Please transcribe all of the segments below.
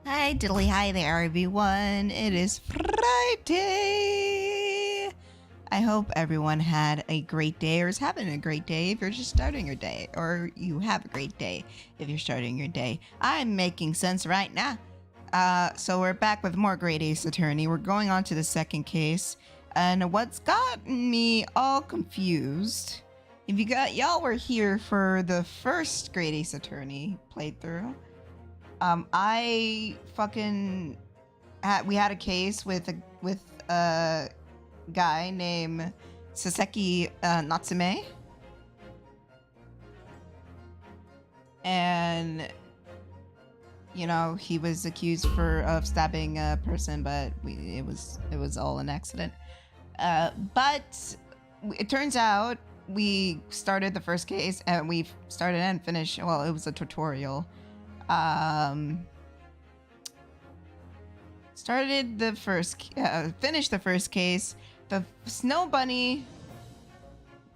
Hi, diddly hi there, everyone. It is Friday. I hope everyone had a great day or is having a great day if you're just starting your day, or you have a great day if you're starting your day. I'm making sense right now. So we're back with more Great Ace Attorney. We're going on to the second case. And what's got me all confused, if y'all were here for the first Great Ace Attorney playthrough, I fucking we had a case with a guy named Saseki Natsume, and he was accused of stabbing a person, but it was all an accident. But it turns out we started the first case and we started and finished. Well, it was a tutorial. Started the first, finished the first case. The snow bunny,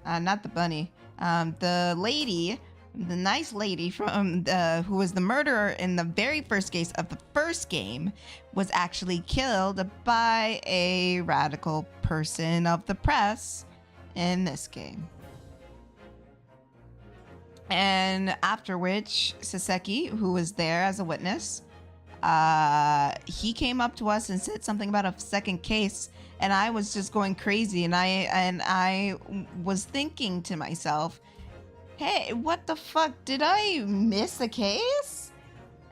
not the bunny, the lady, the nice lady from who was the murderer in the very first case of the first game, was actually killed by a radical person of the press in this game. And after which, Saseki, who was there as a witness, he came up to us and said something about a second case, and I was just going crazy, and I was thinking to myself, hey, what the fuck, did I miss a case?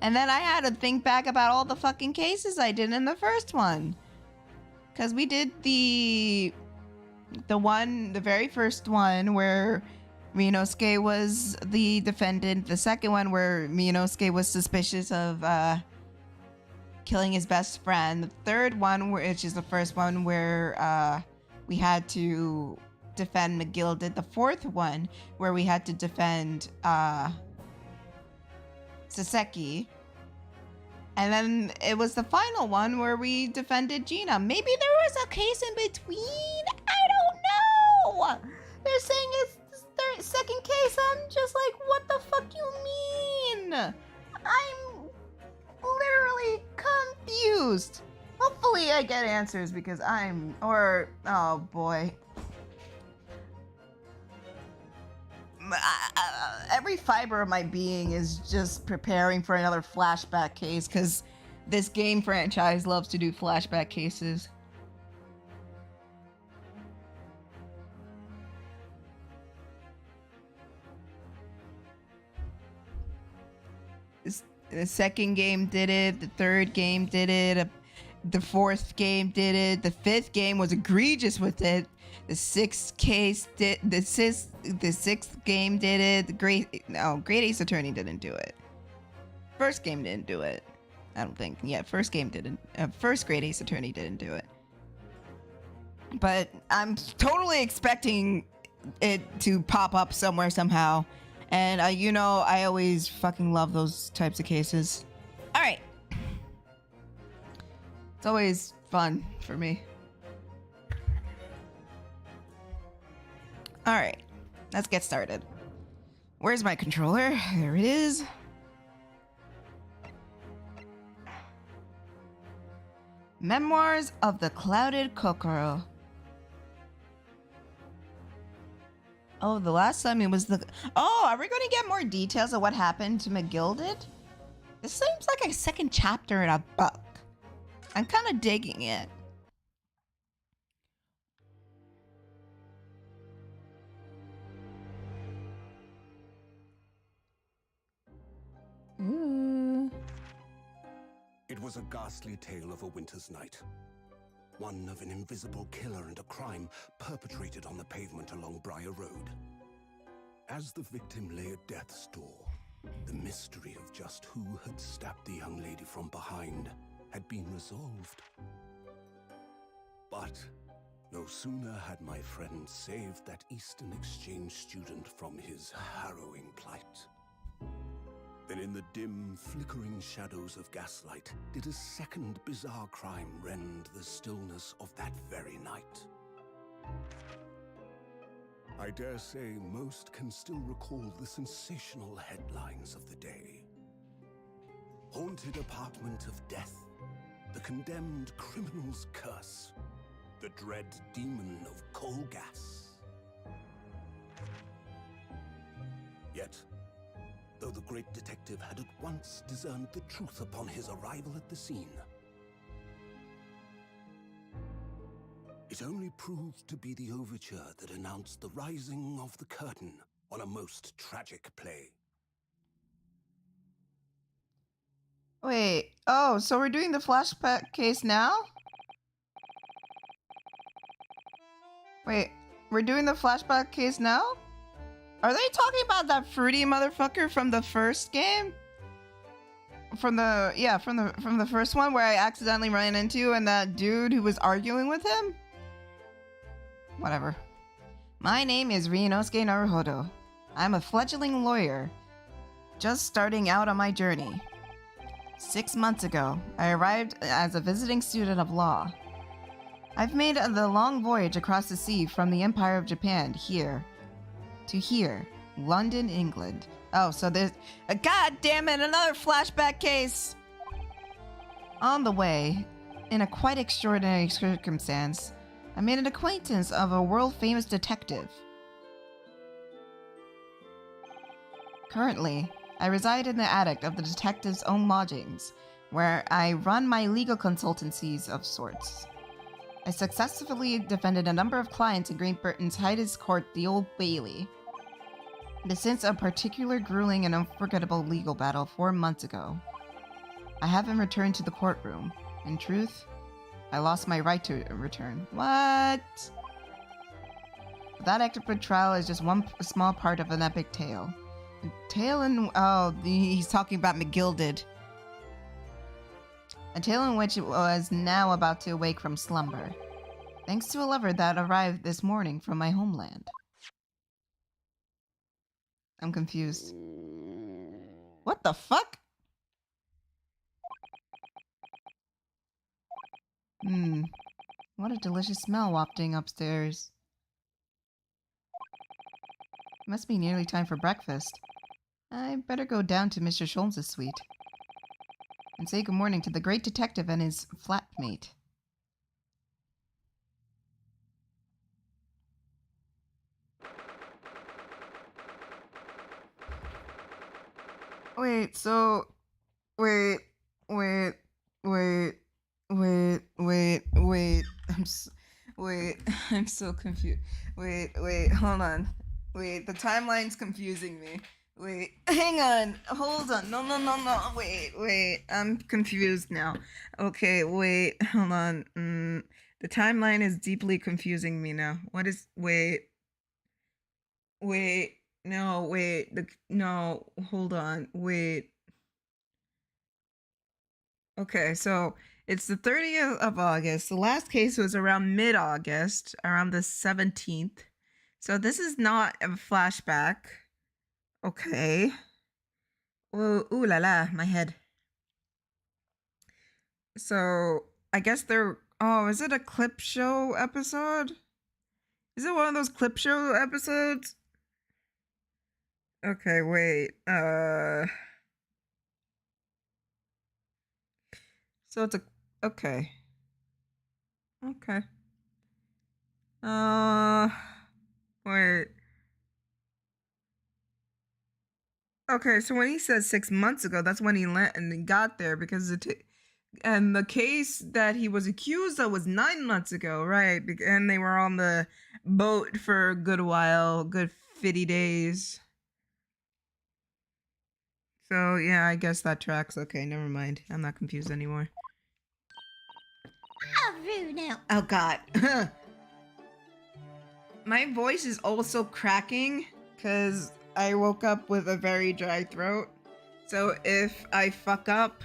And then I had to think back about all the fucking cases I did in the first one, because we did the very first one where Ryunosuke was the defendant, the second one where Ryunosuke was suspicious of killing his best friend, the third one, which is the first one where we had to defend McGilded, the fourth one where we had to defend Saseki, and then it was the final one where we defended Gina. Maybe there was a case in between? I don't know! They're saying it's their second case. I'm just like, what the fuck you mean? I'm literally confused. Hopefully I get answers, because oh boy. Every fiber of my being is just preparing for another flashback case, because this game franchise loves to do flashback cases. The second game did it, the third game did it, the fourth game did it, the fifth game was egregious with it, the sixth game did it, Great Ace Attorney didn't do it. First game didn't do it, I don't think. Yeah, first Great Ace Attorney didn't do it. But I'm totally expecting it to pop up somewhere somehow. And I always fucking love those types of cases. All right. It's always fun for me. All right. Let's get started. Where's my controller? There it is. Memoirs of the Clouded Kokoro. Oh, the last time it was the... Oh, are we going to get more details of what happened to McGilded? This seems like a second chapter in a book. I'm kind of digging it. Ooh. It was a ghastly tale of a winter's night. One of an invisible killer and a crime perpetrated on the pavement along Briar Road. As the victim lay at death's door, the mystery of just who had stabbed the young lady from behind had been resolved. But no sooner had my friend saved that Eastern Exchange student from his harrowing plight, then in the dim, flickering shadows of gaslight did a second bizarre crime rend the stillness of that very night. I dare say most can still recall the sensational headlines of the day. haunted apartment of death, the condemned criminal's curse, the dread demon of coal gas. Yet, though the great detective had at once discerned the truth upon his arrival at the scene, it only proved to be the overture that announced the rising of the curtain on a most tragic play. Wait, oh, so we're doing the flashback case now? Wait, we're doing the flashback case now? Are they talking about that fruity motherfucker from the first game? From the first one where I accidentally ran into and that dude who was arguing with him? Whatever. My name is Ryunosuke Naruhodo. I'm a fledgling lawyer, just starting out on my journey. 6 months ago, I arrived as a visiting student of law. I've made the long voyage across the sea from the Empire of Japan to here, London, England. Oh, so there's a goddamn it, another flashback case! On the way, in a quite extraordinary circumstance, I made an acquaintance of a world-famous detective. Currently, I reside in the attic of the detective's own lodgings, where I run my legal consultancies of sorts. I successfully defended a number of clients in Great Britain's highest court, the Old Bailey. But since a particular grueling and unforgettable legal battle 4 months ago, I haven't returned to the courtroom. In truth, I lost my right to return. What? That epic trial is just one small part of an epic tale. A tale in... oh, he's talking about McGilded. A tale in which it was now about to awake from slumber, thanks to a lover that arrived this morning from my homeland. I'm confused. What the fuck? What a delicious smell wafting upstairs. It must be nearly time for breakfast. I better go down to Mr. Sholmes' suite and say good morning to the great detective and his flatmate. Wait, so... Wait. I'm so confused. Wait, hold on. Wait, the timeline's confusing me. Wait, hang on, hold on. No. Wait, I'm confused now. Okay, wait, hold on. The timeline is deeply confusing me now. What is, wait, no, hold on, wait. Okay, so it's the 30th of August. The last case was around mid-August, around the 17th. So this is not a flashback. Okay. Ooh la la, my head. So I guess they're... oh, is it a clip show episode? Is it one of those clip show episodes? Okay, wait. So it's a... okay. Wait. Okay, so when he says 6 months ago, that's when he got there, because and the case that he was accused of was 9 months ago, right? And they were on the boat for a good while, good 50 days. So yeah, I guess that tracks. Okay, never mind. I'm not confused anymore. Oh, Bruno. Oh God. My voice is also cracking because I woke up with a very dry throat. So if I fuck up,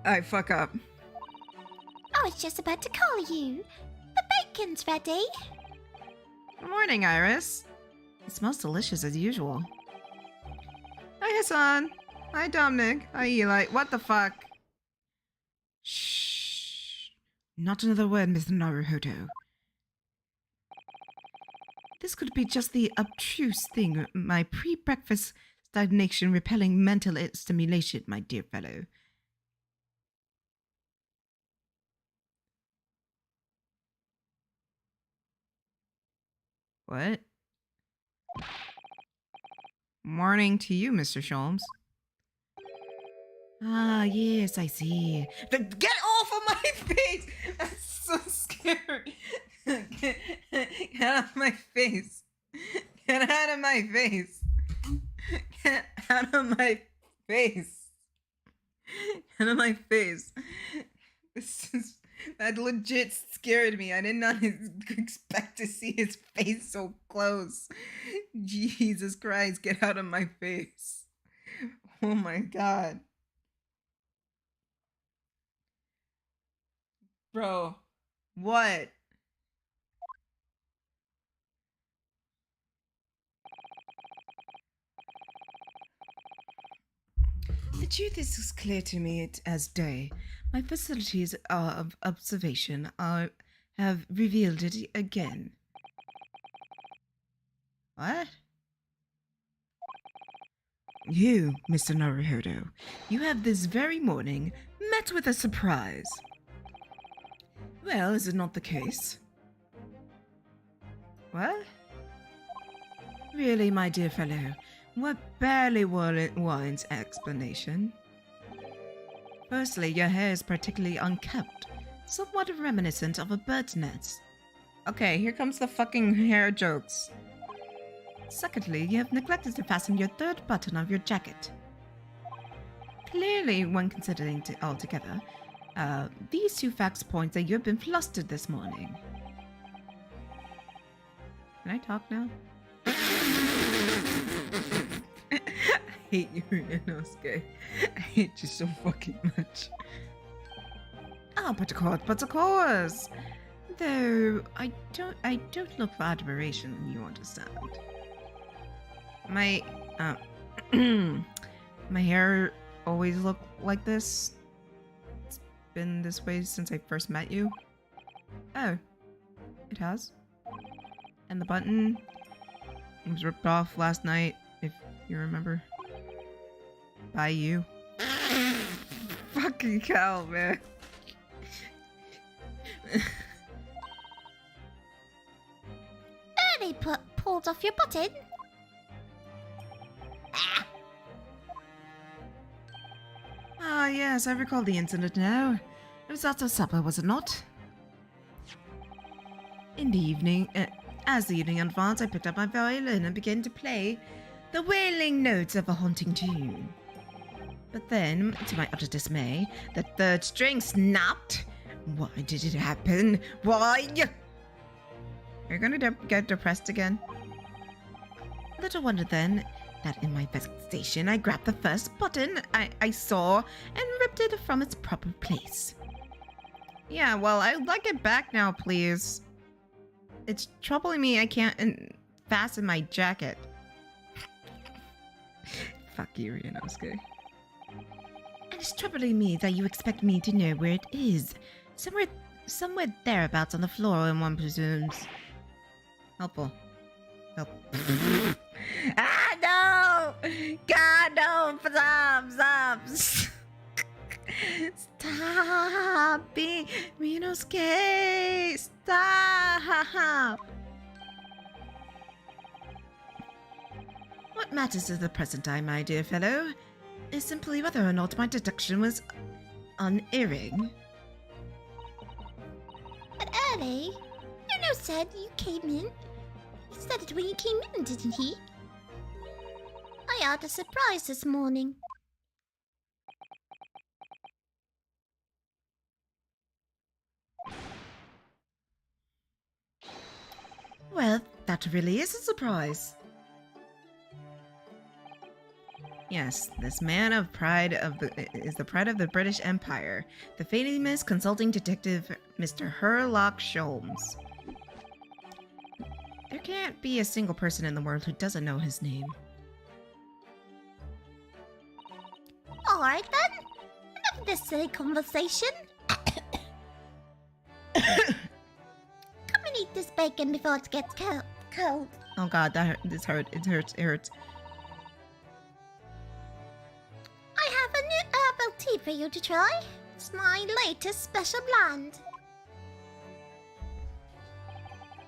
I fuck up. I was just about to call you. The bacon's ready. Good morning, Iris. It smells delicious as usual. Hi, Hassan. Hi, Dominic. Hi, Eli. What the fuck? Shh. Not another word, Mr. Naruhodo. This could be just the obtruse thing my pre-breakfast stagnation repelling mental stimulation, my dear fellow. What? Morning to you, Mr. Sholmes. Ah, yes, I see. Get off of my face! I'm so scared. Get out of my face. Get out of my face. Get out of my face. Get out of my face. That legit scared me. I did not expect to see his face so close. Jesus Christ, get out of my face. Oh my God. Bro, what? The truth is as clear to me as day. My facilities of observation have revealed it again. What? You, Mr. Naruhodo, you have this very morning met with a surprise. Well, is it not the case? What? Really, my dear fellow, what barely warrants explanation. Firstly, your hair is particularly unkempt, somewhat reminiscent of a bird's nest. Okay, here comes the fucking hair jokes. Secondly, you have neglected to fasten your third button of your jacket. Clearly, when considering it all together, these two facts point that you have been flustered this morning. Can I talk now? I hate you, Inosuke. I hate you so fucking much. Oh, but of course. Though I don't look for admiration, you understand. My my hair always looked like this. It's been this way since I first met you. Oh, it has. And the button was ripped off last night, if you remember. By you. Fucking hell, man. Early pulled off your button. Ah, yes, I recall the incident now. It was after supper, was it not? In the evening, as the evening advanced, I picked up my violin and began to play the wailing notes of a haunting tune. But then, to my utter dismay, the third string snapped. Why did it happen? Why? Are you gonna get depressed again? Little wonder then that in my vexation I grabbed the first button I saw and ripped it from its proper place. Yeah, well, I'd like it back now, please. It's troubling me I can't fasten my jacket. Fuck you, Ryunosuke. And it's troubling me that you expect me to know where it is. Somewhere thereabouts on the floor, and one presumes. Helpful. Help. Ah, no! God, no! Stop! Stop being Ryunosuke! Stop! What matters at the present time, my dear fellow, is simply whether or not my deduction was unerring. But early, Nuno said you came in. He said it when you came in, didn't he? I had a surprise this morning. Well, that really is a surprise. Yes, this man of pride is the pride of the British Empire, the famous consulting detective, Mr. Sherlock Sholmes. There can't be a single person in the world who doesn't know his name. Alright then. Enough of this silly conversation. Come and eat this bacon before it gets cold. Oh god, this hurt. It hurts. tea for you to try. It's my latest special blend.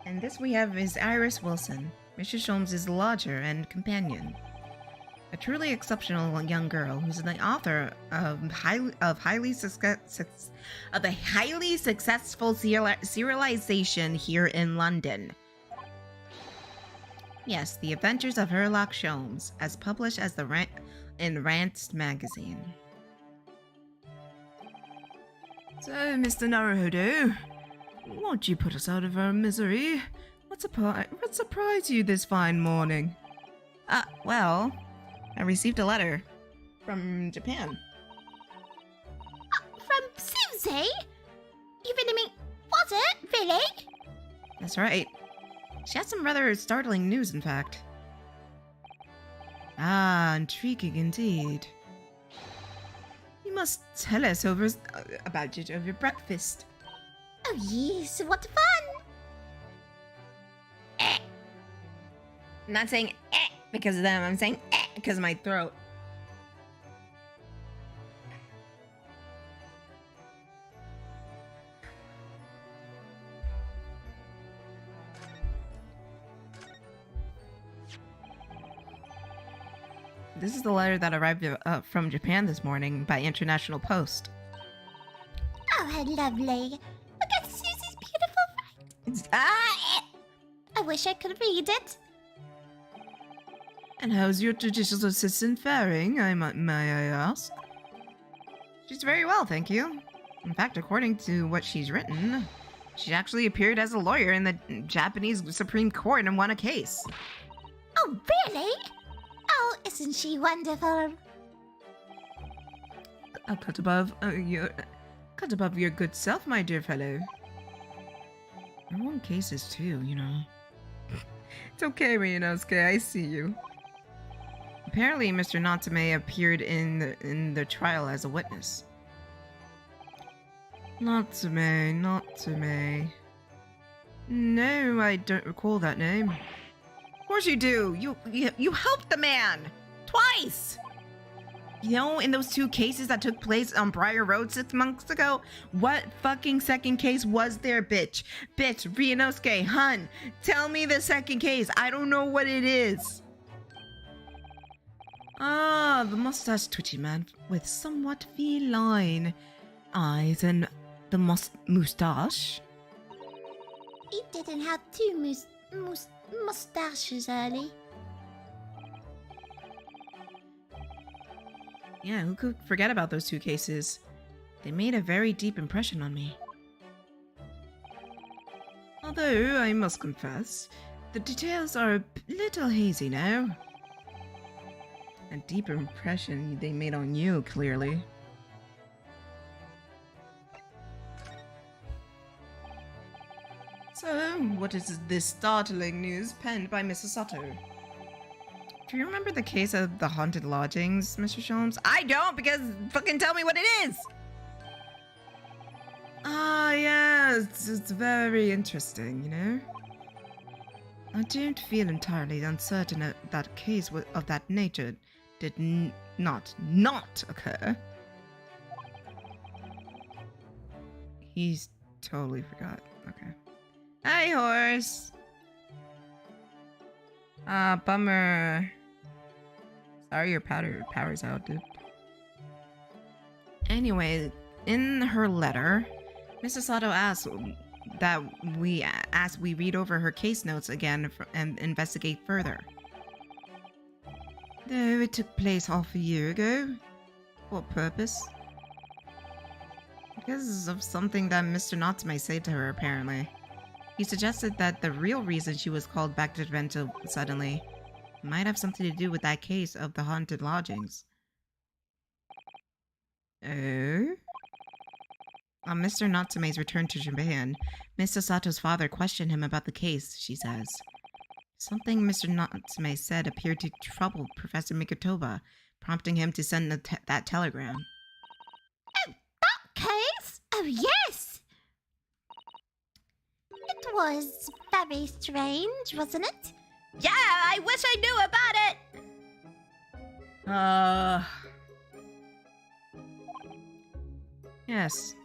And this we have is Iris Wilson, Mrs. Sholmes' lodger and companion. A truly exceptional young girl who's the author of a highly successful serialization here in London. Yes, The Adventures of Sherlock Sholmes, as published as in Rant's magazine. So, Mr. Naruhodo, won't you put us out of our misery? What surprised you this fine morning? Well, I received a letter from Japan. From Susie? You really mean, was it? Really? That's right. She had some rather startling news, in fact. Ah, intriguing indeed. You must tell us about it over breakfast. Oh yes, what fun! I'm not saying because of them, I'm saying because of my throat. This is the letter that arrived from Japan this morning by international post. Oh, how lovely. Look at Susie's beautiful face. I wish I could read it. And how's your judicial assistant faring, may I ask? She's very well, thank you. In fact, according to what she's written, she actually appeared as a lawyer in the Japanese Supreme Court and won a case. Oh, really? Oh, isn't she wonderful? A cut above your good self, my dear fellow. I won cases too, you know. It's okay, Ryunosuke, I see you. Apparently, Mr. Natsume appeared in the trial as a witness. Natsume. No, I don't recall that name. Of course you do. You helped the man twice. You know, in those 2 cases that took place on Briar Road 6 months ago, what fucking second case was there, bitch? Bitch, Ryunosuke, hun, tell me the second case. I don't know what it is. Ah, the mustache twitchy man with somewhat feline eyes and the moustache. He didn't have 2 mustaches early. Yeah, who could forget about those 2 cases? They made a very deep impression on me. Although, I must confess, the details are a little hazy now. A deep impression they made on you, clearly. So, what is this startling news penned by Mrs. Sato? Do you remember the case of the haunted lodgings, Mr. Sholmes? I don't, because fucking tell me what it is! Ah, yes, it's very interesting, you know? I don't feel entirely uncertain that a case of that nature did not occur. He's totally forgot. Okay. Hi, horse! Ah, bummer. Sorry your power's out, dude. Anyway, in her letter, Mrs. Sato asked that we read over her case notes again and investigate further. Though it took place half a year ago. What purpose? Because of something that Mr. Natsume said to her, apparently. He suggested that the real reason she was called back to Japan so suddenly might have something to do with that case of the haunted lodgings. Oh? On Mr. Natsume's return to Japan, Mr. Sato's father questioned him about the case, she says. Something Mr. Natsume said appeared to trouble Professor Mikotoba, prompting him to send that telegram. Oh, that case? Oh, yes! It was very strange, wasn't it? Yeah, I wish I knew about it! Yes.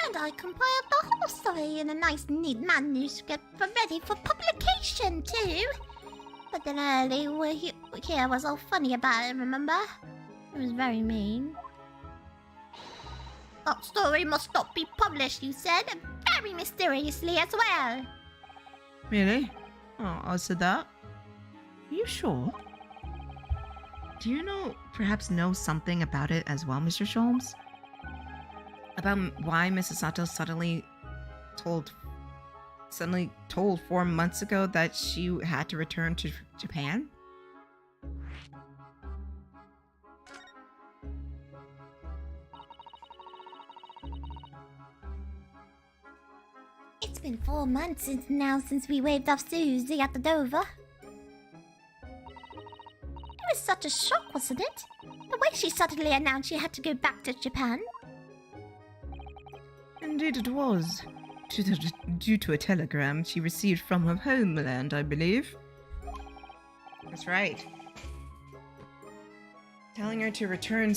And I compiled the whole story in a nice, neat manuscript ready for publication, too. But then early, here was all funny about it, remember? It was very mean. That story must not be published, you said, very mysteriously as well. Really? Oh, I said that? Are you sure? Do you perhaps know something about it as well, Mr. Sholmes? About why Mrs. Sato suddenly told 4 months ago that she had to return to Japan? It's been 4 months since we waved off Susie at the Dover. It was such a shock, wasn't it? The way she suddenly announced she had to go back to Japan. Indeed it was. Due to a telegram she received from her homeland, I believe. That's right. Telling her to return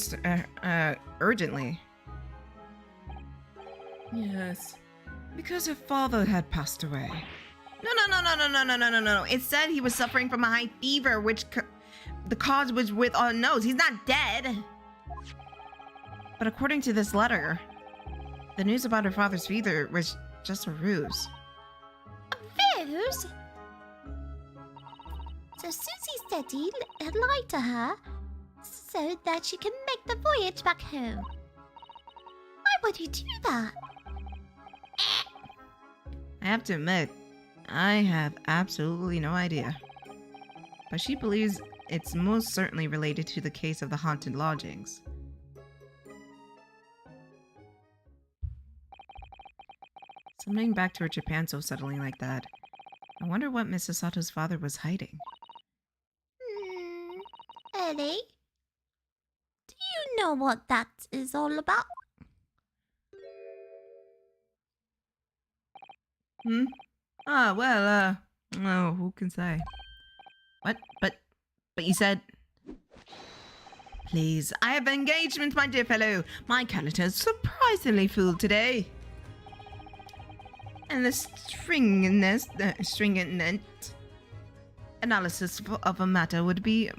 urgently. Yes. Because her father had passed away. No. It said he was suffering from a high fever, which the cause was with unknowns. He's not dead. But according to this letter, the news about her father's fever was just a ruse. A ruse? So Susie's daddy had lied to her so that she can make the voyage back home. Why would he do that? I have to admit, I have absolutely no idea. But she believes it's most certainly related to the case of the haunted lodgings. Summoning back to her Japan so suddenly like that. I wonder what Mrs. Sato's father was hiding. Ellie? Do you know what that is all about? Oh, who can say? What? But you said... Please, I have engagement, my dear fellow. My calendar is surprisingly full today. And the stringent analysis of a matter would be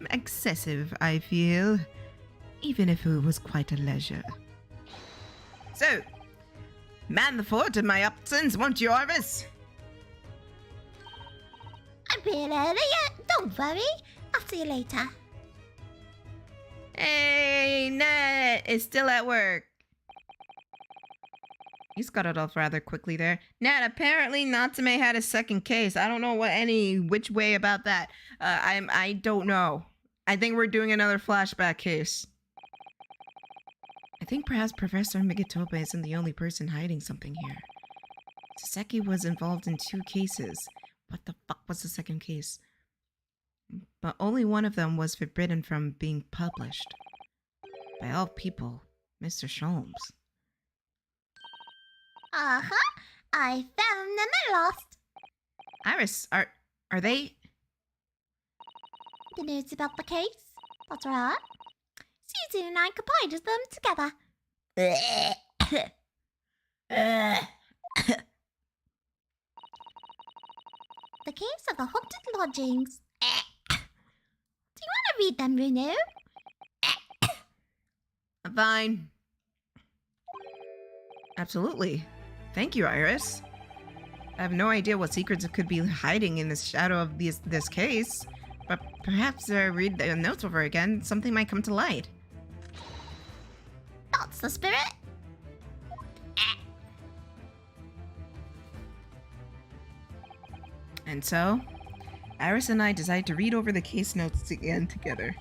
excessive, I feel. Even if it was quite a leisure. So, man the fort in my absence, won't you, Iris? I'm being early. Don't worry. I'll see you later. Hey, Nat is still at work. You got it off rather quickly there. Nat, apparently Natsume had a second case. I don't know which way about that. I don't know. I think we're doing another flashback case. I think perhaps Professor Migatope isn't the only person hiding something here. Saseki was involved in 2 cases. What the fuck was the second case? But only one of them was forbidden from being published. By all people, Mr. Sholmes. Uh-huh. I found them at last. Iris, are they... The news about the case? That's right. Susie and I compiled them together. The case of the haunted lodgings. Do you want to read them, Bruno? Fine. Absolutely. Thank you, Iris. I have no idea what secrets could be hiding in the shadow of this case, but perhaps read the notes over again, something might come to light. That's the spirit. And so, Iris and I decided to read over the case notes again together.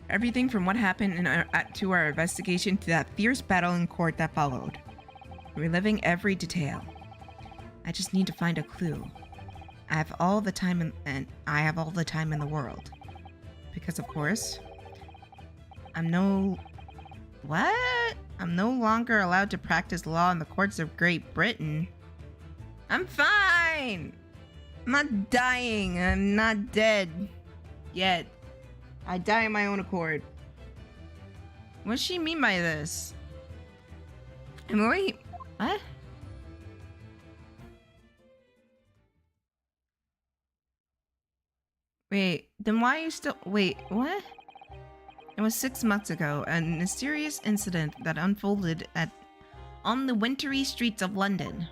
Everything from what happened to our investigation to that fierce battle in court that followed. Reliving every detail. I just need to find a clue. I have all the time in the world. Because of course, I'm no longer allowed to practice law in the courts of Great Britain. I'm fine! I'm not dying. I'm not dead. Yet. I die on my own accord. What does she mean by this? Wait, what? Wait, then why are you still- wait, what? It was 6 months ago, a mysterious incident that unfolded on the wintry streets of London.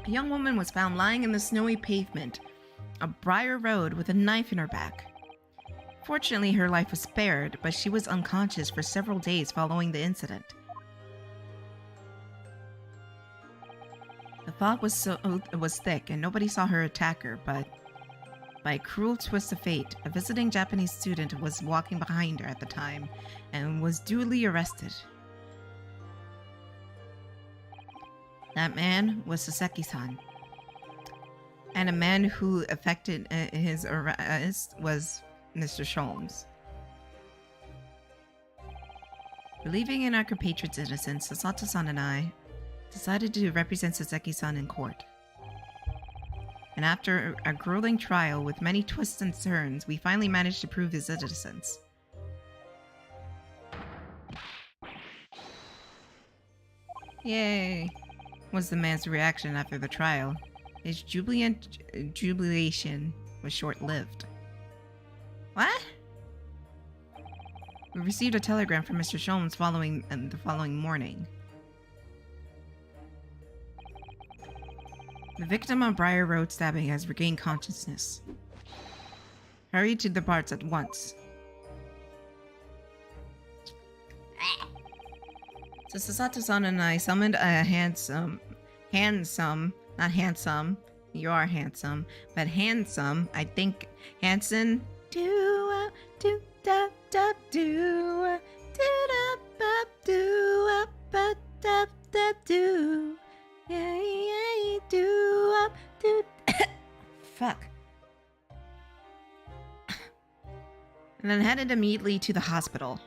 A young woman was found lying in the snowy pavement of Briar Road with a knife in her back. Fortunately, her life was spared, but she was unconscious for several days following the incident. The fog was thick, and nobody saw her attacker, but by a cruel twist of fate, a visiting Japanese student was walking behind her at the time and was duly arrested. That man was Saseki-san. And a man who effected his arrest was Mr. Sholmes. Believing in our compatriot's innocence, Sasato-san and I decided to represent Saseki-san in court. And after a grueling trial with many twists and turns, we finally managed to prove his innocence. Yay! Was the man's reaction after the trial. His jubilation was short-lived. What? We received a telegram from Mr. Sholmes the following morning. The victim of Briar Road stabbing has regained consciousness. Hurry to the parts at once. So Sasato-san and I summoned a handsome, not handsome, you are handsome, but handsome, I think, Hanson, do do da da do da da do da da da do. Yeah, do. Fuck. And then headed immediately to the hospital.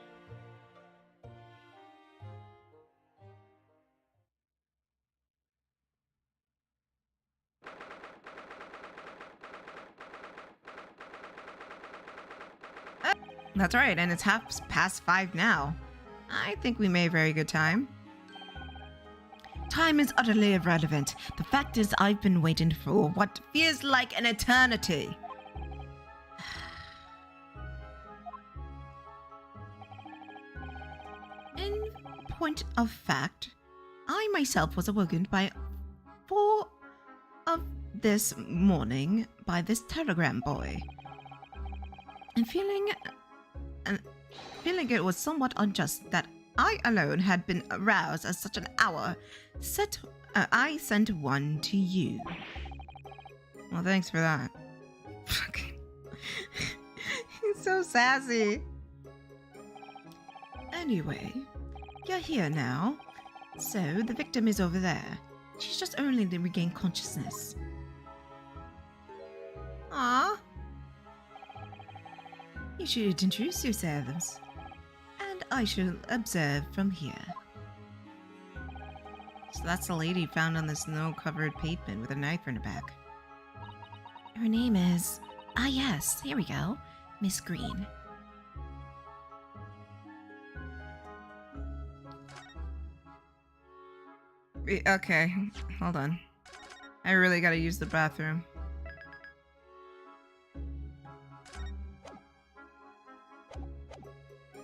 That's right, and it's past 5 now. I think we made a very good time. Time is utterly irrelevant. The fact is, I've been waiting for what feels like an eternity. In point of fact, I myself was awoken by 4 of this morning by this telegram boy. And feeling it was somewhat unjust that I alone had been aroused at such an hour, I sent one to you. Well, thanks for that. Fucking. He's so sassy. Anyway, you're here now. So, the victim is over there. She's just only regained consciousness. Ah. You should introduce yourselves. And I shall observe from here. So that's the lady found on the snow-covered pavement with a knife in her back. Her name is... Ah yes, here we go. Miss Green. Okay, hold on. I really gotta use the bathroom.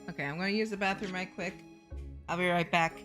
Okay, I'm gonna use the bathroom right quick. I'll be right back.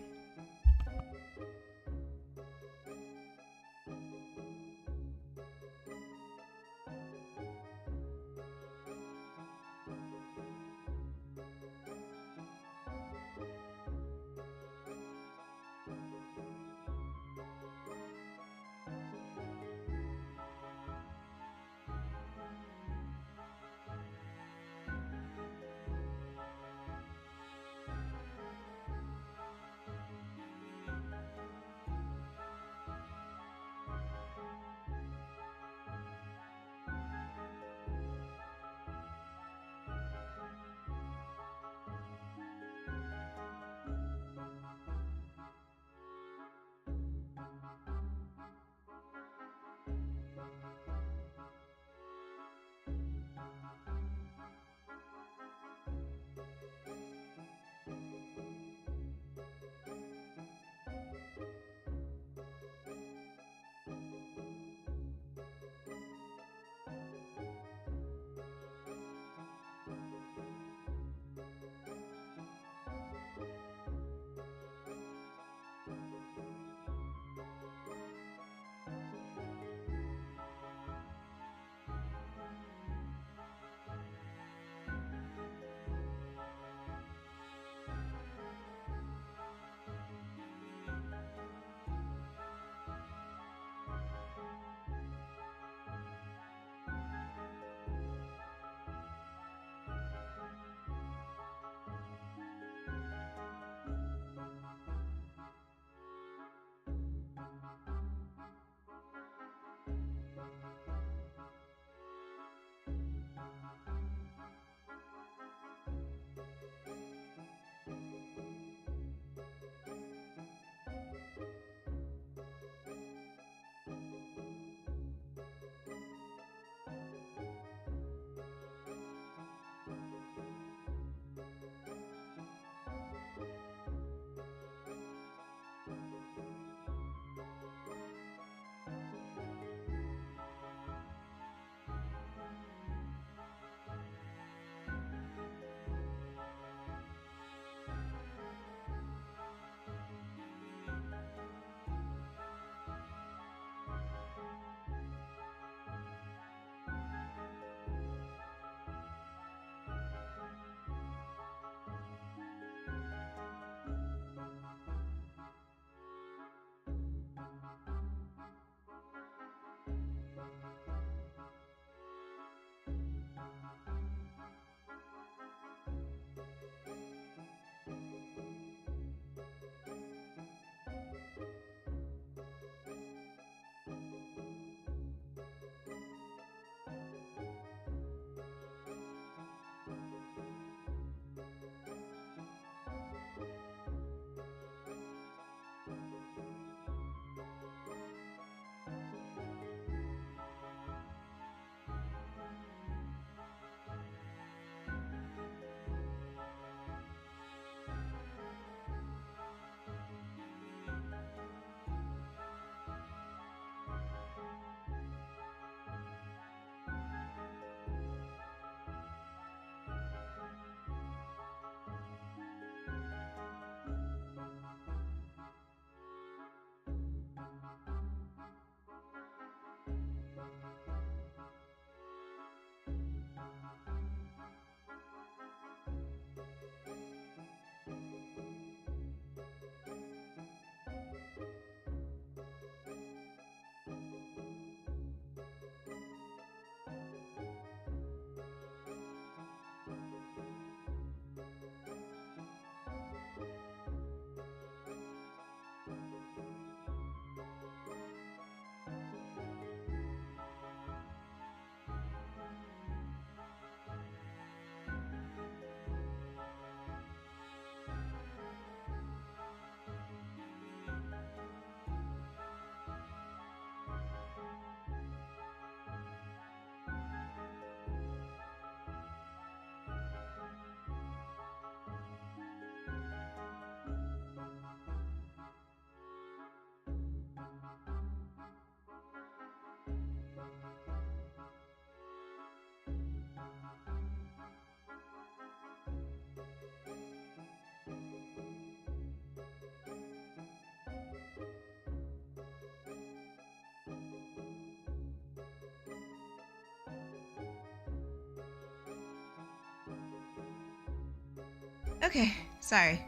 Okay, sorry.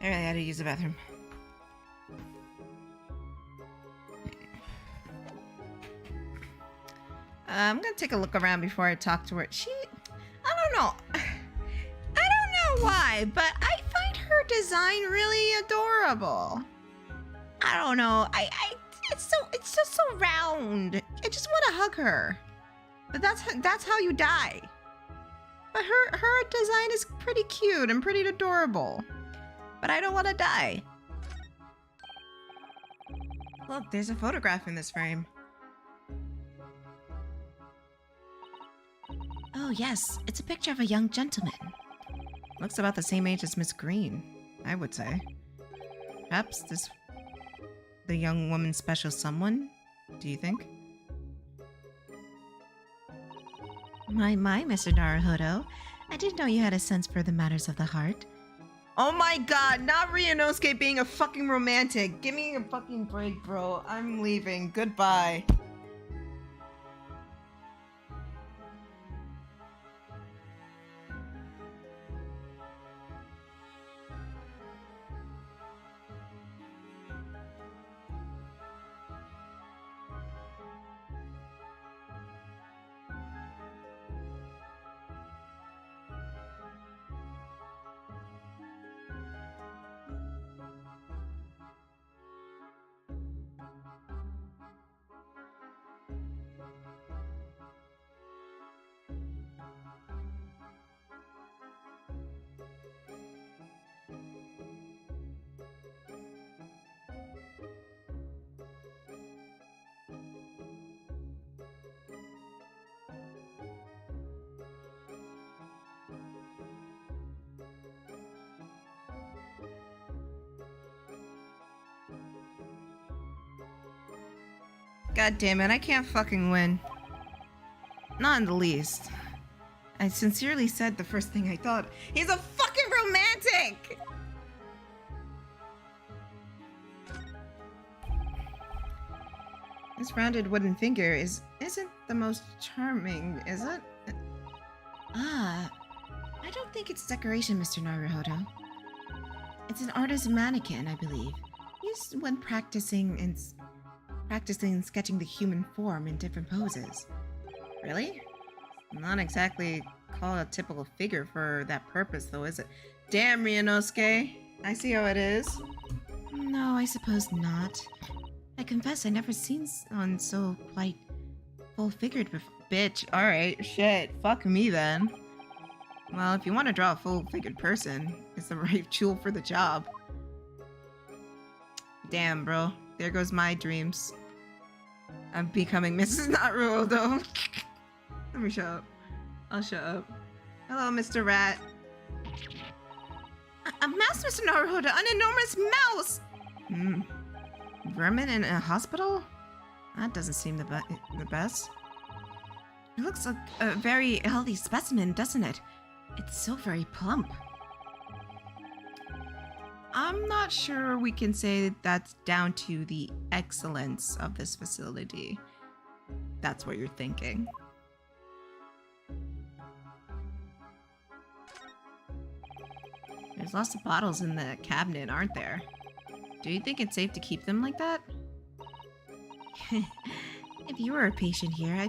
I really had to use the bathroom. I'm gonna take a look around before I talk to her. I don't know. I don't know why, but I find her design really adorable. I don't know. It's just so round. I just want to hug her. But that's how you die. But her design is pretty cute and pretty adorable. But I don't want to die. Look, there's a photograph in this frame. Oh yes, it's a picture of a young gentleman. Looks about the same age as Miss Green, I would say. Perhaps the young woman's special someone, do you think? My, Mr. Naruhodo. I didn't know you had a sense for the matters of the heart. Oh my god, not Ryunosuke being a fucking romantic. Give me a fucking break, bro. I'm leaving. Goodbye. God damn it, I can't fucking win. Not in the least. I sincerely said the first thing I thought. He's a fucking romantic! This rounded wooden figure isn't the most charming, is it? I don't think it's decoration, Mr. Naruhodo. It's an artist's mannequin, I believe. Used when practicing sketching the human form in different poses. Really? Not exactly call a typical figure for that purpose, though, is it? Damn, Ryunosuke! I see how it is. No, I suppose not. I confess I never seen one so quite full-figured before. Bitch, alright, shit, fuck me then. Well, if you want to draw a full-figured person, it's the right tool for the job. Damn, bro. There goes my dreams. I'm becoming Mrs. Naruhodo. Let me shut up. I'll shut up. Hello, Mr. Rat. A mouse, Mr. Naruhodo! An enormous mouse! Vermin in a hospital? That doesn't seem the best. It looks like a very healthy specimen, doesn't it? It's so very plump. I'm not sure we can say that's down to the excellence of this facility. That's what you're thinking. There's lots of bottles in the cabinet, aren't there? Do you think it's safe to keep them like that? If you were a patient here,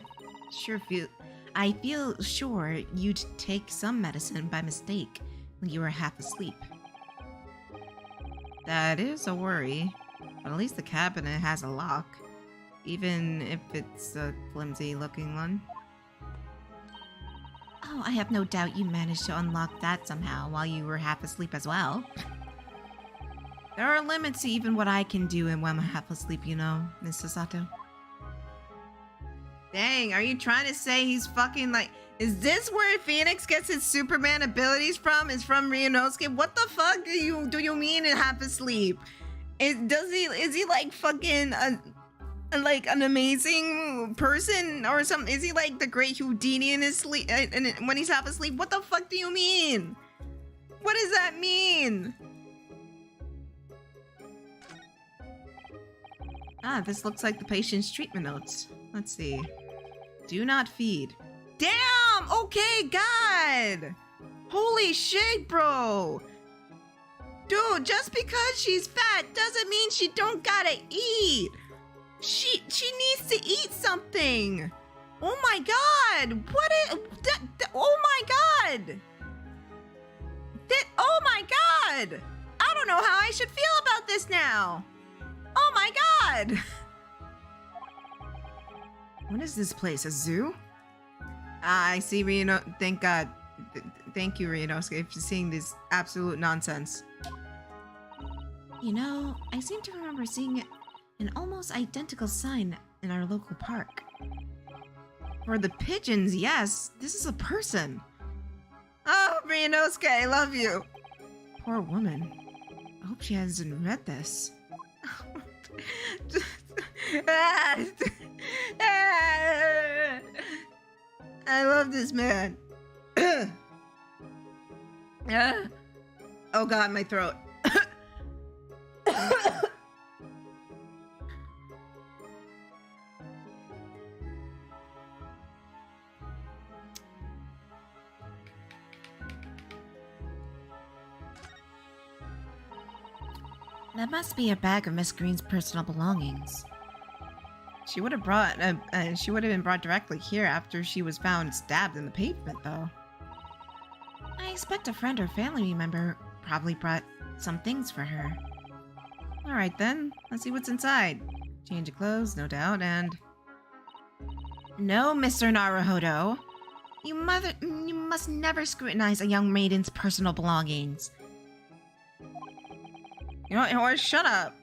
I feel sure you'd take some medicine by mistake when you were half asleep. That is a worry, but at least the cabinet has a lock, even if it's a flimsy-looking one. Oh, I have no doubt you managed to unlock that somehow while you were half asleep as well. There are limits to even what I can do when I'm half asleep, you know, Mr. Sato. Dang, are you trying to say he's fucking like... Is this where Phoenix gets his Superman abilities from? Is from Ryunosuke? What the fuck do you mean in half asleep? Is he like fucking like an amazing person or something? Is he like the great Houdini in his sleep and when he's half asleep? What the fuck do you mean? What does that mean? Ah, this looks like the patient's treatment notes. Let's see. Do not feed. Damn! Okay, God! Holy shit, bro! Dude, just because she's fat doesn't mean she don't gotta eat. She needs to eat something. Oh my god! Oh my god! Oh my god! I don't know how I should feel about this now. Oh my god! What is this place? A zoo? I see, Reno. Thank God. Thank you, Ryunosuke, for seeing this absolute nonsense. You know, I seem to remember seeing an almost identical sign in our local park. For the pigeons, yes. This is a person. Oh, Ryunosuke, I love you. Poor woman. I hope she hasn't read this. I love this man. Oh god, my throat. That must be a bag of Miss Green's personal belongings. She would have been brought directly here after she was found stabbed in the pavement, though. I expect a friend or family member probably brought some things for her. Alright then, let's see what's inside. Change of clothes, no doubt, and... No, Mr. Naruhodo. You must never scrutinize a young maiden's personal belongings. You know what, or shut up!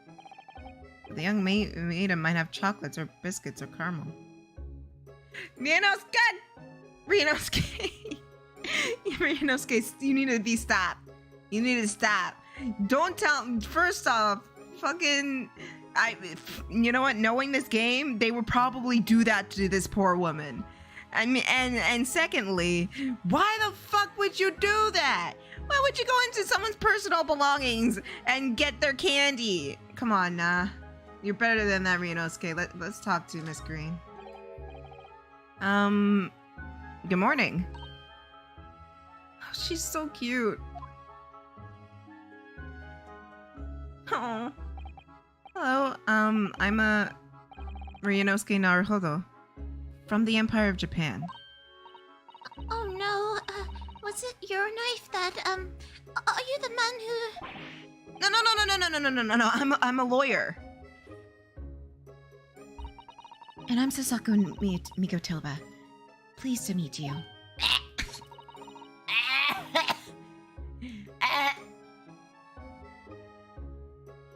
The young maiden might have chocolates or biscuits or caramel. Ryunosuke! Ryunosuke, you need to be stopped. You need to stop. Don't tell. First off, fucking, you know what? Knowing this game, they would probably do that to this poor woman. I mean, and secondly, why the fuck would you do that? Why would you go into someone's personal belongings and get their candy? Come on, nah. You're better than that, Ryunosuke. Let's talk to Miss Green. Good morning. Oh, she's so cute. Oh. Hello, I'm Ryunosuke Naruhodo from the Empire of Japan. Oh no, was it your knife that, are you the man who... No, I'm a lawyer. And I'm Sasaku Mikotoba. Pleased to meet you.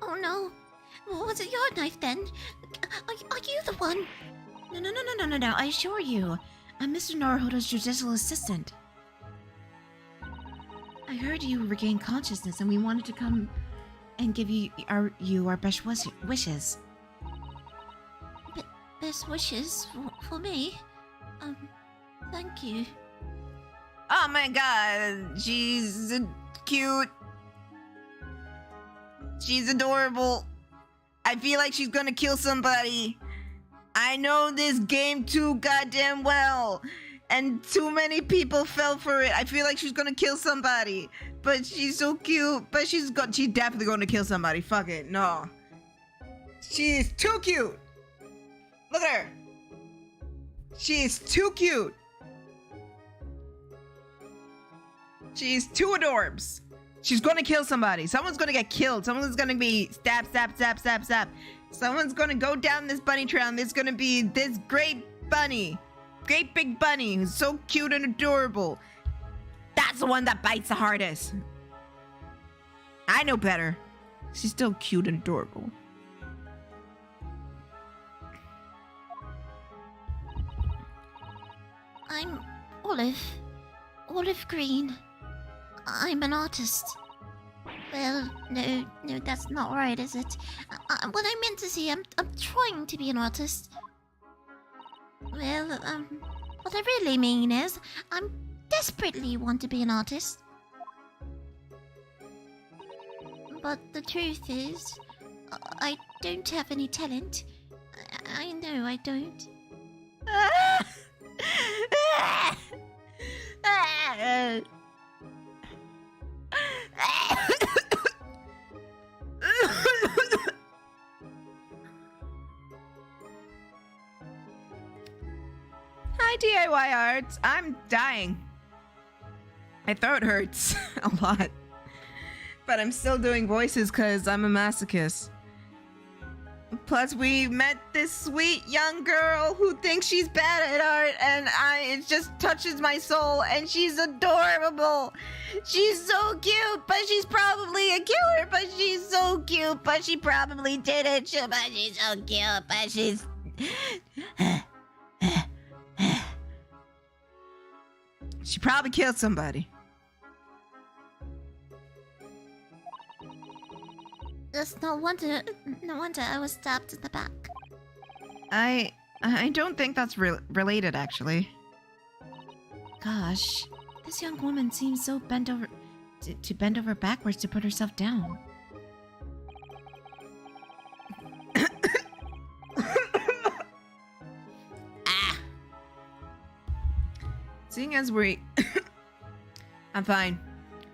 Oh no, was it your knife then? Are you the one? No, I assure you. I'm Mr. Naruhodo's judicial assistant. I heard you regained consciousness and we wanted to come and give you our best wishes. Best wishes for me? Thank you. Oh my god, she's cute. She's adorable. I feel like she's gonna kill somebody. I know this game too goddamn well. And too many people fell for it. I feel like she's gonna kill somebody. But she's so cute. But she's definitely gonna kill somebody. Fuck it, no. She's too cute. Look at her. She's too cute. She's too adorbs. She's gonna kill somebody. Someone's gonna get killed. Someone's gonna be stab. Someone's gonna go down this bunny trail and there's gonna be this great bunny. Great big bunny who's so cute and adorable. That's the one that bites the hardest. I know better. She's still cute and adorable. I'm Olive Green. I'm an artist. Well, no, that's not right, is it? What I meant to say, I'm trying to be an artist. Well, what I really mean is, I'm desperately want to be an artist. But the truth is, I don't have any talent. I know I don't. my DIY art. I'm dying. My throat hurts a lot. But I'm still doing voices because I'm a masochist. Plus, we met this sweet young girl who thinks she's bad at art, and it just touches my soul, and she's adorable. She's so cute, but she's probably a killer, but she's so cute, but she probably did it. But she's so cute, but she's... She probably killed somebody. Just no wonder I was stabbed in the back. I don't think that's related, actually. Gosh, this young woman seems so bent over... to bend over backwards to put herself down. Seeing as we... I'm fine.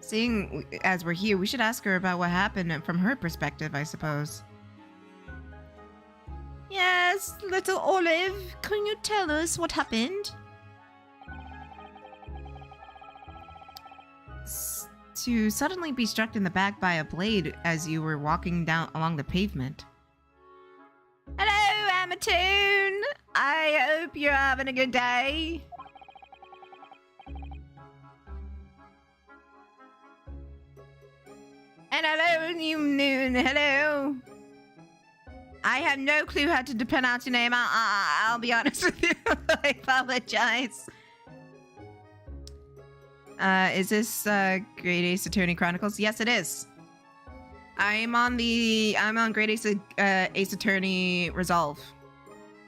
Seeing as we're here, we should ask her about what happened from her perspective, I suppose. Yes, little Olive, can you tell us what happened? To suddenly be struck in the back by a blade as you were walking down along the pavement. Hello, Amatoon! I hope you're having a good day. And hello, you noon. Hello. I have no clue how to pronounce your name. I'll be honest with you. I apologize. Is this Great Ace Attorney Chronicles? Yes, it is. I'm on Great Ace Ace Attorney Resolve.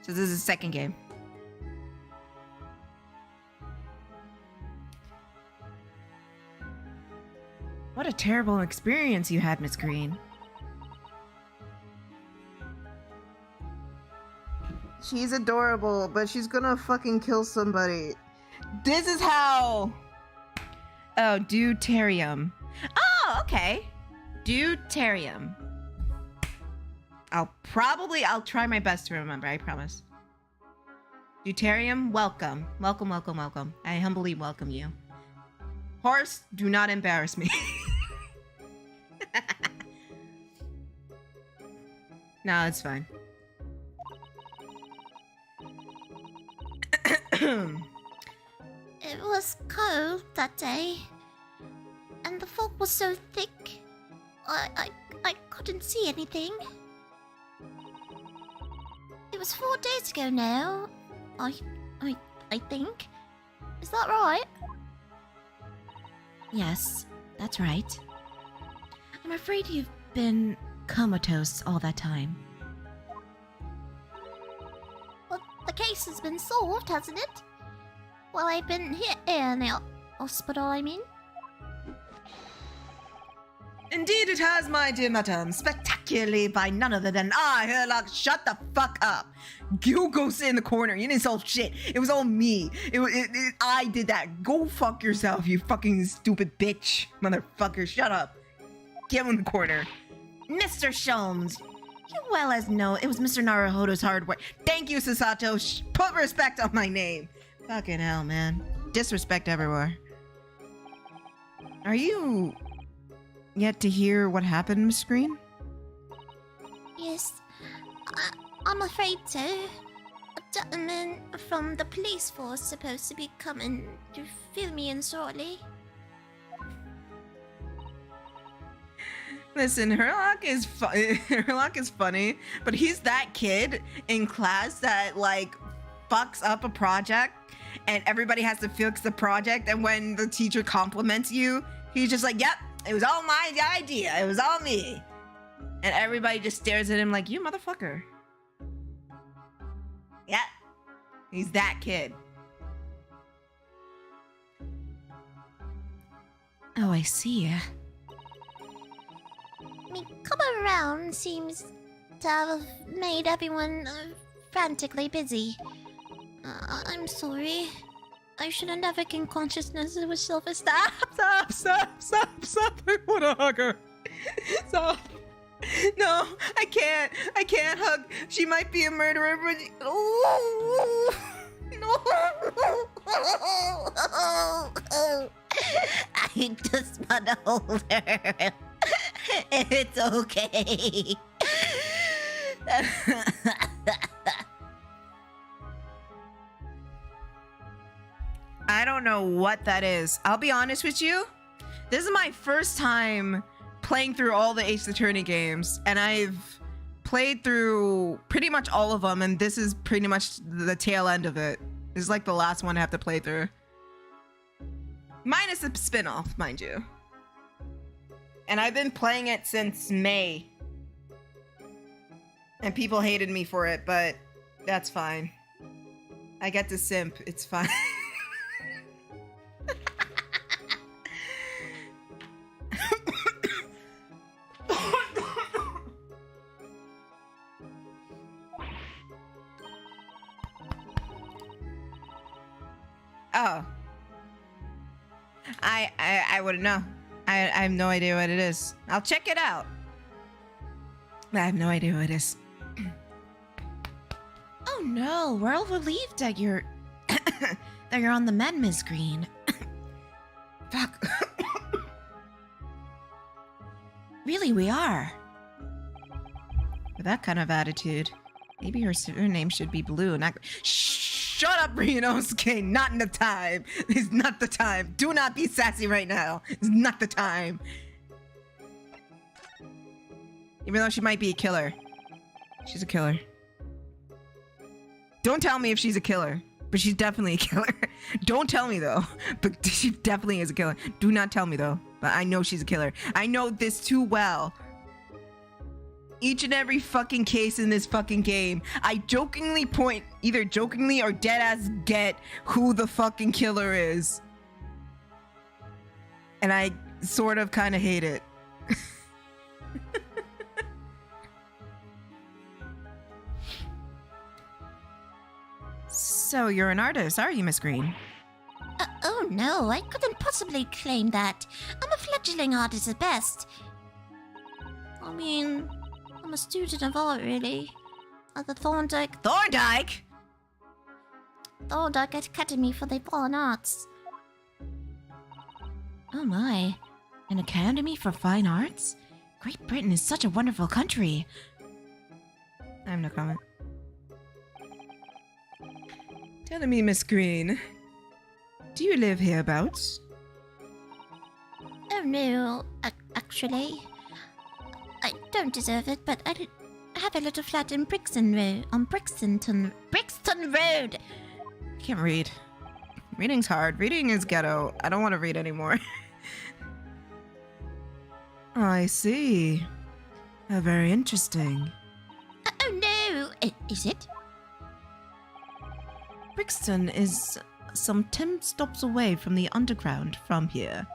So this is the second game. What a terrible experience you had, Miss Green. She's adorable, but she's gonna fucking kill somebody. This is how... Oh, deuterium. Oh, okay. Deuterium. I'll try my best to remember, I promise. Deuterium, welcome. Welcome, welcome, welcome. I humbly welcome you. Horse, do not embarrass me. No, it's fine. It was cold that day, and the fog was so thick, I couldn't see anything. It was 4 days ago now, I think. Is that right? Yes, that's right. I'm afraid you've been comatose all that time. Well, the case has been solved, hasn't it? Well, I've been here in the hospital, I mean. Indeed it has, my dear madam. Spectacularly by none other than I, Herlock. Shut the fuck up. You go sit in the corner. You didn't solve shit. It was all me. I did that. Go fuck yourself, you fucking stupid bitch. Motherfucker, shut up. Get in the corner. Mr. Sholmes, you well as know it was Mr. Naruhodo's hard work. Thank you, Sasato. Put respect on my name. Fucking hell, man. Disrespect everywhere. Are you yet to hear what happened, Miss Green? Yes, I'm afraid so. A gentleman from the police force supposed to be coming to fill me in shortly. Listen, Herlock is Herlock is funny, but he's that kid in class that like fucks up a project and everybody has to fix the project, and when the teacher compliments you, he's just like, yep, it was all my idea. It was all me. And everybody just stares at him like, you motherfucker. Yeah, he's that kid. Oh, I see. Me coming around seems to have made everyone frantically busy. I'm sorry. I should have never gained consciousness of self-esteem. Stop. I want to hug her. Stop. No, I can't hug. She might be a murderer, but... Ooh. No! I just want to hold her. It's okay. I don't know what that is. I'll be honest with you. This is my first time playing through all the Ace Attorney games, and I've played through pretty much all of them, and this is pretty much the tail end of it. This is like the last one I have to play through. Minus the spin-off, mind you. And I've been playing it since May. And people hated me for it, but that's fine. I get to simp. It's fine. Oh. I wouldn't know. I have no idea what it is. I'll check it out. I have no idea what it is. Oh no, we're all relieved that you're that you're on the med, Ms. Green. Fuck. Really, we are. With that kind of attitude, maybe her surname should be Blue, not... Shut up, Ryunosuke! Not in the time! It's not the time! Do not be sassy right now! It's not the time! Even though she might be a killer. She's a killer. Don't tell me if she's a killer, but she's definitely a killer. Don't tell me though, but she definitely is a killer. Do not tell me though, but I know she's a killer. I know this too well. Each and every fucking case in this fucking game, I jokingly point, either jokingly or deadass get who the fucking killer is. And I sort of kind of hate it. So you're an artist, are you, Miss Green? Oh no, I couldn't possibly claim that. I'm a fledgling artist at best. I mean, I'm a student of art, really. At the Thorndike Academy for the Fine Arts. Oh my, an academy for fine arts? Great Britain is such a wonderful country. I have no comment. Tell me, Miss Green, do you live hereabouts? Oh no, actually, I don't deserve it, but I have a little flat in Brixton Road. Brixton Road. I can't read. Reading's hard. Reading is ghetto. I don't want to read anymore. I see. Very interesting. Oh no, is it? Brixton is some 10 stops away from the underground from here.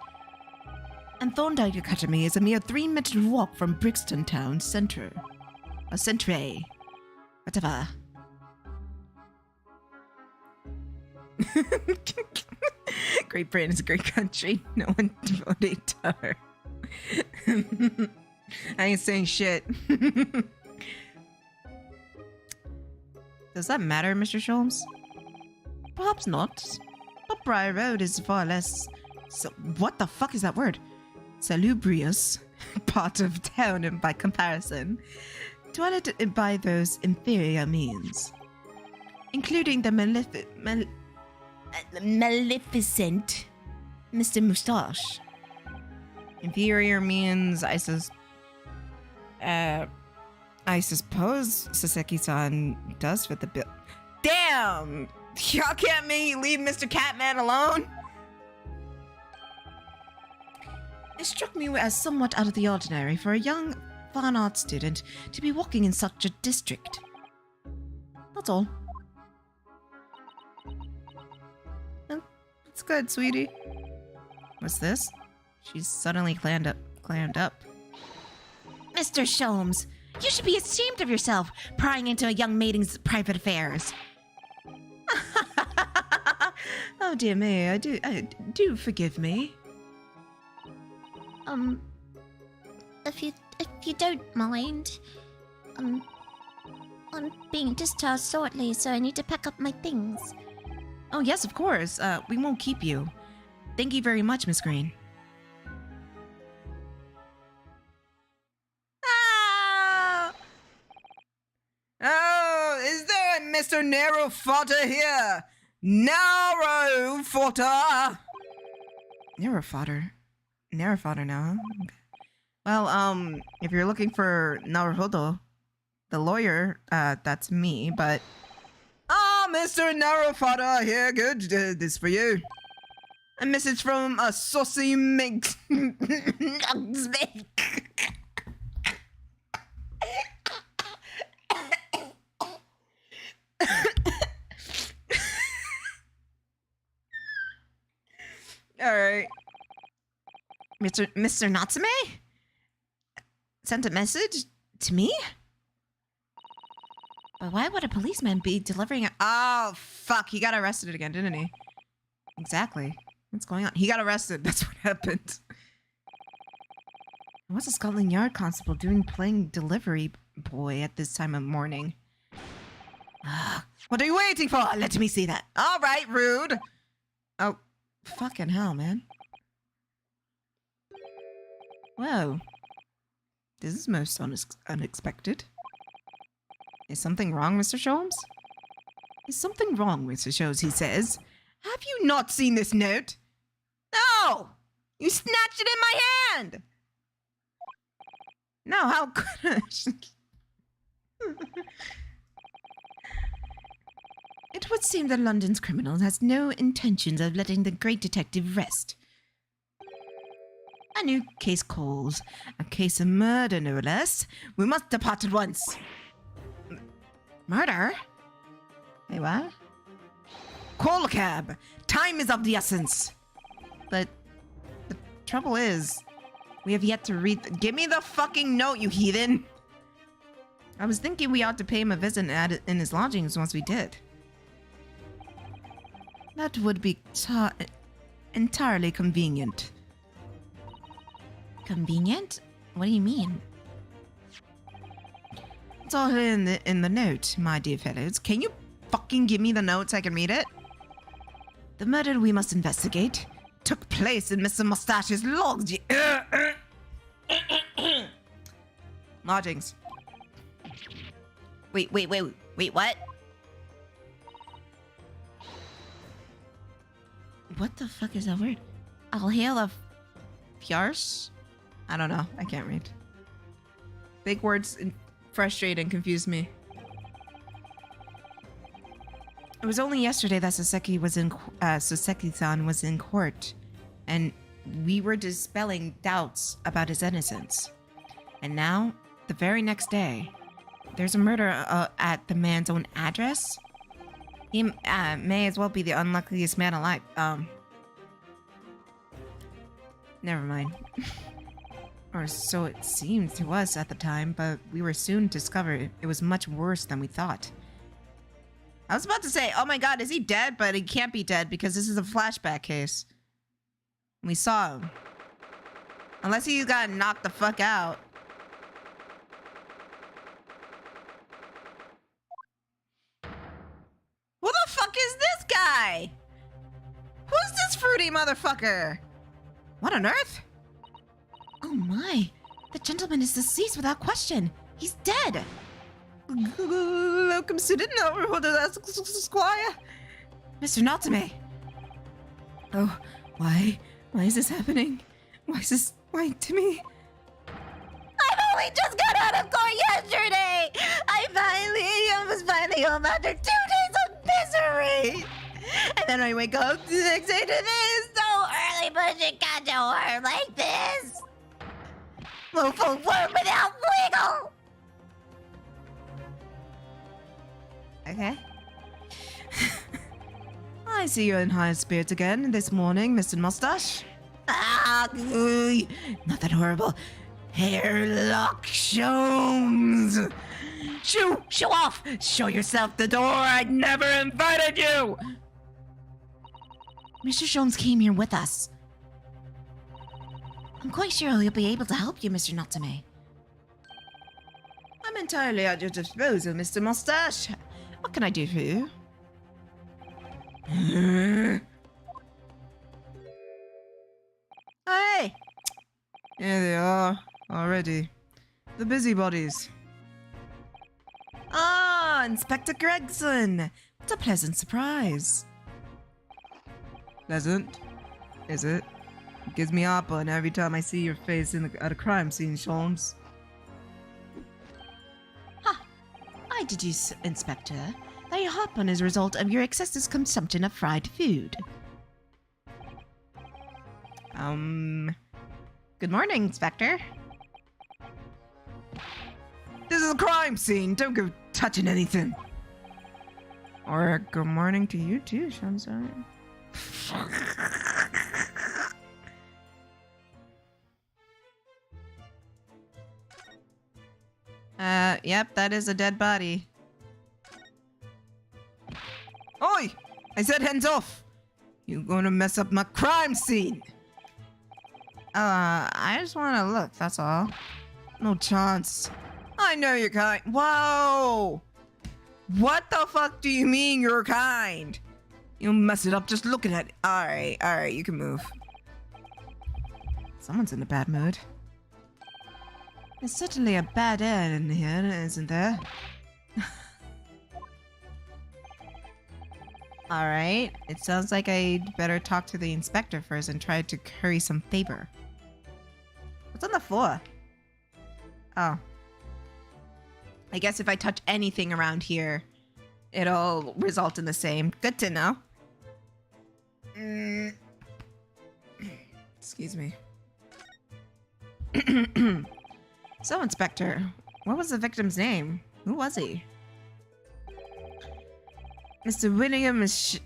And Thorndike Academy is a mere 3-minute walk from Brixton town centre. A centre. Whatever. Great Britain is a great country. No one voted to her. I ain't saying shit. Does that matter, Mr. Sholmes? Perhaps not. But Briar Road is far less... So, what the fuck is that word? Salubrious part of town and by comparison. Dwelled by those inferior means. Including the maleficent Mr. Moustache. Inferior means, I suppose Saseki-san does fit the bill. Damn! Y'all can't leave Mr. Catman alone? It struck me as somewhat out of the ordinary for a young fine arts student to be walking in such a district. That's all. Oh, that's good, sweetie. What's this? She's suddenly clammed up. Mr. Sholmes, you should be ashamed of yourself, prying into a young maiden's private affairs. Oh dear me, I do forgive me. If you don't mind, I'm being discharged shortly, so I need to pack up my things. Oh, yes, of course. We won't keep you. Thank you very much, Miss Green. Ah! Oh, is there a Mr. Narrow Fodder here? Narrow Fodder! Narrow fodder now, huh? Okay. Well, if you're looking for Naruhodo, the lawyer, that's me, but... Ah, Mr. Narrow Fodder here, good, this for you. A message from a saucy mink. Alright. Mr. Natsume? Sent a message to me? But why would a policeman be delivering a... Oh, fuck, he got arrested again, didn't he? Exactly. What's going on? He got arrested, that's what happened. What's a Scotland Yard constable doing playing delivery boy at this time of morning? What are you waiting for? Let me see that. Alright, rude. Oh, fucking hell, man. Whoa. This is most unexpected. Is something wrong, Mr. Sholmes? Is something wrong, Mr. Sholmes, he says. Have you not seen this note? No! You snatched it in my hand! No, how could I? It would seem that London's criminal has no intentions of letting the great detective rest. A new case calls. A case of murder, no less. We must depart at once. Murder? Wait, what? Call a cab. Time is of the essence. But the trouble is, we have yet to read... Give me the fucking note, you heathen! I was thinking we ought to pay him a visit in his lodgings once we did. That would be entirely convenient. Convenient? What do you mean? It's all in the note, my dear fellows. Can you fucking give me the note so I can read it? The murder we must investigate took place in Mr. Mustache's lodgings. Wait, what? What the fuck is that word? I'll hail a Fjars? I don't know. I can't read. Big words frustrate and confuse me. It was only yesterday that Soseki-san was in court, and we were dispelling doubts about his innocence. And now, the very next day, there's a murder at the man's own address. He may as well be the unluckiest man alive. Never mind. Or so it seemed to us at the time, but we were soon to discover it was much worse than we thought. I was about to say, oh my god, is he dead? But he can't be dead because this is a flashback case. We saw him. Unless he got knocked the fuck out. Who the fuck is this guy? Who's this fruity motherfucker? What on earth? Oh my, the gentleman is deceased without question. He's dead. Welcome to the Squire. Mr. Natsume. Oh, why? Why is this happening? Why to me? I've only just got out of court yesterday! I was finally home after 2 days of misery! And then I wake up the next day to this! So early, but you can't do her like this! Move forward without wiggle! Okay. I see you're in high spirits again this morning, Mr. Mustache. Ah, Nothing horrible. Hairlock Sholmes! Show off! Show yourself the door! I never invited you! Mr. Sholmes came here with us. I'm quite sure he'll be able to help you, Mr. Natsume. I'm entirely at your disposal, Mr. Mustache. What can I do for you? Hey! Here they are, already. The busybodies. Ah, Inspector Gregson! What a pleasant surprise. Pleasant? Is it? It gives me heartburn every time I see your face at a crime scene, Sholmes. Why did you, Inspector? That your heartburn is a result of your excessive consumption of fried food. Good morning, Inspector. This is a crime scene. Don't go touching anything. Or good morning to you too, Shamsar. Yep, that is a dead body. Oi! I said hands off! You're gonna mess up my crime scene! I just wanna look, that's all. No chance. I know you're kind. Whoa! What the fuck do you mean you're kind? You'll mess it up just looking at it. Alright, you can move. Someone's in a bad mood. There's certainly a bad air in here, isn't there? Alright, it sounds like I'd better talk to the inspector first and try to curry some favor. What's on the floor? Oh. I guess if I touch anything around here, it'll result in the same. Good to know. Excuse me. So, Inspector, what was the victim's name? Who was he? Mr. William is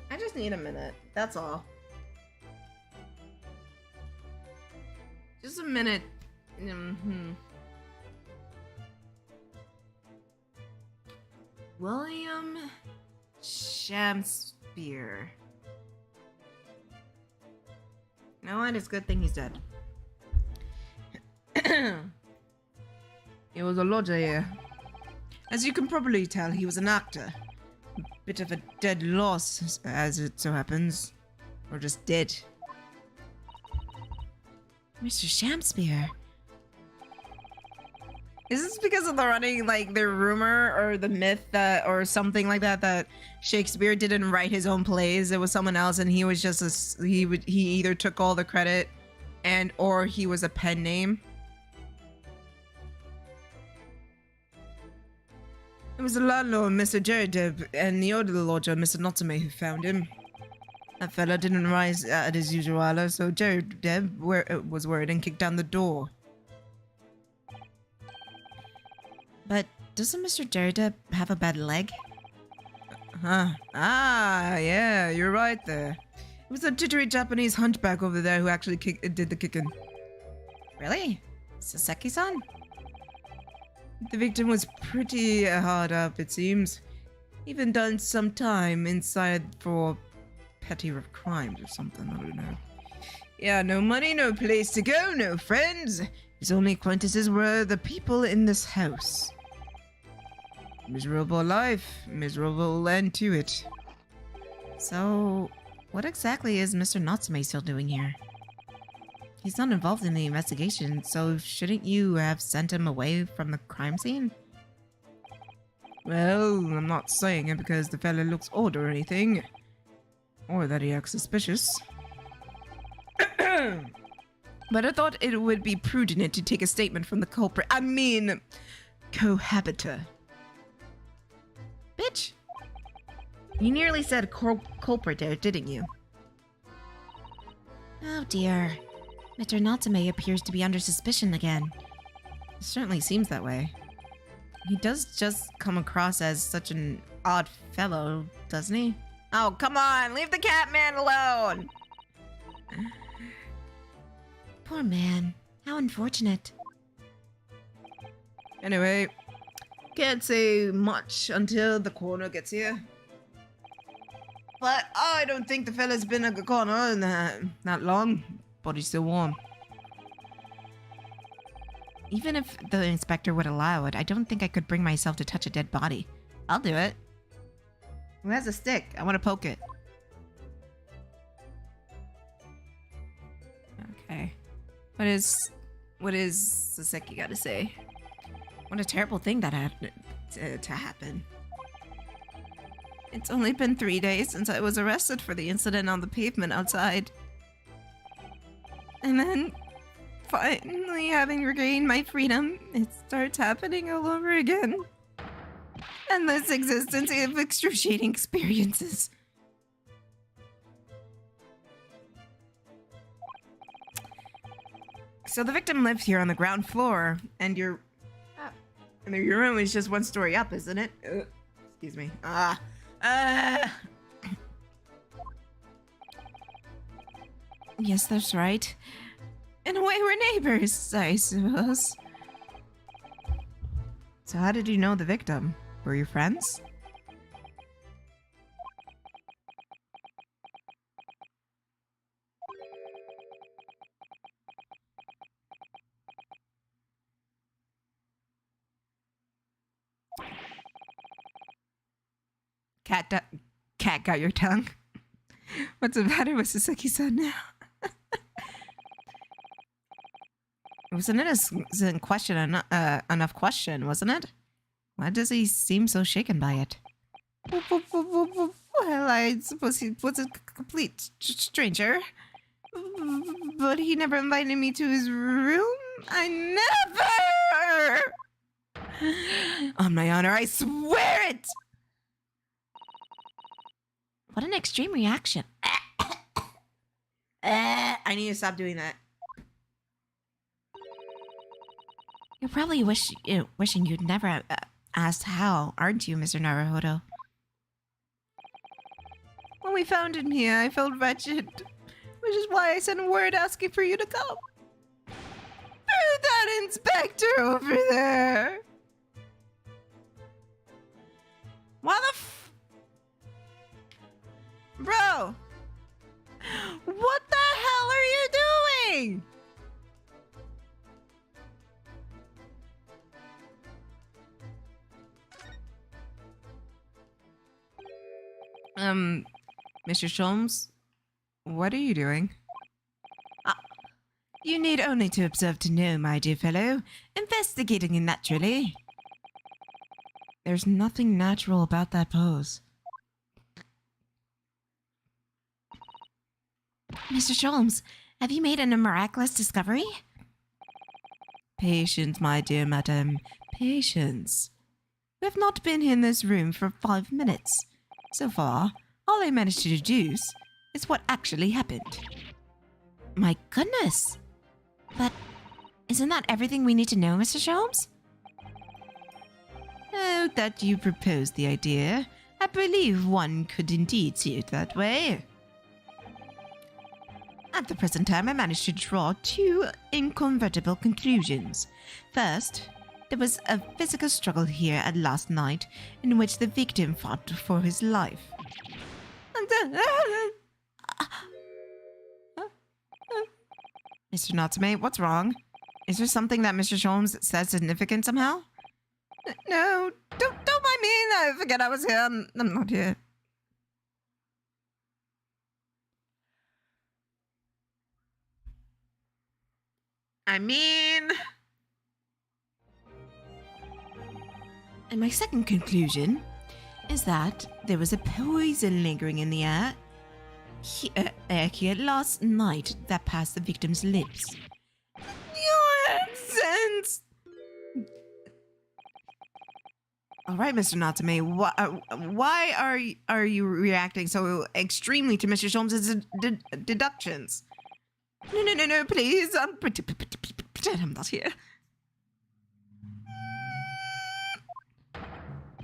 I just need a minute. That's all. Just a minute. William Shakespeare. You know what? It's a good thing he's dead. He was a lodger here. As you can probably tell, he was an actor. A bit of a dead loss, as it so happens. Or just dead. Mr. Shakespeare. Is this because of the running, like, the rumor or the myth that, or something like that, that Shakespeare didn't write his own plays? It was someone else, and he was just he either took all the credit, and or he was a pen name. It was the landlord, Mr. Deb, and the other lodger, Mr. Notame, who found him. That fella didn't rise at his usual hour, so Deb was worried and kicked down the door. But doesn't Mr. Deb have a bad leg? Huh. Ah, yeah, you're right there. It was a jittery Japanese hunchback over there who actually did the kicking. Really? Saseki-san? The victim was pretty hard up, it seems. Even done some time inside for petty crimes or something, I don't know. Yeah, no money, no place to go, no friends. His only acquaintances were the people in this house. Miserable life, miserable end to it. So, what exactly is Mr. Natsume still doing here? He's not involved in the investigation, so shouldn't you have sent him away from the crime scene? Well, I'm not saying it because the fella looks odd or anything. Or that he acts suspicious. But I thought it would be prudent to take a statement from the culprit. I mean, cohabiter. Bitch! You nearly said culprit there, didn't you? Oh dear. Mr. Natsume appears to be under suspicion again. It certainly seems that way. He does just come across as such an odd fellow, doesn't he? Oh, come on! Leave the cat man alone! Poor man. How unfortunate. Anyway, Can't say much until the coroner gets here. But I don't think the fella's been at the corner in that long. Body's still warm. Even if the inspector would allow it, I don't think I could bring myself to touch a dead body. I'll do it. Who has a stick? I want to poke it. Okay. What is Saseki got to say? What a terrible thing that had to happen. It's only been 3 days since I was arrested for the incident on the pavement outside. And then, finally having regained my freedom, it starts happening all over again. Endless existence of excruciating experiences. So the victim lived here on the ground floor, and your room is just 1 story up, isn't it? Excuse me. Yes, that's right. In a way, we're neighbors, I suppose. So how did you know the victim? Were you friends? Cat got your tongue. What's the matter with Saseki-san now? It was an innocent question, enough question, wasn't it? Why does he seem so shaken by it? Well, I suppose he was a complete stranger. But he never invited me to his room? I never! On my honor, I swear it! What an extreme reaction. I need to stop doing that. You're probably wishing you'd never asked how, aren't you, Mr. Naruhodo? When we found him here, I felt wretched, which is why I sent word asking for you to come. Through that inspector over there. Why the Bro! What the hell are you doing? Mr. Sholmes, what are you doing? You need only to observe to know, my dear fellow. Investigating it naturally. There's nothing natural about that pose. Mr. Sholmes, have you made a miraculous discovery? Patience, my dear madam. Patience. We have not been in this room for 5 minutes. So far, all I managed to deduce is what actually happened. My goodness! But isn't that everything we need to know, Mr. Sholmes? Oh, that you proposed the idea. I believe one could indeed see it that way. At the present time, I managed to draw 2 incontrovertible conclusions. First, there was a physical struggle here at last night in which the victim fought for his life. Mr. Natsume, what's wrong? Is there something that Mr. Sholmes said significant somehow? No, don't mind me. I forget I was here. I'm not here. I mean... And my second conclusion is that there was a poison lingering in the air here last night that passed the victim's lips. Your accent! Alright, Mr. Natsume, why are you reacting so extremely to Mr. Sholmes' deductions? No, please. Pretend I'm not here.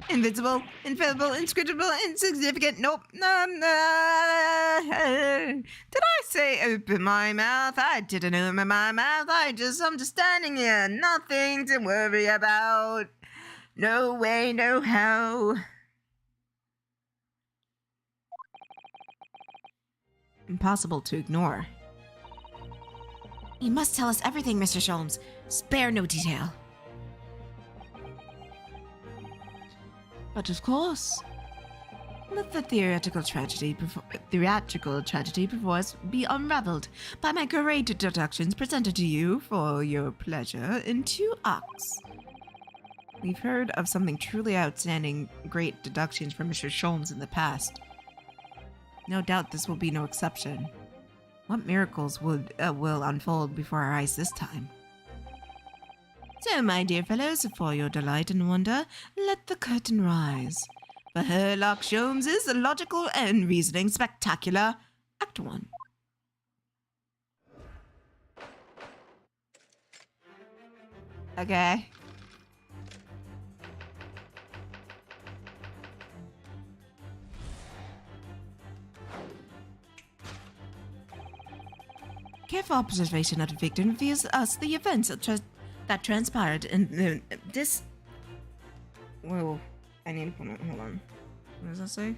Invincible, infallible, inscrutable, insignificant. Nope. Did I say open my mouth? I didn't open my mouth. I'm just standing here. Nothing to worry about. No way, no how. Impossible to ignore. You must tell us everything, Mr. Sholmes. Spare no detail. But of course. Let the theatrical tragedy before us be unraveled by my great deductions presented to you for your pleasure in 2 acts. We've heard of something truly outstanding great deductions from Mr. Sholmes in the past. No doubt this will be no exception. What miracles will unfold before our eyes this time? So, my dear fellows, for your delight and wonder, let the curtain rise. For Herlock Sholmes' logical and reasoning spectacular, Act 1. Okay. Careful observation of the victim reveals us the events that transpired in this... Whoa, I need to put it... Hold on. What does that say?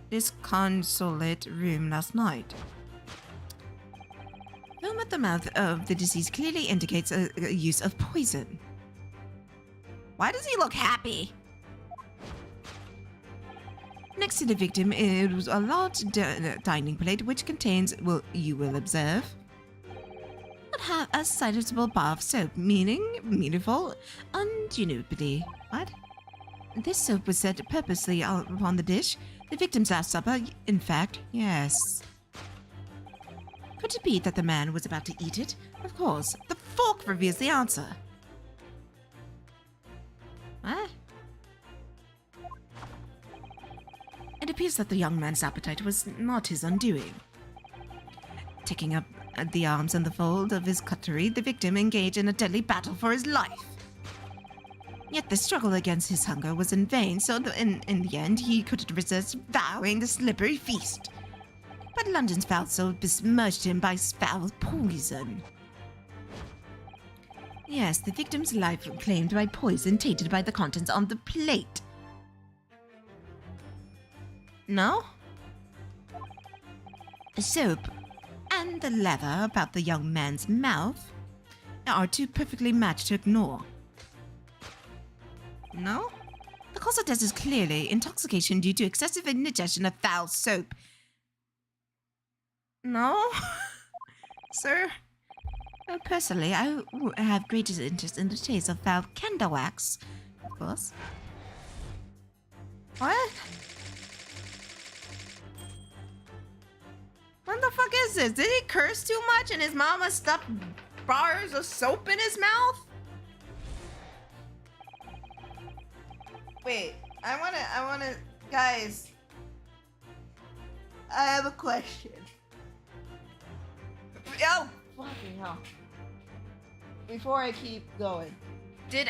This consulate room last night. Film at the mouth of the deceased clearly indicates a use of poison. Why does he look happy? Next to the victim is a large dining plate which contains, well, you will observe, have a sizable bar of soap, meaningful, undeniably. What? This soap was set purposely upon the dish. The victim's last supper, in fact, yes. Could it be that the man was about to eat it? Of course. The fork reveals the answer. What? It appears that the young man's appetite was not his undoing. Taking up the arms and the fold of his cutlery, the victim engaged in a deadly battle for his life. Yet the struggle against his hunger was in vain, so in the end he couldn't resist devouring the slippery feast. But London's foul soul besmirched him by foul poison. Yes, the victim's life claimed by poison tainted by the contents on the plate. No? The soap and the leather about the young man's mouth are too perfectly matched to ignore. No? The cause of death is clearly intoxication due to excessive ingestion of foul soap. No? Sir? Personally, I have greatest interest in the taste of foul candle wax, of course. What? What the fuck is this? Did he curse too much and his mama stuffed bars of soap in his mouth? Wait, I wanna, guys, I have a question. Oh, fucking hell. Before I keep going. Did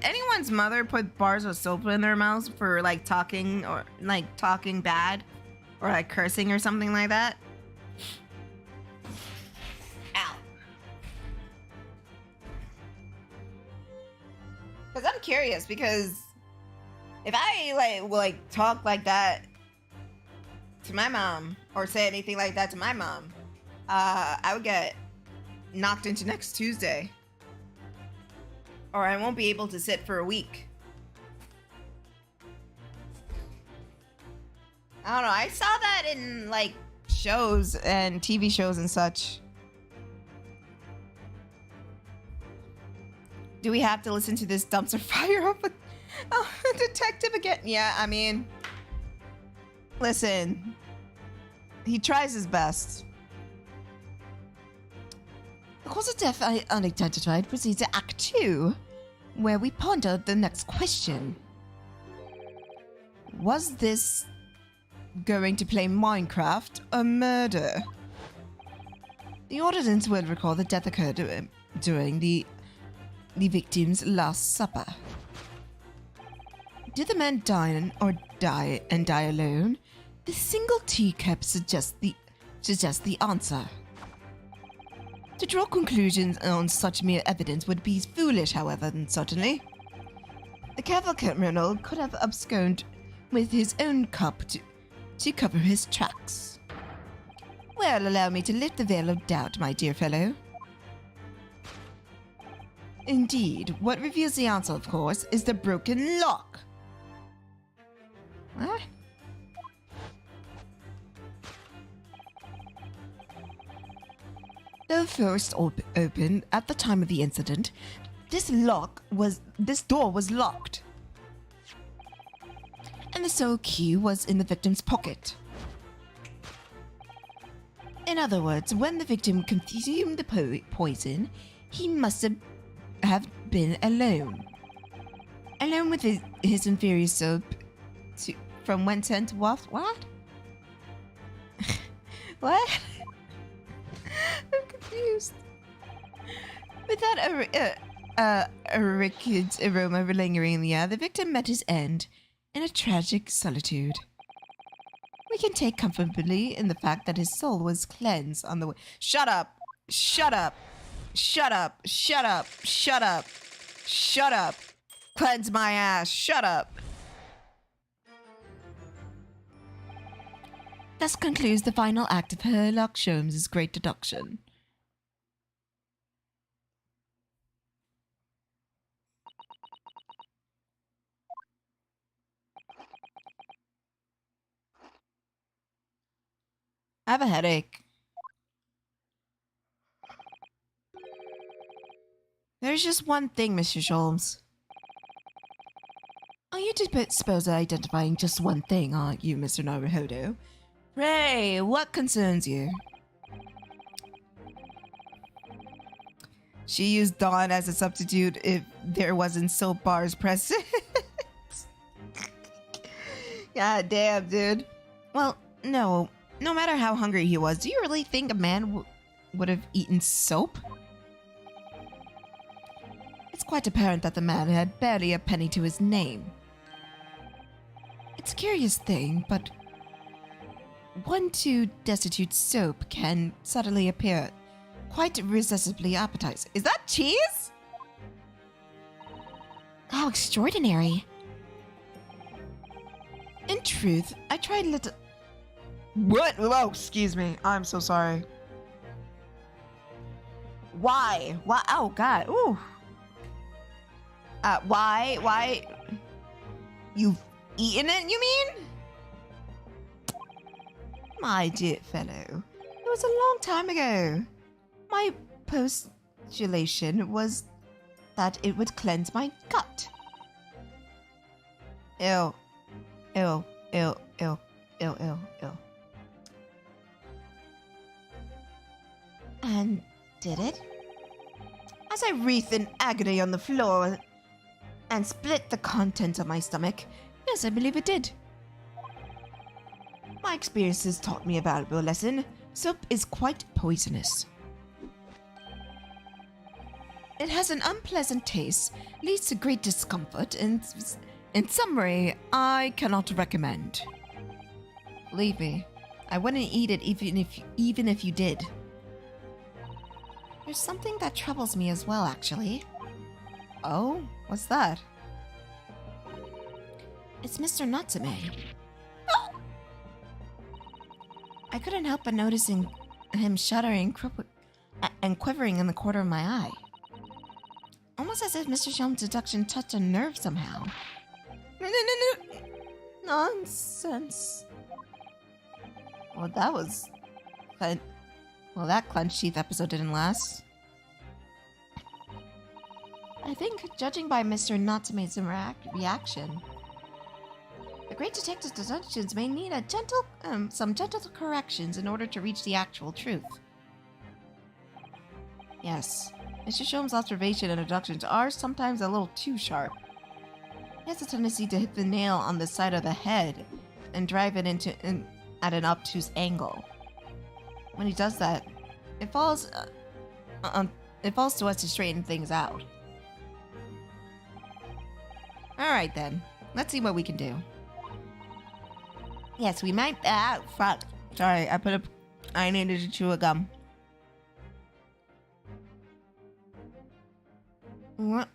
anyone's mother put bars of soap in their mouths for like talking bad? Or like cursing or something like that? Ow. Because I'm curious, because if I talk like that to my mom or say anything like that to my mom, I would get knocked into next Tuesday. Or I won't be able to sit for a week. I don't know. I saw that in like shows and TV shows and such. Do we have to listen to this dumpster fire of a detective again? Yeah, I mean, listen, he tries his best. The cause of death unidentified proceeds to Act 2, where we ponder the next question. Was this going to play Minecraft or murder? The audience will recall the death occurred during the victim's last supper. Did the man die alone? The single teacup suggests the answer. To draw conclusions on such mere evidence would be foolish, however, certainly. careful criminal could have absconded with his own cup to cover his tracks. Well, allow me to lift the veil of doubt, my dear fellow. Indeed, what reveals the answer, of course, is the broken lock. What? Though first opened at the time of the incident, this door was locked. And the sole key was in the victim's pocket. In other words, when the victim consumed the poison, he must have been alone. Alone with his inferior soap from whence sent to waft. What? What? I'm confused. With that wicked aroma lingering in the air, the victim met his end in a tragic solitude. We can take comfortably in the fact that his soul was cleansed on the way. Shut up! Shut up! Shut up! Shut up! Shut up! Shut up! Cleanse my ass! Shut up! Thus concludes the final act of Sherlock Sholmes' great deduction. I have a headache. There's just one thing, Mr. Sholmes. Are you disposed of identifying just one thing, aren't you, Mr. Naruhodo? Pray, what concerns you? She used Dawn as a substitute if there wasn't soap bars present. God damn, dude. Well, no. No matter how hungry he was, do you really think a man would have eaten soap? It's quite apparent that the man had barely a penny to his name. It's a curious thing, but one too destitute soap can suddenly appear quite irresistibly appetizing. Is that cheese? How extraordinary. In truth, I tried little... What? Oh, excuse me. I'm so sorry. Why? Why? Oh, God. Ooh. Why? Why? You've eaten it, you mean? My dear fellow, it was a long time ago. My postulation was that it would cleanse my gut. Ew. Ew. Ew. Ew. Ew. Ew. Ew. And did it? As I wreathed in agony on the floor and split the contents of my stomach, yes, I believe it did. My experiences taught me a valuable lesson. Soap is quite poisonous. It has an unpleasant taste, leads to great discomfort, and in summary, I cannot recommend. Believe me, I wouldn't eat it even if you did. There's something that troubles me as well, actually. Oh? What's that? It's Mr. Natsume. I couldn't help but noticing him shuddering and quivering in the corner of my eye. Almost as if Mr. Sholmes' deduction touched a nerve somehow. No. Nonsense. Well, that was... Well, that clenched teeth episode didn't last. I think, judging by Mr. Natsume's reaction, the great detective's deductions may need some gentle corrections in order to reach the actual truth. Yes, Mr. Sholmes' observation and deductions are sometimes a little too sharp. He has a tendency to hit the nail on the side of the head and drive it at an obtuse angle. When he does that, it falls to us to straighten things out. Alright then, let's see what we can do. Yes, we might... fuck. Sorry, I needed to chew a gum.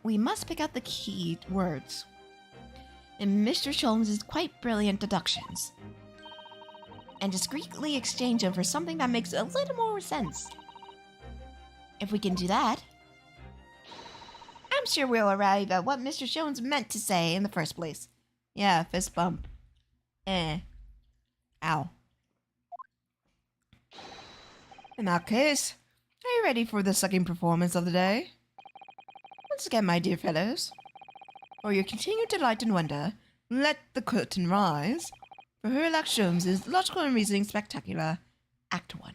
We must pick out the key words. in Mr. Sholmes' quite brilliant deductions, and discreetly exchange them for something that makes a little more sense. If we can do that, I'm sure we'll arrive at what Mr. Sholmes meant to say in the first place. Yeah, fist bump. Ow. In that case, are you ready for the second performance of the day? Once again, my dear fellows, for your continued delight and wonder, let the curtain rise for Sherlock Sholmes' Logical and Reasoning Spectacular, Act 1.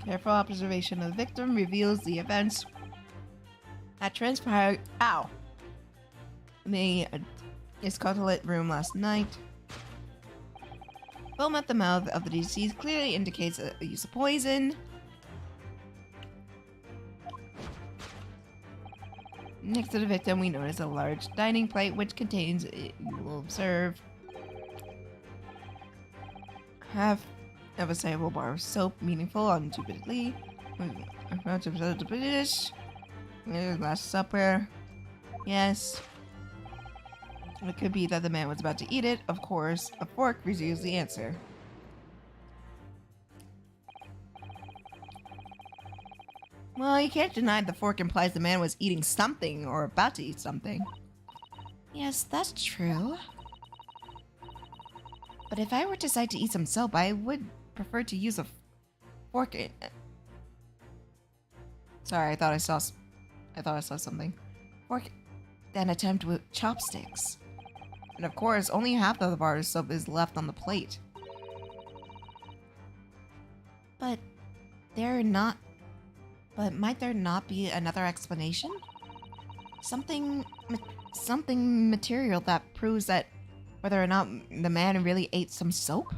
Careful observation of the victim reveals the events that transpired. Ow! In the Escotolet room last night. Foam at the mouth of the deceased clearly indicates a use of poison. Next to the victim, we notice a large dining plate which contains, you will observe, half of a sample bar of soap, meaningful, undoubtedly. Last Supper. Yes. It could be that the man was about to eat it. Of course, a fork reveals the answer. Well, you can't deny the fork implies the man was eating something or about to eat something. Yes, that's true. But if I were to decide to eat some soap, I would prefer to use a fork. Sorry, I thought I saw something. Fork, then attempt with chopsticks. And of course, only half of the bar of soap is left on the plate. But might there not be another explanation? Something material that proves that whether or not the man really ate some soap?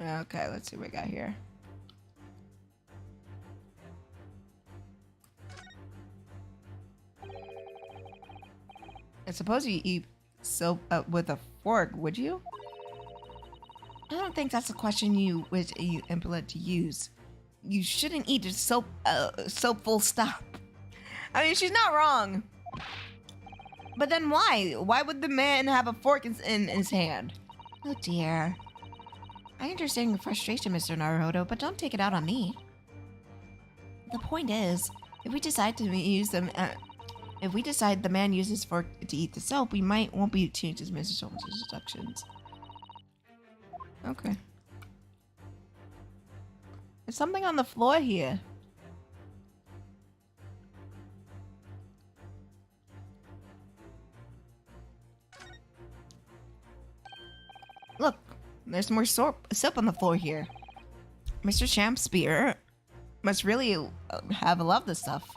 Okay, let's see what we got here. I suppose you eat soap with a fork, would you? I don't think that's a question you implement to use. You shouldn't eat soap full stop. I mean, she's not wrong. But then why? Why would the man have a fork in his hand? Oh dear. I understand your frustration, Mr. Naruhodo, but don't take it out on me. The point is, if we decide to use them, if we decide the man uses fork to eat the soap, we won't be changing Mr. Sholmes' instructions. Okay. There's something on the floor here. Look, there's more soap on the floor here. Mr. Shakespeare must really have loved this stuff.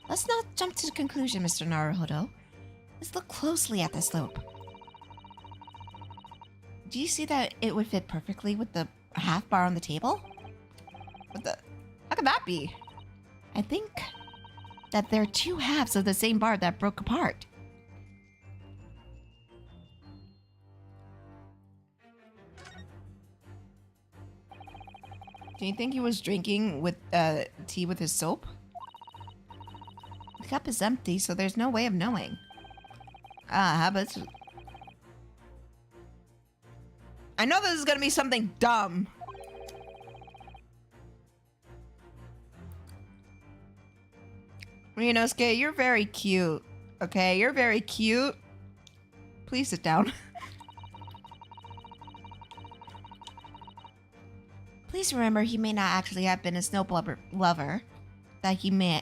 Let's not jump to the conclusion, Mr. Naruhodo. Let's look closely at the slope. Do you see that it would fit perfectly with the half bar on the table? How could that be? I think that there are two halves of the same bar that broke apart. Do you think he was drinking with tea with his soap? The cup is empty, so there's no way of knowing. Habits. I know this is gonna be something dumb. Ryunosuke, you're very cute. Okay, you're very cute. Please sit down. Please remember, he may not actually have been a snow lover. That he may...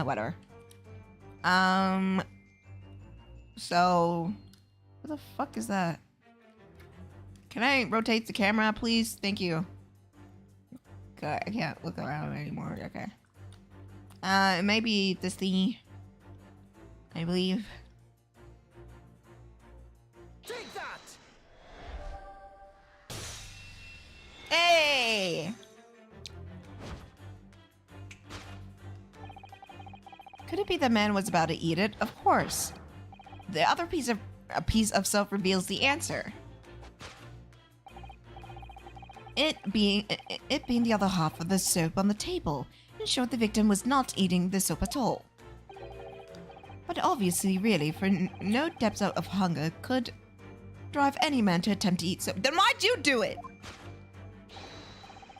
whatever. So... What the fuck is that? Can I rotate the camera, please? Thank you. God, I can't look around anymore. Okay. It may be this thingy. I believe. Take that! Hey! Could it be the man was about to eat it? Of course. The other piece of soap reveals the answer. It being the other half of the soap on the table, ensured the victim was not eating the soap at all. But obviously, really, for no depths of hunger could drive any man to attempt to eat soap. Then why'd you do it?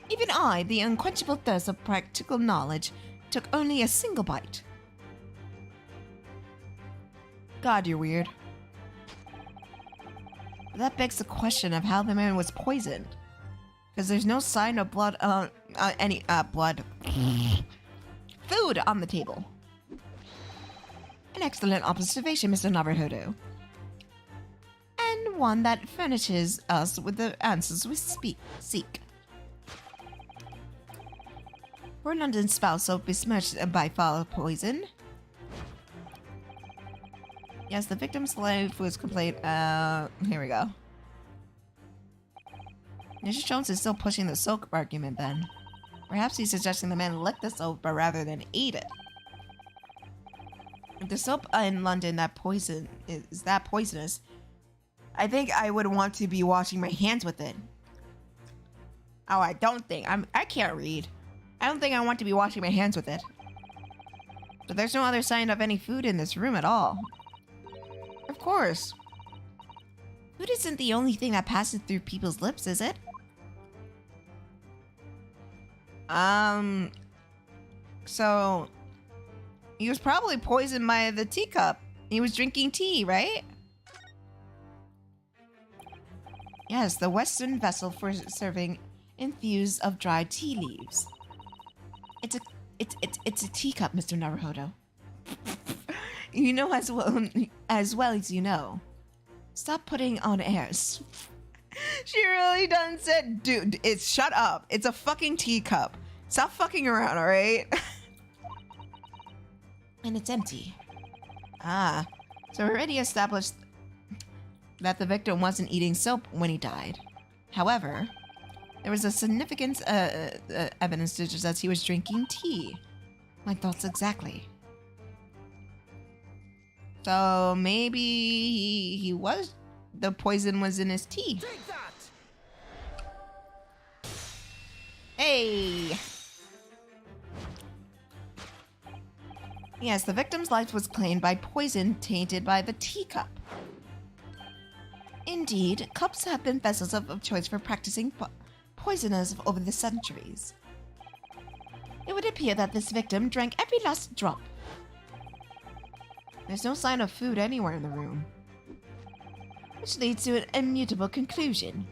Even I, the unquenchable thirst of practical knowledge, took only a single bite. God, you're weird. That begs the question of how the man was poisoned. Because there's no sign of blood, food on the table. An excellent observation, Mr. Naruhodo. And one that furnishes us with the answers we seek. Were London's foul soap besmirched by foul poison? Yes, the victim's life was complete. Here we go. Mr. Jones is still pushing the soap argument then. Perhaps he's suggesting the man lick the soap rather than eat it. If the soap in London is that poisonous, I think I would want to be washing my hands with it. Oh, I can't read. I don't think I want to be washing my hands with it. But there's no other sign of any food in this room at all. Of course. Food isn't the only thing that passes through people's lips, is it? So he was probably poisoned by the teacup. He was drinking tea, right? Yes, the Western vessel for serving infused of dried tea leaves. It's a teacup, Mr. Naruhodo. You know as well as you know. Stop putting on airs. She really done said, dude, shut up. It's a fucking teacup. Stop fucking around, alright? And it's empty. Ah, so we already established that the victim wasn't eating soap when he died. However, there was a significant evidence to suggest he was drinking tea. My thoughts exactly. So maybe the poison was in his tea. Take that! Hey! Yes, the victim's life was claimed by poison tainted by the teacup. Indeed, cups have been vessels of choice for practicing poisoners over the centuries. It would appear that this victim drank every last drop. There's no sign of food anywhere in the room, which leads to an immutable conclusion.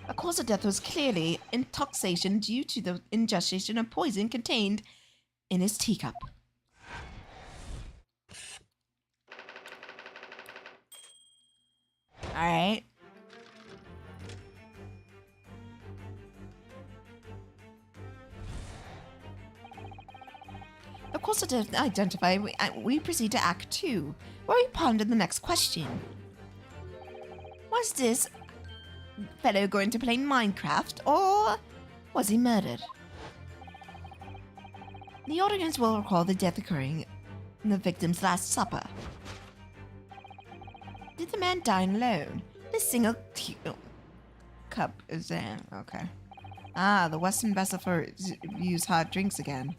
A cause of death was clearly intoxication due to the ingestion of poison contained in his teacup. Alright. Of course, to identify, we proceed to Act 2, where we ponder the next question. Was this fellow going to play Minecraft, or was he murdered? The audience will recall the death occurring in the victim's last supper. Did the man dine alone? This single cup is there. Okay. Ah, the Western vessel for use hot drinks again.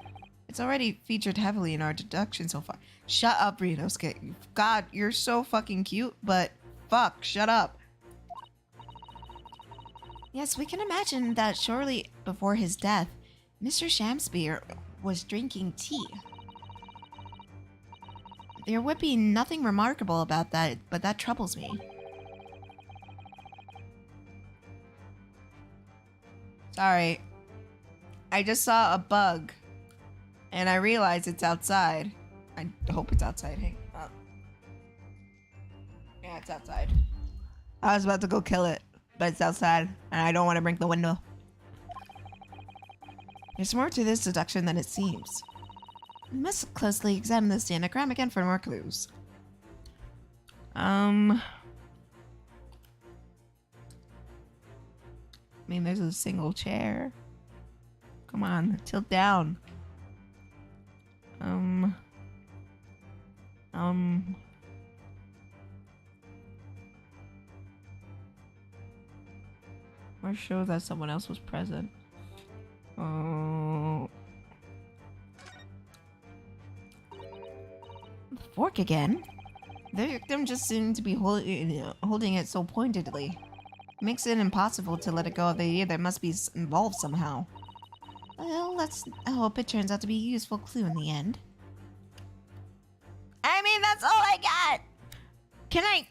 It's already featured heavily in our deduction so far. Shut up, Renosuke. God, you're so fucking cute, but fuck, shut up. Yes, we can imagine that shortly before his death, Mr. Shamspeare was drinking tea. There would be nothing remarkable about that, but that troubles me. Sorry. I just saw a bug. And I realized it's outside. I hope it's outside. Hey. Oh. Yeah, it's outside. I was about to go kill it, but it's outside, and I don't want to break the window. There's more to this deduction than it seems. We must closely examine this anagram again for more clues. I mean, there's a single chair. Come on, tilt down. Or show that someone else was present. Oh. Fork again? The victim just seemed to be holding it so pointedly. Makes it impossible to let it go of the idea that it must be involved somehow. Well, let's hope it turns out to be a useful clue in the end. I mean, that's all I got! Can I...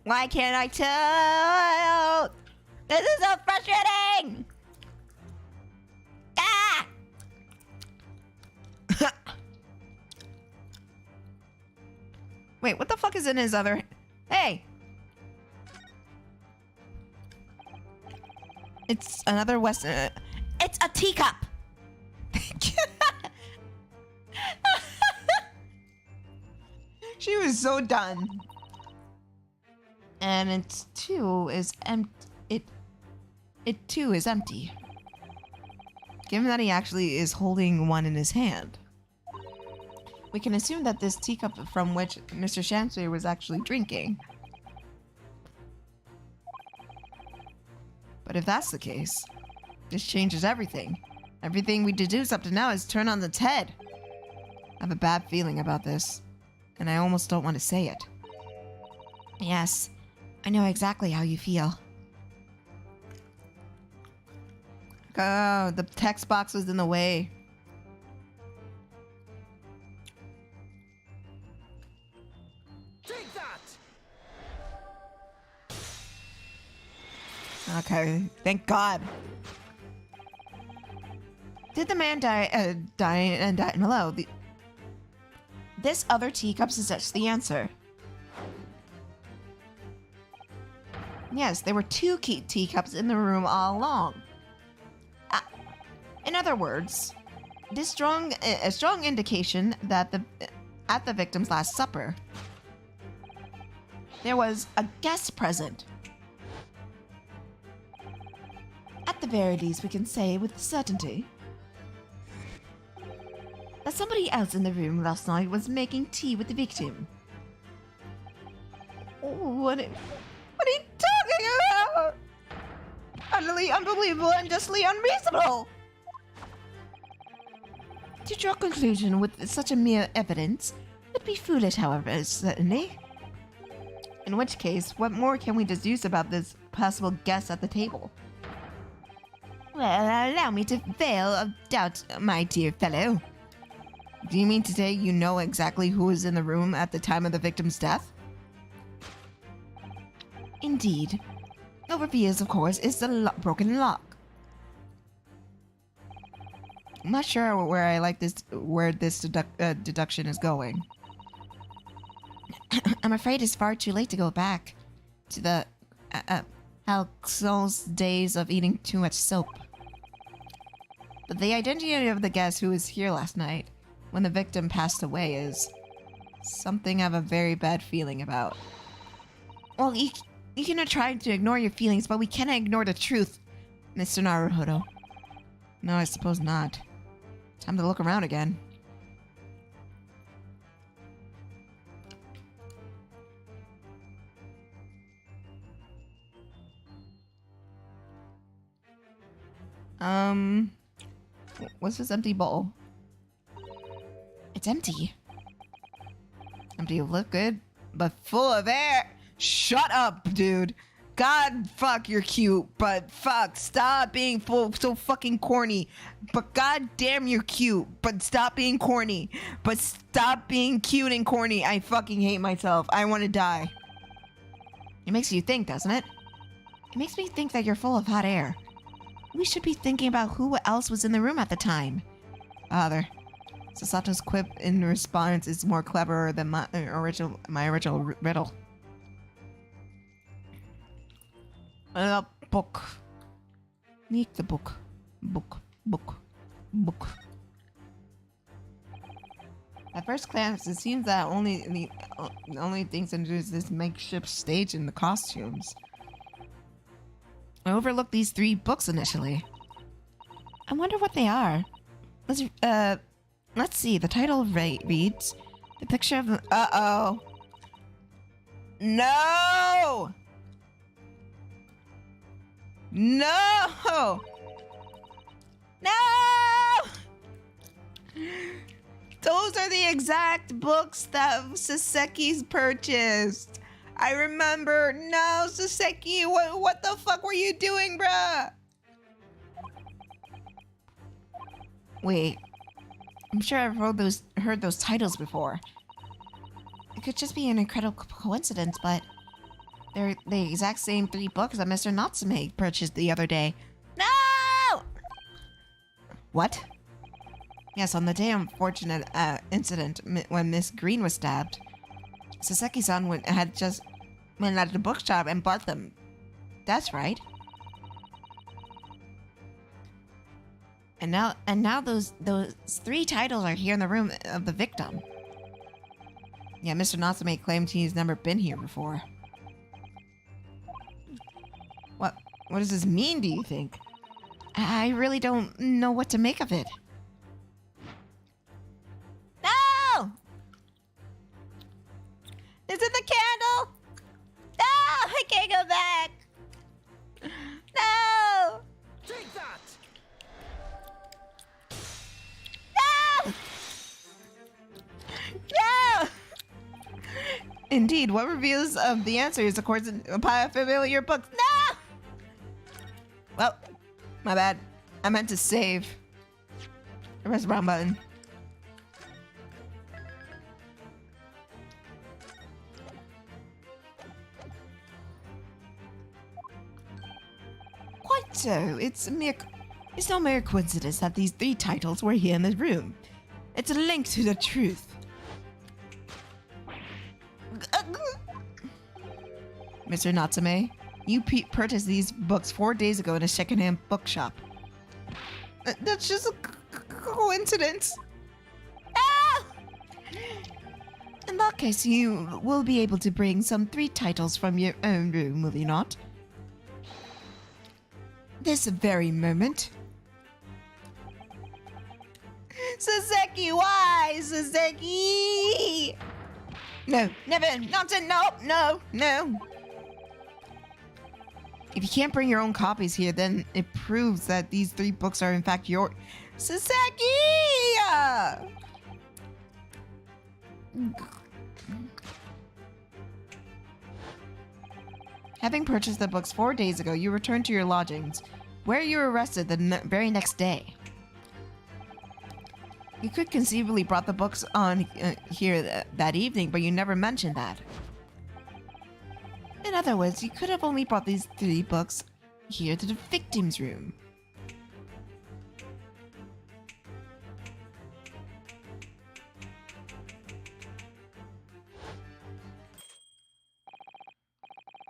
Why can't I tell? This is so frustrating! Ah! Wait, what the fuck is in his other... Hey! It's another Western... It's a teacup! She was so done. And it too is empty. It too is empty. Given that he actually is holding one in his hand, we can assume that this teacup from which Mr. Chancery was actually drinking. But if that's the case, this changes everything. Everything we deduce up to now is turned on its head. I have a bad feeling about this, and I almost don't want to say it. Yes, I know exactly how you feel. Oh, the text box was in the way. Take that! Okay, thank God. Did the man die? Hello. This other teacup suggests the answer. Yes, there were two teacups in the room all along. In other words, this a strong indication that at the victim's last supper, there was a guest present. At the very least, we can say with certainty that somebody else in the room last night was making tea with the victim. What are you talking about? Utterly unbelievable and justly unreasonable. To draw a conclusion with such a mere evidence would be foolish, however, certainly. In which case, what more can we deduce about this possible guest at the table? Well, allow me to veil of doubt, my dear fellow. Do you mean to say you know exactly who was in the room at the time of the victim's death? Indeed. What reveals, of course, is the broken lock. I'm not sure where this deduction is going. I'm afraid it's far too late to go back to the Halcyo's days of eating too much soap. But the identity of the guest who was here last night, when the victim passed away, is something I have a very bad feeling about. Well, you can try to ignore your feelings, but we cannot ignore the truth, Mr. Naruhodo. No, I suppose not. Time to look around again. What's this empty bowl? It's empty. Empty of liquid, but full of air. Shut up, dude. God, fuck, you're cute, but fuck, stop being so fucking corny. But god damn, you're cute, but stop being corny. But stop being cute and corny. I fucking hate myself. I want to die. It makes you think, doesn't it? It makes me think that you're full of hot air. We should be thinking about who else was in the room at the time. Father, Sasato's quip in response is more clever than my original riddle. Book. Sneak the book. Book. At first glance, it seems that the only things to do is this makeshift stage and the costumes. I overlooked these 3 books initially. I wonder what they are. Let's see. The title reads, "The picture of." Uh-oh. No. No. No. Those are the exact books that Saseki's purchased. I remember. No, Saseki, what the fuck were you doing, bruh? Wait, I'm sure I've heard those titles before. It could just be an incredible coincidence, but they're the exact same 3 books that Mr. Natsume purchased the other day. No! What? Yes, on the day of unfortunate incident when Miss Green was stabbed, Saseki-san had just went out of the bookshop and bought them. That's right. And now those 3 titles are here in the room of the victim. Yeah, Mr. Natsume claimed he's never been here before. What does this mean, do you think? I really don't know what to make of it. No! Is it the candle? No! I can't go back! No! Take that! No! No! Indeed, what reveals of the answer is, of course, a familiar book. No! Well, my bad. I meant to save. I pressed the wrong button. Quite so. It's no mere coincidence that these 3 titles were here in the room. It's a link to the truth. Mr. Natsume, you purchased these books 4 days ago in a secondhand bookshop. That's just a coincidence. Ah! In that case, you will be able to bring some 3 titles from your own room, will you not? This very moment. Saseki, why? Saseki! No, never, nonsense, no. If you can't bring your own copies here, then it proves that these 3 books are in fact your... Saseki! Having purchased the books 4 days ago, you returned to your lodgings, where you were arrested the very next day. You could conceivably brought the books on here that evening, but you never mentioned that. In other words, you could have only brought these 3 books here to the victim's room.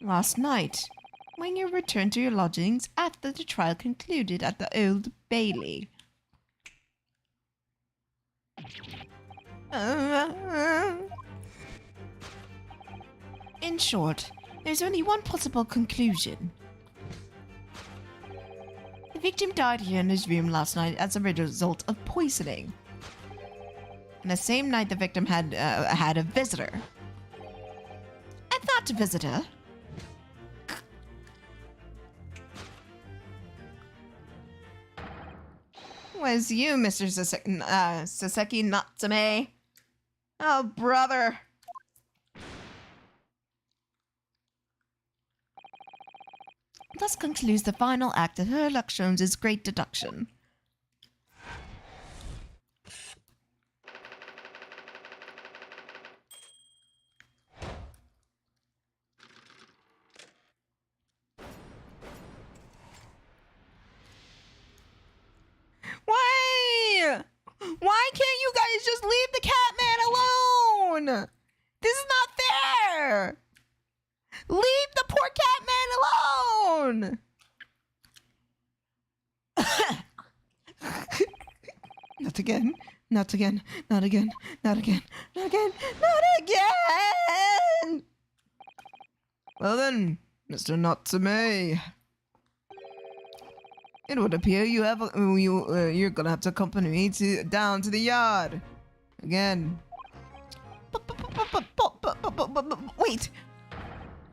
Last night, when you returned to your lodgings after the trial concluded at the Old Bailey. In short, there's only one possible conclusion. The victim died here in his room last night as a result of poisoning. And the same night the victim had a visitor. And that visitor was you, Mr. Saseki Natsume. Oh, brother. Thus concludes the final act of Sherlock Holmes' great deduction. Why can't you guys just leave the Catman alone? This is not fair. Leave the poor Catman alone. Not again. Not again. Not again. Not again. Not again. Not again. Well then, Mr. Natsume. It would appear you're gonna have to accompany me down to the yard. Again. Wait!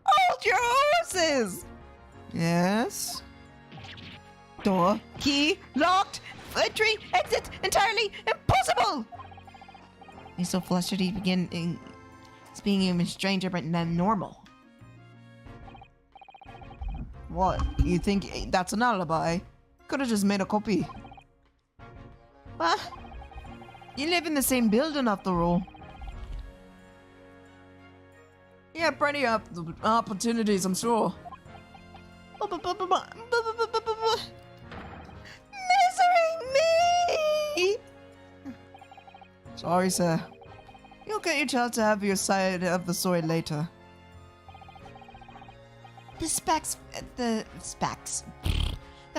Hold your horses! Yes? Door, key, locked, entry, exit, entirely impossible! He's so flustered he's being even stranger than normal. What? You think that's an alibi? Could have just made a copy. What? You live in the same building after all. You had plenty of opportunities, I'm sure. Misery me! Sorry, sir. You'll get your child to have your side of the story later. The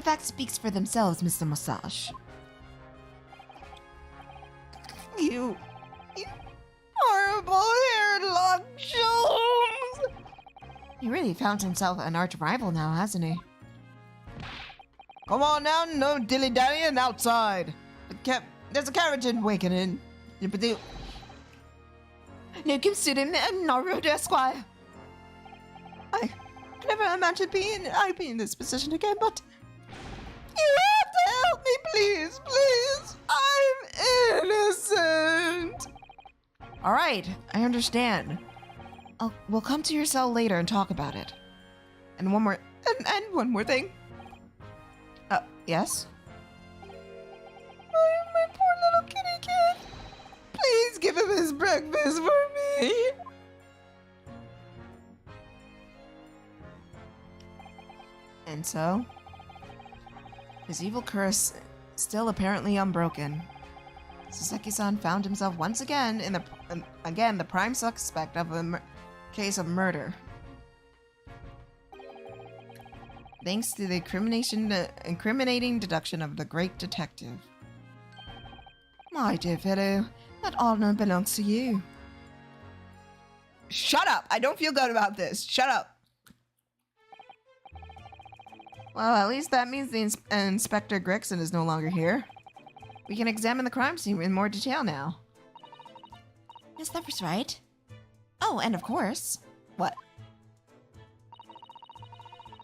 facts speaks for themselves, Mr. Massage. You horrible hair-locked Jones! He really found himself an arch rival now, hasn't he? Come on now, no dilly-dallying outside. There's a carriage in Wakening. No considering Naruto Esquire. I never imagined I'd be in this position again, but you have to help me, please, please. I'm innocent. All right, I understand. We'll come to your cell later and talk about it. And one more thing. Yes? Oh, my poor little kitty kid. Please give him his breakfast for me. And so, his evil curse still apparently unbroken. Saseki-san found himself once again the prime suspect of a case of murder. Thanks to the incriminating deduction of the great detective. My dear fellow, that honor belongs to you. Shut up! I don't feel good about this. Shut up! Well, at least that means the Inspector Gregson is no longer here. We can examine the crime scene in more detail now. Yes, that was right. Oh, and of course... What?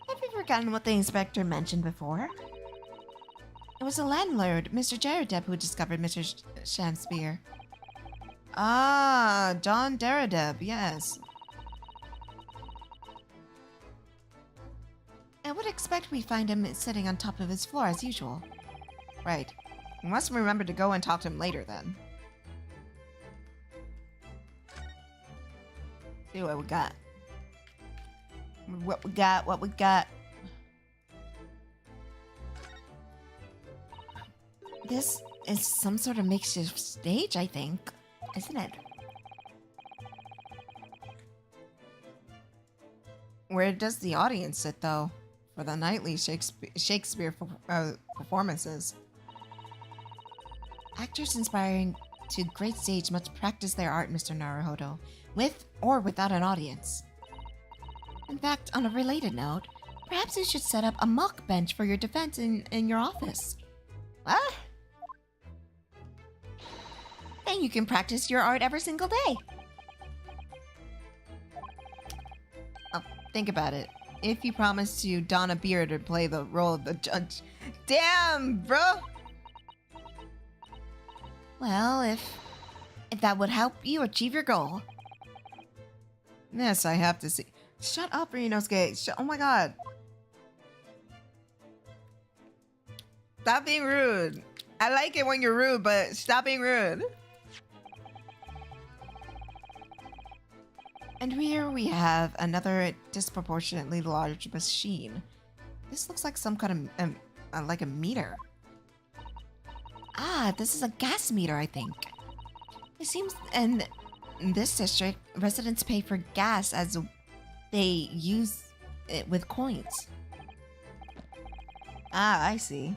Have you forgotten what the inspector mentioned before? It was the landlord, Mr. Jaredeb, who discovered Mr. Shamspear. Ah, John Jaredeb, yes. I would expect we find him sitting on top of his floor as usual. Right. We must remember to go and talk to him later then. See what we got. What we got. This is some sort of makeshift stage, I think. Isn't it? Where does the audience sit, though? For the nightly Shakespeare performances. Actors inspiring to great stage must practice their art, Mr. Naruhodo, with or without an audience. In fact, on a related note, perhaps you should set up a mock bench for your defense in your office. What? Then you can practice your art every single day. Oh, think about it. If you promise to don a beard or play the role of the judge. Damn, bro! Well, if that would help you achieve your goal. Yes, I have to see. Shut up, Ryunosuke. Oh my god. Stop being rude. I like it when you're rude, but stop being rude. And here we have another disproportionately large machine. This looks like some kind of, like a meter. Ah, this is a gas meter, I think. It seems in this district, residents pay for gas as they use it with coins. Ah, I see.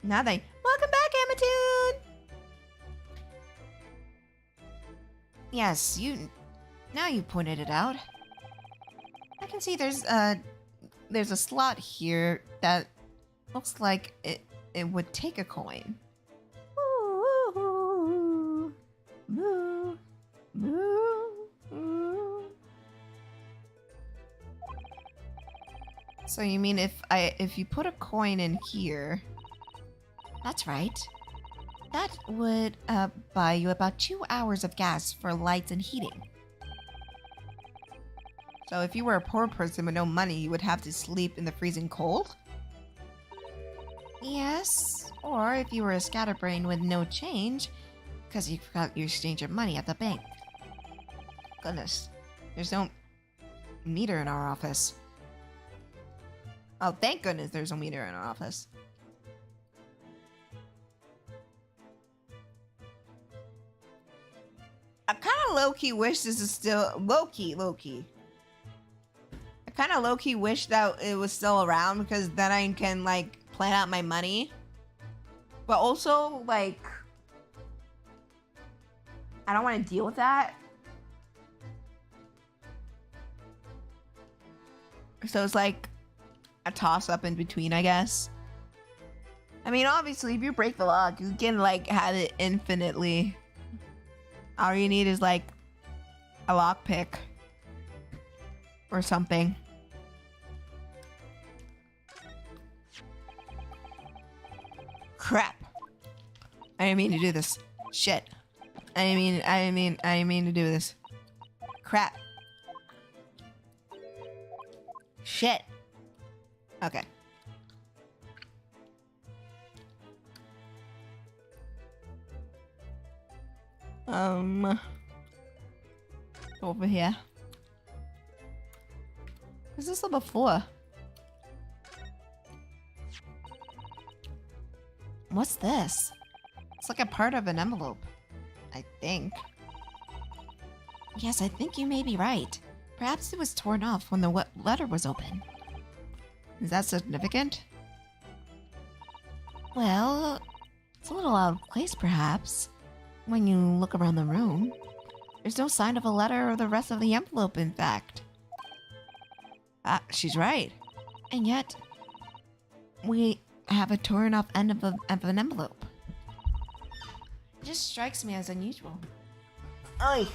Now they... Welcome back, Amatoon! Yes, now you pointed it out. I can see there's a slot here that Looks like it would take a coin. Ooh, moo, moo, moo. So you mean if you put a coin in here? That's right. That would buy you about 2 hours of gas for lights and heating. So if you were a poor person with no money, you would have to sleep in the freezing cold? Yes, or if you were a scatterbrain with no change, because you forgot you exchanged your money at the bank. Goodness. There's no meter in our office. Oh, thank goodness there's no meter in our office. I kind of low-key wish this is still... Low-key. I kind of low-key wish that it was still around, because then I can, like, plan out my money. But also, like... I don't want to deal with that. So it's like a toss-up in between, I guess. I mean, obviously, if you break the lock, you can, like, have it infinitely. All you need is, like, a lockpick. Or something. Crap. I didn't mean to do this. Shit. I didn't mean to do this. Crap. Shit. Okay. Over here. What's this level 4? What's this? It's like a part of an envelope. I think. Yes, I think you may be right. Perhaps it was torn off when the letter was open. Is that significant? Well, it's a little out of place, perhaps. When you look around the room, there's no sign of a letter or the rest of the envelope, in fact. Ah, she's right. And yet, we have a torn off end of an envelope. It just strikes me as unusual. Oi!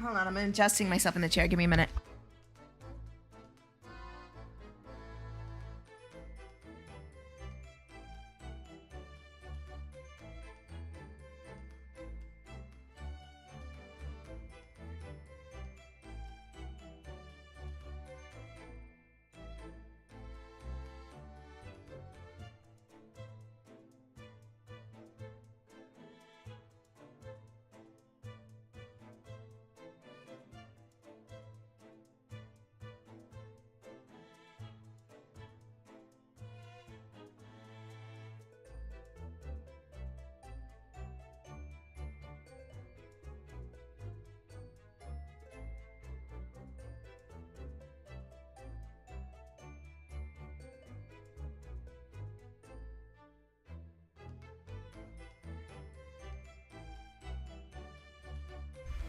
Hold on, I'm adjusting myself in the chair. Give me a minute.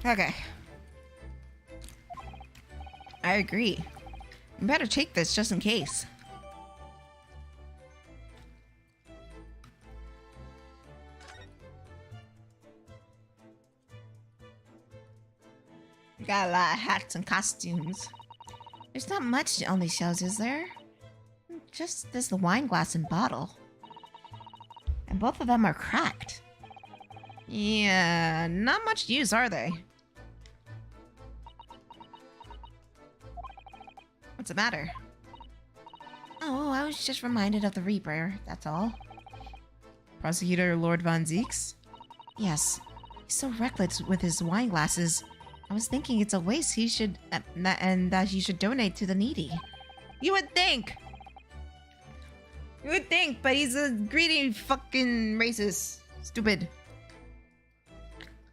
Okay. I agree. We better take this just in case. We got a lot of hats and costumes. There's not much on these shelves, is there? Just this wine glass and bottle. And both of them are cracked. Yeah, not much use, are they? What's the matter? Oh, I was just reminded of the Reaper, that's all. Prosecutor Lord Von Zeeks? Yes, he's so reckless with his wine glasses. I was thinking it's a waste he should, and that he should donate to the needy. You would think! You would think, but he's a greedy fucking racist. Stupid.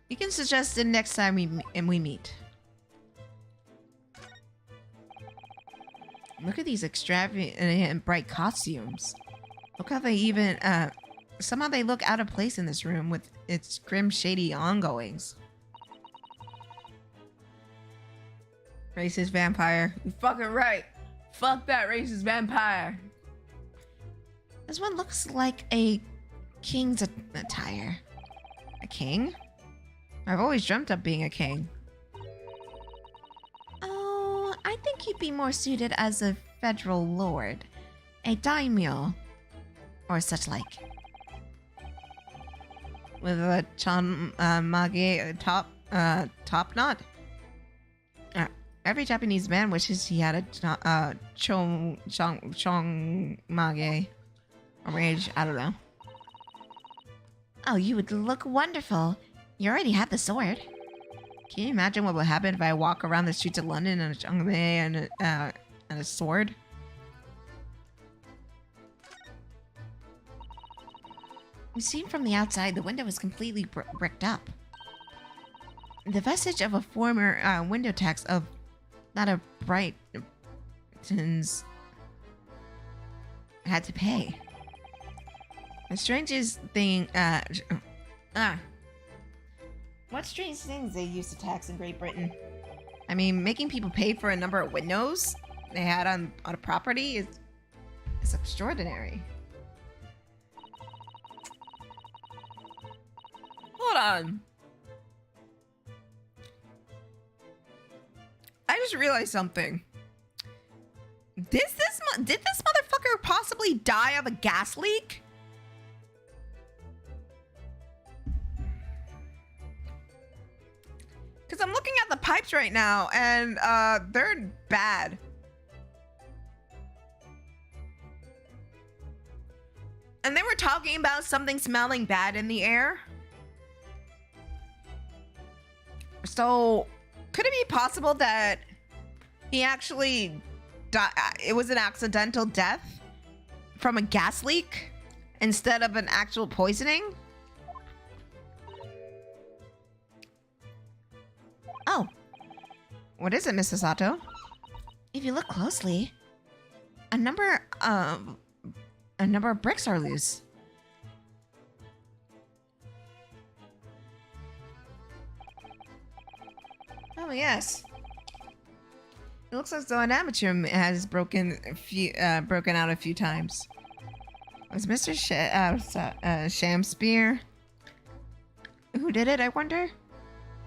You can suggest it next time we meet. Look at these extravagant and bright costumes. Look how they even somehow they look out of place in this room with its grim, shady ongoings. Racist vampire. You fucking right. Fuck that racist vampire. This one looks like a king's attire. A king? I've always dreamt of being a king. Oh, I think you'd be more suited as a federal lord. A daimyo. Or such like. With a mage top knot. Every Japanese man wishes he had a chong mage. Or mage, I don't know. Oh, you would look wonderful. You already have the sword. Can you imagine what would happen if I walk around the streets of London in a chongmage and a sword? Seen from the outside, the window is completely bricked up. The vestige of a former window tax of not a Brighton's had to pay. The strangest thing, what strange things they used to tax in Great Britain? I mean, making people pay for a number of windows they had on a property is extraordinary. Hold on. I just realized something. Did this motherfucker possibly die of a gas leak? Because I'm looking at the pipes right now, and they're bad. And they were talking about something smelling bad in the air. So, could it be possible that he actually died? It was an accidental death from a gas leak instead of an actual poisoning? Oh, what is it, Mrs. Sato? If you look closely, a number of bricks are loose. Oh yes. It looks as though an amateur has broken out a few times. Was Mr. Shamspear? Who did it, I wonder?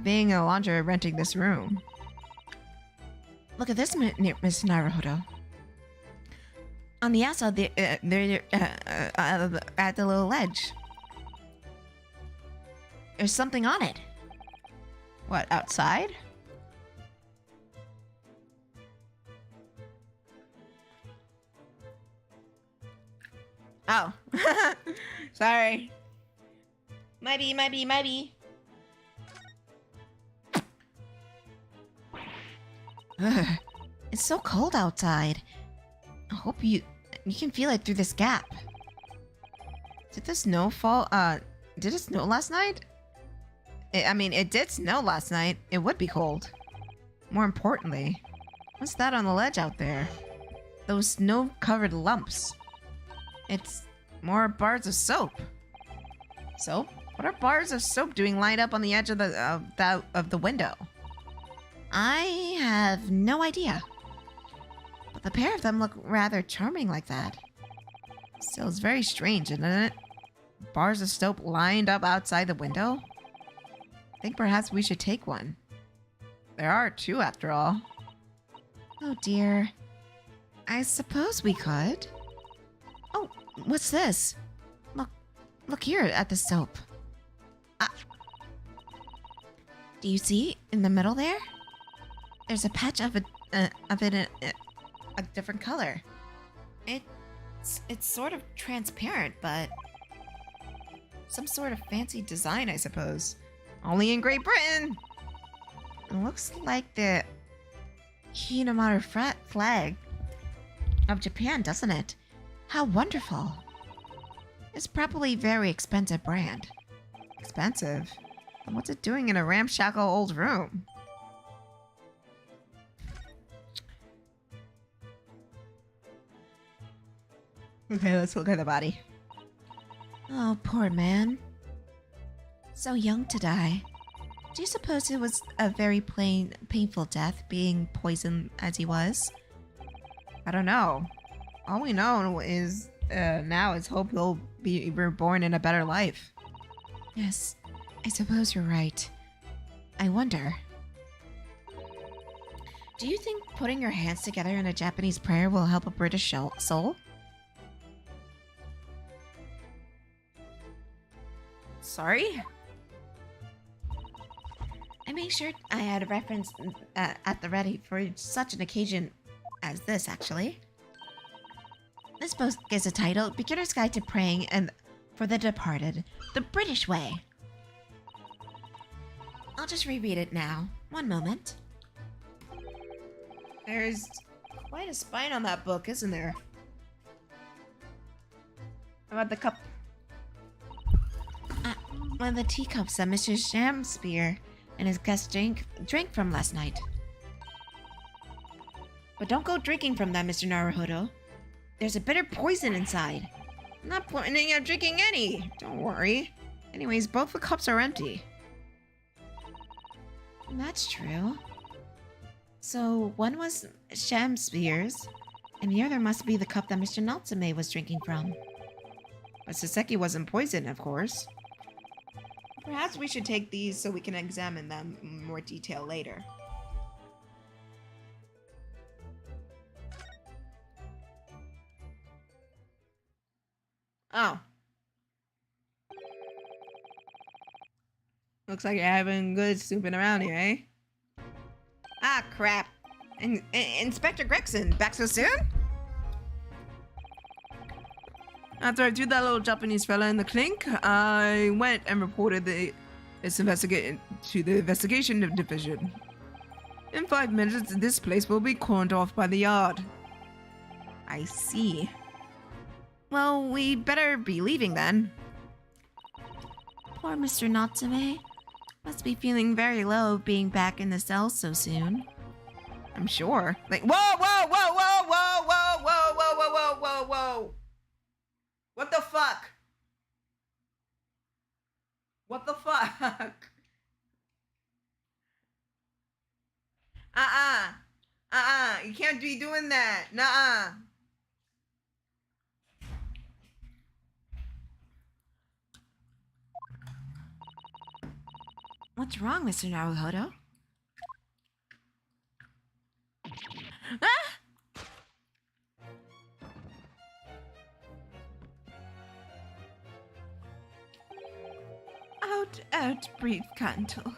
Being a laundrer renting this room. Look at this, Miss Naruhodo. On the outside, they're at the little ledge. There's something on it. What, outside? Oh. Sorry. Might be. Ugh, it's so cold outside. I hope you can feel it through this gap. Did the snow fall? Did it snow last night? It did snow last night. It would be cold. More importantly, what's that on the ledge out there? Those snow-covered lumps. It's more bars of soap. Soap? What are bars of soap doing lined up on the edge of the window? I have no idea. But the pair of them look rather charming like that. Still, it's very strange, isn't it? Bars of soap lined up outside the window? I think perhaps we should take one. There are two, after all. Oh dear. I suppose we could. Oh, what's this? Look here at the soap. Do you see in the middle there? There's a patch of it a different color. It's sort of transparent, but some sort of fancy design, I suppose. Only in Great Britain. It looks like the Hinamaru flag of Japan, doesn't it? How wonderful. It's probably a very expensive brand. Expensive? Then what's it doing in a ramshackle old room? Okay, let's look at the body. Oh, poor man. So young to die. Do you suppose it was a very painful death, being poisoned as he was? I don't know. All we know is now is hope he'll be reborn in a better life. Yes, I suppose you're right. I wonder. Do you think putting your hands together in a Japanese prayer will help a British soul? Sorry? I made sure I had a reference at the ready for such an occasion as this, actually. This book gives a title, Beginner's Guide to Praying and for the Departed, the British Way. I'll just reread it now. One moment. There's quite a spine on that book, isn't there? How about the cup? One of the teacups that Mr. Shamspear and his guest drank from last night. But don't go drinking from that, Mr. Naruhodo. There's a bitter poison inside. I'm not planning on drinking any. Don't worry. Anyways, both the cups are empty. That's true. So one was Shamspear's, and the other must be the cup that Mr. Natsume was drinking from. But Saseki wasn't poisoned, of course. Perhaps we should take these so we can examine them in more detail later. Oh. Looks like you're having good snooping around here, eh? Ah, crap. Inspector Gregson, back so soon? After I threw that little Japanese fella in the clink, I went and reported this investigation to the investigation division. In 5 minutes, this place will be corned off by the yard. I see. Well, we better be leaving then. Poor Mr. Natsume. Must be feeling very low being back in the cell so soon. I'm sure. Like, whoa, whoa, whoa, whoa, whoa, whoa, whoa, whoa, whoa, whoa, whoa, whoa. What the fuck? What the fuck? You can't be doing that. Nuh-uh. What's wrong, Mr. Naruhodo? Ah! Out, breathe, Candle.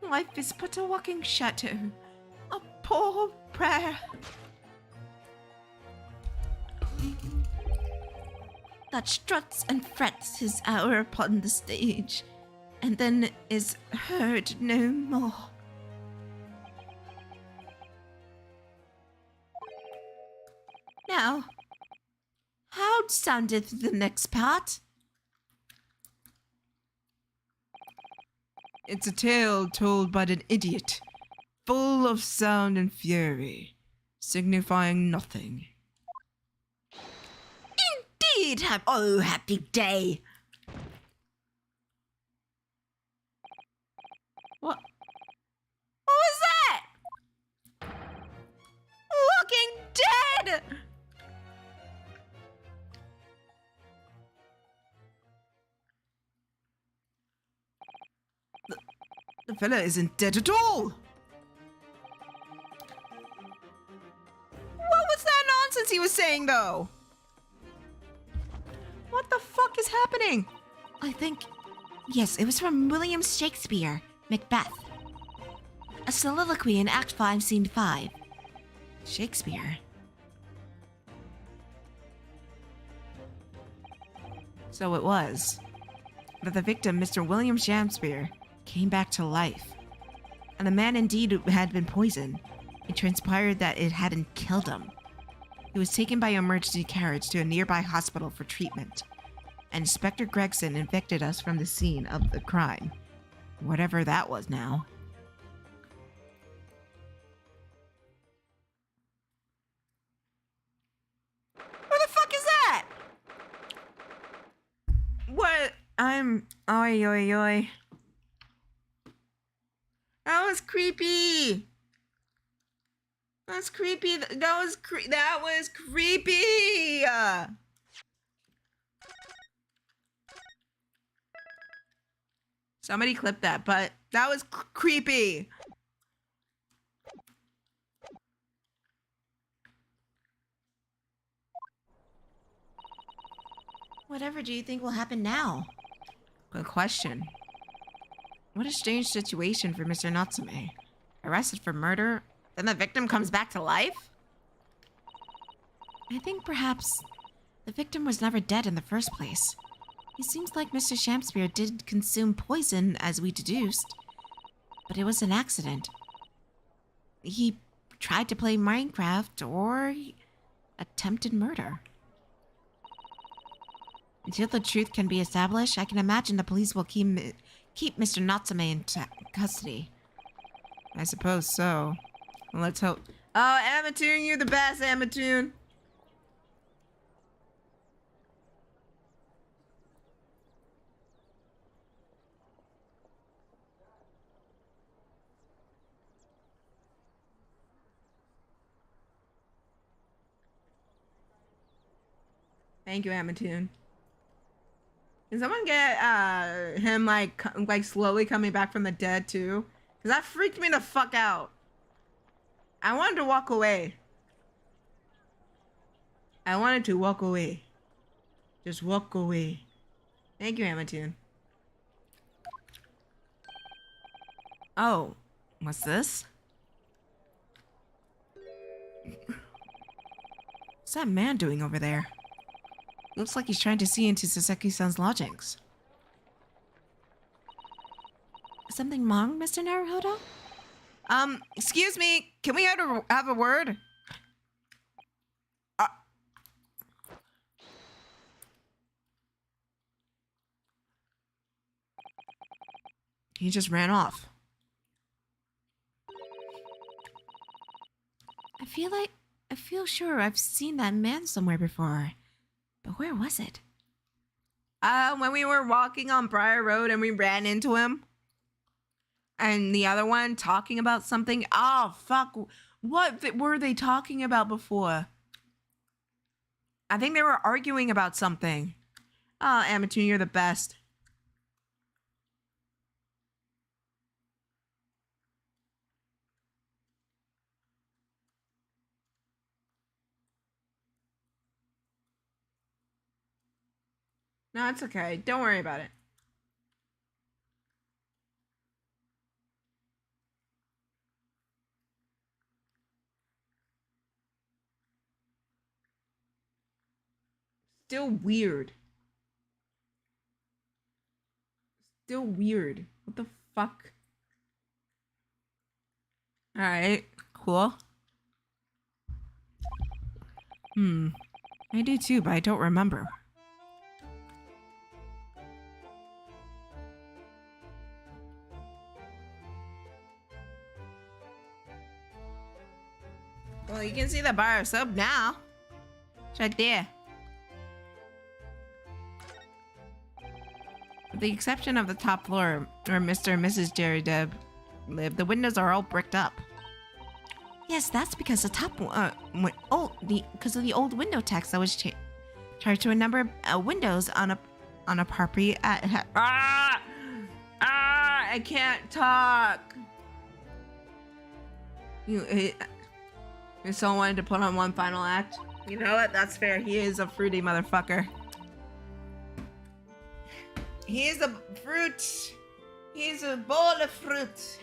Life is but a walking shadow. A poor prayer. That struts and frets his hour upon the stage, and then is heard no more. Now, how soundeth the next part? It's a tale told by an idiot, full of sound and fury, signifying nothing. Indeed, oh happy day! What? What was that? Walking Dead! The fella isn't dead at all! What was that nonsense he was saying, though? What the fuck is happening? I think... Yes, it was from William Shakespeare, Macbeth. A soliloquy in Act 5, Scene 5. Shakespeare. So it was. But the victim, Mr. William Shakespeare, came back to life. And the man indeed had been poisoned. It transpired that it hadn't killed him. He was taken by emergency carriage to a nearby hospital for treatment. And Inspector Gregson evicted us from the scene of the crime. Whatever that was now. What the fuck is that? What? Oi, oi, oi. That was creepy. That's creepy. That was creepy. Somebody clip that, but that was creepy. Whatever do you think will happen now? Good question. What a strange situation for Mr. Natsume. Arrested for murder, then the victim comes back to life? I think perhaps the victim was never dead in the first place. It seems like Mr. Shamspear did consume poison, as we deduced, but it was an accident. He tried to play Minecraft or attempted murder. Until the truth can be established, I can imagine the police will keep Mr. Natsume in custody. I suppose so. Well, let's hope. Oh, Amatoon, you're the best, Amatoon. Thank you, Amatoon. Can someone get him like slowly coming back from the dead too? Cause that freaked me the fuck out. I wanted to walk away. I wanted to walk away. Just walk away. Thank you, Amatoon. Oh, what's this? What's that man doing over there? Looks like he's trying to see into Saseki-san's lodgings. Something wrong, Mr. Naruhodo? Excuse me. Can we have a word? He just ran off. I feel sure I've seen that man somewhere before. But where was it? When we were walking on Briar Road and we ran into him. And the other one talking about something. Oh, fuck. What were they talking about before? I think they were arguing about something. Oh, Amatoon, you're the best. No, it's okay. Don't worry about it. Still weird. Still weird. What the fuck? Alright, cool. I do too, but I don't remember. Well, you can see the bar of soap now. It's right there. With the exception of the top floor, where Mr. and Mrs. Jerry Deb live, the windows are all bricked up. Yes, that's because the top because of the old window tax that was charged to a number of windows on a property at. I can't talk. You still wanted to put on one final act. You know what? That's fair. He is a fruity motherfucker. He is a fruit. He's a bowl of fruit.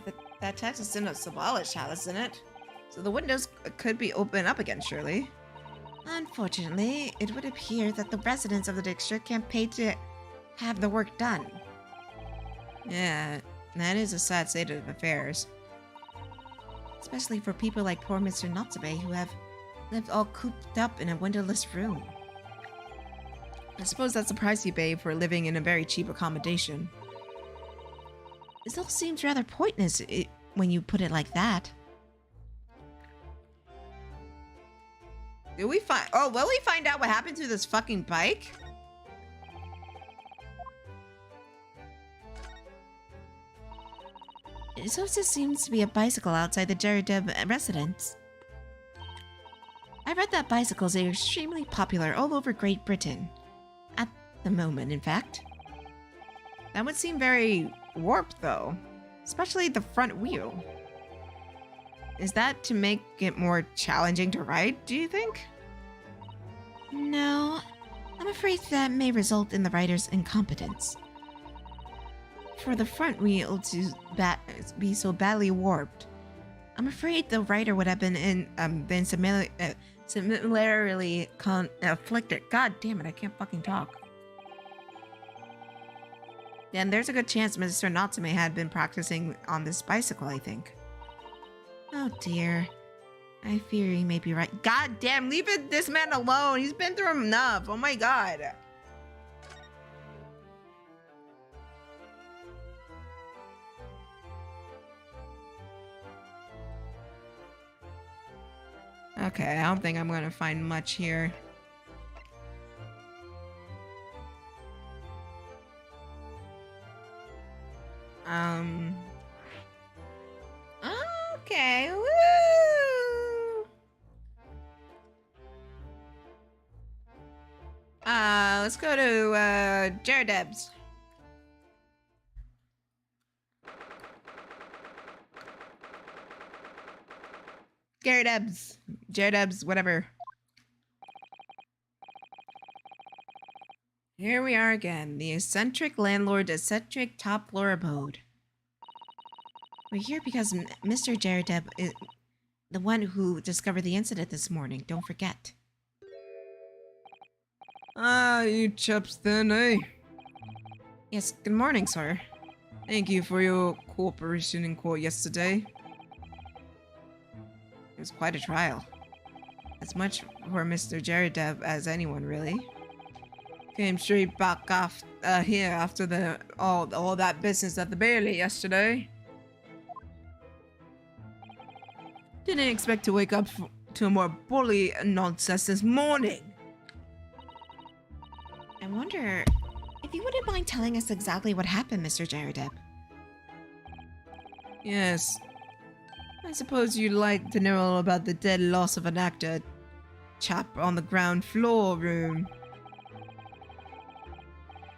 But that tax is in a abolished, hasn't it? So the windows could be open up again, surely. Unfortunately, it would appear that the residents of the district can't pay to have the work done. Yeah, that is a sad state of affairs. Especially for people like poor Mr. Natsume who have lived all cooped up in a windowless room. I suppose that's the price you pay for living in a very cheap accommodation. This all seems rather pointless when you put it like that. Did we find... Oh, will we find out what happened to this fucking bike? It also seems to be a bicycle outside the Jaredeb residence. I read that bicycles are extremely popular all over Great Britain. At the moment, in fact. That would seem very warped, though. Especially the front wheel. Is that to make it more challenging to ride, do you think? No. I'm afraid that may result in the rider's incompetence. For the front wheel to be so badly warped, I'm afraid the rider would have been similarly afflicted. God damn it, I can't fucking talk. And there's a good chance Mr. Natsume had been practicing on this bicycle, I think. Oh dear. I fear he may be right. God damn, leave this man alone. He's been through enough. Oh my god. Okay, I don't think I'm gonna find much here. Okay, woo! Let's go to, Jaredeb's. Jaredeb's, whatever. Here we are again, the eccentric landlord's eccentric top floor abode. We're here because Mr. Jaredeb is the one who discovered the incident this morning, don't forget. Ah, you chaps then, eh? Yes, good morning, sir. Thank you for your cooperation in court yesterday. It was quite a trial. As much for Mr. Jaredeb as anyone, really. Came straight back here after all that business at the Bailey yesterday. Didn't expect to wake up to more bully nonsense this morning. I wonder if you wouldn't mind telling us exactly what happened, Mr. Jaredeb. Yes. I suppose you'd like to know all about the dead loss of an actor chap on the ground floor room.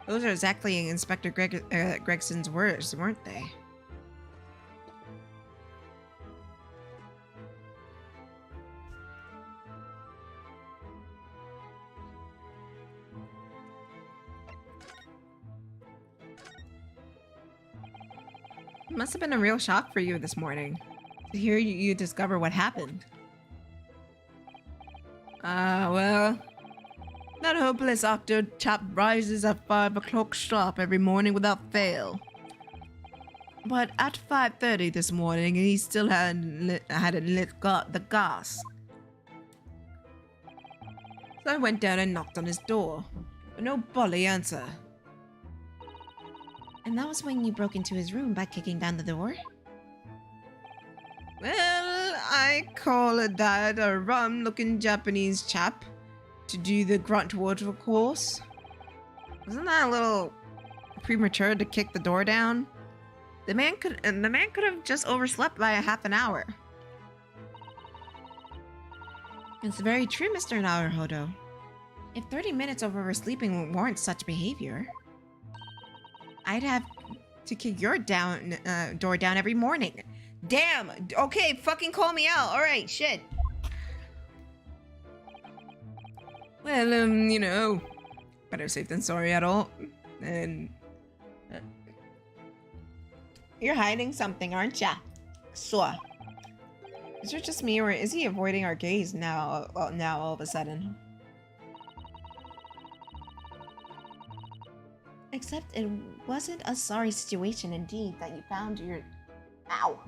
Those are exactly Inspector Gregson's words, weren't they? It must have been a real shock for you this morning to hear you discover what happened. Well, that hopeless actor chap rises at 5 o'clock sharp every morning without fail. But at 5:30 this morning, he still hadn't lit the gas. So I went down and knocked on his door, but no bully answer. And that was when you broke into his room by kicking down the door? Well, I call that a rum-looking Japanese chap to do the grunt work, of course. Wasn't that a little premature to kick the door down? The man could have just overslept by a half an hour. It's very true, Mr. Naruhodo. If 30 minutes of oversleeping warrants such behavior, I'd have to kick your door down every morning. Damn! Okay, fucking call me out. Alright, shit. Well, you know, better safe than sorry at all. And... You're hiding something, aren't ya? So. Is it just me, or is he avoiding our gaze now all of a sudden? Except it wasn't a sorry situation indeed that you found your... Ow!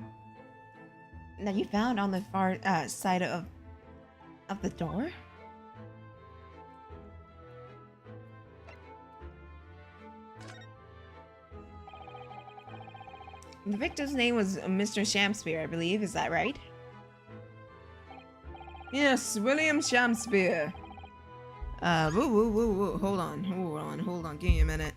That you found on the far side of the door? The victim's name was Mr. Shamspeare, I believe. Is that right? Yes, William Shamspeare. Whoa. Hold on. Give me a minute.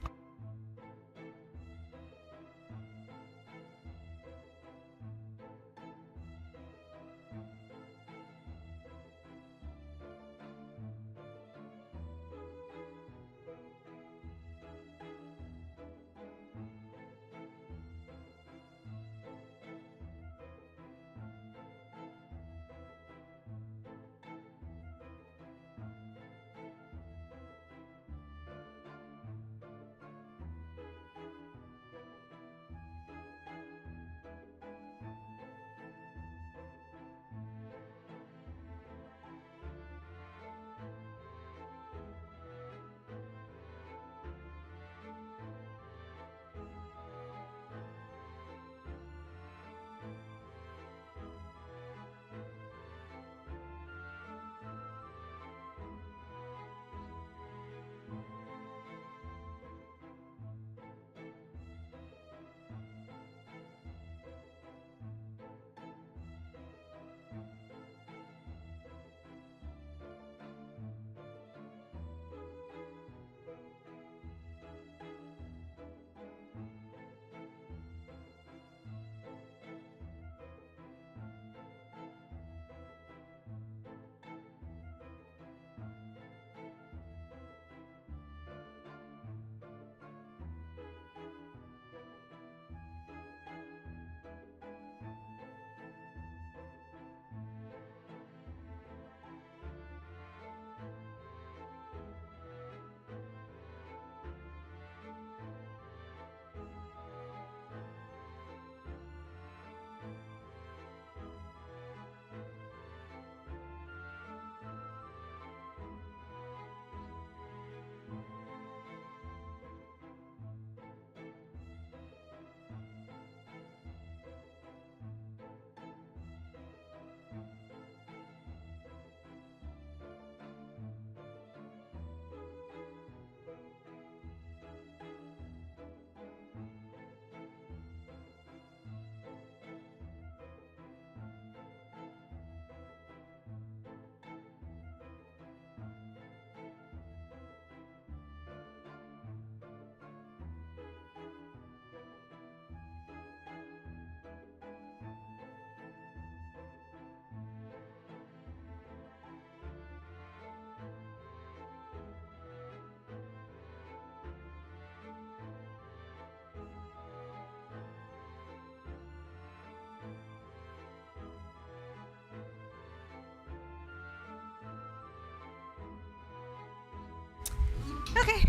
Okay,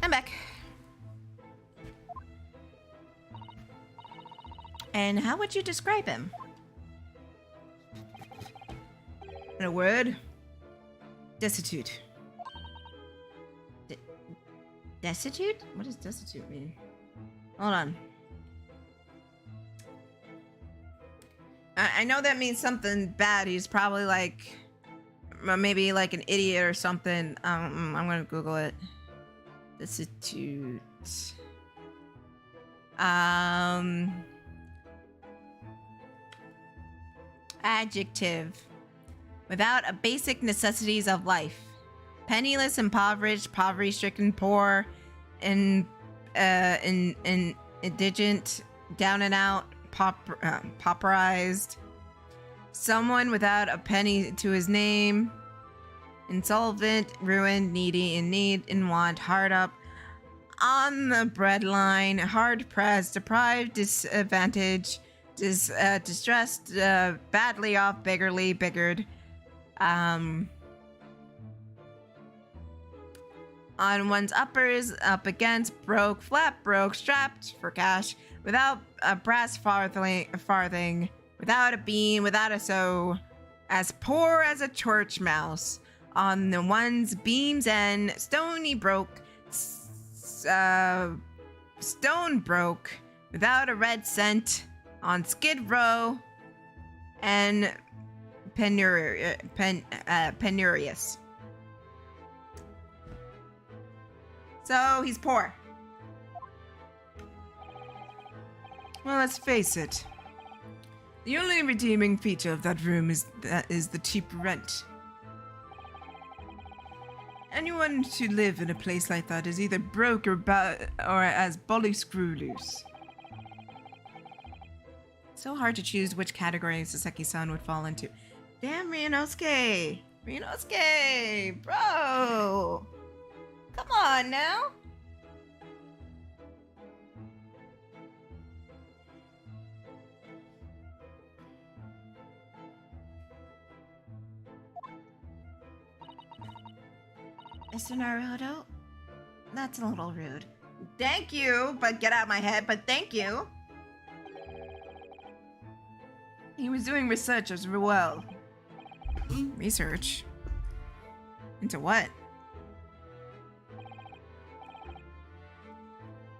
I'm back. And how would you describe him? In a word, Destitute. Destitute? What does destitute mean? hold on. I know that means something bad. He's probably like, maybe like an idiot or something. I'm gonna Google it. Destitute. Adjective. Without a basic necessities of life. Penniless, impoverished, poverty-stricken, poor, indigent, down and out, pauperized. Someone without a penny to his name. Insolvent, ruined, needy, in need, in want, hard up, on the breadline, hard pressed, deprived, disadvantaged, distressed, badly off, beggarly, beggared. On one's uppers, up against, broke, flat broke, strapped for cash, without a brass farthing, without a beam, without a sew, as poor as a church mouse. On the one's beam's end, stony broke, stone broke, without a red cent, on Skid Row, and penurious. So he's poor. Well, let's face it. The only redeeming feature of that room is the cheap rent. Anyone who live in a place like that is either broke or as bolly screw loose. So hard to choose which category Saseki-san would fall into. Damn, Ryunosuke! Ryunosuke! Bro! Come on now! Mr. Naruhodo? That's a little rude. Thank you, but get out of my head, but thank you! He was doing research as well. Research? Into what?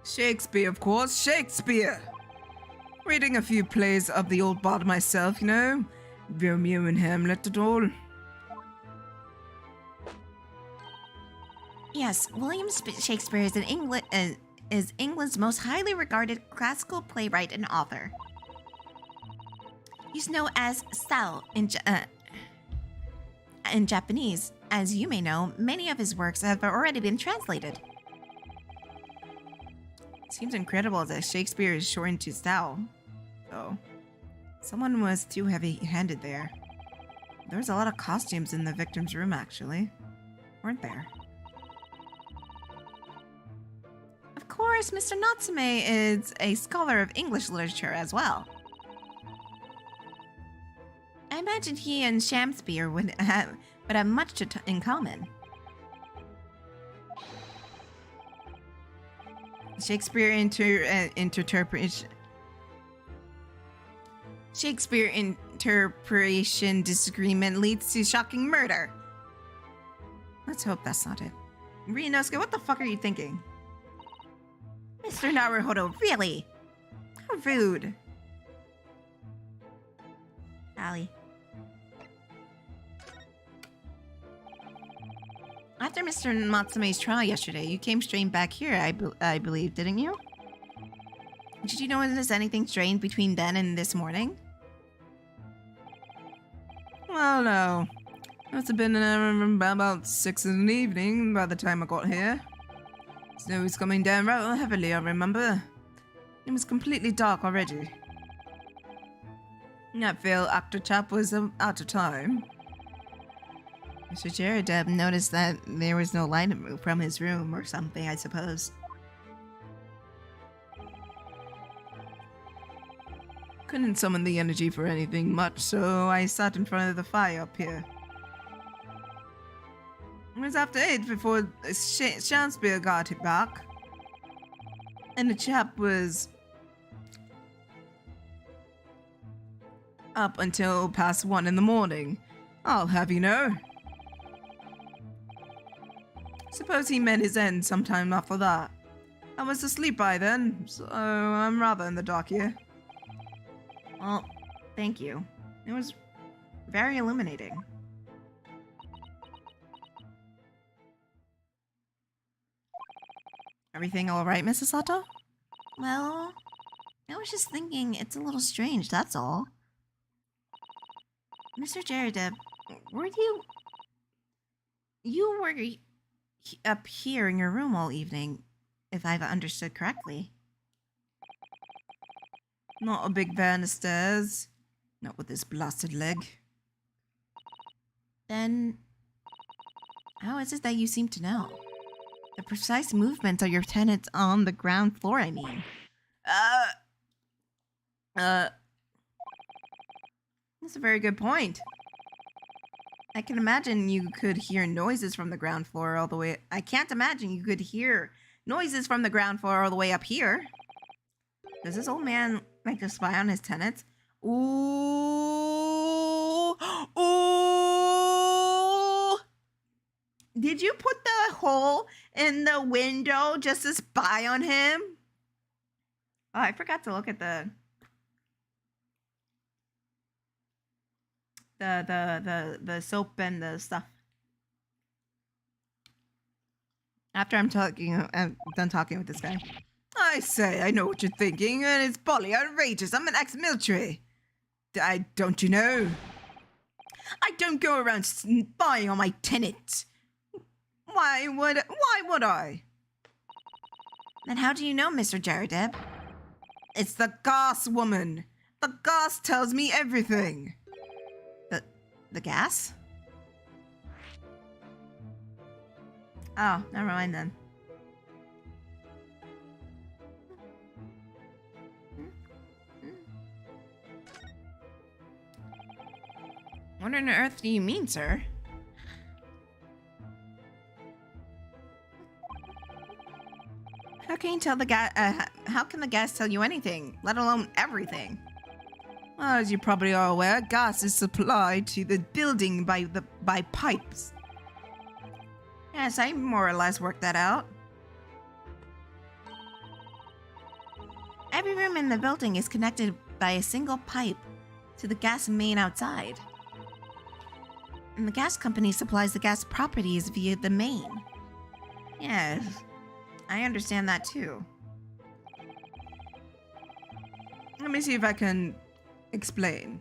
Shakespeare, of course, Shakespeare! Reading a few plays of the old bard myself, you know? Romeo and Hamlet and all. Yes, William Shakespeare is is England's most highly regarded classical playwright and author. He's known as Sao in Japanese. As you may know, many of his works have already been translated. Seems incredible that Shakespeare is shortened to Sao. Oh, someone was too heavy-handed there. There was a lot of costumes in the victim's room, actually. Weren't there? Of course, Mr. Natsume is a scholar of English literature as well. I imagine he and Shakespeare would have much in common. Shakespeare interpretation disagreement leads to shocking murder. Let's hope that's not it. Ryunosuke, what the fuck are you thinking? Mr. Naruhodo, really? How rude. Ali. After Mr. Matsume's trial yesterday, you came straight back here, I believe, didn't you? Did you notice anything strange between then and this morning? Well, no. It must have been about 6 in the evening by the time I got here. Snow was coming down rather heavily, I remember. It was completely dark already. I feel actor chap was out of time. Mr. Jaredeb noticed that there was no light from his room or something, I suppose. Couldn't summon the energy for anything much, so I sat in front of the fire up here. It was after 8 before Shakespeare got it back. And the chap was up until past 1 in the morning. I'll have you know. Suppose he met his end sometime after that. I was asleep by then, so I'm rather in the dark here. Well, thank you. It was very illuminating. Everything all right, Mrs. Sato? Well, I was just thinking it's a little strange, that's all. Mr. Jaredeb, were you... You were up here in your room all evening, if I've understood correctly. Not a big fan of stairs. Not with this blasted leg. Then, how is it that you seem to know? The precise movements of your tenants on the ground floor, I mean. That's a very good point. I can imagine you could hear noises from the ground floor all the way... I can't imagine you could hear noises from the ground floor all the way up here. Does this old man like to spy on his tenants? Ooh! Ooh! Did you put the hole in the window just to spy on him? Oh, I forgot to look at the soap and the stuff. After I'm done talking with this guy. I say, I know what you're thinking, and it's folly outrageous. I'm an ex-military. Don't you know? I don't go around spying on my tenants. Why would I? Then how do you know, Mr. Jaredeb? It's the gas woman. The gas tells me everything. The gas? Oh, never mind then. What on earth do you mean, sir? How can you tell the gas? How can the gas tell you anything, let alone everything? Well, as you probably are aware, gas is supplied to the building by pipes. Yes, I more or less worked that out. Every room in the building is connected by a single pipe to the gas main outside. And the gas company supplies the gas properties via the main. Yes, I understand that too. Let me see if I can explain.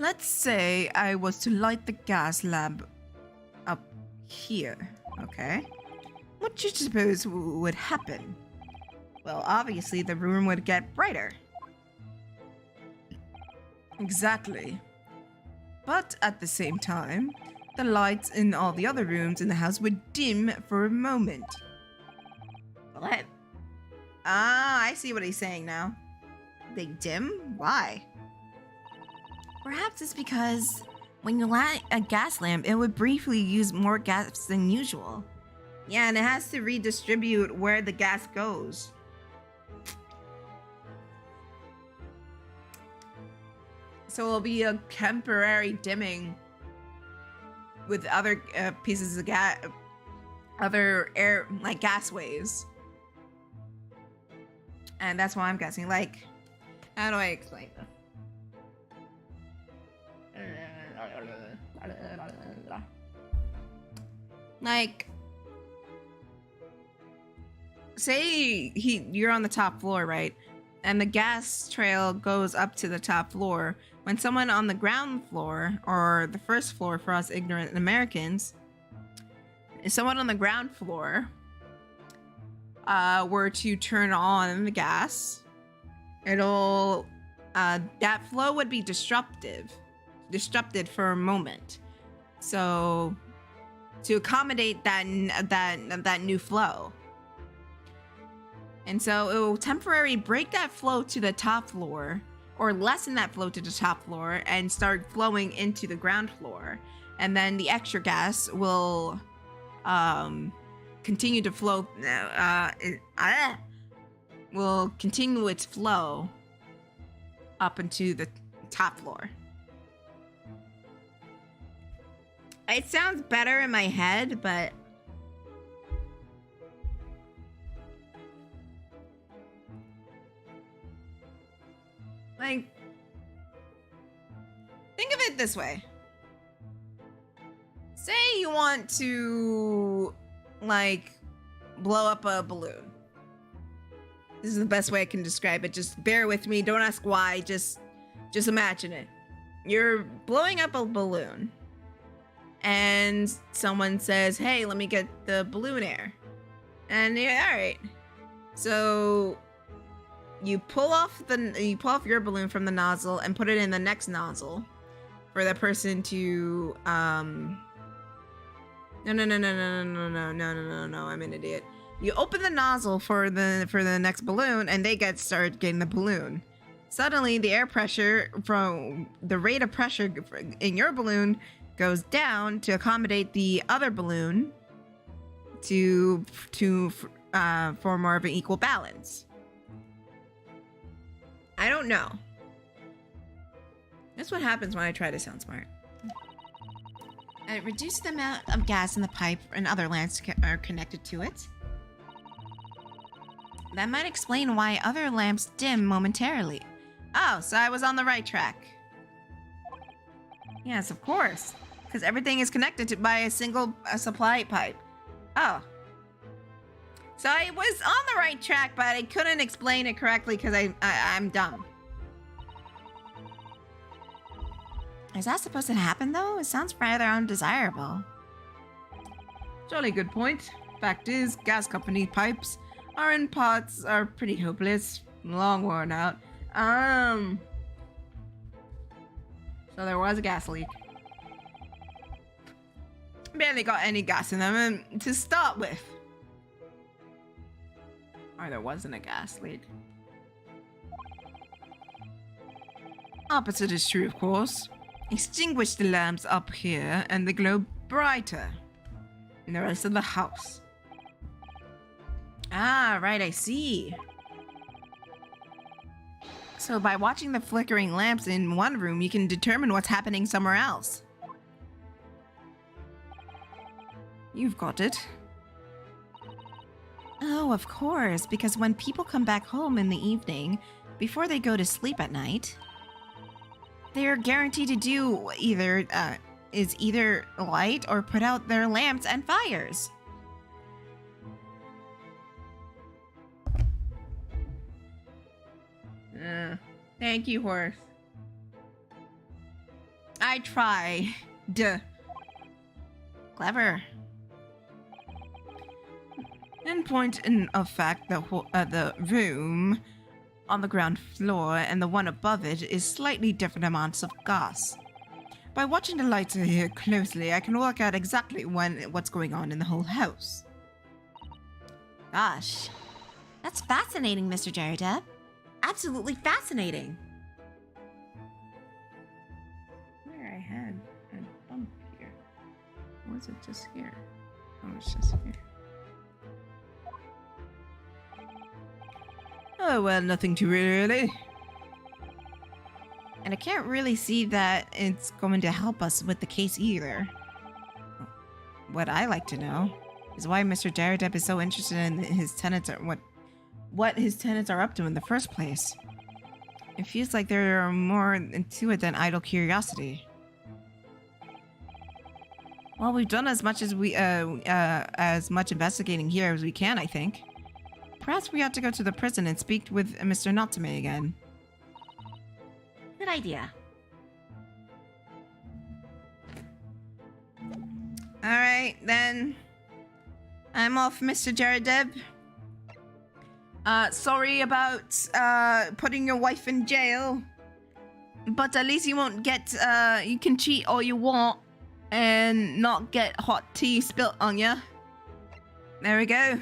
Let's say I was to light the gas lamp up here, okay? What do you suppose would happen? Well, obviously the room would get brighter. Exactly. But at the same time, the lights in all the other rooms in the house would dim for a moment. What? Ah, I see what he's saying now. They dim? Why? Perhaps it's because when you light a gas lamp, it would briefly use more gas than usual. Yeah, and it has to redistribute where the gas goes. So it'll be a temporary dimming with other pieces of gas, other air, like gasways. And that's why I'm guessing, like, how do I explain this? Like, say you're on the top floor, right? And the gas trail goes up to the top floor. When someone on the ground floor, or the first floor for us ignorant Americans, someone on the ground floor were to turn on the gas, it'll that flow would be disrupted for a moment. So to accommodate that new flow. And so it will temporarily break that flow to the top floor, or lessen that flow to the top floor, and start flowing into the ground floor. And then the extra gas will continue to flow, will continue its flow up into the top floor. It sounds better in my head, but like, think of it this way. Say you want to, like, blow up a balloon. This is the best way I can describe it. Just bear with me. Don't ask why. Just imagine it. You're blowing up a balloon. And someone says, hey, let me get the balloon air. And yeah, all right. So you pull off your balloon from the nozzle and put it in the next nozzle for the person to no, I'm an idiot. You open the nozzle for the next balloon, and they start getting the balloon. Suddenly the air pressure from the rate of pressure in your balloon goes down to accommodate the other balloon to form more of an equal balance. I don't know. That's what happens when I try to sound smart. it reduces the amount of gas in the pipe and other lamps are connected to it. That might explain why other lamps dim momentarily. Oh, so I was on the right track. Yes, of course. Because everything is connected by a single supply pipe. Oh. So I was on the right track, but I couldn't explain it correctly because I'm dumb. Is that supposed to happen, though? It sounds rather undesirable. Jolly good point. Fact is, gas company pipes are in parts are pretty hopeless, long worn out. So there was a gas leak. Barely got any gas in them to start with. Or there wasn't a gas leak. Opposite is true, of course. Extinguish the lamps up here and they glow brighter in the rest of the house. Ah, right, I see. So by watching the flickering lamps in one room, you can determine what's happening somewhere else. You've got it. Oh, of course, because when people come back home in the evening, before they go to sleep at night, they're guaranteed to do either light or put out their lamps and fires. Thank you, horse. I try. Duh. Clever. In point of fact, the room on the ground floor and the one above it is slightly different amounts of gas. By watching the lights here closely, I can work out exactly what's going on in the whole house. Gosh. That's fascinating, Mr. Jaredeb. Absolutely fascinating. Where I had a bump here. Or was it just here? Oh, it's just here. Oh, well, nothing too really. And I can't really see that it's going to help us with the case either. What I like to know is why Mr. Jaredeb is so interested in his tenants, or what his tenants are up to in the first place. It feels like there are more to it than idle curiosity. Well, we've done as much investigating here as we can, I think. Perhaps we ought to go to the prison and speak with Mr. Natsume again. Good idea. Alright, then. I'm off, Mr. Jaredeb. Sorry about putting your wife in jail. But at least you won't get, you can cheat all you want and not get hot tea spilt on you. There we go.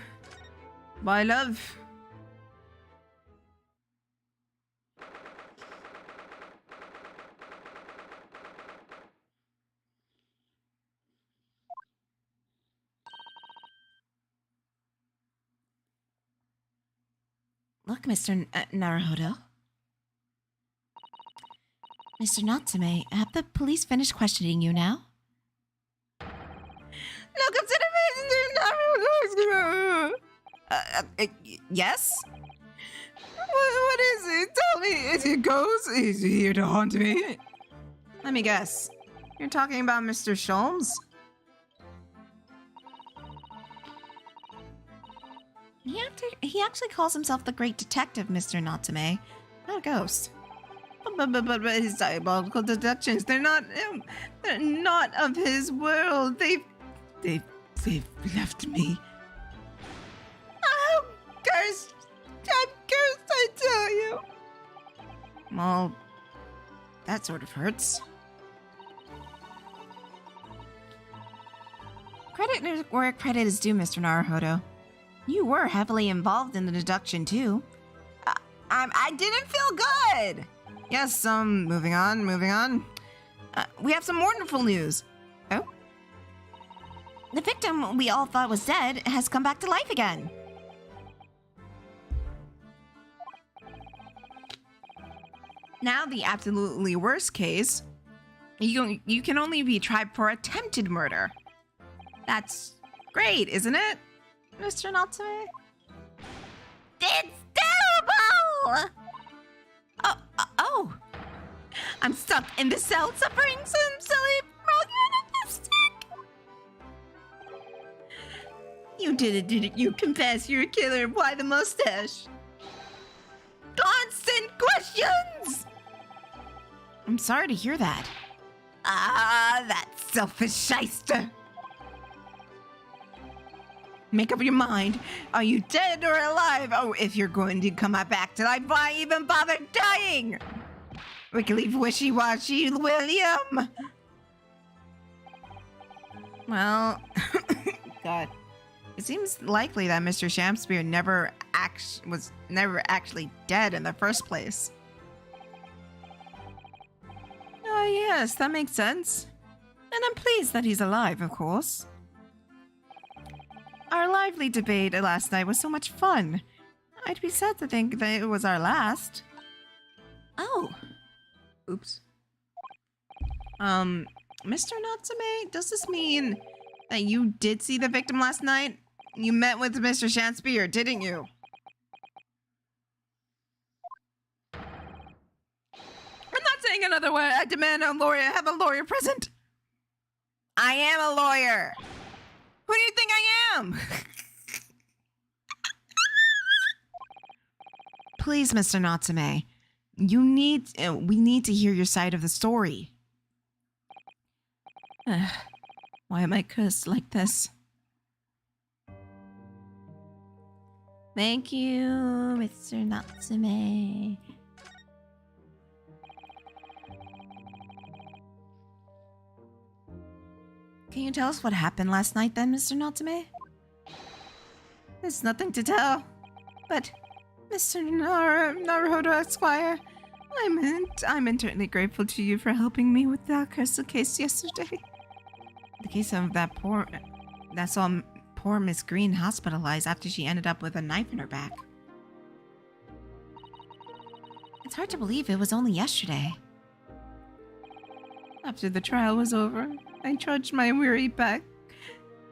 Bye, love. Look, Mr. Naruhodo. Mr. Natsume, have the police finished questioning you now? Look, I'm yes? What is it? Tell me, is he a ghost? Is he here to haunt me? Let me guess. You're talking about Mr. Sholmes? He actually calls himself the Great Detective, Mr. Natsume, not a ghost. But his diabolical deductions, they're not of his world. They've left me. I'm cursed, I tell you. Well, that sort of hurts. Credit where credit is due, Mr. Naruhodo. You were heavily involved in the deduction, too. I didn't feel good! Yes, moving on. We have some wonderful news. Oh? The victim we all thought was dead has come back to life again. Now, the absolutely worst case, you can only be tried for attempted murder. That's great, isn't it, Mr. Natsume? It's terrible! Oh! I'm stuck in the cell suffering some silly mistake. You did it, didn't you? Confess you're a killer. Why the mustache? Constant questions! I'm sorry to hear that. Ah, that selfish shyster. Make up your mind. Are you dead or alive? Oh, if you're going to come back tonight, why even bother dying? We can leave wishy-washy, William. Well, God. It seems likely that Mr. Shamspear was never actually dead in the first place. Oh, yes, that makes sense. And I'm pleased that he's alive, of course. Our lively debate last night was so much fun. I'd be sad to think that it was our last. Oh. Oops. Mr. Natsume, does this mean that you did see the victim last night? You met with Mr. Shamspear, didn't you? I'm not saying another word. I demand a lawyer. Have a lawyer present. I am a lawyer. Who do you think I am? Please, Mr. Natsume. We need to hear your side of the story. Why am I cursed like this? Thank you, Mr. Natsume. Can you tell us what happened last night then, Mr. Natsume? There's nothing to tell. But, Mr. Naruhodo Esquire, I'm eternally grateful to you for helping me with that cursed case yesterday. The case of that saw poor Miss Green hospitalized after she ended up with a knife in her back. It's hard to believe it was only yesterday. After the trial was over, I trudged my weary back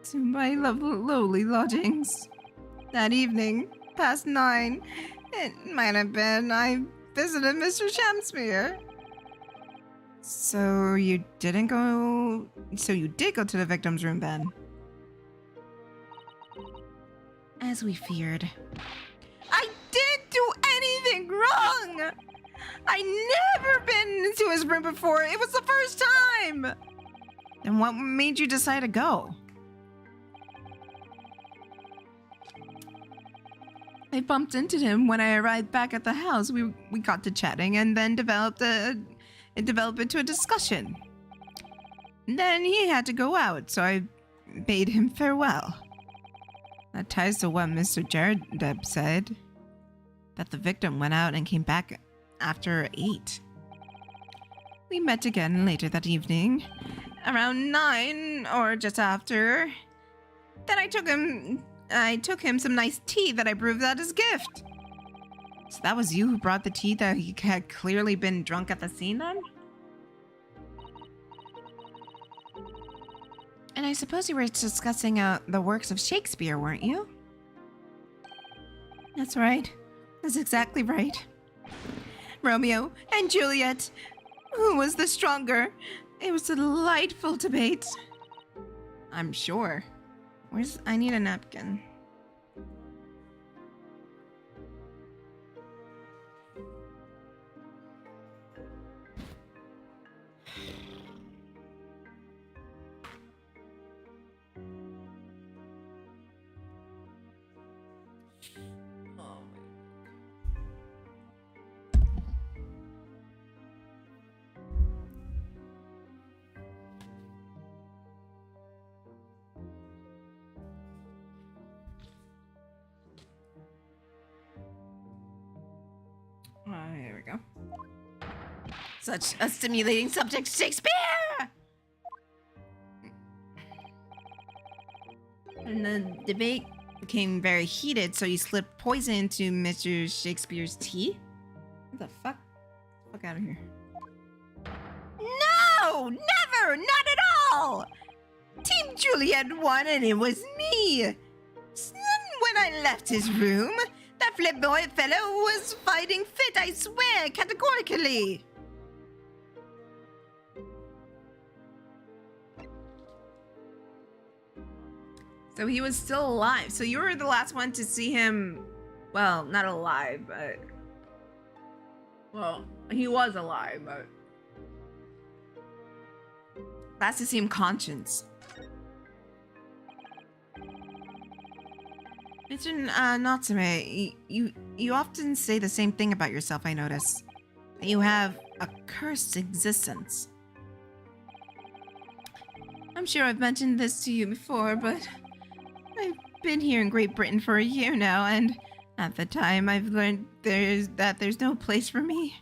to my lowly lodgings. That evening, past 9, it might have been, I visited Mr. Shamspear. So you did go to the victim's room then? As we feared. I didn't do anything wrong! I never been into his room before. It was the first time! Then what made you decide to go? I bumped into him when I arrived back at the house. We got to chatting and then developed into a discussion. Then he had to go out, so I bade him farewell. That ties to what Mr. Jaredeb said, that the victim went out and came back after 8. We met again later that evening, around 9 or just after. Then I took him some nice tea that I brewed as his gift. So that was you who brought the tea that he had clearly been drunk at the scene then? And I suppose you were discussing the works of Shakespeare, weren't you? That's right. That's exactly right. Romeo and Juliet. Who was the stronger? It was a delightful debate. I'm sure. I need a napkin. Here we go. Such a stimulating subject, Shakespeare! And the debate became very heated, so you slipped poison into Mr. Shakespeare's tea? What the fuck? Fuck out of here. No! Never! Not at all! Team Juliet won and it was me! Then when I left his room, that flamboyant fellow was fighting fit, I swear, categorically. So he was still alive. So you were the last one to see him. Well, not alive, but. Well, he was alive, but. Last to see him conscious. Mr. Natsume, you often say the same thing about yourself, I notice. That you have a cursed existence. I'm sure I've mentioned this to you before, but I've been here in Great Britain for a year now, and at the time I've learned there's no place for me.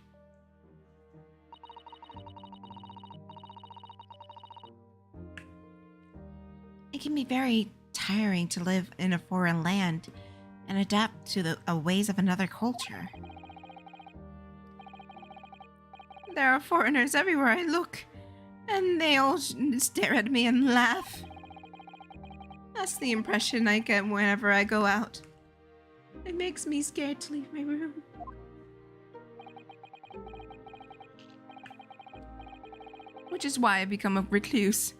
It can be very tiring to live in a foreign land and adapt to the ways of another culture. There are foreigners everywhere I look, and they all stare at me and laugh. That's the impression I get whenever I go out. It makes me scared to leave my room. Which is why I become a recluse.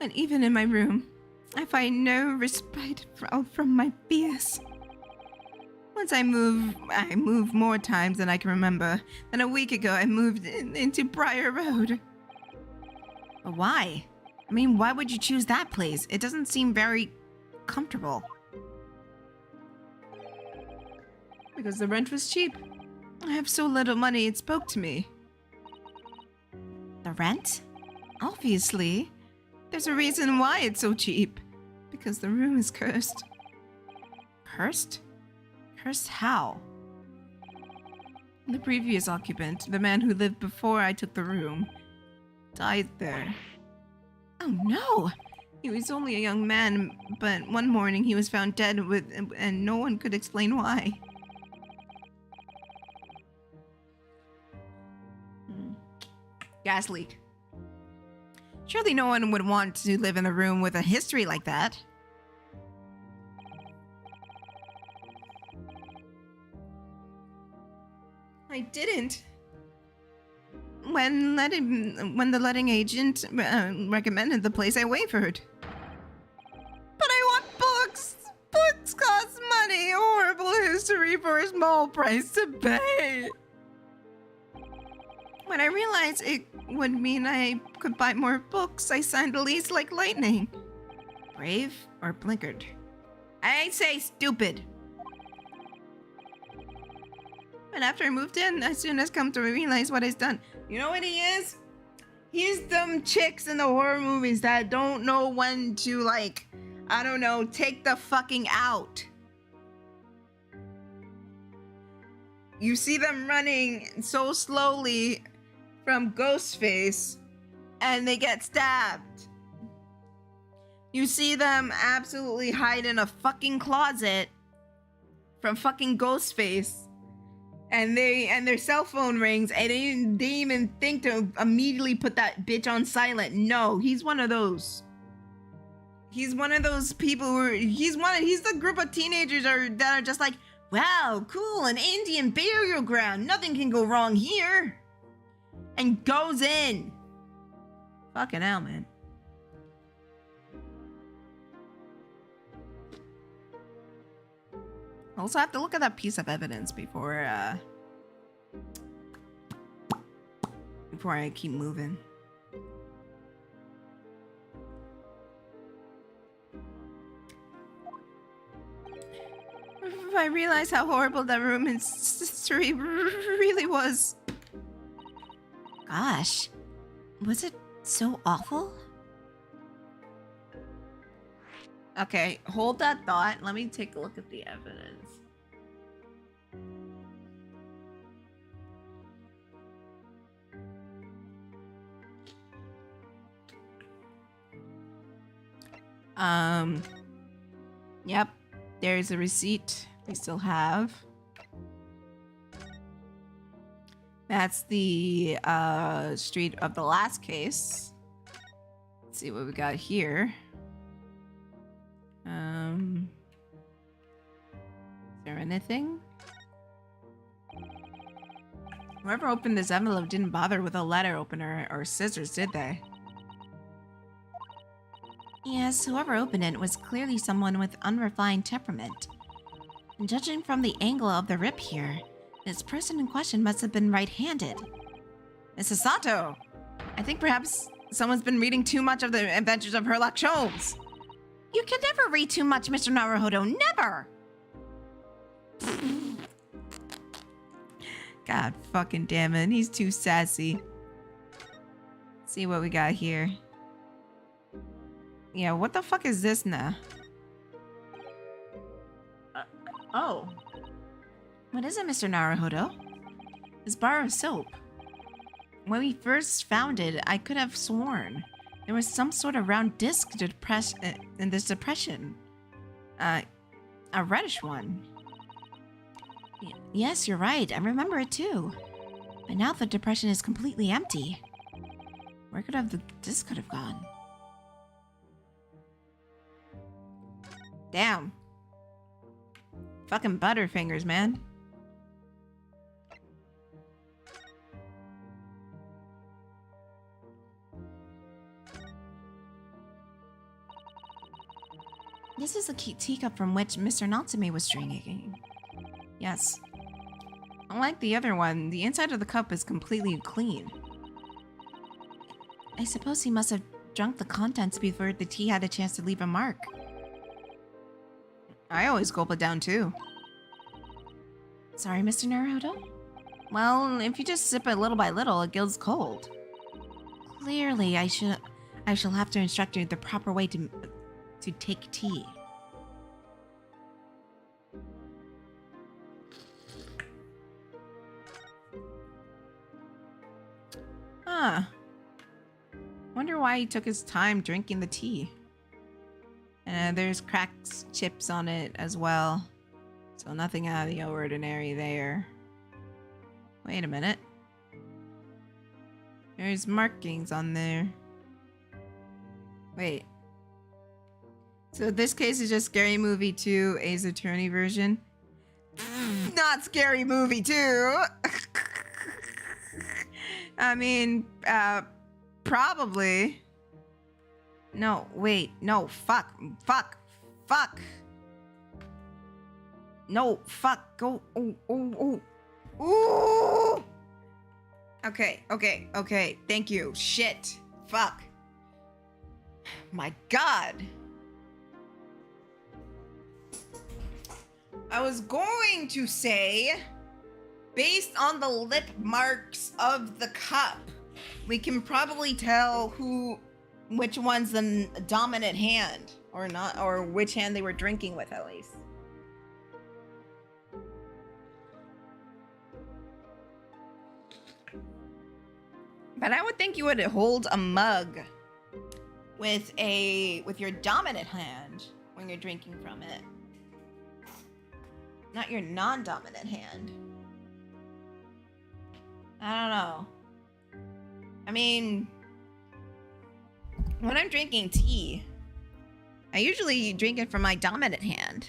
And even in my room, I find no respite from my fears. Once I move more times than I can remember. Then a week ago, I moved into Briar Road. But why? I mean, why would you choose that place? It doesn't seem very comfortable. Because the rent was cheap. I have so little money, it spoke to me. The rent? Obviously. There's a reason why it's so cheap. Because the room is cursed. Cursed? Cursed how? The previous occupant, the man who lived before I took the room, died there. Oh no! He was only a young man, but one morning he was found dead and no one could explain why. Gas leak. Surely no one would want to live in a room with a history like that. I didn't. When the letting agent recommended the place, I wavered. But I want books! Books cost money! Horrible history for a small price to pay! When I realized it would mean I could buy more books, I signed a lease like lightning. Brave or blinkered? I say stupid! And after I moved in, as soon as come to realize what he's done. You know what he is? He's them chicks in the horror movies that don't know when to, like, I don't know, take the fucking out. You see them running so slowly from Ghostface, and they get stabbed. You see them absolutely hide in a fucking closet from fucking Ghostface. And their cell phone rings, and they didn't even think to immediately put that bitch on silent. No, he's one of those. He's one of those people who he's the group of teenagers that are just like, wow, cool, an Indian burial ground. Nothing can go wrong here. And goes in. Fucking hell, man. Also have to look at that piece of evidence before I keep moving. I realized how horrible that room in history really was. Gosh, was it so awful? Okay, hold that thought. Let me take a look at the evidence. Yep, there's a receipt we still have. That's the street of the last case. Let's see what we got here. Is there anything? Whoever opened this envelope didn't bother with a letter opener or scissors, did they? Yes, whoever opened it was clearly someone with unrefined temperament. And judging from the angle of the rip here, this person in question must have been right-handed. Mrs. Sato! I think perhaps someone's been reading too much of the Adventures of Sherlock Holmes. You can never read too much, Mr. Naruhodo, never! God fucking damn it, he's too sassy. See what we got here. Yeah, what the fuck is this now? Oh. What is it, Mr. Naruhodo? This bar of soap. When we first found it, I could have sworn there was some sort of round disc in this depression. A reddish one. Yes, you're right. I remember it too. But now the depression is completely empty. Where could have the disc could have gone? Damn. Fucking Butterfingers, man. This is the teacup from which Mr. Natsume was drinking. Yes. Unlike the other one, the inside of the cup is completely clean. I suppose he must have drunk the contents before the tea had a chance to leave a mark. I always gulp it down too. Sorry, Mr. Naruhodo? Well, if you just sip it little by little, it gets cold. Clearly, I shall have to instruct you the proper way to take tea. Huh. Wonder why he took his time drinking the tea. And there's cracked chips on it as well. So nothing out of the ordinary there. Wait a minute. There's markings on there. Wait. So this case is just Scary Movie 2, Ace Attorney version. Not Scary Movie 2! I mean, probably. No, wait, no, fuck. No, fuck, go, ooh. Okay, thank you, shit, fuck. My God. I was going to say, based on the lip marks of the cup, we can probably tell which one's the dominant hand, or not, or which hand they were drinking with at least. But I would think you would hold a mug with your dominant hand when you're drinking from it. Not your non-dominant hand. I don't know. I mean, when I'm drinking tea, I usually drink it from my dominant hand.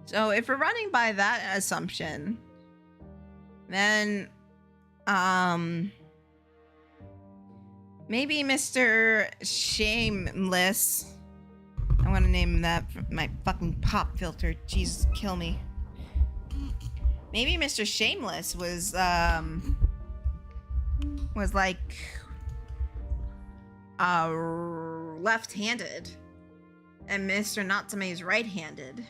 So if we're running by that assumption, then, maybe Mr. Shameless, I'm gonna name that for my fucking pop filter. Jesus, kill me. Maybe Mr. Shameless was like left-handed, and Mr. Natsume is right-handed.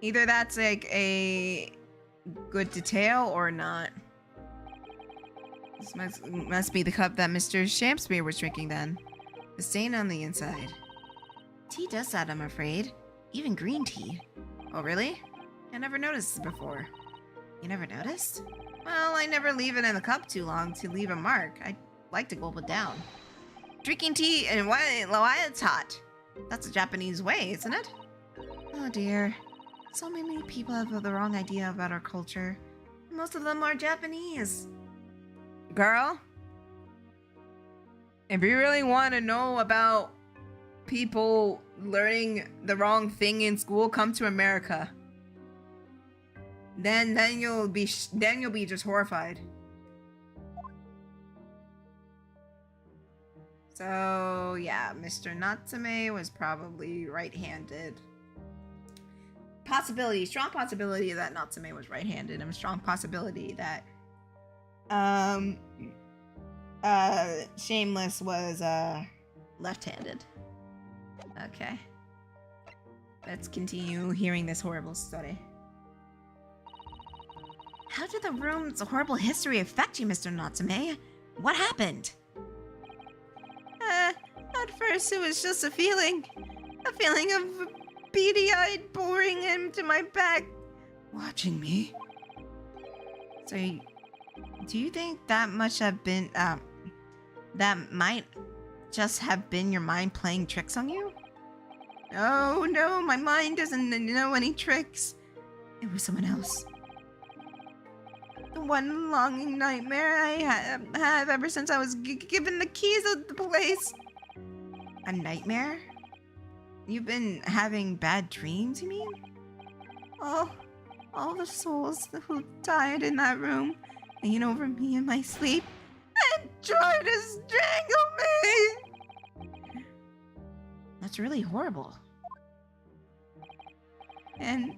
Either that's like a good detail or not. This must be the cup that Mr. Shakespeare was drinking then. The stain on the inside. Tea does that, I'm afraid. Even green tea. Oh, really? I never noticed this before. You never noticed? Well, I never leave it in the cup too long to leave a mark. I like to gulp it down. Drinking tea and while it's hot. That's a Japanese way, isn't it? Oh dear. So many people have the wrong idea about our culture. Most of them are Japanese. Girl, if you really want to know about people learning the wrong thing in school, come to America. Then you'll be just horrified. So, yeah, Mr. Natsume was probably right-handed. Strong possibility that Natsume was right-handed, and a strong possibility that, Shameless was, left-handed. Okay. Let's continue hearing this horrible story. How did the room's horrible history affect you, Mr. Natsume? What happened? At first it was just a feeling of beady-eyed boring into my back, watching me. So, do you think that might just have been your mind playing tricks on you? No, my mind doesn't know any tricks. It was someone else. The one longing nightmare I have ever since I was given the keys of the place. A nightmare? You've been having bad dreams, you mean? All the souls who died in that room hanging over me in my sleep and tried to strangle me! That's really horrible. And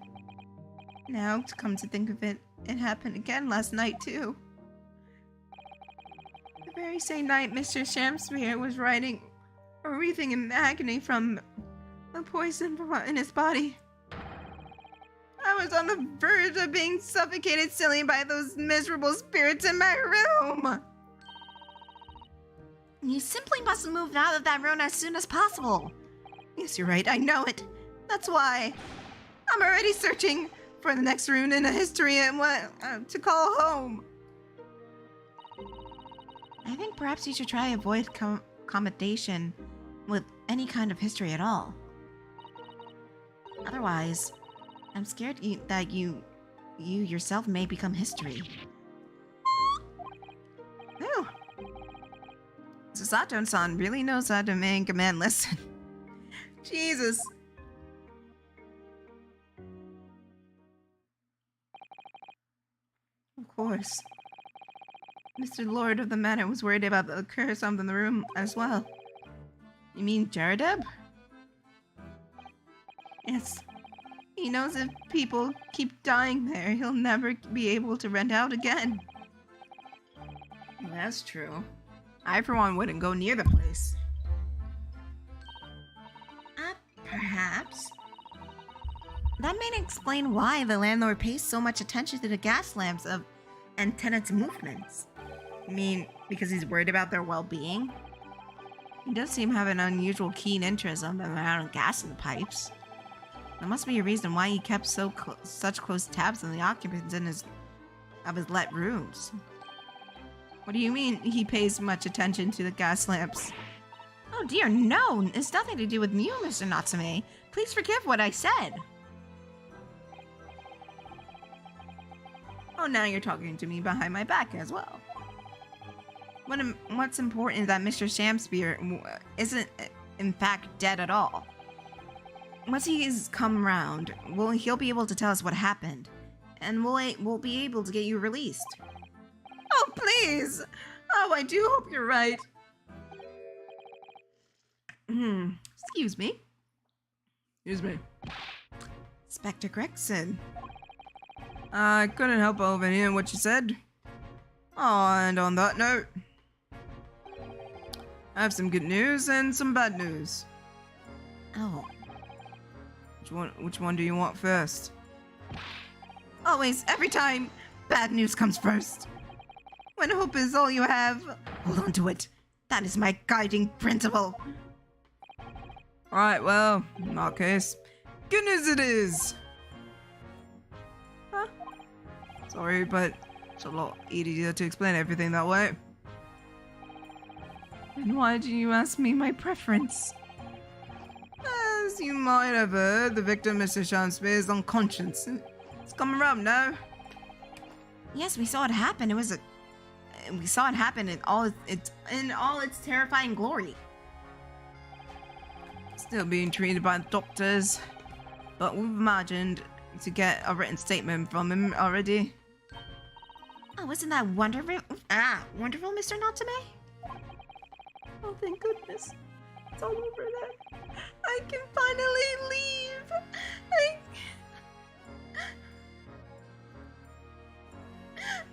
now, to come to think of it, it happened again last night, too. The very same night Mr. Shamspeare was wreathing in agony from the poison in his body. I was on the verge of being suffocated silly by those miserable spirits in my room. You simply must move out of that room as soon as possible. Yes, you're right, I know it. That's why I'm already searching for the next rune in the history and what to call home. I think perhaps you should try avoid accommodation with any kind of history at all. Otherwise, I'm scared that you yourself may become history. Oh, Sasato-san really knows how to make a man listen. Jesus. Of course. Mr. Lord of the Manor was worried about the curse in the room as well. You mean Jaredeb? Yes. He knows if people keep dying there, he'll never be able to rent out again. That's true. I, for one, wouldn't go near the place. Perhaps. That may explain why the landlord pays so much attention to the gas lamps and tenants' movements. I mean, because he's worried about their well-being? He does seem to have an unusual keen interest on the amount of gas in the pipes. There must be a reason why he kept such close tabs on the occupants of his let rooms. What do you mean he pays much attention to the gas lamps? Oh dear, no! It's nothing to do with you, Mr. Natsume. Please forgive what I said. Oh, now you're talking to me behind my back as well. What's important is that Mr. Shamspeare isn't, in fact, dead at all. Once he's come around, he'll be able to tell us what happened, and we'll be able to get you released. Oh, please! Oh, I do hope you're right. Excuse me. Excuse me. Inspector Gregson. I couldn't help overhearing what you said. Oh, and on that note, I have some good news and some bad news. Oh. Which one do you want first? Always, every time, bad news comes first. When hope is all you have, hold on to it. That is my guiding principle. Alright, well, in that case, good news it is! Huh? Sorry, but it's a lot easier to explain everything that way. And why do you ask me my preference? As you might have heard, the victim, Mr. Shamspeare, is unconscious. It's come around now. Yes, we saw it happen. We saw it happen in all its terrifying glory. Still being treated by the doctors, but we've imagined to get a written statement from him already. Oh, isn't that wonderful? Wonderful, Mr. Natsume? Oh, thank goodness. It's all over then. I can finally leave.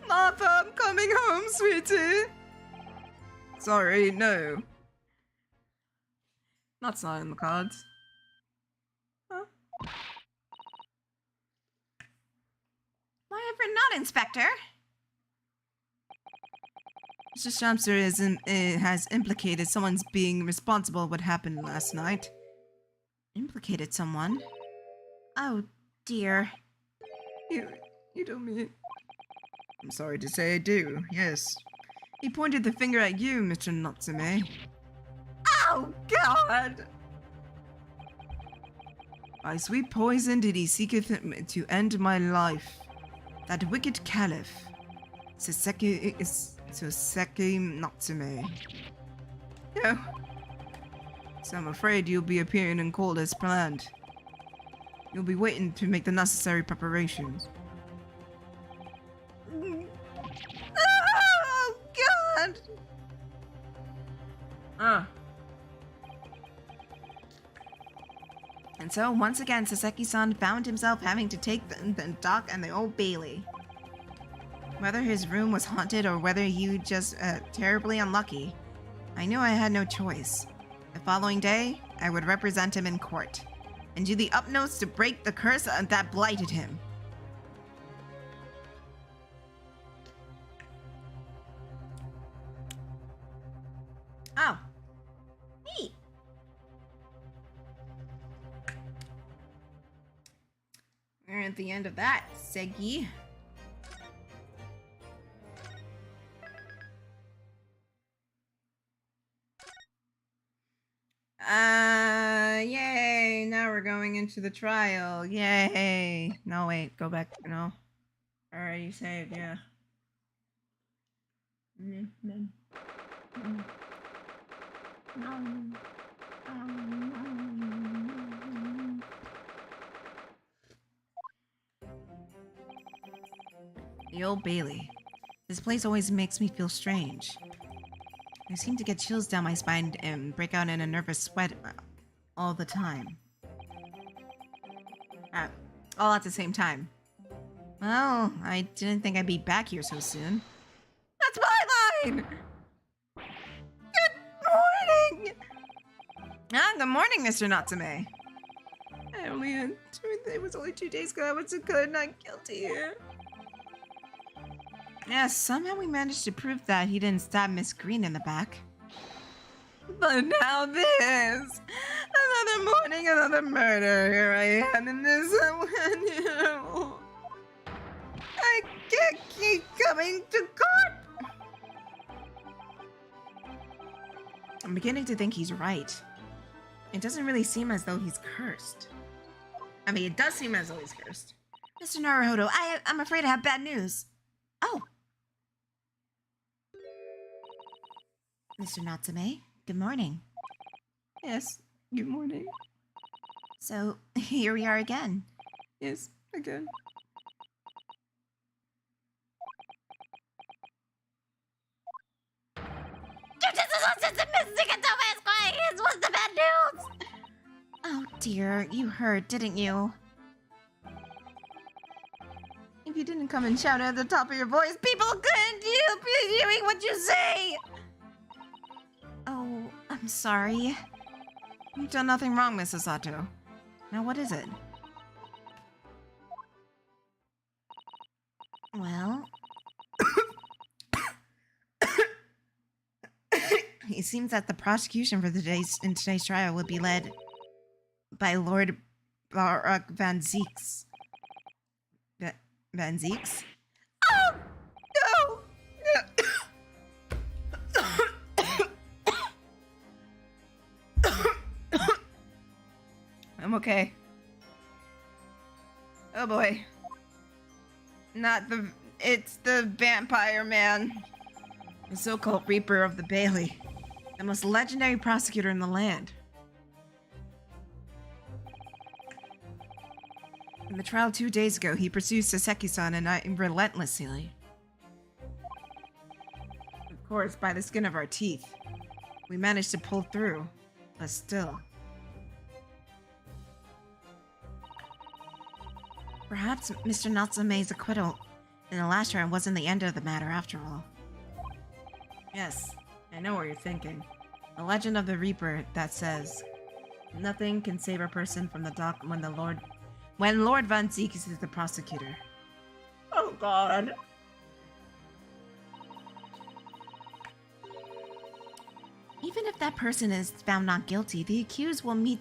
Martha, I'm coming home, sweetie. Sorry, no. That's not in the cards. Huh? Why ever not, Inspector? Mr. Shamster has implicated someone's being responsible for what happened last night. Implicated someone? Oh, dear. You don't mean... I'm sorry to say I do, yes. He pointed the finger at you, Mr. Natsume. Oh, God! By sweet poison did he seeketh to end my life. That wicked caliph, Soseki Natsume. No. So I'm afraid you'll be appearing in court as planned. You'll be waiting to make the necessary preparations. Oh, God! And so, once again, Soseki-san found himself having to take the dock and the Old Bailey. Whether his room was haunted or whether he just terribly unlucky, I knew I had no choice. The following day, I would represent him in court, and do the utmost to break the curse that blighted him. Oh. Neat. We're at the end of that, Segi. Yay! Now we're going into the trial. Yay! No, wait, go back. No. Already saved, yeah. The Old Bailey. This place always makes me feel strange. I seem to get chills down my spine and break out in a nervous sweat all the time. All at the same time. Well, I didn't think I'd be back here so soon. That's my line! Good morning! Good morning, Mr. Natsume. It was only 2 days ago I was declared not guilty. Yes, somehow we managed to prove that he didn't stab Miss Green in the back. But now this! Another morning, another murder. Here I am in this one. I can't keep coming to court! I'm beginning to think he's right. It doesn't really seem as though he's cursed. I mean, it does seem as though he's cursed. Mr. Naruhodo, I'm afraid I have bad news. Oh. Mr. Natsume, good morning. Yes, good morning. So, here we are again. Yes, again. What's the bad news? Oh dear, you heard, didn't you? If you didn't come and shout at the top of your voice, people couldn't be hearing what you say! Oh, I'm sorry. You've done nothing wrong, Mrs. Sato. Now what is it? Well... It seems that the prosecution for today's trial will be led by Lord Barak Van Zeeks. Van Zeeks? Oh! No! I'm okay. Oh boy. It's the vampire man. The so-called Reaper of the Bailey. The most legendary prosecutor in the land. In the trial 2 days ago, he pursued Soseki-san and I relentlessly. Of course, by the skin of our teeth. We managed to pull through, but still. Perhaps Mr. Natsume's acquittal in the last round wasn't the end of the matter after all. Yes, I know what you're thinking. The legend of the Reaper that says, nothing can save a person from the dock when Lord Von Zieks is the prosecutor. Oh god. Even if that person is found not guilty, the accused will meet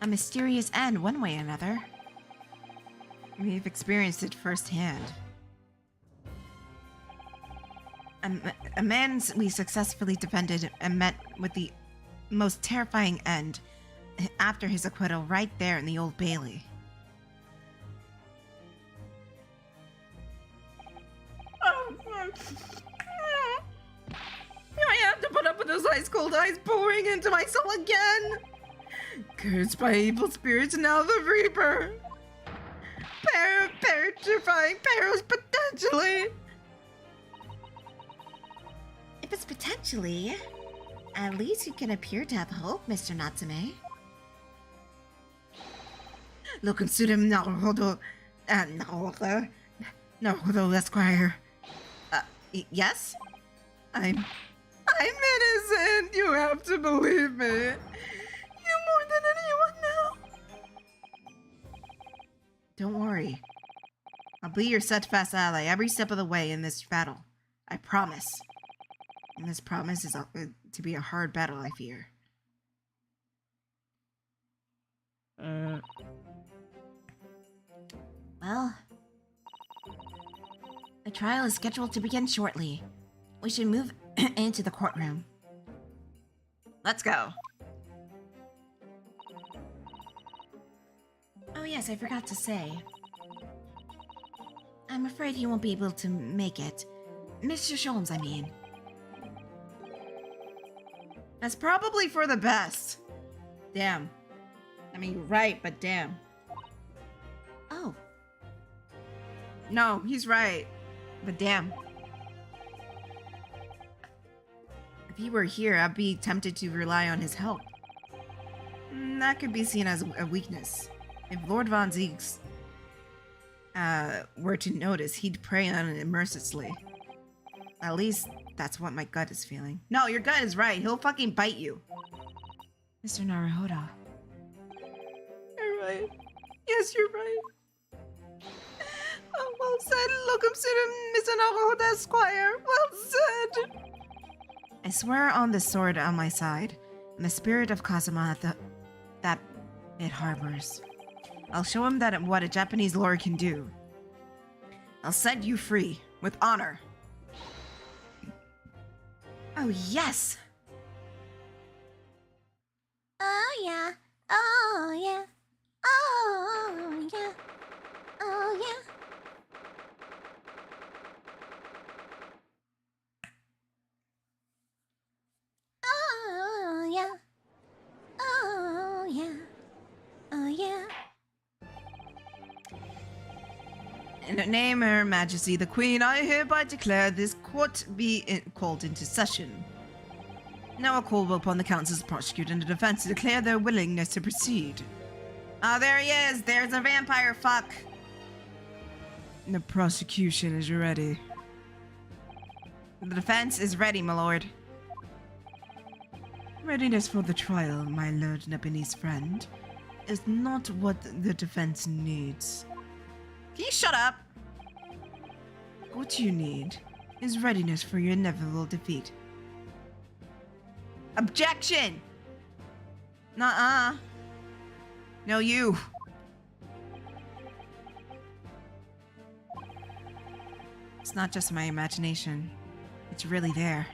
a mysterious end one way or another. We've experienced it firsthand. A man we successfully defended and met with the most terrifying end after his acquittal right there in the Old Bailey. I have to put up with those ice-cold eyes pouring into my soul again! Cursed by evil spirits and now the Reaper! Petrifying perils potentially! If it's potentially, at least you can appear to have hope, Mr. Natsume. Look and suit him, Naruhodo, Esquire. Yes? I'm innocent! You have to believe me! You more than anyone now! Don't worry. I'll be your steadfast ally every step of the way in this battle. I promise. And this promise is to be a hard battle, I fear. Well, the trial is scheduled to begin shortly. We should move into the courtroom. Let's go. Oh yes, I forgot to say. I'm afraid he won't be able to make it. Mr. Sholmes, I mean. That's probably for the best. Damn. I mean, right, but damn. Oh. No, he's right. But damn. If he were here, I'd be tempted to rely on his help. That could be seen as a weakness. If Lord Von Zieks were to notice, he'd prey on it mercilessly. At least, that's what my gut is feeling. No, your gut is right. He'll fucking bite you. Mr. Naruhodo. You're right. Yes, you're right. Oh, well said. Locum Sidum, Mr. Naruhodo, Esquire. Well said. I swear on the sword on my side, and the spirit of Kazuma that it harbors. I'll show him that what a Japanese lord can do. I'll set you free, with honor. Oh, yes! Oh, yeah. Oh, yeah. Oh, yeah. Oh, yeah. Oh, yeah. Oh, yeah. Oh, yeah. In the name of Her Majesty the Queen, I hereby declare this court be called into session. Now I call upon the counsels, prosecutor, and the defense to declare their willingness to proceed. Oh, there he is! There's a vampire fuck! The prosecution is ready. The defense is ready, my lord. Readiness for the trial, my lord Nepinese friend, is not what the defense needs. Can you shut up? What you need is readiness for your inevitable defeat. Objection! Nuh-uh. No, you. It's not just my imagination. It's really there.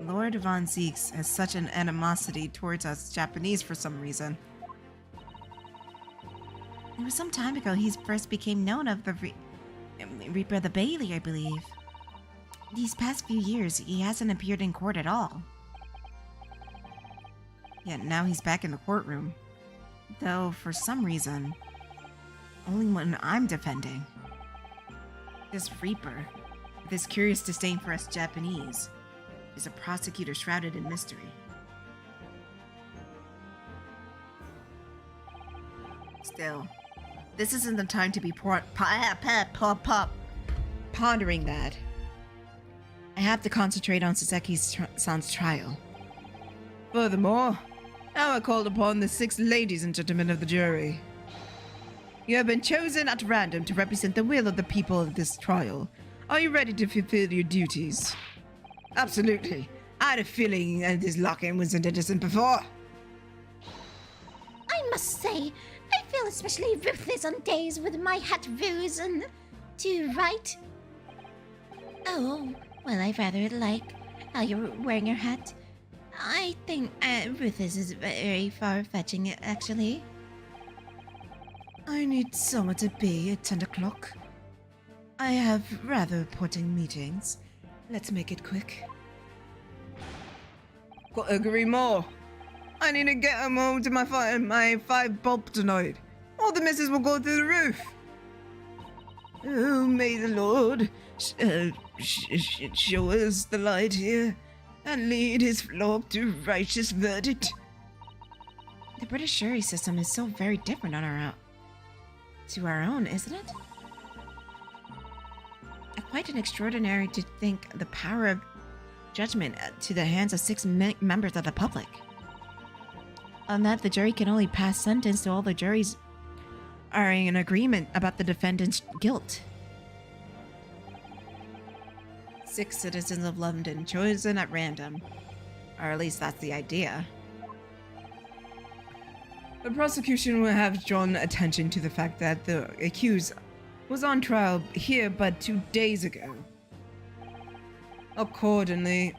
Lord Von Zieks has such an animosity towards us Japanese for some reason. It was some time ago he first became known of the Reaper of the Bailey, I believe. These past few years, he hasn't appeared in court at all. Yet now he's back in the courtroom. Though, for some reason, only when I'm defending. This Reaper, with his curious disdain for us Japanese, is a prosecutor shrouded in mystery. Still, this isn't the time to be pondering that. I have to concentrate on Saseki's-san's trial. Furthermore, now I called upon the 6 ladies and gentlemen of the jury. You have been chosen at random to represent the will of the people of this trial. Are you ready to fulfill your duties? Absolutely. I had a feeling this lock-in wasn't innocent before. I must say, I feel especially ruthless on days with my hat risen to right. Oh, well, I rather like how you're wearing your hat. I think ruthless is very far-fetching, actually. I need somewhere to be at 10 o'clock. I have rather important meetings. Let's make it quick. Couldn't agree more. I need to get home to my 5 bulb tonight, or the missus will go through the roof. Oh, may the Lord show us the light here and lead his flock to righteous verdict. The British jury system is so very different to our own, isn't it? Quite an extraordinary to think the power of judgment to the hands of 6 members of the public. On that, the jury can only pass sentence to all the juries are in agreement about the defendant's guilt. 6 citizens of London chosen at random, or at least that's the idea. The prosecution will have drawn attention to the fact that the accused was on trial here but 2 days ago. Accordingly,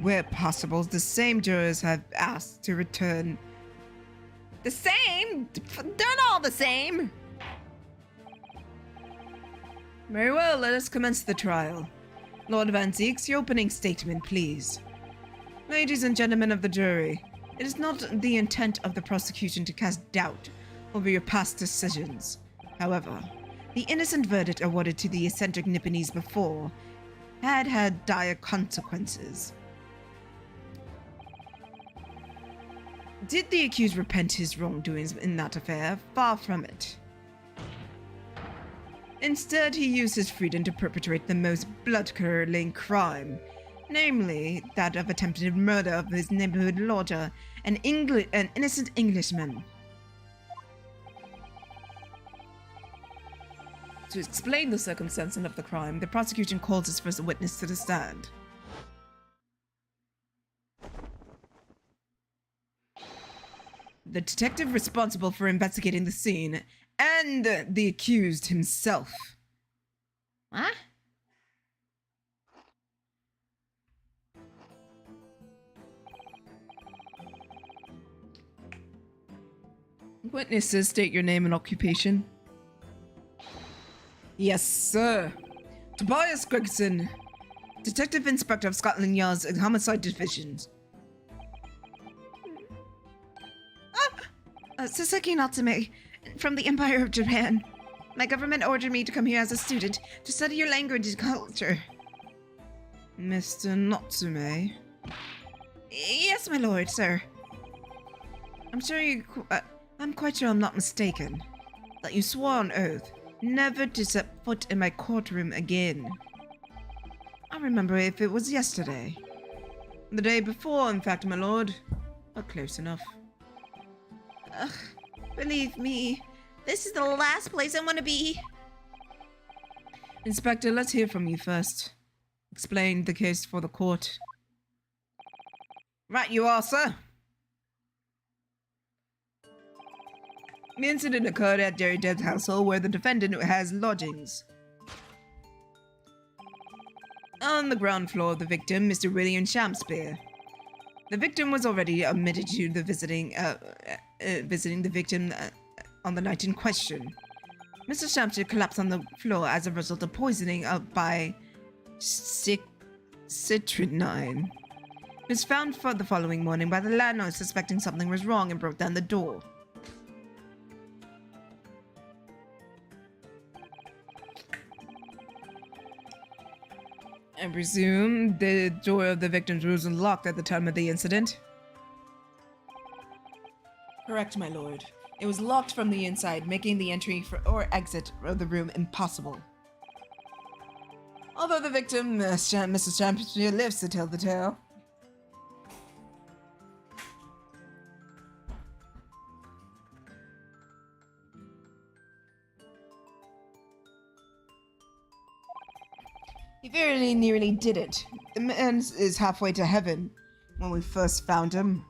where possible, the same jurors have asked to return. The same? They're all the same! Very well, let us commence the trial. Lord Van Zeeks, your opening statement, please. Ladies and gentlemen of the jury, it is not the intent of the prosecution to cast doubt over your past decisions. However, the innocent verdict awarded to the eccentric Nipponese before had dire consequences. Did the accused repent his wrongdoings in that affair? Far from it. Instead, he used his freedom to perpetrate the most blood-curdling crime, namely that of attempted murder of his neighborhood lodger, an innocent Englishman. To explain the circumstances of the crime, the prosecution calls his first witness to the stand. The detective responsible for investigating the scene, and the accused himself. What? Witnesses, state your name and occupation. Yes, sir. Tobias Gregson, Detective Inspector of Scotland Yard's Homicide Divisions. Saseki Natsume, from the Empire of Japan. My government ordered me to come here as a student to study your language and culture. Mr. Natsume? Yes, my lord, sir. I'm quite sure I'm not mistaken. That you swore on oath never to set foot in my courtroom again. I remember if it was yesterday. The day before, in fact, my lord. But close enough. Ugh, believe me, this is the last place I want to be. Inspector, let's hear from you first. Explain the case for the court. Right you are, sir. The incident occurred at Jerry Dead's household, where the defendant has lodgings. On the ground floor of the victim, Mr. William Shakespeare. The victim was already admitted to the visiting the victim on the night in question. Mr. Shakespeare collapsed on the floor as a result of poisoning by strychnine. He was found for the following morning by the landlord, suspecting something was wrong, and broke down the door. presume the door of the victim's room was unlocked at the time of the incident? Correct, my lord. It was locked from the inside, making the entry or exit of the room impossible. Although the victim, Mrs. Champion, lives to tell the tale. He very nearly did it. The man is halfway to heaven when we first found him.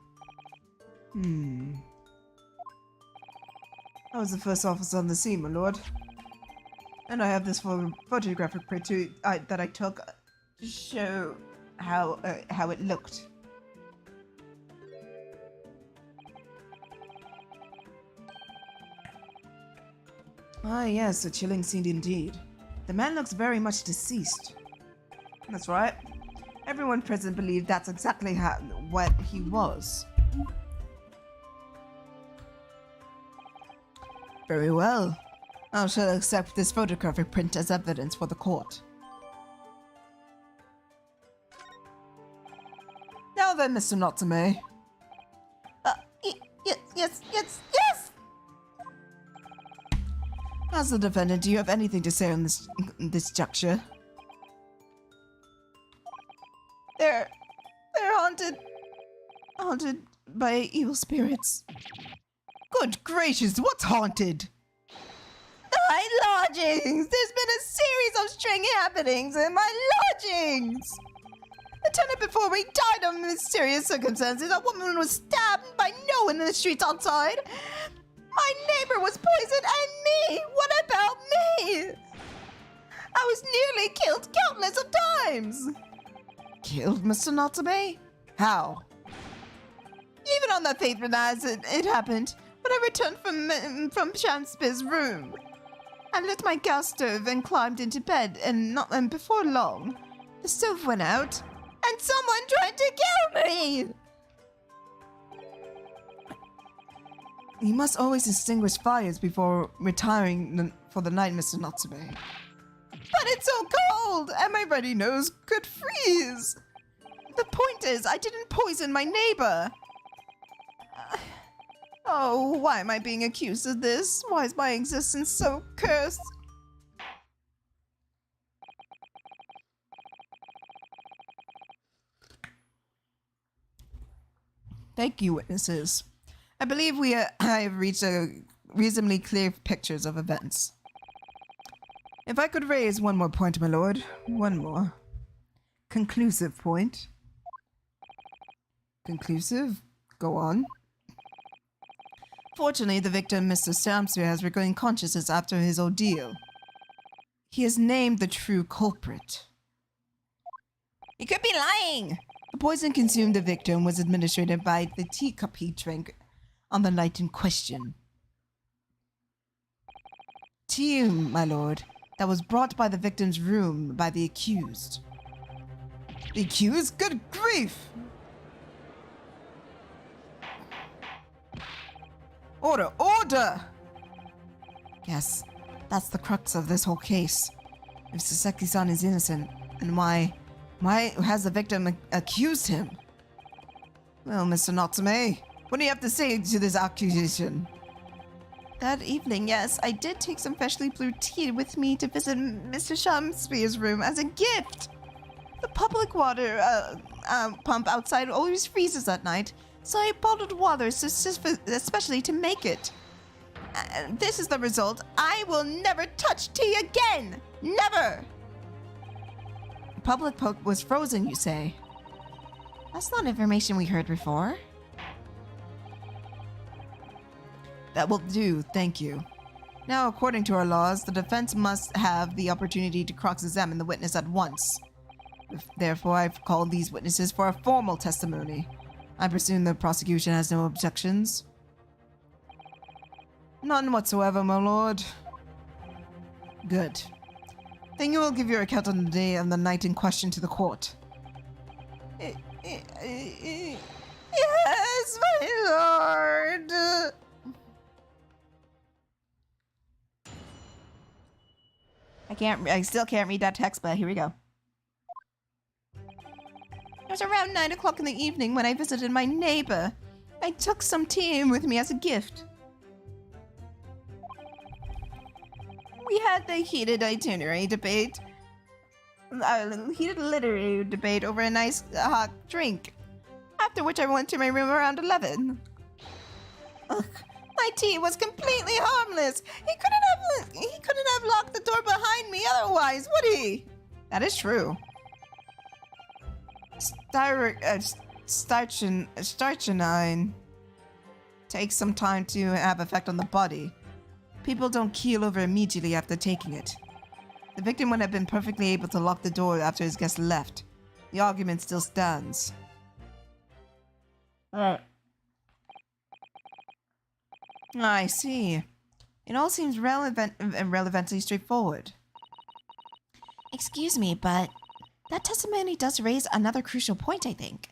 I was the first officer on the scene, my lord. And I have this photographic print too, that I took to show how it looked. Ah, yes, a chilling scene indeed. The man looks very much deceased. That's right. Everyone present believed that's exactly what he was. Very well. I shall accept this photographic print as evidence for the court. Now then, Mr. Natsume. Yes! As the defendant, do you have anything to say on this juncture? They're haunted by evil spirits. Good gracious, what's haunted? My lodgings! There's been a series of strange happenings in my lodgings! The tenant before me died under mysterious circumstances. A woman was stabbed by no one in the streets outside. My neighbor was poisoned, and me! What about me? I was nearly killed countless of times! Killed, Mr. Natsume? How? Even on that fateful night it happened, when I returned from Shamspear's room. I lit my gas stove and climbed into bed, and before long, the stove went out, and someone tried to kill me! You must always extinguish fires before retiring for the night, Mr. Natsume. But it's so cold, and my ready nose could freeze. The point is, I didn't poison my neighbor. Oh, why am I being accused of this? Why is my existence so cursed? Thank you, witnesses. I believe I have reached a reasonably clear pictures of events. If I could raise one more point, my lord. One more. Conclusive point. Conclusive? Go on. Fortunately, the victim, Mr. Shamspear, has regained consciousness after his ordeal. He is named the true culprit. He could be lying! The poison consumed the victim was administered by the teacup he drank on the night in question. Tea, my lord, that was brought by the victim's room by the accused. The accused? Good grief! Order! Order! Yes, that's the crux of this whole case. If Saseki-san is innocent, and why has the victim accused him? Well, Mr. Natsume, what do you have to say to this accusation? That evening, yes, I did take some freshly brewed tea with me to visit Mr. Shamspear's room as a gift. The public water pump outside always freezes at night, so I bottled water especially to make it. This is the result. I will never touch tea again! Never! The public pump was frozen, you say? That's not information we heard before. That will do, thank you. Now, according to our laws, the defense must have the opportunity to cross-examine the witness at once. Therefore, I've called these witnesses for a formal testimony. I presume the prosecution has no objections? None whatsoever, my lord. Good. Then you will give your account on the day and the night in question to the court. Yes, my lord. I still can't read that text, but here we go. was around 9 o'clock in the evening when I visited my neighbor. I took some tea with me as a gift. We had the heated literary debate over a nice hot drink. After which I went to my room around 11. Ugh, my tea was completely harmless. He couldn't have locked the door behind me otherwise, would he? That is true. Starchinine takes some time to have effect on the body. People don't keel over immediately after taking it. The victim would have been perfectly able to lock the door after his guest left. The argument still stands. I see. It all seems relevantly straightforward. Excuse me, but that testimony does raise another crucial point, I think.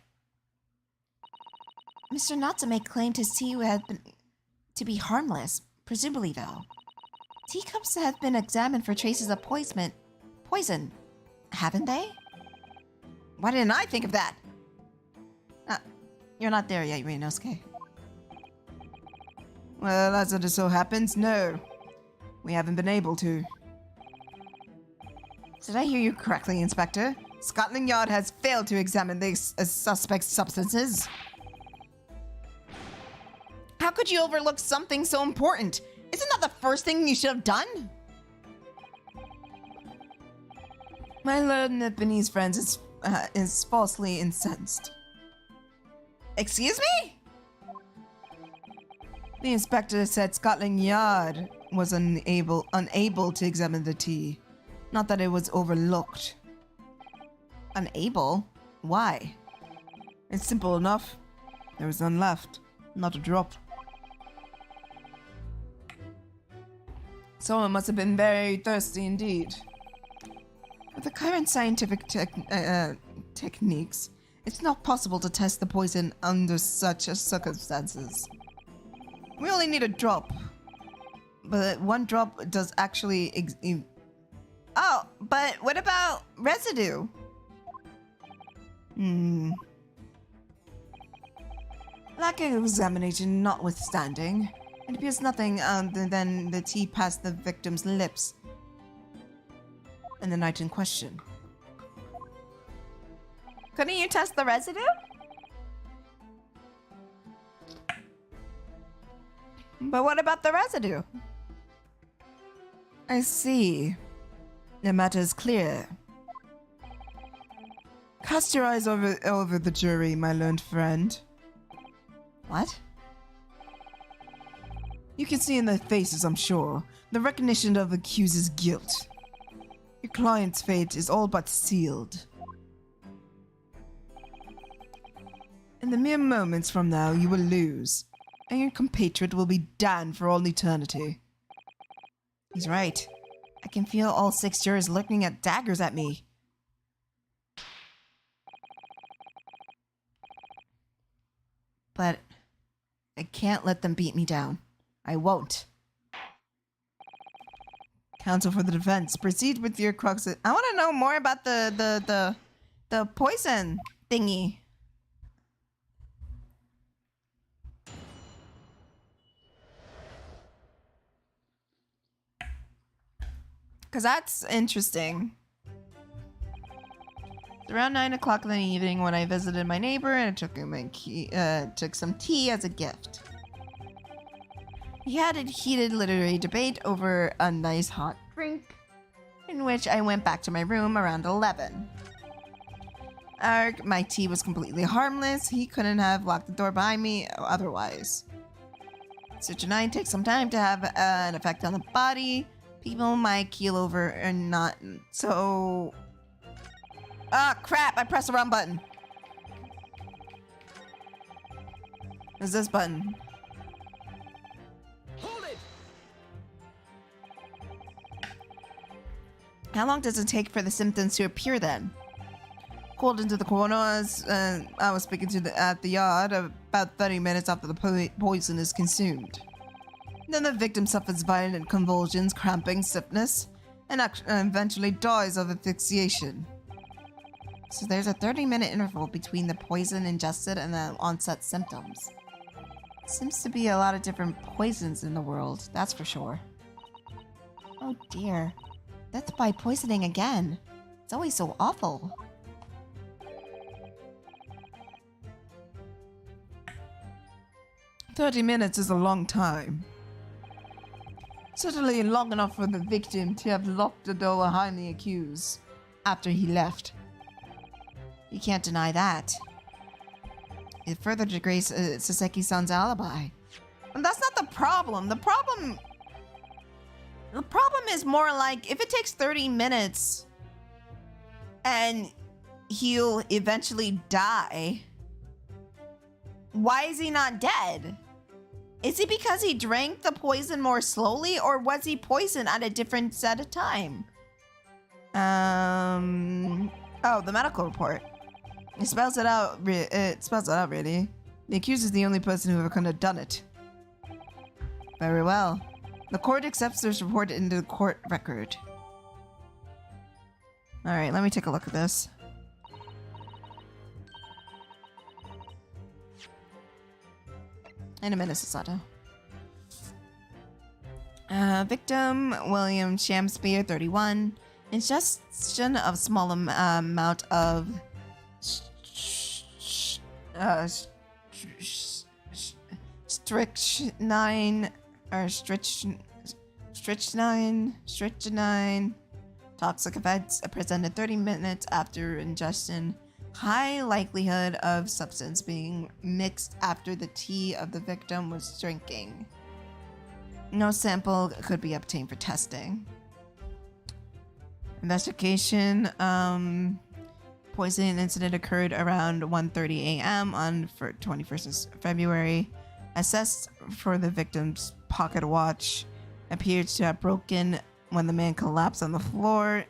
Mr. Natsume claimed his tea had been to be harmless, presumably though. Teacups have been examined for traces of poison, haven't they? Why didn't I think of that? You're not there yet, Reinosuke. Well, as it so happens, no. We haven't been able to. Did I hear you correctly, Inspector? Scotland Yard has failed to examine the suspect's substances. How could you overlook something so important? Isn't that the first thing you should have done? My Lord Nipponese friend is falsely incensed. Excuse me? The inspector said Scotland Yard was unable to examine the tea. Not that it was overlooked. Unable? Why? It's simple enough. There was none left. Not a drop. Someone must have been very thirsty indeed. With the current scientific techniques, it's not possible to test the poison under such circumstances. We only need a drop. But one drop does actually... Oh, but what about residue? Lack of examination notwithstanding, it appears nothing other than the tea passed the victim's lips in the night in question. Couldn't you test the residue? But what about the residue? I see. The matter is clear. Cast your eyes over the jury, my learned friend. What? You can see in their faces, I'm sure, the recognition of the accuser's guilt. Your client's fate is all but sealed. In the mere moments from now, you will lose, and your compatriot will be damned for all eternity. He's right. I can feel all 6 jurors looking at daggers at me. But I can't let them beat me down. I won't. Counsel for the defense, proceed with your crux. I want to know more about the poison thingy. Because that's interesting. It's around 9 o'clock in the evening when I visited my neighbor and I took him took some tea as a gift. He had a heated literary debate over a nice hot drink, in which I went back to my room around 11. My tea was completely harmless. He couldn't have locked the door behind me otherwise. Strychnine takes some time to have an effect on the body. People might keel over or not. So... Ah, crap! I pressed the wrong button. It's this button. Hold it! How long does it take for the symptoms to appear then? Called into the coroner as I was speaking to at the yard about 30 minutes after the poison is consumed. Then the victim suffers violent convulsions, cramping, stiffness, and eventually dies of asphyxiation. So there's a 30-minute interval between the poison ingested and the onset symptoms. Seems to be a lot of different poisons in the world, that's for sure. Oh dear. Death by poisoning again. It's always so awful. "30 minutes is a long time. Certainly long enough for the victim to have locked the door behind the accused after he left." You can't deny that. It further degrades Saseki-san's alibi. And that's not the problem. The problem is more like if it takes 30 minutes And he'll eventually die. Why is he not dead? Is it because he drank the poison more slowly, or was he poisoned at a different set of time? Oh, the medical report. It spells it out. It spells it out, really. The accused is the only person who could have done it. Very well. The court accepts this report into the court record. All right, let me take a look at this. In a minute, Sasato. Victim, William Shamspeare, 31. Ingestion of small amount of strychnine toxic effects presented 30 minutes after ingestion. High likelihood of substance being mixed after the tea of the victim was drinking. No sample could be obtained for testing. Investigation. Poisoning incident occurred around 1:30 a.m. on 21st of February. Assessed for the victim's pocket watch. Appeared to have broken when the man collapsed on the floor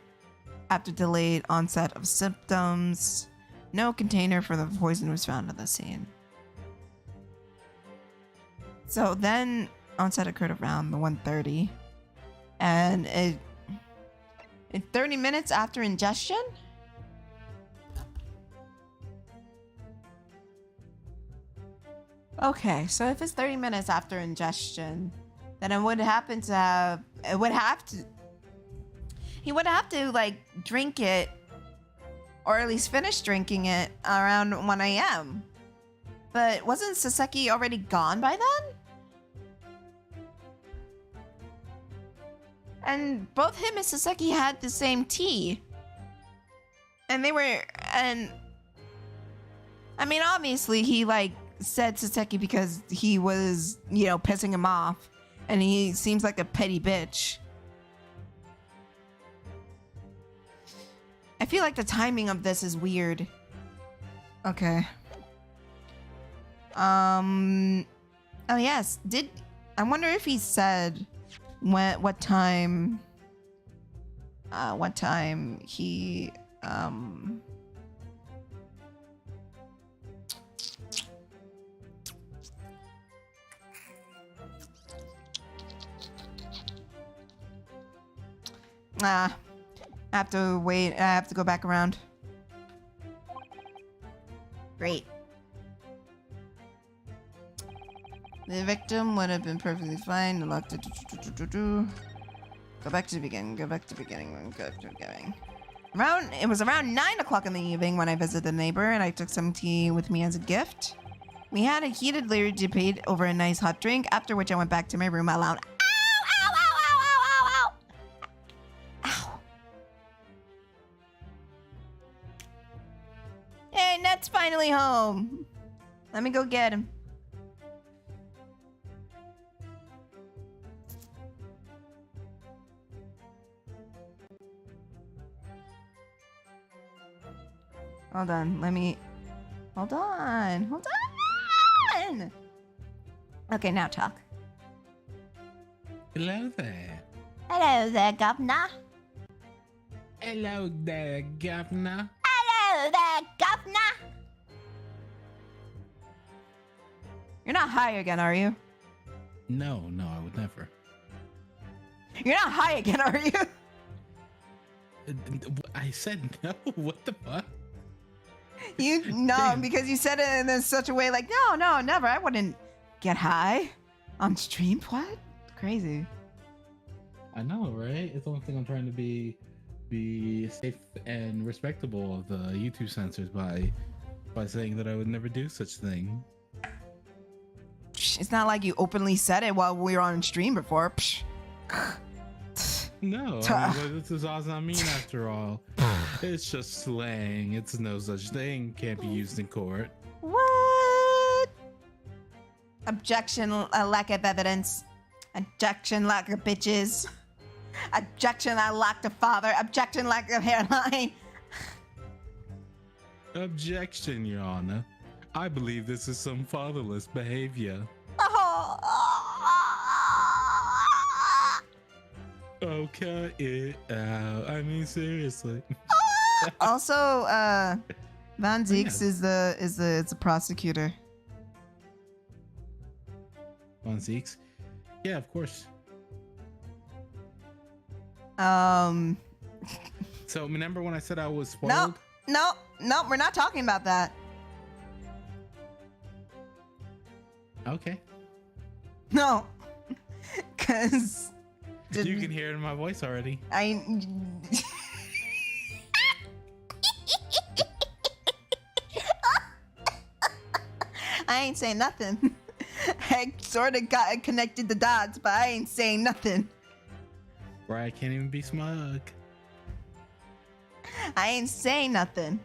after delayed onset of symptoms. No container for the poison was found at the scene. So then onset occurred around the 1:30, and it 30 minutes after ingestion. Okay, so if it's 30 minutes after ingestion, then he would have to like drink it, or at least finish drinking it around 1 a.m. But wasn't Saseki already gone by then? And both him and Saseki had the same tea. And I mean, obviously he like said Saseki because he was, pissing him off. And he seems like a petty bitch. I feel like the timing of this is weird. Okay. Oh yes. I wonder if he said what time he I have to wait. I have to go back around. Great. The victim would have been perfectly fine. Go back to the beginning. Go back to the beginning. It was around 9 o'clock in the evening when I visited a neighbor and I took some tea with me as a gift. We had a heated lyric debate over a nice hot drink, after which I went back to my room alone. Hey, Net's finally home. Let me go get him. Hold on, hold on. Okay, now talk. Hello there. Hello there, Governor. Hello there, Governor. Hello there, Governor. You're not high again, are you? No, I would never. You're not high again, are you? I said no. What the fuck? Because you said it in such a way like, no, never. I wouldn't get high on stream. What? Crazy. I know, right? It's the only thing I'm trying to be safe and respectable of the YouTube censors by saying that I would never do such thing. It's not like you openly said it while we were on stream before. No, I mean, this is Azamin after all. It's just slang. It's no such thing. Can't be used in court. What? Objection, lack of evidence. Objection, lack of bitches. Objection, I lacked a father. Objection, lack of hairline. Objection, Your Honor. I believe this is some fatherless behavior. Oh. Oh, cut it out. I mean, seriously. Also, Van Zeeks is the prosecutor. Von Zeeks? Yeah, of course. So remember when I said I was spoiled? No, we're not talking about that. Okay. No, because You can hear it in my voice already. I ain't saying nothing. I sort of got connected the dots, but I ain't saying nothing. Where I can't even be smug. I ain't saying nothing.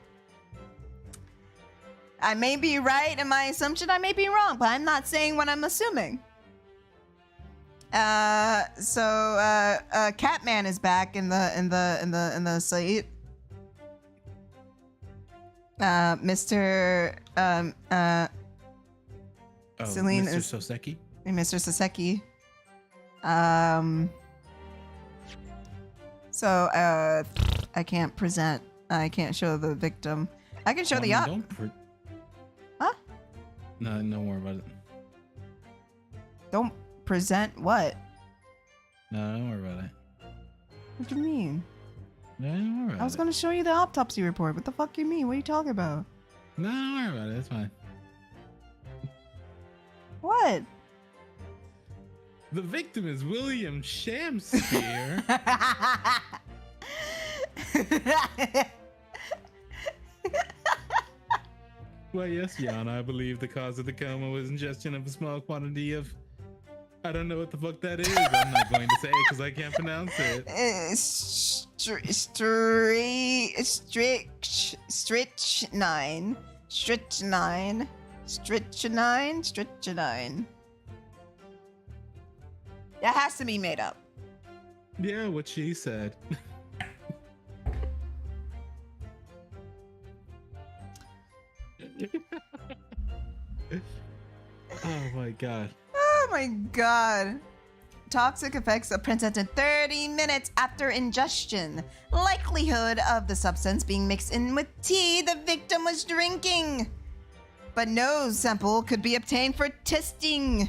I may be right in my assumption, I may be wrong, but I'm not saying what I'm assuming. Catman is back in the site. Mr. Celine Mr. is Soseki? Mr. Soseki. I can't present. I can't show the victim. I can show the op. Huh? No, don't worry about it. Don't present what? No, don't worry about it. What do you mean? No, don't worry about it. I was gonna show you the autopsy report. What the fuck you mean? What are you talking about? No, don't worry about it. It's fine. What? The victim is William Shamspeare. Well, yes, Yana, I believe the cause of the coma was ingestion of a small quantity of... I don't know what the fuck that is. I'm not going to say it because I can't pronounce it. Strychnine. That has to be made up. Yeah, what she said. Oh my god. Oh my god. Toxic effects are presented 30 minutes after ingestion. Likelihood of the substance being mixed in with tea the victim was drinking. But no sample could be obtained for testing.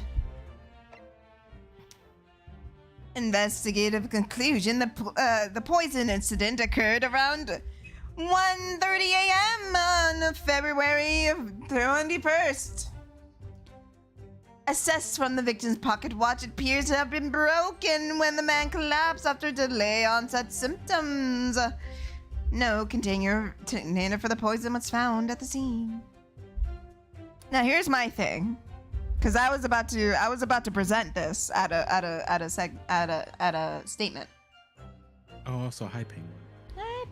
Investigative conclusion, the poison incident occurred around 1:30 a.m. on February 21st. Assessed from the victim's pocket watch, it appears to have been broken when the man collapsed after delay onset symptoms. No container for the poison was found at the scene. Now here's my thing, because I was about to present this at a statement. Oh, also, hi, Penguin. Hi,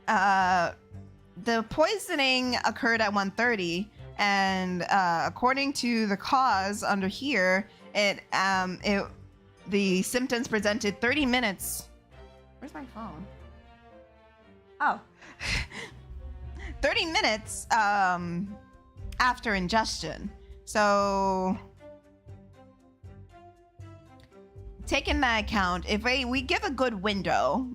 Penguin. The poisoning occurred at 1:30, and according to the cause under here, the symptoms presented 30 minutes. Where's my phone? Oh. 30 minutes after ingestion. So, taking that account, if we give a good window,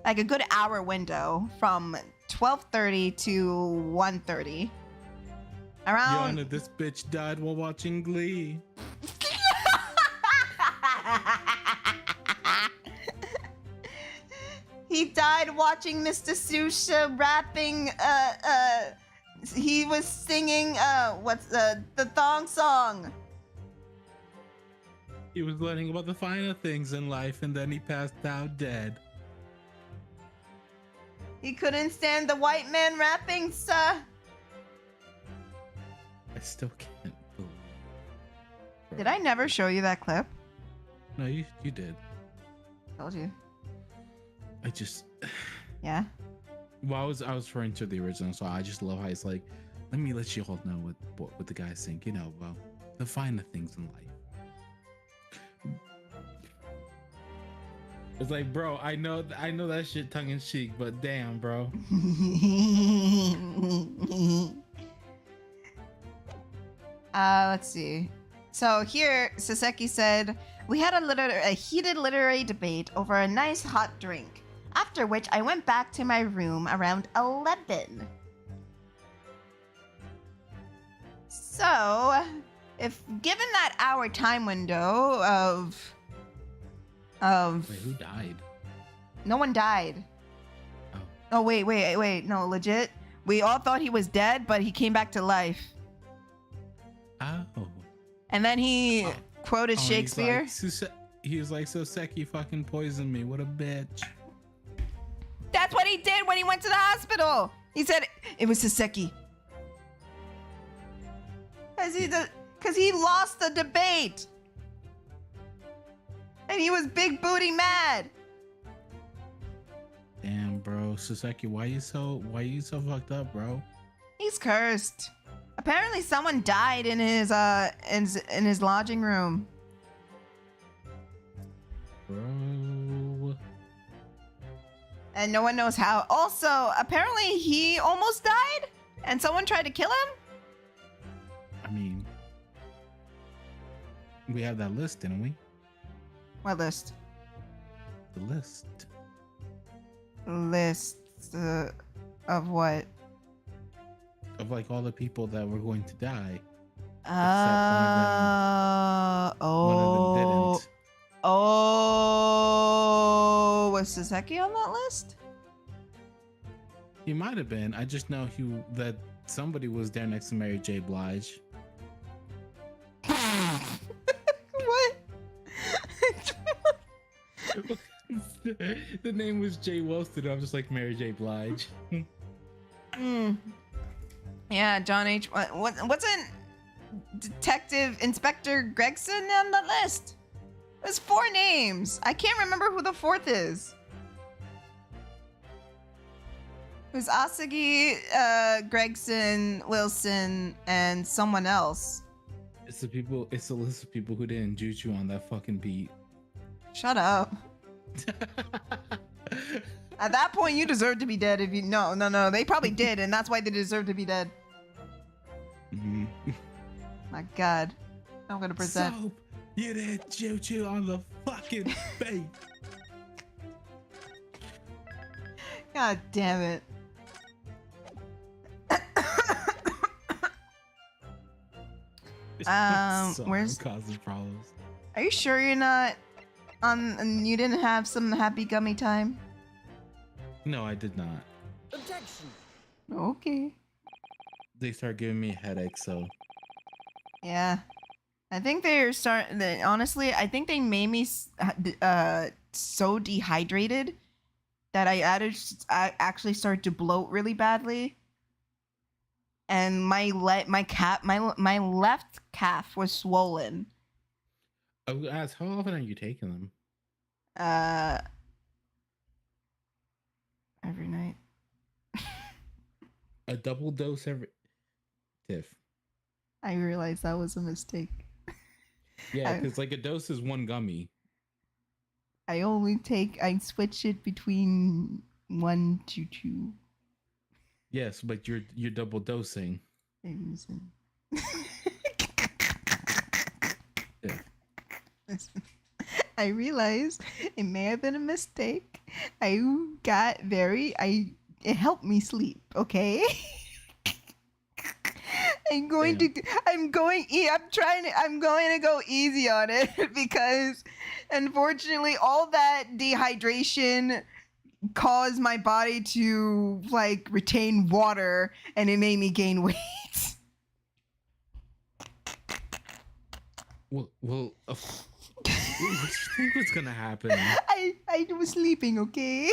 like a good hour window from 12:30 to 1:30, around... Yana, this bitch died while watching Glee. He died watching Mr. Susha rapping. He was singing. What's the thong song? He was learning about the finer things in life, and then he passed out dead. He couldn't stand the white man rapping, sir. I still can't believe. Did I never show you that clip? No, you did. Told you. I just. Yeah. Well, I was referring to the original, so I just love how it's like, let me let you all know what the guys think. You know, well, the finer things in life. It's like, bro, I know that shit tongue in cheek, but damn, bro. Let's see. So here, Saseki said, we had a heated literary debate over a nice hot drink, after which I went back to my room around 11. So, if given that hour time window of Wait, who died? no one died. Oh wait, no, legit. We all thought he was dead, but he came back to life. Oh. And then he quoted Shakespeare. He was like, Soseki fucking poisoned me. What a bitch. That's what he did when he went to the hospital. He said it was Saseki. Cause he lost the debate. And he was big booty mad. Damn, bro. Soseki, why you so fucked up, bro? He's cursed. Apparently someone died in his lodging room. Bro. And no one knows how. Also, apparently he almost died and someone tried to kill him? I mean, we have that list, didn't we? What list? The list. List of what? Of like all the people that were going to die. Oh. One of them didn't. Oh. Was Saseki on that list? He might have been. I just know that somebody was there next to Mary J. Blige. What? The name was Jay Wilson. I'm just like Mary J. Blige. Yeah, John H. What's in Detective Inspector Gregson on the list? There's 4 names. I can't remember who the 4th is. There's Asagi, Gregson, Wilson, and someone else. It's the list of people who didn't juke you on that fucking beat. Shut up. At that point, you deserve to be dead. If you no, they probably did, and that's why they deserve to be dead. Mm-hmm. My God, I'm gonna present. So, you didn't juke you on the fucking beat. God damn it. Where's causing problems? Are you sure you're not on? You didn't have some happy gummy time? No, I did not. Objection! Okay. They start giving me a headache, so. Yeah, I think they're starting. Honestly, I think they made me so dehydrated that I actually started to bloat really badly, and my left calf was swollen. I would ask, how often are you taking them? Every night. A double dose every. Tiff. I realized that was a mistake. Yeah, because like a dose is 1 gummy. I switch it between 1 to 2. Yes, but you're double dosing. Yeah. I realized it may have been a mistake. It helped me sleep, okay? I'm going to go easy on it because unfortunately all that dehydration caused my body to like retain water, and it made me gain weight. Well, what do you think was gonna happen? I was sleeping, okay?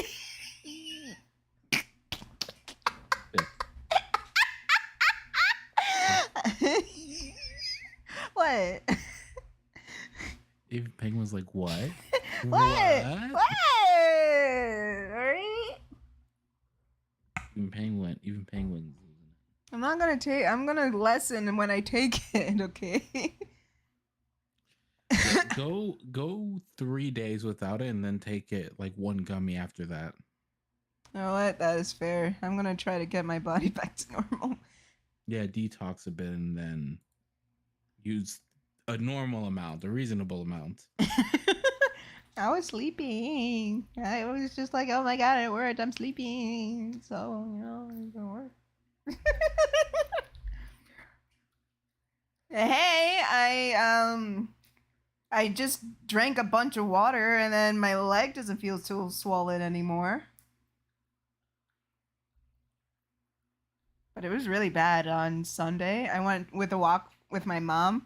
What? Even Penguin's like, what? What? Alright? Even Penguin's. I'm gonna lessen when I take it, okay? Yeah, go 3 days without it and then take it like one gummy after that. You know what? That is fair. I'm gonna try to get my body back to normal. Yeah, detox a bit and then use a normal amount, a reasonable amount. I was sleeping. I was just like, oh my god, it worked. I'm sleeping. So, you know, it's gonna work. Hey, I just drank a bunch of water and then my leg doesn't feel so swollen anymore. But it was really bad on Sunday. I went with a walk with my mom.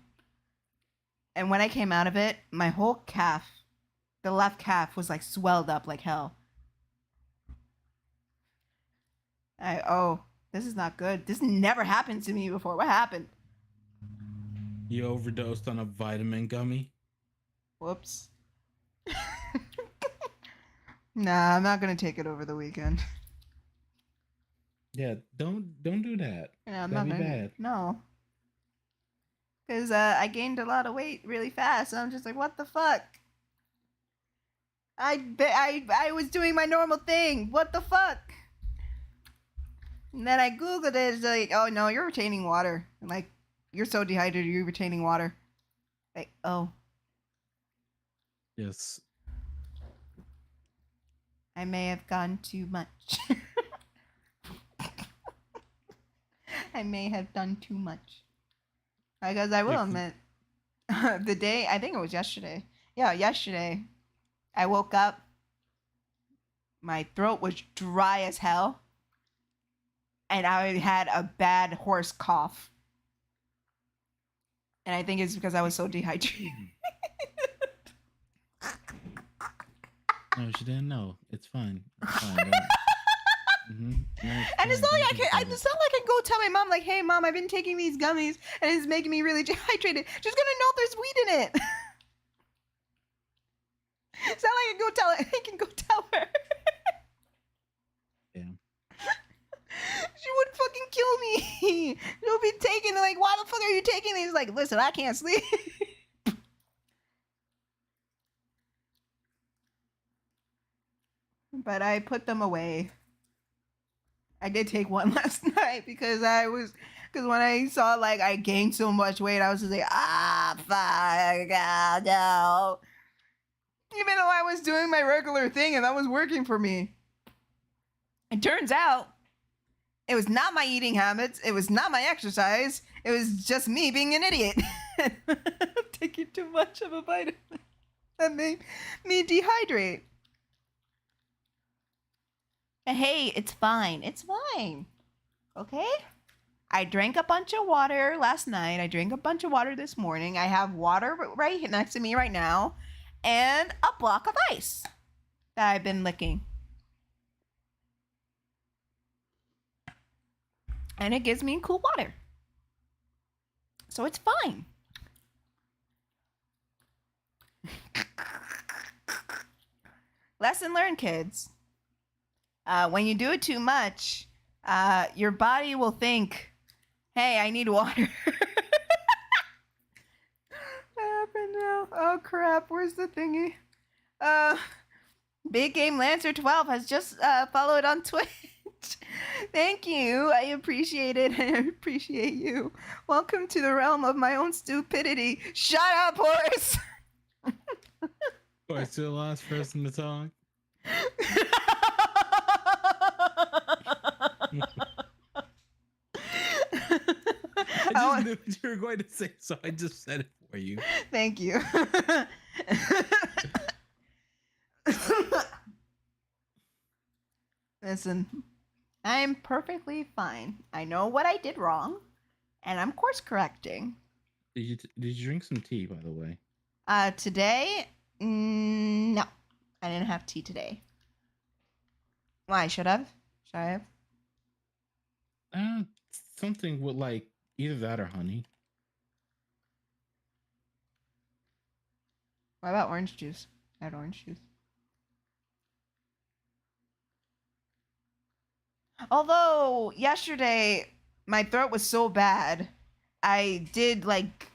And when I came out of it, my whole calf, the left calf, was like swelled up like hell. This is not good. This never happened to me before. What happened? You overdosed on a vitamin gummy? Whoops. Nah, I'm not gonna take it over the weekend. Yeah, don't do that. Yeah, I'm That'd not be gonna. bad. No. Because I gained a lot of weight really fast. So I'm just like, what the fuck? I was doing my normal thing. What the fuck? And then I Googled it. It's like, oh no, you're retaining water. I'm like, you're so dehydrated, you're retaining water. Like, oh. Yes. I may have gone too much. I may have done too much. Because I will admit, the day, I think it was yesterday. Yeah, yesterday, I woke up. My throat was dry as hell. And I had a bad horse cough. And I think it's because I was so dehydrated. No, she didn't know. It's fine. It's fine. And it's not like I can go tell my mom, like, hey mom, I've been taking these gummies and it's making me really dehydrated. She's gonna know there's weed in it. It's not like I can go tell her. Yeah. She would fucking kill me. She'll be taking it, like, why the fuck are you taking these? Like, listen, I can't sleep. But I put them away. I did take one last night because when I saw like I gained so much weight, I was just like, fuck, no. Even though I was doing my regular thing and that was working for me. It turns out it was not my eating habits. It was not my exercise. It was just me being an idiot. Taking too much of a vitamin that made me dehydrate. Hey, it's fine. It's fine. Okay? I drank a bunch of water last night. I drank a bunch of water this morning. I have water right next to me right now. And a block of ice that I've been licking. And it gives me cool water. So it's fine. Lesson learned, kids. When you do it too much, your body will think, hey, I need water. What happened now? Oh, crap. Where's the thingy? Big Game Lancer 12 has just followed on Twitch. Thank you. I appreciate it. I appreciate you. Welcome to the realm of my own stupidity. Shut up, Horace. I still the last person to talk. I just knew what you were going to say, so I just said it for you. Thank you. Listen, I'm perfectly fine. I know what I did wrong, and I'm course correcting. Did you drink some tea, by the way? Today? No. I didn't have tea today. Why? Should I have? Something with like either that or honey. What about orange juice? I had orange juice. Although yesterday my throat was so bad, I did like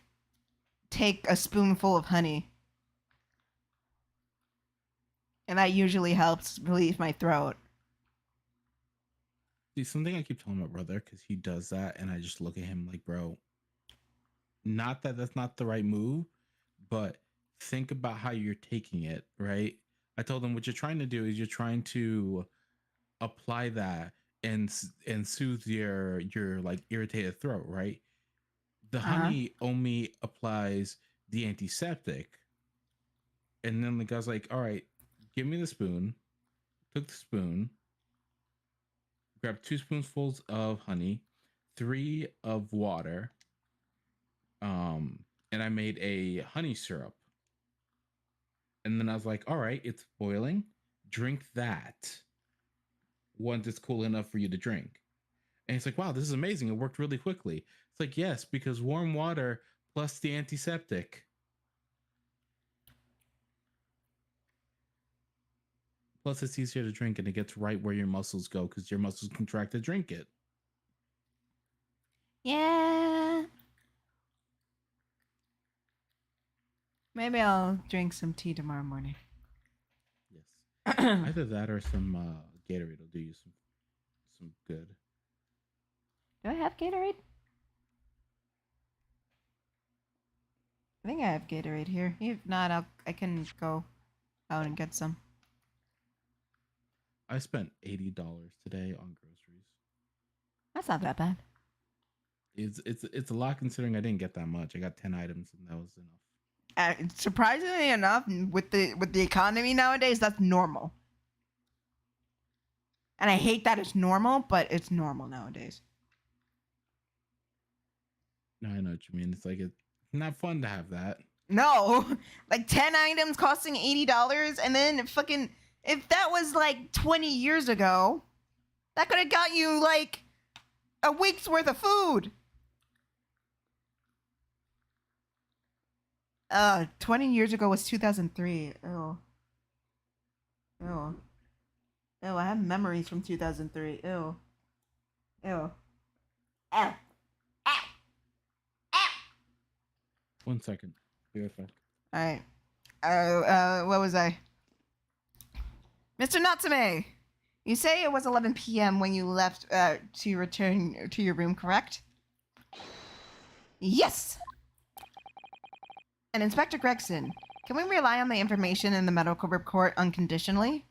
take a spoonful of honey. And that usually helps relieve my throat. See, something I keep telling my brother, because he does that, and I just look at him like, bro, not that that's not the right move, but think about how you're taking it, right? I told him what you're trying to do is you're trying to apply that and soothe your like irritated throat, right? The honey only applies the antiseptic. And then the guy's like, all right, give me the spoon. Took the spoon, grabbed 2 spoonfuls of honey, 3 of water, and I made a honey syrup. And then I was like, all right, it's boiling. Drink that once it's cool enough for you to drink. And it's like, wow, this is amazing. It worked really quickly. It's like, yes, because warm water plus the antiseptic. Plus, it's easier to drink and it gets right where your muscles go because your muscles contract to drink it. Yeah. Maybe I'll drink some tea tomorrow morning. Yes. Either that or some Gatorade will do you some good. Do I have Gatorade? I think I have Gatorade here. If not, I can go out and get some. I spent $80 today on groceries. That's not that bad. It's a lot considering I didn't get that much. I got 10 items and that was enough. Surprisingly enough, with the economy nowadays, that's normal. And I hate that it's normal, but it's normal nowadays. No, I know what you mean. It's like it's not fun to have that. No, like 10 items costing $80, and then fucking if that was like 20 years ago, that could have got you like a week's worth of food. 20 years ago was 2003. Ew. Ew. Ew, I have memories from 2003. Ew. Ew. Ow. Ow. Ow. 1 second. Be right back. Alright. What was I? Mr. Natsume! You say it was 11 p.m. when you left to return to your room, correct? Yes! And Inspector Gregson, can we rely on the information in the medical report unconditionally?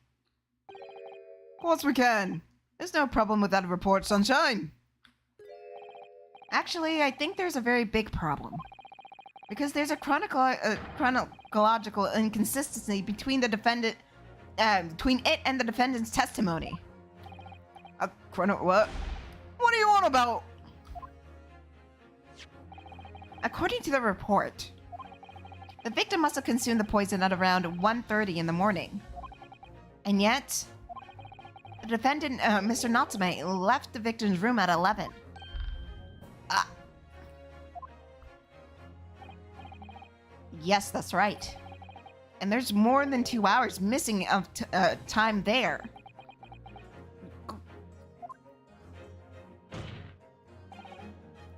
Of course we can. There's no problem with that report, Sunshine. Actually, I think there's a very big problem. Because there's a chronological inconsistency between the defendant, between it and the defendant's testimony. What? What are you on about? According to the report, the victim must have consumed the poison at around 1:30 in the morning. And yet, the defendant, Mr. Natsume, left the victim's room at 11. Yes, that's right. And there's more than 2 hours missing of time there.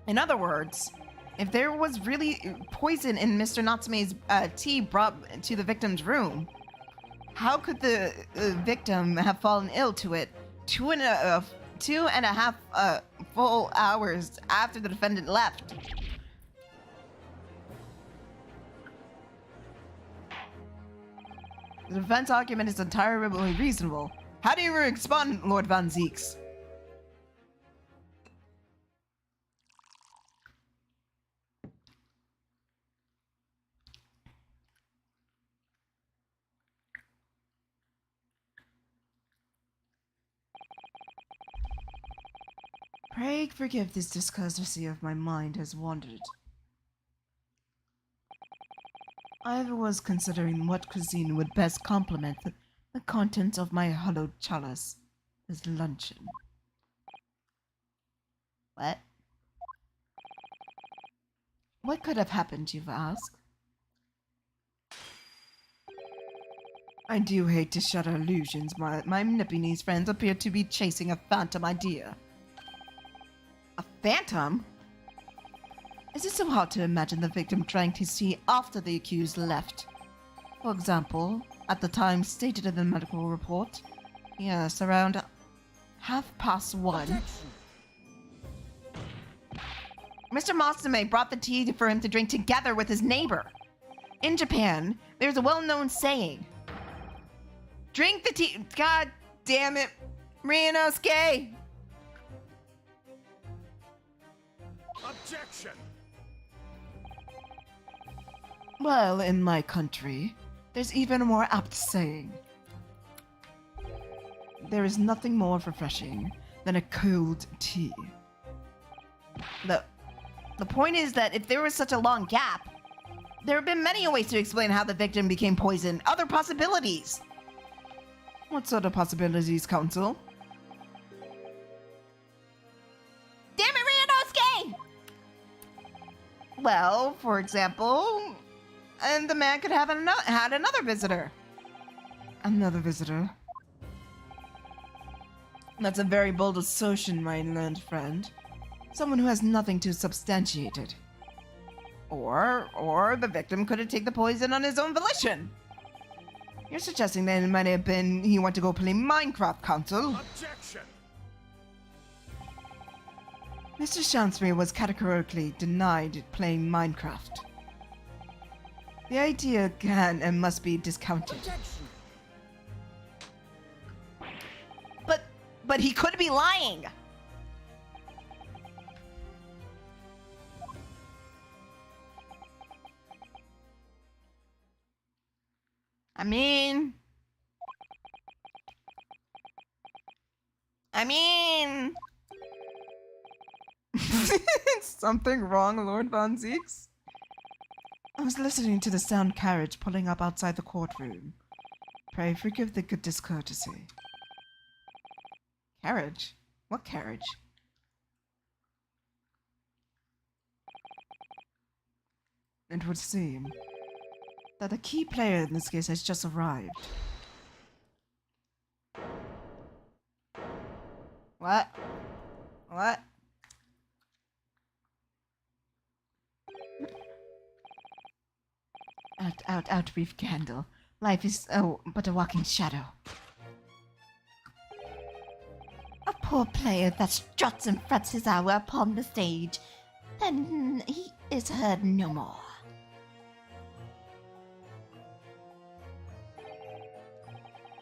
In other words, if there was really poison in Mr. Natsume's tea brought to the victim's room, how could the victim have fallen ill to it 2.5 full hours after the defendant left? The defense argument is entirely reasonable. How do you respond, Lord Van Zeeks? Pray forgive this discourtesy of my mind has wandered. I was considering what cuisine would best complement the contents of my hollowed chalice as luncheon. What? What could have happened, you've asked? I do hate to shatter illusions. My Nipponese friends appear to be chasing a phantom idea. A phantom? Is it so hard to imagine the victim trying to see after the accused left? For example, at the time stated in the medical report, yes, around 1:30. Mr. Masame brought the tea for him to drink together with his neighbor. In Japan, there's a well-known saying. Drink the tea. God damn it. Ryunosuke. Objection! Well, in my country, there's even a more apt saying. There is nothing more refreshing than a cold tea. The point is that if there was such a long gap, there have been many ways to explain how the victim became poisoned. Other possibilities. What sort of possibilities, Counsel? Damn it, Ryunosuke! Well, for example, and the man could have had another visitor. Another visitor? That's a very bold assertion, my learned friend. Someone who has nothing to substantiate it. Or the victim could have taken the poison on his own volition. You're suggesting that it might have been he went to go play Minecraft, Counsel. Objection! Mr. Shansbury was categorically denied playing Minecraft. The idea can and must be discounted. Objection! But he could be lying! I mean... Something wrong, Lord Von Zeeks? I was listening to the sound carriage pulling up outside the courtroom. Pray forgive the good discourtesy. Carriage? What carriage? It would seem that the key player in this case has just arrived. What? What? Out, brief candle. Life is, but a walking shadow. A poor player that struts and frets his hour upon the stage, then he is heard no more.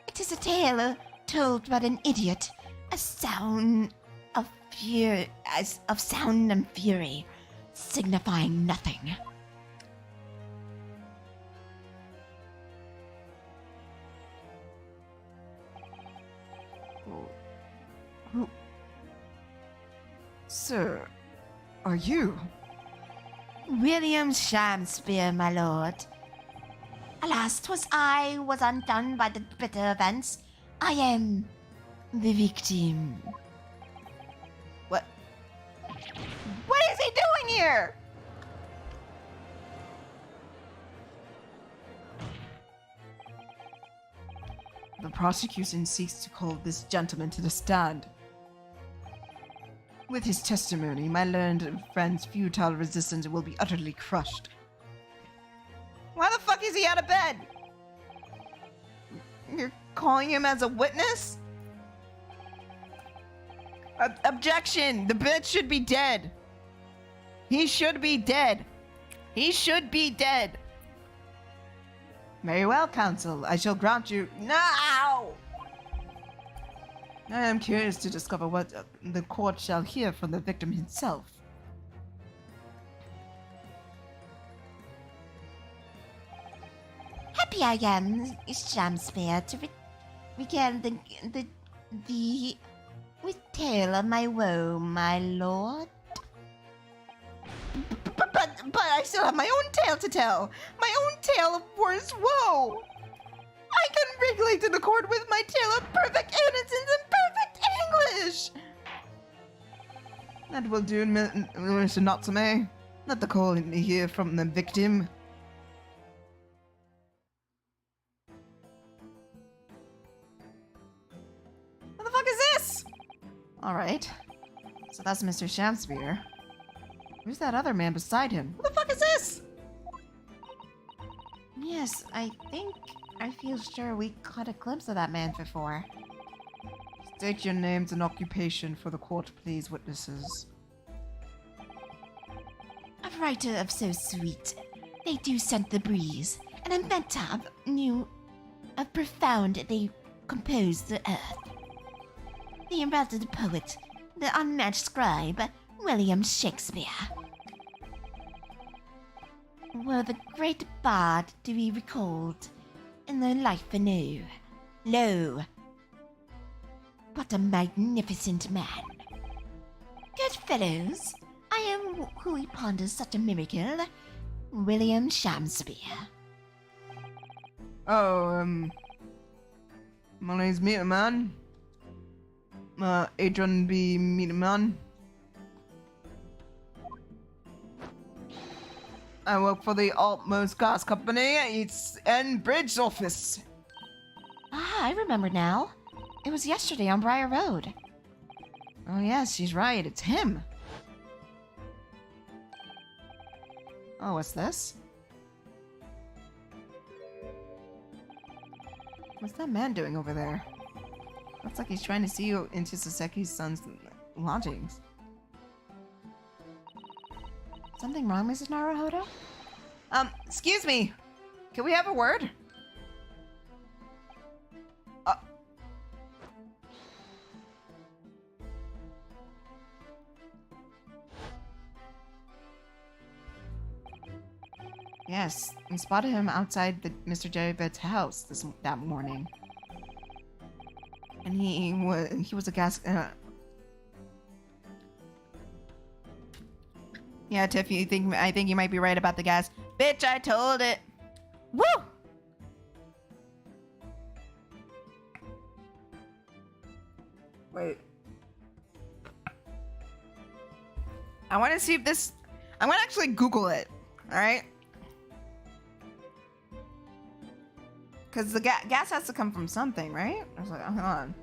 It is a tale told by an idiot, a sound of fury, of sound and fury, signifying nothing. Who? Sir, are you? William Shakespeare, my lord. Alas, 'twas I was undone by the bitter events. I am the victim. What? What is he doing here? The prosecution seeks to call this gentleman to the stand. With his testimony, my learned friend's futile resistance will be utterly crushed. Why the fuck is he out of bed? You're calling him as a witness? Objection! The bitch should be dead. He should be dead. He should be dead. Very well, counsel. I shall grant you... No! I am curious to discover what the court shall hear from the victim himself. Happy I am, Shakespeare, to begin with tale of my woe, my lord? But I still have my own tale to tell. My own tale of worst woe. I can regulate in accord with my tale of perfect innocence and perfect English. That will do, Mr. Natsume. Let the call hear from the victim. What the fuck is this? Alright. So that's Mr. Shamspear. Who's that other man beside him? What the fuck is this? Yes, I feel sure we caught a glimpse of that man before. State your names and occupation for the court, please, witnesses. A writer of so sweet, they do scent the breeze, an inventor of new, of profound, they compose the earth. The embattled poet, the unmatched scribe, William Shakespeare. Were the great bard to be recalled in the life anew, lo, but a magnificent man. Good fellows, I am who ponders such a miracle, William Shakespeare. Oh, my name's Meterman. Adrian B. Meterman. I work for the Altmost Gas Company at East End Bridge office. Ah, I remember now. It was yesterday on Briar Road. Oh yes, she's right, it's him. Oh, what's this? What's that man doing over there? Looks like he's trying to see you into Saseki's son's lodgings. Something wrong, Mrs. Naruhodo? Excuse me. Can we have a word? Yes, we spotted him outside Mr. Javed's house that morning. And he was a gas. Yeah, Tiff, I think you might be right about the gas. Bitch, I told it. Woo! Wait. I want to see if this. I'm gonna actually Google it. All right. Because the gas has to come from something, right? I was like, hold on.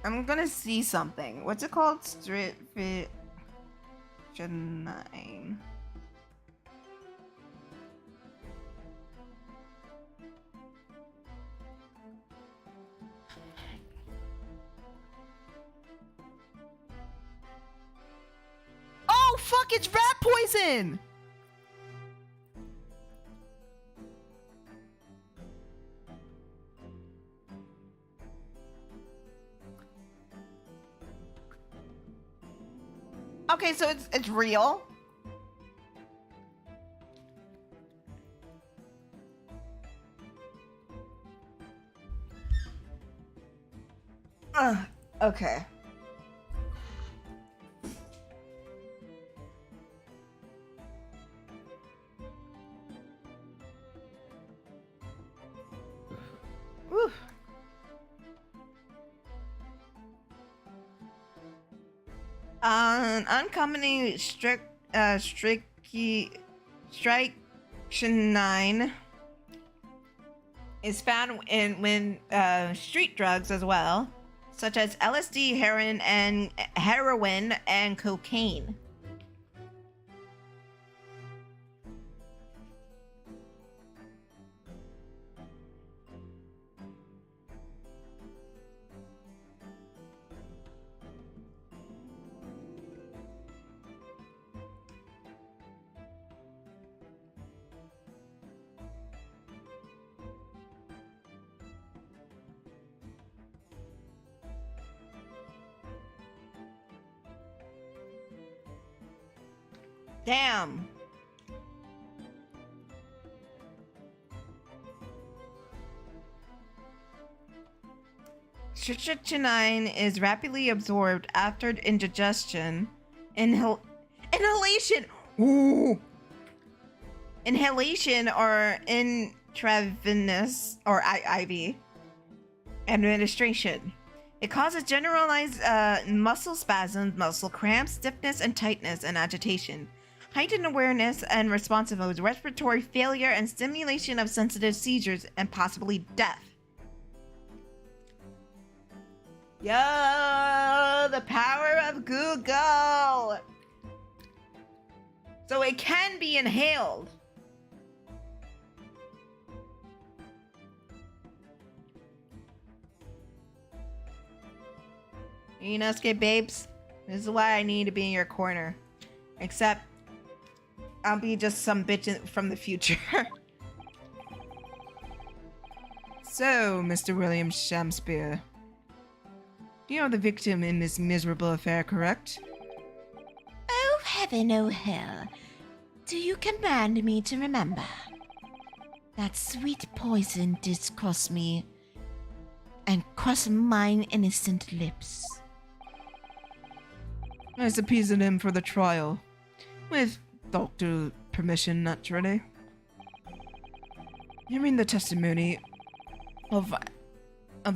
I'm gonna see something. What's it called? Strychnine. Oh, fuck, it's rat poison! Okay, so it's real. Okay. Whew. Uncommon strychnine is found in street drugs as well, such as LSD, heroin, and cocaine. Damn. Strychnine is rapidly absorbed after indigestion. Inhalation. Ooh. Inhalation or intravenous or IV administration. It causes generalized muscle spasms, muscle cramps, stiffness and tightness, and agitation. Heightened awareness and responsiveness, respiratory failure, and stimulation of sensitive seizures, and possibly death. Yo, the power of Google. So it can be inhaled. Inosuke babes, this is why I need to be in your corner. Except, I'll be just some bitch from the future. So, Mr. William Shakespeare, you are the victim in this miserable affair, correct? Oh heaven, oh hell. Do you command me to remember? That sweet poison did cross me and cross mine innocent lips. I subpoenaed him for the trial. With doctor permission, naturally. Hearing the testimony of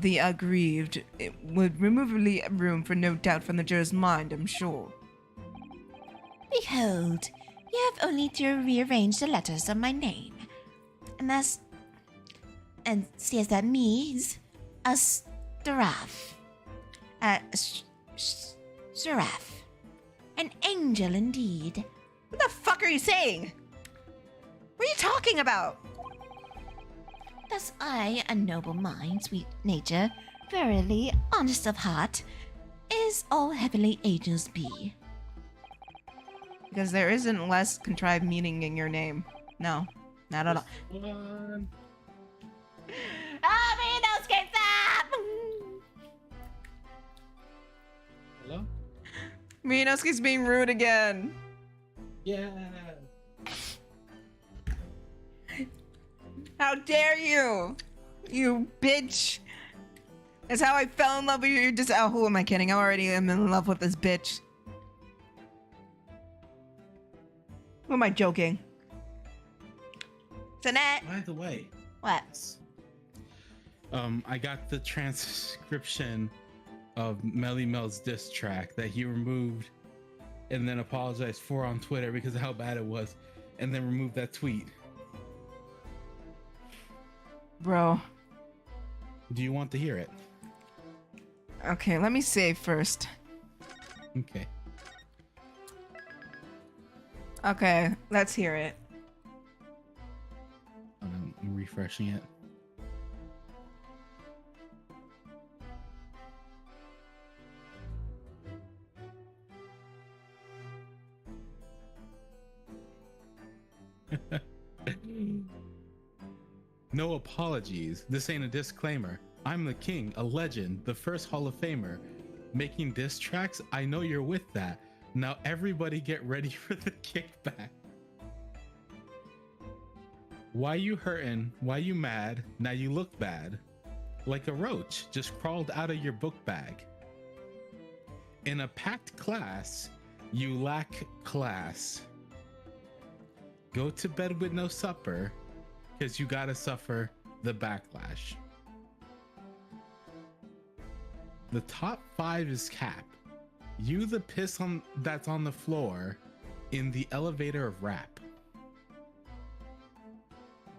the aggrieved, it would remove room for no doubt from the juror's mind, I'm sure. Behold, you have only to rearrange the letters of my name. And says that means a seraph. Seraph. An angel indeed. What the fuck are you saying? What are you talking about? Thus I, a noble mind, sweet nature, verily honest of heart, is all heavenly angels be. Because there isn't less contrived meaning in your name. No, not at all. Hello? Minosuke's being rude again. Yeah. How dare you? You bitch. That's how I fell in love with you. You're just, oh, who am I kidding? I already am in love with this bitch. Who am I joking? Jeanette. By the way. What? I got the transcription of Melly Mel's diss track that he removed and then apologized for on Twitter because of how bad it was, and then removed that tweet. Bro. Do you want to hear it? Okay, let me save first. Okay. Okay, let's hear it. I'm refreshing it. No apologies. This ain't a disclaimer. I'm the king, a legend, the first Hall of Famer. Making diss tracks, I know you're with that. Now everybody get ready for the kickback. Why you hurtin'? Why you mad? Now you look bad. Like a roach just crawled out of your book bag. In a packed class, you lack class. Go to bed with no supper, because you gotta suffer the backlash. The top 5 is cap. You the piss that's on the floor in the elevator of rap.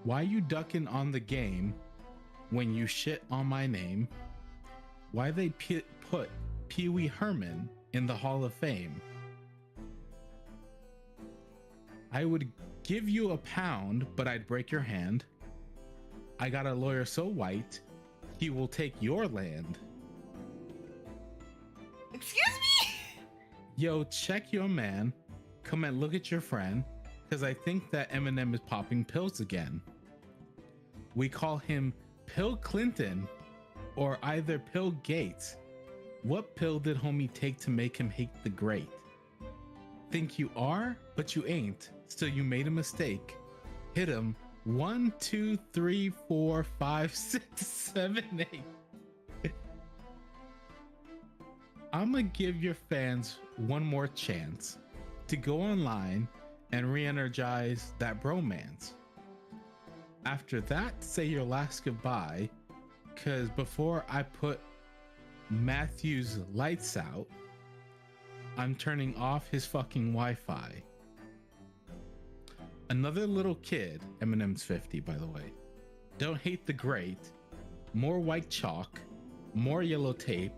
Why you ducking on the game when you shit on my name? Why they put Pee Wee Herman in the Hall of Fame? I would give you £1, but I'd break your hand. I got a lawyer so white, he will take your land. Excuse me? Yo, check your man. Come and look at your friend, because I think that Eminem is popping pills again. We call him Pill Clinton or either Pill Gates. What pill did homie take to make him hate the great? Think you are, but you ain't. Still, you made a mistake. Hit him 1, 2, 3, 4, 5, 6, 7, 8. I'm gonna give your fans one more chance to go online and re-energize that bromance. After that, say your last goodbye, because before I put Matthew's lights out, I'm turning off his fucking Wi-Fi. Another little kid, Eminem's 50, by the way. Don't hate the great. More white chalk, more yellow tape.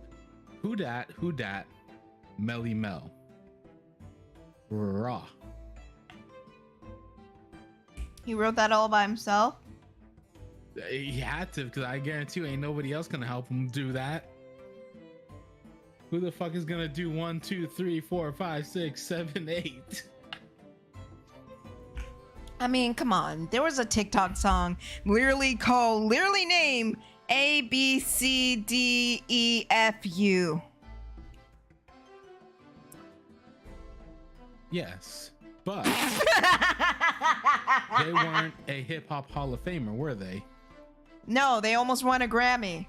Who dat, Melly Mel. Raw. He wrote that all by himself. He had to, because I guarantee you ain't nobody else gonna help him do that. Who the fuck is gonna do 1, 2, 3, 4, 5, 6, 7, 8? I mean, come on. There was a TikTok song literally named A B C D E F U. Yes, but they weren't a hip hop Hall of Famer, were they? No, they almost won a Grammy.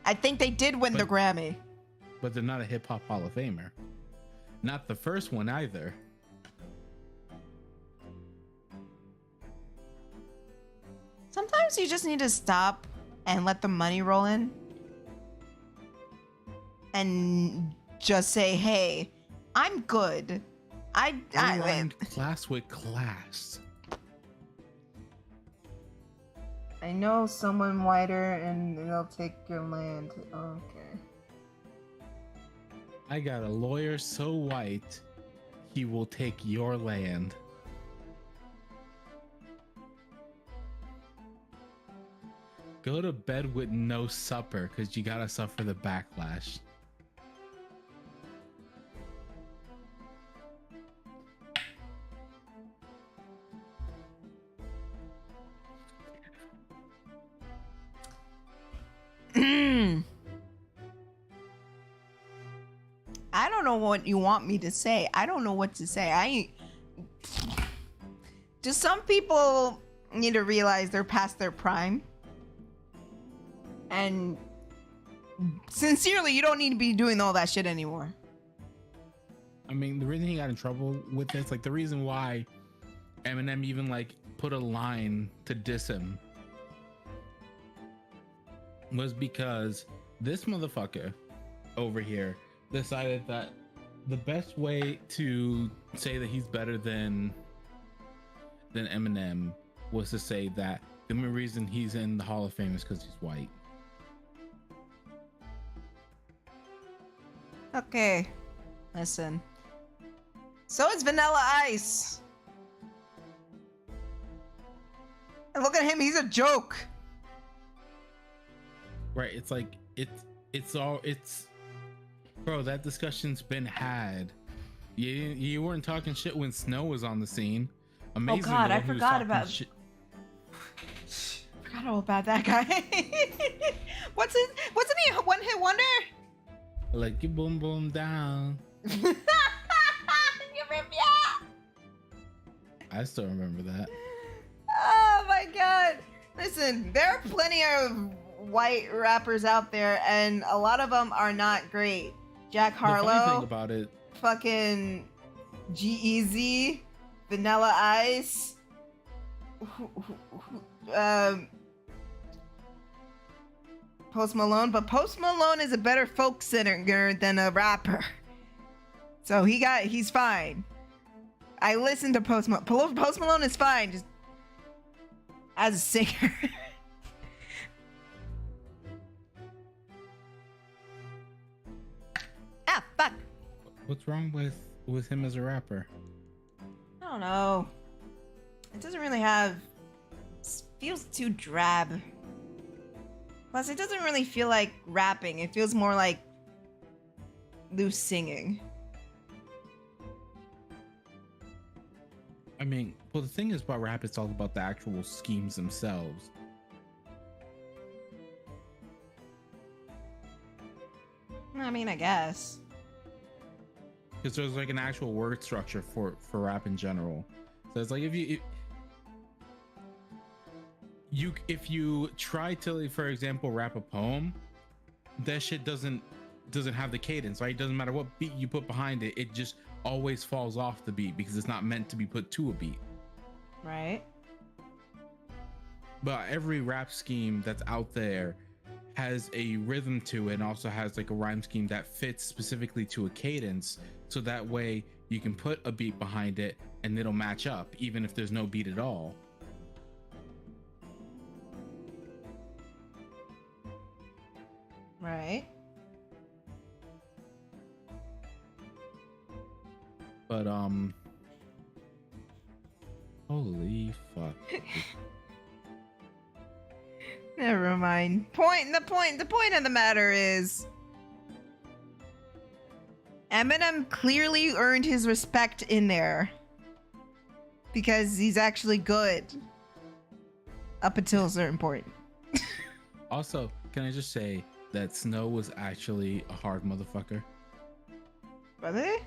I think they did win the Grammy. But they're not a hip hop Hall of Famer. Not the first one either. Sometimes you just need to stop and let the money roll in. And just say, hey, I'm good. I class with class. I know someone whiter and they'll take your land. Okay. I got a lawyer so white, he will take your land. Go to bed with no supper, because you gotta suffer the backlash. I don't know what you want me to say. I don't know what to say. Just some people need to realize they're past their prime. And sincerely, you don't need to be doing all that shit anymore. I mean, the reason he got in trouble with this, like the reason why Eminem even like put a line to diss him, was because this motherfucker over here decided that the best way to say that he's better than Eminem was to say that the only reason he's in the Hall of Fame is because he's white. Okay, listen. So it's Vanilla Ice. And look at him, he's a joke. Right, it's like it's bro, that discussion's been had. You weren't talking shit when Snow was on the scene. Amazing. Oh God, I forgot about. Forgot all about that guy. Wasn't he a one-hit wonder? Like you boom boom down. You remember? I still remember that. Oh my God! Listen, there are plenty of white rappers out there, and a lot of them are not great. Jack Harlow. The funny thing about it, fucking G-Eazy, Vanilla Ice, Post Malone, but Post Malone is a better folk singer than a rapper. So he's fine. I listened to Post Malone. Post Malone is fine, just as a singer. Ah, fuck. what's wrong with him as a rapper? I don't know. It doesn't really have... feels too drab. Plus, it doesn't really feel like rapping. It feels more like loose singing. I mean, well, the thing is about rap, it's all about the actual schemes themselves. I mean, I guess. Because there's like an actual word structure for rap in general. So it's like if you try to, for example, rap a poem, that shit doesn't doesn't have the cadence, right? It doesn't matter what beat you put behind it, it just always falls off the beat because it's not meant to be put to a beat. Right. But every rap scheme that's out there has a rhythm to it and also has like a rhyme scheme that fits specifically to a cadence, so that way you can put a beat behind it and it'll match up even if there's no beat at all. Right. But holy fuck. Never mind. The point of the matter is Eminem clearly earned his respect in there because he's actually good up until a certain point. Also, can I just say that Snow was actually a hard motherfucker? Really?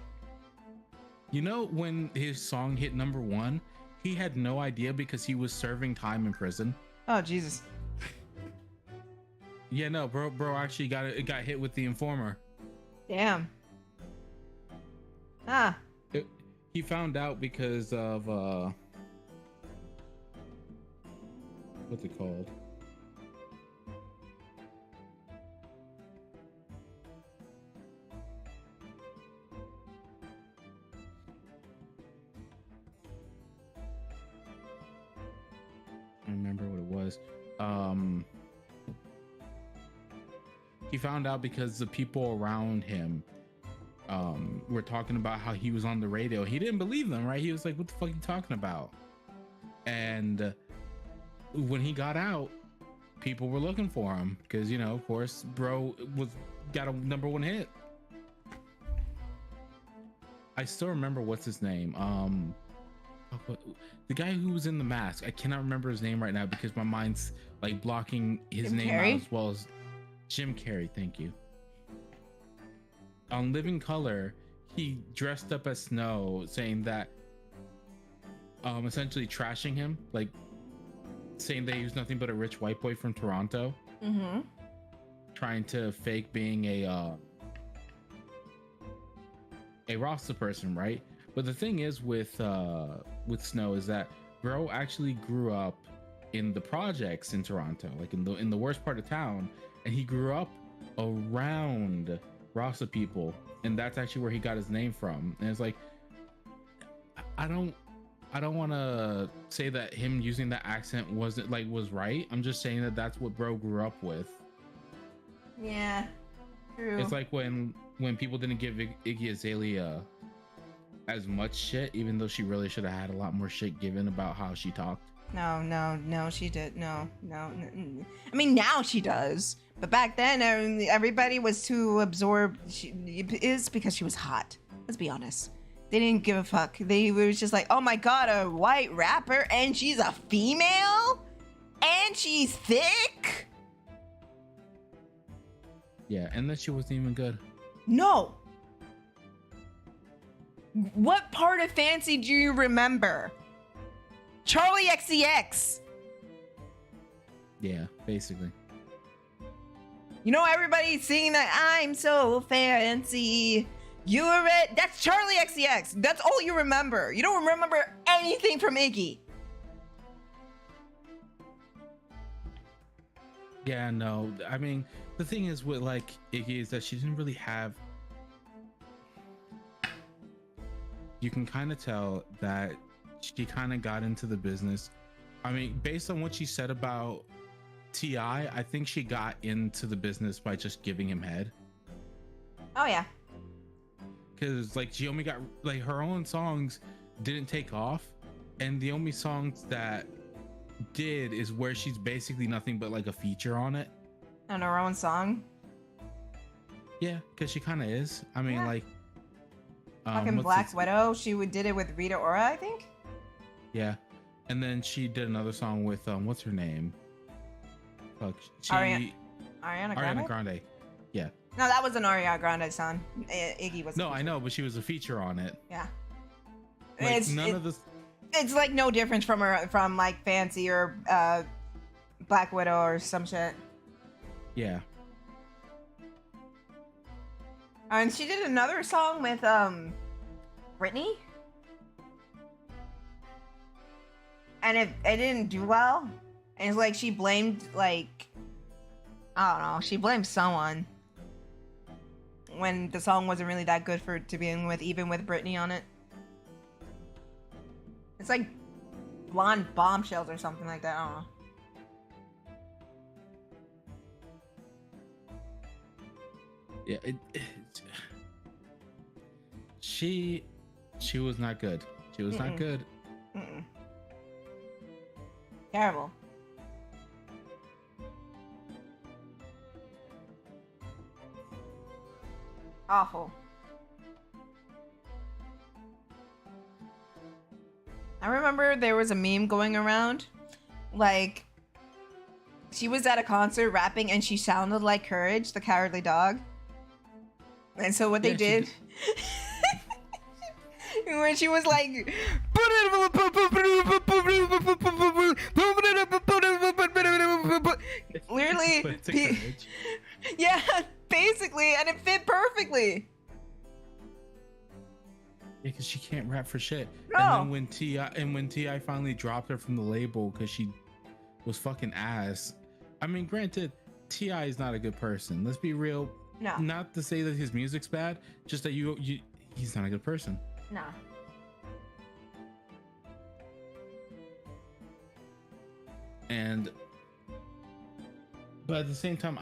You know, when his song hit #1, he had no idea because he was serving time in prison. Oh, Jesus. Yeah, no, bro actually got hit with the informer. Damn. Ah. He found out because of what's it called? I remember what it was. He found out because the people around him were talking about how he was on the radio. He didn't believe them, right? He was like, what the fuck are you talking about? And when he got out, people were looking for him because, you know, of course, bro got a #1 hit. I still remember what's his name. The guy who was in the mask. I cannot remember his name right now because my mind's like blocking his Jim name Carrey? out, as well as Jim Carrey. Thank you. On Living Color, he dressed up as Snow, saying that, essentially trashing him, like saying that he was nothing but a rich white boy from Toronto, Mm-hmm. trying to fake being a Rasta person, right? But the thing is with Snow is that bro actually grew up in the projects in Toronto, like in the worst part of town, and he grew up around Rasta people, and that's actually where he got his name from. And it's like, I don't want to say that him using that accent was right. I'm just saying that that's what bro grew up with. Yeah. True. It's like when people didn't give Iggy Azalea as much shit, even though she really should have had a lot more shit given about how she talked. No, she did. No. I mean, now she does. But back then, everybody was too absorbed. It's because she was hot. Let's be honest. They didn't give a fuck. They were just like, oh my god, a white rapper, and she's a female? And she's thick? Yeah, and then she wasn't even good. No. What part of Fancy do you remember? Charlie XCX. Yeah, basically. You know, everybody's singing that I'm so fancy. You're it. That's Charlie XCX. That's all you remember. You don't remember anything from Iggy. Yeah, no. I mean, the thing is with like Iggy is that she didn't really have. You can kind of tell that she kind of got into the business. I mean, based on what she said about T.I., I think she got into the business by just giving him head. Oh, yeah. Because like she only got like her own songs didn't take off, and the only songs that did is where she's basically nothing but like a feature on it. On her own song. Yeah, because she kind of is. I mean, Yeah. like Fucking Black Widow. She did it with Rita Ora, I think. Yeah, and then she did another song with what's her name? Fuck, Ariana Ariana Grande? Grande. Yeah. No, that was an Ariana Grande song. Iggy was. No, I know, but she was a feature on it. Yeah. Like none of the. It's like no difference from like Fancy or Black Widow or some shit. Yeah. And she did another song with Britney. And it didn't do well. And it's like she blamed, like, I don't know, she blamed someone when the song wasn't really that good for to begin with, even with Britney on it. It's like Blonde Bombshells or something like that. I don't know. Yeah, she was not good. She was not good. Mm-mm. Terrible. Awful. I remember there was a meme going around, like, she was at a concert rapping and she sounded like Courage, the Cowardly Dog. And so what they did, when she was like, literally, yeah, basically, and it fit perfectly. Yeah, because she can't rap for shit. No. And then when Ti finally dropped her from the label because she was fucking ass. I mean, granted, Ti is not a good person. Let's be real. No. Not to say that his music's bad, just that he's not a good person. No. But at the same time,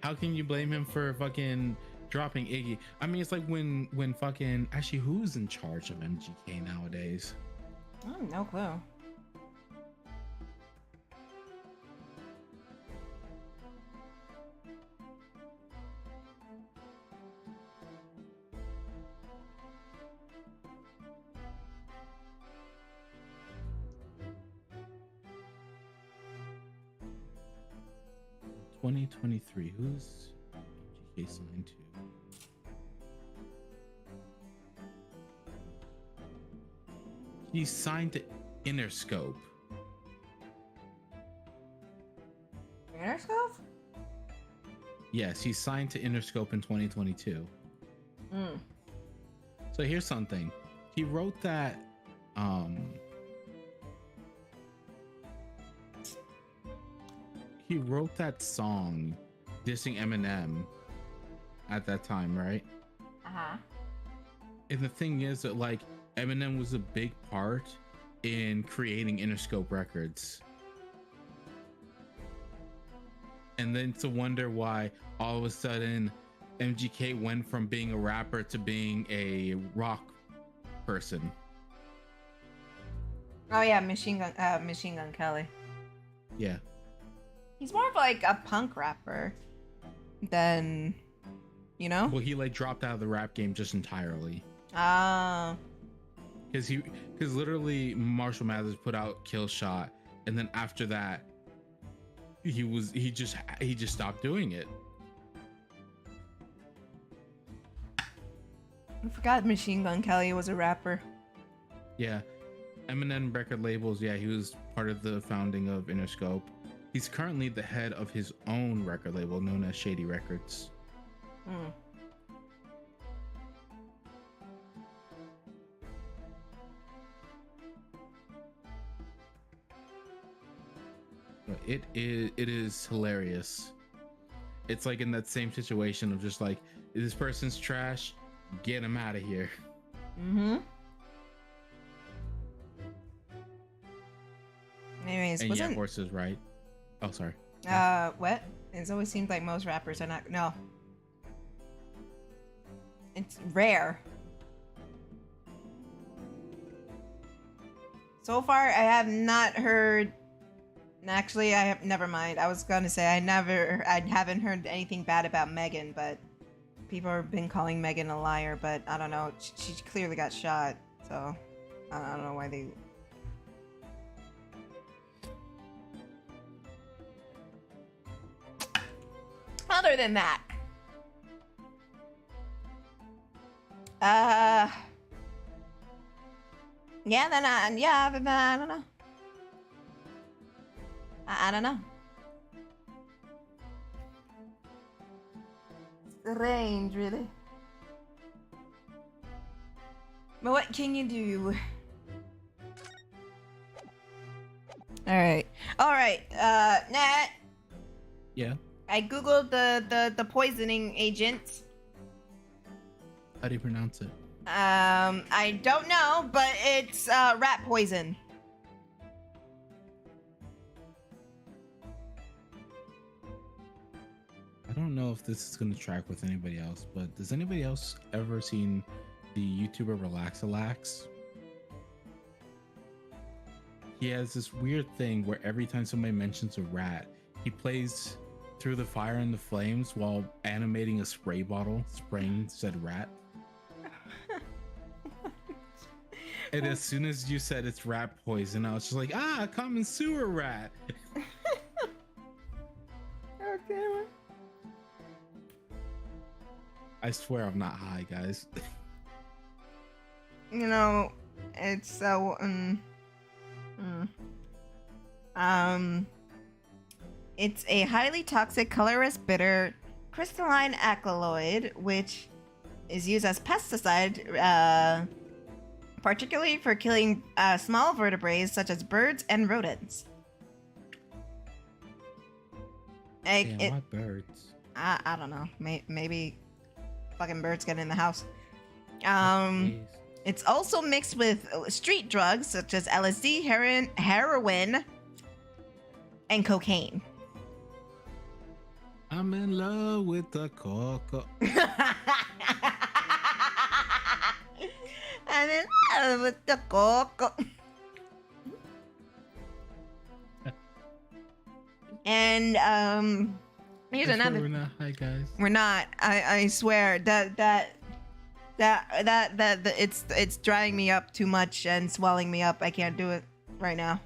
how can you blame him for fucking dropping Iggy? I mean, it's like when fucking, actually, who's in charge of MGK nowadays? I have no clue. (2023) Who's MGK signed to? He's signed to Interscope. Interscope? Yes, he's signed to Interscope in 2022. So here's something. He wrote that song dissing Eminem at that time, right? Uh-huh. And the thing is that, like, Eminem was a big part in creating Interscope Records. And then to wonder why all of a sudden MGK went from being a rapper to being a rock person. Oh yeah, Machine Gun Kelly. Yeah. He's more of like a punk rapper than, you know? Well, he like dropped out of the rap game just entirely. Ah. Because literally Marshall Mathers put out Kill Shot, and then after that, he just stopped doing it. I forgot Machine Gun Kelly was a rapper. Yeah. Eminem record labels, yeah, he was part of the founding of Interscope. He's currently the head of his own record label known as Shady Records. But it is hilarious. It's like in that same situation of just like, this person's trash, get him out of here. Anyways, And wasn't... yeah, Horse is right. Oh, sorry. What? It's always seemed like most rappers are not... No. It's rare. So far, I have not heard... Actually, I have... Never mind. I was gonna say I haven't heard anything bad about Megan, but people have been calling Megan a liar, but I don't know. She clearly got shot, so I don't know why they... Other than that, yeah, then I don't know. I don't know. Strange, really. But what can you do? Alright. Alright, Nat. Yeah. I googled the poisoning agent. How do you pronounce it? I don't know, but it's rat poison. I don't know if this is going to track with anybody else, but does anybody else ever seen the YouTuber Relax-A-Lax? He has this weird thing where every time somebody mentions a rat, he plays Through the Fire and the Flames while animating a spray bottle, spraying said rat. And as soon as you said it's rat poison, I was just like, a common sewer rat. Okay. I swear I'm not high, guys. You know, it's so it's a highly toxic, colorless, bitter, crystalline alkaloid, which is used as pesticide, particularly for killing small vertebrates such as birds and rodents. Damn, what birds? I don't know. Maybe fucking birds get in the house. Jeez. It's also mixed with street drugs such as LSD, heroin, and cocaine. I'm in love with the Kokoro. I'm in love with the Kokoro. And here's another. We're not high, guys. We're not. I swear that it's drying me up too much and swelling me up. I can't do it right now.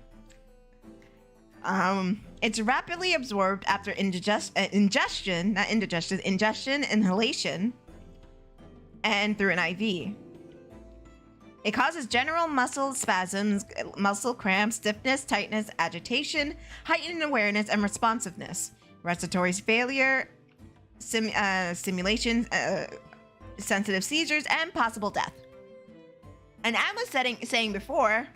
It's rapidly absorbed after ingestion, inhalation, and through an IV. It causes general muscle spasms, muscle cramps, stiffness, tightness, agitation, heightened awareness, and responsiveness, respiratory failure, stimulation, sensitive seizures, and possible death. And I was saying before,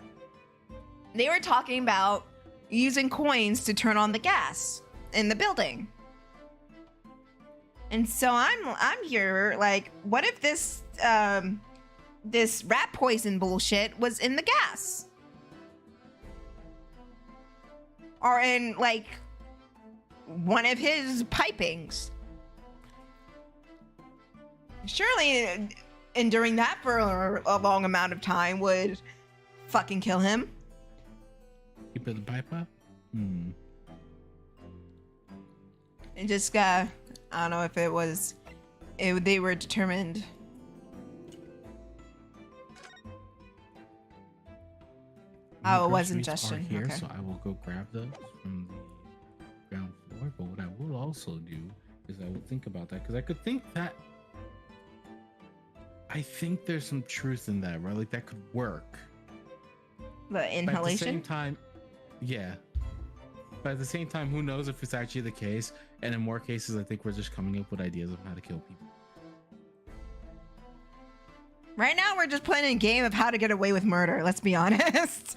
they were talking about using coins to turn on the gas in the building. And so I'm here like, what if this this rat poison bullshit was in the gas? Or in like one of his pipings? Surely enduring that for a long amount of time would fucking kill him. Keep the pipe up? And just I don't know if they were determined. Oh, it was ingestion. Here, okay. so I will go grab those from the ground floor. But what I will also do is I will think about that, because I could think that I think there's some truth in that, right? Like that could work. The inhalation. But at the same time, yeah. But at the same time, who knows if it's actually the case? And in more cases, I think we're just coming up with ideas of how to kill people. Right now, we're just playing a game of how to get away with murder. Let's be honest.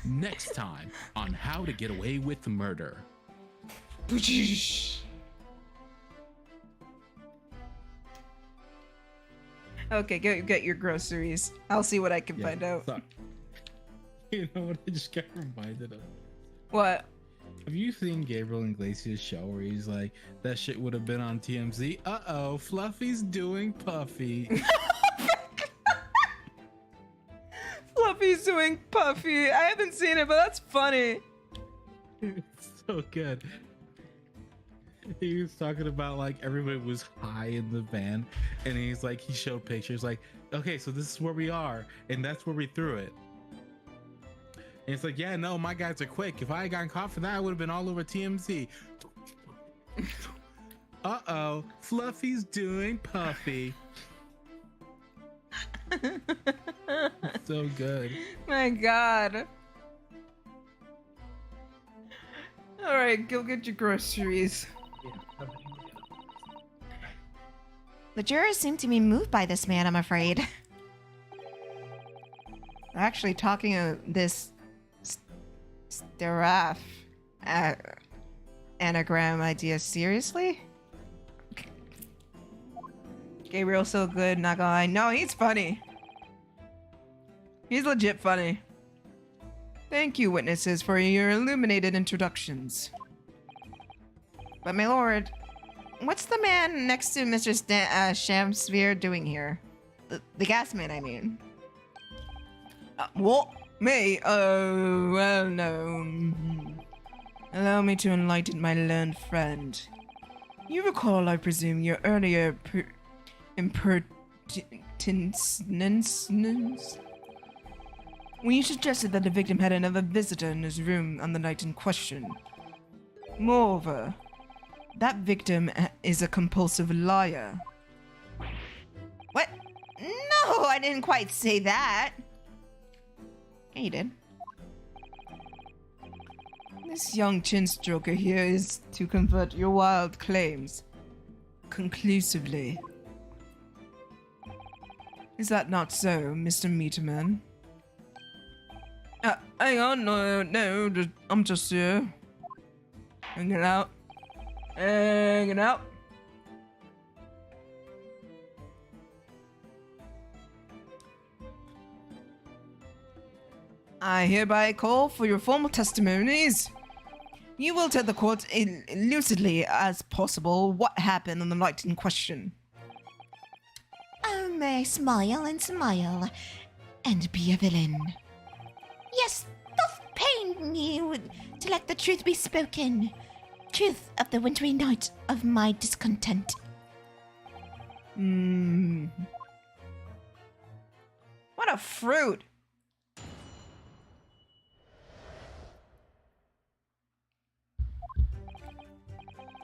Next time on How to Get Away with Murder. Okay, get your groceries. I'll see what I can find out. So, you know what I just got reminded of? What? Have you seen Gabriel Iglesias' show where he's like, that shit would have been on TMZ? Uh-oh, Fluffy's doing Puffy. Fluffy's doing Puffy. I haven't seen it, but that's funny. It's so good. He was talking about like everybody was high in the van, and he's like, he showed pictures like, okay, so this is where we are, and that's where we threw it. And it's like, yeah, no, my guys are quick. If I had gotten caught for that, I would have been all over TMZ. Uh-oh, Fluffy's doing Puffy. So good. My God. All right, go get your groceries. The jurors seem to be moved by this man, I'm afraid. Actually, talking of this Seraph anagram idea seriously? Gabriel's so good, not gonna lie. No, he's funny. He's legit funny. Thank you, witnesses, for your illuminated introductions. But my lord, what's the man next to Mr. Shamsphere doing here? The gas man, I mean. What? Me? Oh, well, no. Allow me to enlighten my learned friend. You recall, I presume, your earlier impertinence when you suggested that the victim had another visitor in his room on the night in question. Moreover, that victim is a compulsive liar. What? No, I didn't quite say that. Yeah, you did. This young chin stroker here is to convert your wild claims conclusively. Is that not so, Mr. Meterman? Hang on, no, I'm just here. Hanging out. Hanging out. I hereby call for your formal testimonies. You will tell the court lucidly as possible what happened on the night in question. Oh, may I smile and be a villain. Yes, doth pain me to let the truth be spoken. Truth of the wintry night of my discontent. What a fruit!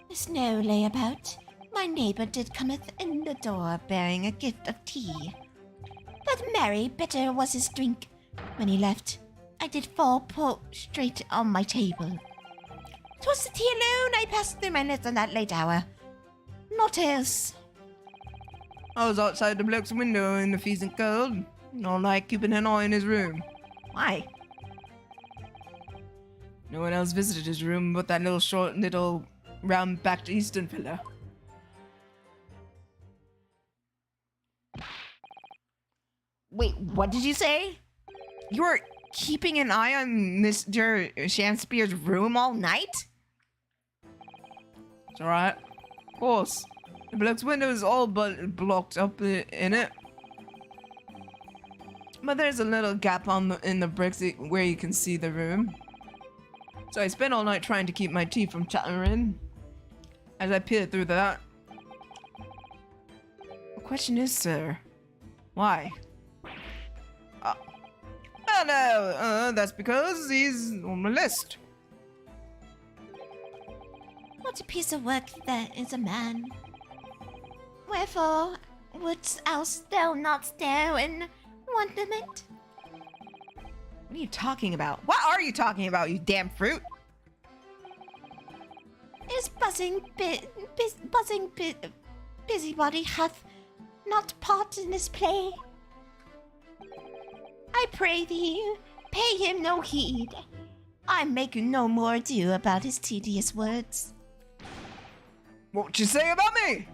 The snow lay about. My neighbour did cometh in the door, bearing a gift of tea. But merry bitter was his drink. When he left, I did fall prostrate on my table. 'Twas the tea alone I passed through my lips on that late hour. Not else. I was outside the bloke's window in the freezing cold, all night keeping an eye in his room. Why? No one else visited his room but that little round-backed Eastern fella. Wait, what did you say? You were keeping an eye on Mr. Shamsphere's room all night? It's alright. Of course. The bloke's window is all but blocked up in it. But there's a little gap in the bricks where you can see the room. So I spent all night trying to keep my teeth from chattering as I peered through that. The question is, sir, why? No, that's because he's on my list. What a piece of work that is a man. Wherefore wouldst else thou not stare in wonderment? What are you talking about? What are you talking about, you damn fruit? His busybody hath not part in this play. I pray thee, pay him no heed. I make no more ado about his tedious words. What you say about me?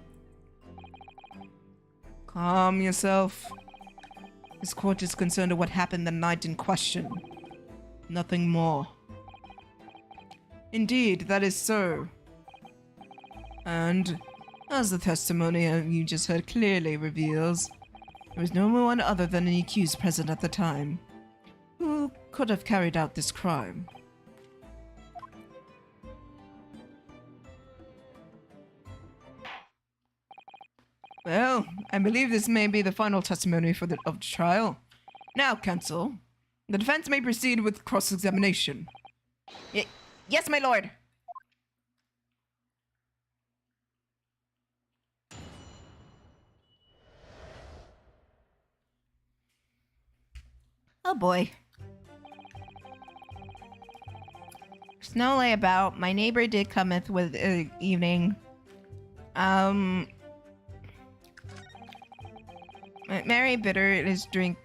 Calm yourself. This court is concerned with what happened the night in question. Nothing more. Indeed, that is so. And, as the testimony you just heard clearly reveals, there was no one other than the accused present at the time who could have carried out this crime. Well, I believe this may be the final testimony of the trial. Now, counsel, the defense may proceed with cross-examination. Yes, my lord. Oh boy. Snow lay about. My neighbor did cometh with evening. Merry bitter his drink.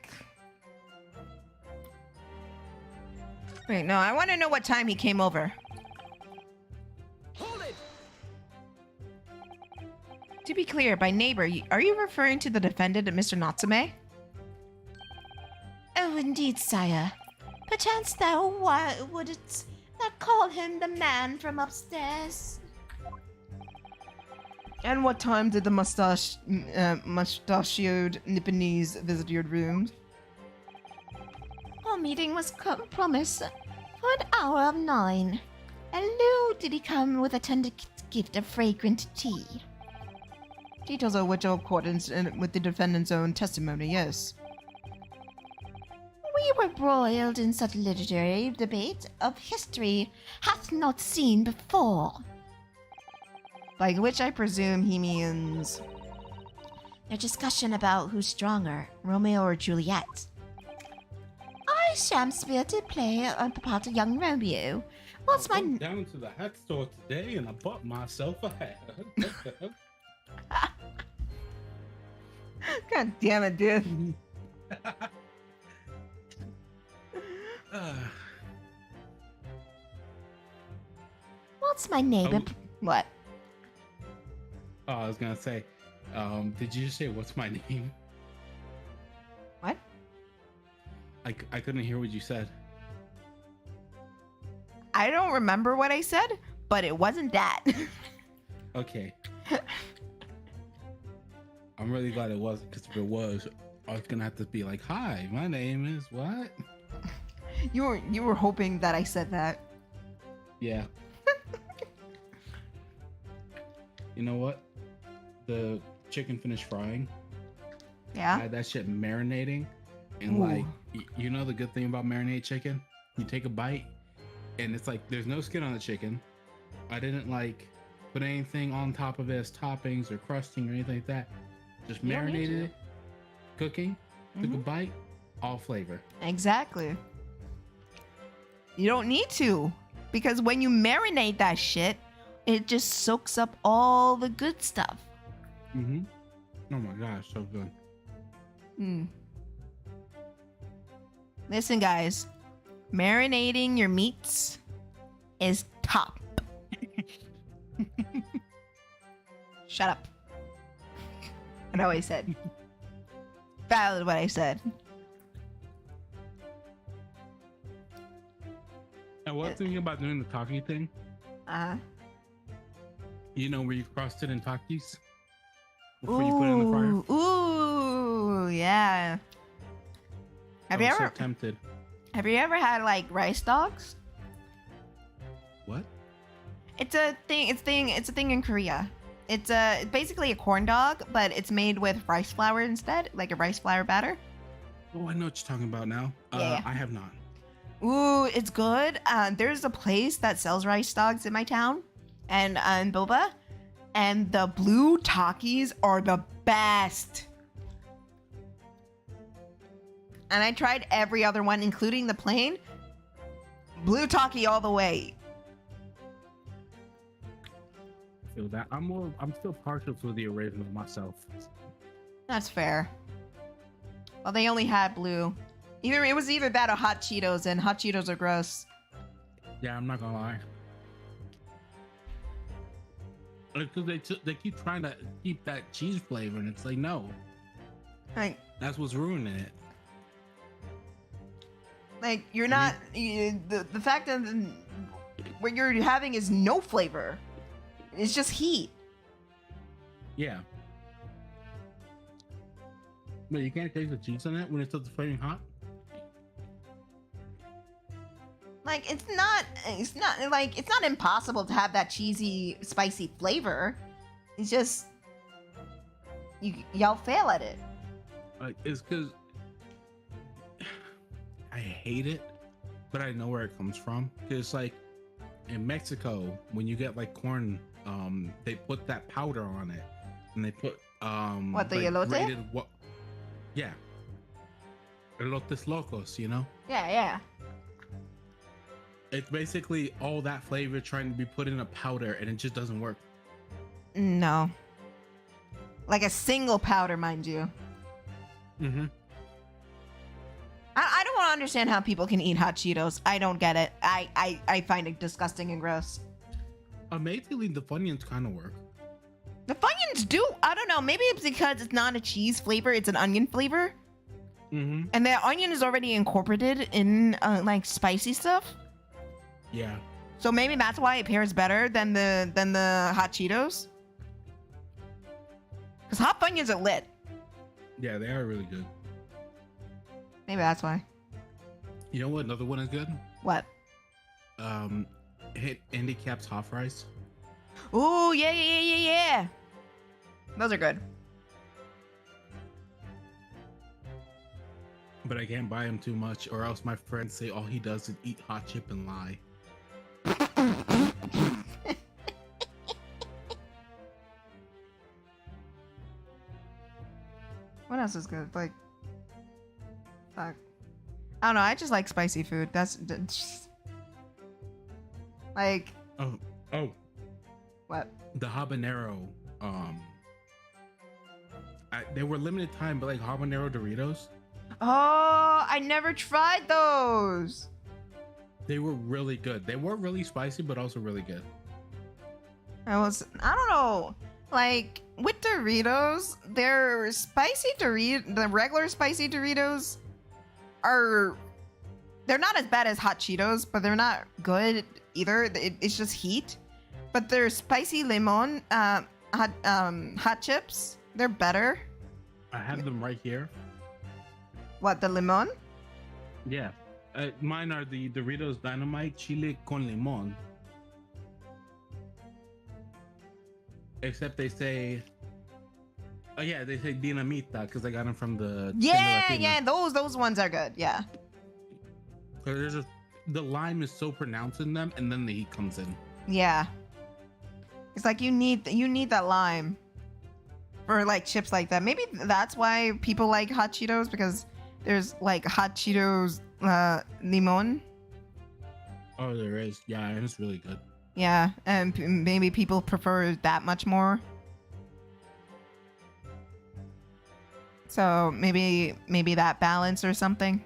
Wait, no, I want to know what time he came over. Hold it! To be clear, by neighbor, are you referring to the defendant, Mr. Natsume? Oh, indeed, sire. Perchance thou wouldst not call him the man from upstairs. And what time did the mustachioed Nipponese visit your room? Our meeting was promised for an hour of 9. And lo, did he come with a tender gift of fragrant tea. Details of which are accordance with the defendant's own testimony, yes. We were broiled in such literary debate of history hath not seen before. By which I presume he means... Their discussion about who's stronger, Romeo or Juliet. I Shakespeare to play the part of young Romeo. What's I my... went down to the hat store today and I bought myself a hat. God damn it, dude. What's my neighbor... Oh. What? Oh, I was gonna say, did you just say what's my name? What? I couldn't hear what you said. I don't remember what I said, but it wasn't that. Okay. I'm really glad it wasn't, because if it was, I was gonna have to be like, "Hi, my name is what?" You were hoping that I said that. Yeah. You know what? The chicken finished frying. I Yeah? had that shit marinating, and Ooh. like, you know the good thing about marinated chicken? You take a bite, and it's like there's no skin on the chicken. I didn't like put anything on top of it as toppings or crusting or anything like that. Just You don't need marinated to. it, cooking, took a Mhm. bite, all flavor. Exactly. You don't need to. Because when you marinate that shit, it just soaks up all the good stuff. Mm-hmm. Oh my gosh, so good. Hmm. Listen, guys. Marinating your meats is top. Shut up. I know what I said. Valid what I said. And one thing about doing the Taki thing, Uh-huh. you know where you crust it in Takis before you put it in the fryer? Ooh, yeah. Have you I'm ever so tempted. had like rice dogs? What? It's a thing in Korea. It's basically a corn dog, but it's made with rice flour instead, like a rice flour batter. Oh, I know what you're talking about now. Yeah. I have not. Ooh, it's good. There's a place that sells rice dogs in my town, and in Boba, and the blue Takis are the best. And I tried every other one, including the plain. Blue Taki all the way. I feel that. I'm still partial to the original myself. That's fair. Well, they only had blue. It was either that or hot Cheetos, and hot Cheetos are gross. Yeah, I'm not gonna lie. Because they keep trying to keep that cheese flavor, and it's like, no, that's what's ruining it. Like you're not the fact that what you're having is no flavor. It's just heat. Yeah. But you can't taste the cheese in it when it's still flaming hot. Like it's not impossible to have that cheesy, spicy flavor. It's just y'all fail at it. Like, it's because I hate it, but I know where it comes from. Because like in Mexico, when you get like corn, they put that powder on it, and they put What, the like, elote? Yeah, elotes locos, you know. Yeah. It's basically all that flavor trying to be put in a powder, and it just doesn't work. No. Like a single powder, mind you. Mm-hmm. I don't don't understand how people can eat hot Cheetos. I don't get it. I find it disgusting and gross. Amazingly, the Funyuns kind of work. The Funyuns do. I don't know. Maybe it's because it's not a cheese flavor. It's an onion flavor. Mm-hmm. And the onion is already incorporated in like spicy stuff. Yeah. So maybe that's why it pairs better than the hot Cheetos. Because hot Funyuns are lit. Yeah, they are really good. Maybe that's why. You know what? Another one is good. What? Hit Handicap's hot fries. Ooh, yeah. Those are good. But I can't buy him too much, or else my friends say all he does is eat hot chip and lie. What else is good? Like, fuck. I don't know. I just like spicy food. That's like. Oh. What? The habanero. They were limited time, but like habanero Doritos. Oh, I never tried those. They were really good. They were really spicy, but also really good. I don't know. Like, with Doritos, their spicy the regular spicy Doritos they're not as bad as hot Cheetos, but they're not good either. It's just heat. But their spicy limon, hot chips, they're better. I have them right here. What, the limon? Yeah. Mine are the Doritos Dynamite Chile con Limon. Except they say, oh yeah, they say Dinamita because I got them from the. Yeah, those ones are good. Yeah. There's the lime is so pronounced in them, and then the heat comes in. Yeah. It's like you need that lime for like chips like that. Maybe that's why people like hot Cheetos, because there's like hot Cheetos limon. Oh, there is. Yeah, and it's really good. Yeah, and maybe people prefer that much more. So maybe that balance or something.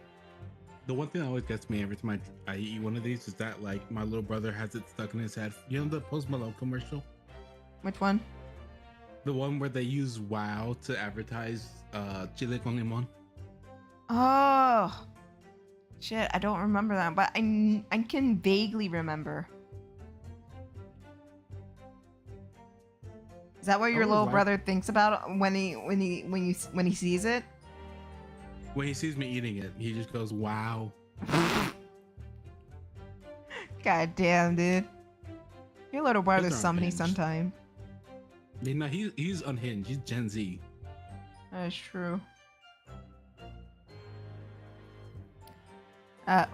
The one thing that always gets me every time I eat one of these is that like my little brother has it stuck in his head. You know the Post Malone commercial? Which one? The one where they use WoW to advertise Chile con Limon. Oh, shit! I don't remember that, but I can vaguely remember. Is that what your little brother thinks about when he sees it? When he sees me eating it, he just goes, "Wow." God damn, dude. Your little brother's Those are somebody unhinged. sometime. You know, he's unhinged. He's Gen Z. That's true.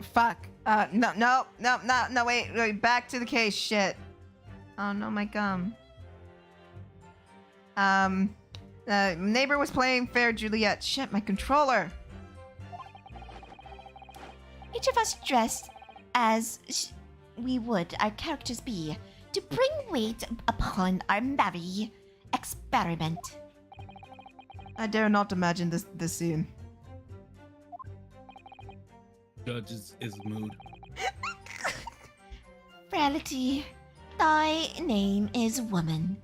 Fuck. No, wait, back to the case, shit. Oh no, my gum. Neighbor was playing Fair Juliet. Shit, my controller. Each of us dressed as we would our characters be, to bring weight upon our merry experiment. I dare not imagine this scene. Judge is mood. Reality, thy name is woman.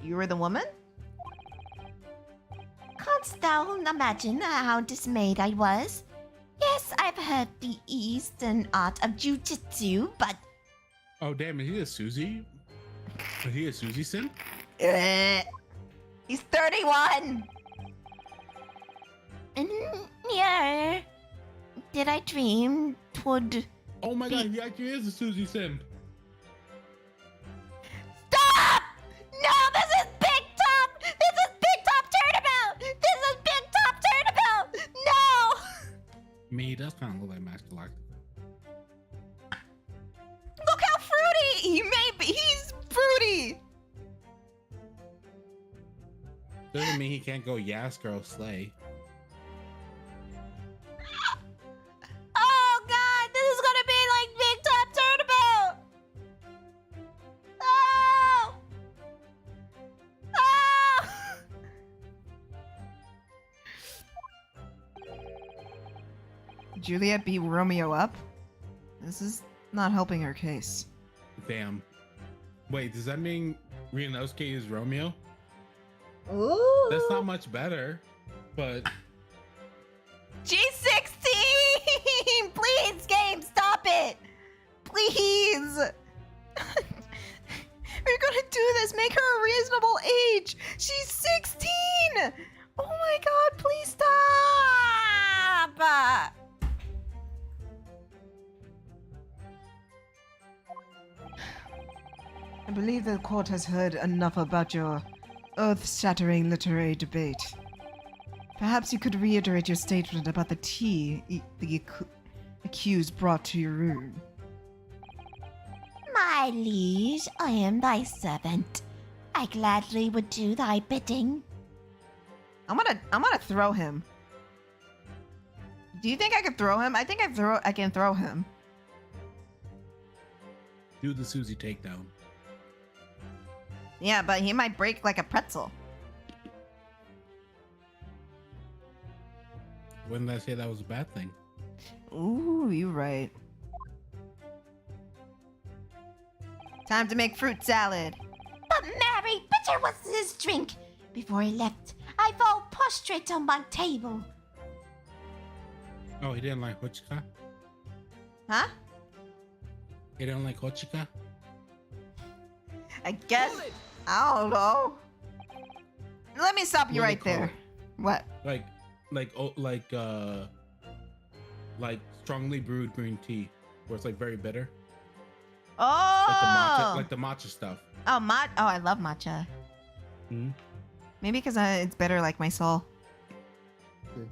You were the woman? Canst thou imagine how dismayed I was? Yes, I've heard the Eastern art of jujitsu, but Oh damn! Is he a Susie? Is he a Susie simp? He's 31. yeah, did I dream 'twould Oh my god! He actually is a Susie simp. Stop! No, this is Big Top! This is Big Top Turnabout! This is Big Top Turnabout! No! I mean, he does kind of look like Max Galactica. Look how fruity he may be. He's fruity. Doesn't mean he can't go Yas Girl Slay. Oh god, this is gonna be like Big Top Turnabout! Oh! Oh! Juliet beat Romeo up? This is not helping her case. Damn. Wait, does that mean Ryunosuke is Romeo? Ooh. That's not much better, but G16! Please, game, stop it! Please! We're gonna do this. Make her a reasonable age. She's 16! Oh my god, please stop! I believe the court has heard enough about your earth-shattering literary debate. Perhaps you could reiterate your statement about the tea the accused brought to your room. My liege, I am thy servant. I gladly would do thy bidding. I'm gonna throw him. Do you think I could throw him? I think I can throw him. do the Susie takedown. Yeah, but he might break like a pretzel. When did I say that was a bad thing? Ooh, you're right. Time to make fruit salad. But Mary, bitter was his drink. Before he left, I fall prostrate on my table. Oh, he didn't like Hochika? Huh? He didn't like Hochika? I guess. I don't know. Let me stop you What do right they call there. What? Like strongly brewed green tea, where it's like very bitter, Oh. like the matcha stuff. Oh, I love matcha. Hmm? Maybe because it's bitter like my soul. Yeah.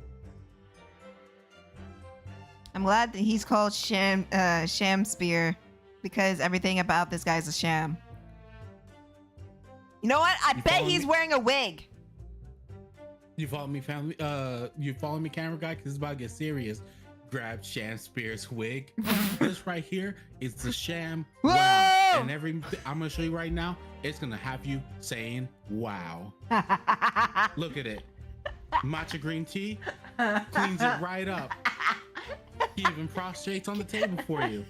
I'm glad that he's called Sham Spear because everything about this guy's a sham. You know what? I You bet follow he's me? wearing a wig. You follow me, family? You follow me, camera guy? Because it's about to get serious. Grab Sham Spear's wig. This right here is the sham. Whoa! Wow. And I'm gonna show you right now. It's gonna have you saying wow. Look at it. Matcha green tea cleans it right up. He even prostrates on the table for you.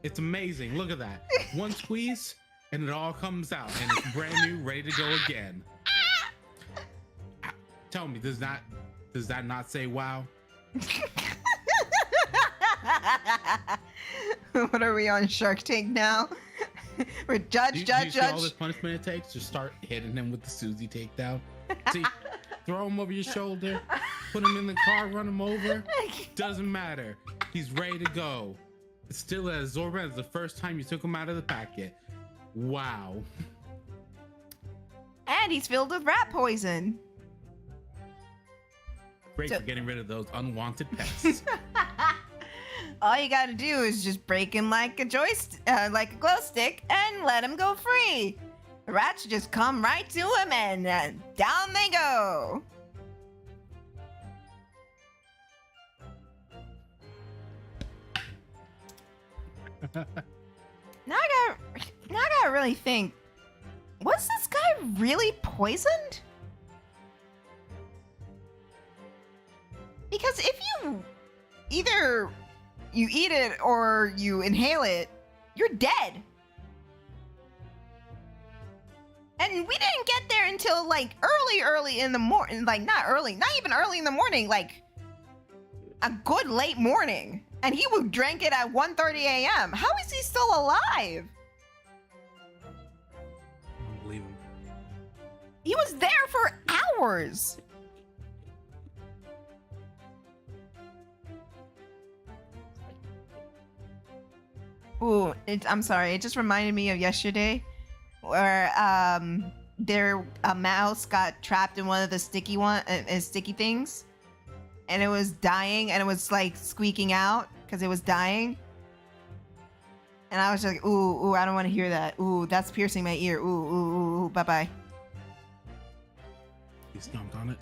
It's amazing. Look at that. One squeeze and it all comes out and it's brand new, ready to go again. Tell me, does that not say wow? What are we on Shark Tank now? We're Do you see all this judge. punishment it takes? Just start hitting him with the Susie takedown. See, throw him over your shoulder, put him in the car, run him over. Doesn't matter. He's ready to go. It's still as Zorban as the first time you took him out of the packet. Wow. And he's filled with rat poison. Great So- for getting rid of those unwanted pests. All you gotta do is just break him like a joystick, like a glow stick, and let him go free. The rats just come right to him, and down they go. Now I gotta really think. Was this guy really poisoned? Because if you either you eat it or you inhale it, you're dead. And we didn't get there until like early in the morning. Like not even early in the morning, like a good late morning. And he drank it at 1:30 a.m. How is he still alive? I don't believe him. He was there for hours. Ooh, I'm sorry. It just reminded me of yesterday, where a mouse got trapped in one of the sticky things, and it was dying, and it was like squeaking out because it was dying. And I was like, ooh, I don't want to hear that. Ooh, that's piercing my ear. Ooh, bye bye. He stomped on it.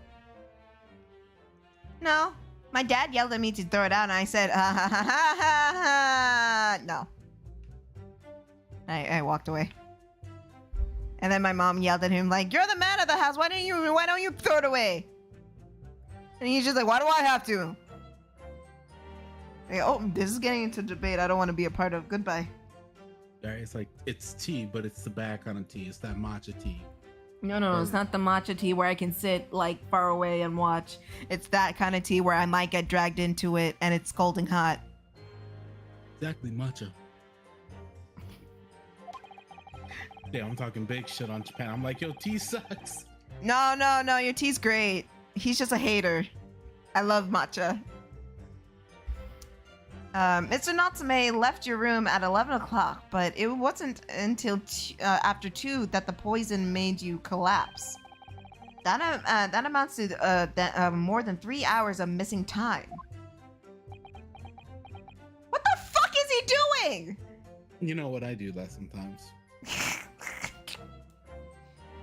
No, my dad yelled at me to throw it out, and I said, ha ha ha ha ha ha. No. I walked away. And then my mom yelled at him like, "You're the man of the house. Why don't you throw it away?" And he's just like, "Why do I have to?" Oh, this is getting into debate I don't want to be a part of. Goodbye. Right? It's like it's tea, but it's the bad kind of tea. It's that matcha tea. No, it's not the matcha tea where I can sit like far away and watch. It's that kind of tea where I might get dragged into it and it's scalding hot. Exactly, matcha. Yeah, I'm talking big shit on Japan. I'm like, yo, tea sucks. No, your tea's great. He's just a hater. I love matcha. Mr. Natsume left your room at 11 o'clock, but it wasn't until after 2 that the poison made you collapse. That amounts to more than 3 hours of missing time. What the fuck is he doing? You know what, I do that sometimes.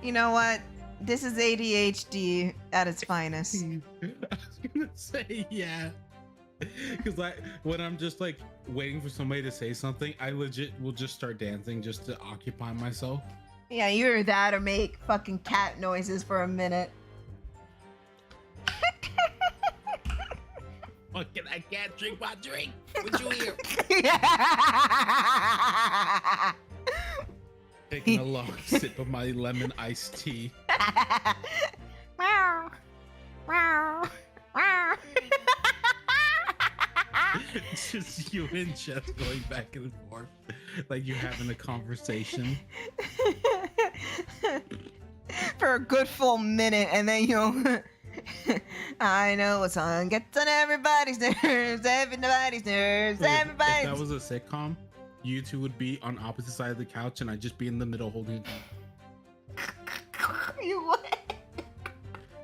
You know what? This is ADHD at its finest. I was gonna say, yeah. Because when I'm just like waiting for somebody to say something, I legit will just start dancing just to occupy myself. Yeah, you're that or make fucking cat noises for a minute. Fucking, I can't drink my drink. What you hear? Taking a long sip of my lemon iced tea. Wow. Wow. Wow. It's just you and Jess going back and forth like you're having a conversation. For a good full minute, and then I know a song gets on everybody's nerves, everybody's nerves, everybody's. If that was a sitcom, you two would be on opposite side of the couch, and I'd just be in the middle holding it. You would.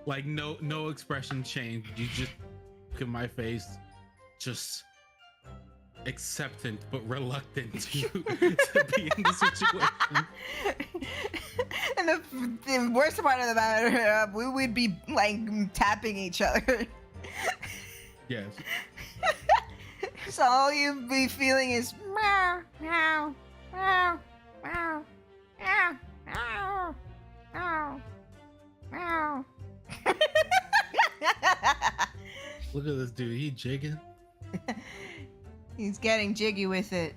Like no expression change. You just look at my face, just acceptant but reluctant to be in the situation. And the worst part of the matter, we would be like tapping each other. Yes. So all you'd be feeling is meow, meow, meow, meow, meow, meow, meow, meow. Look at this dude. He jigging. He's getting jiggy with it.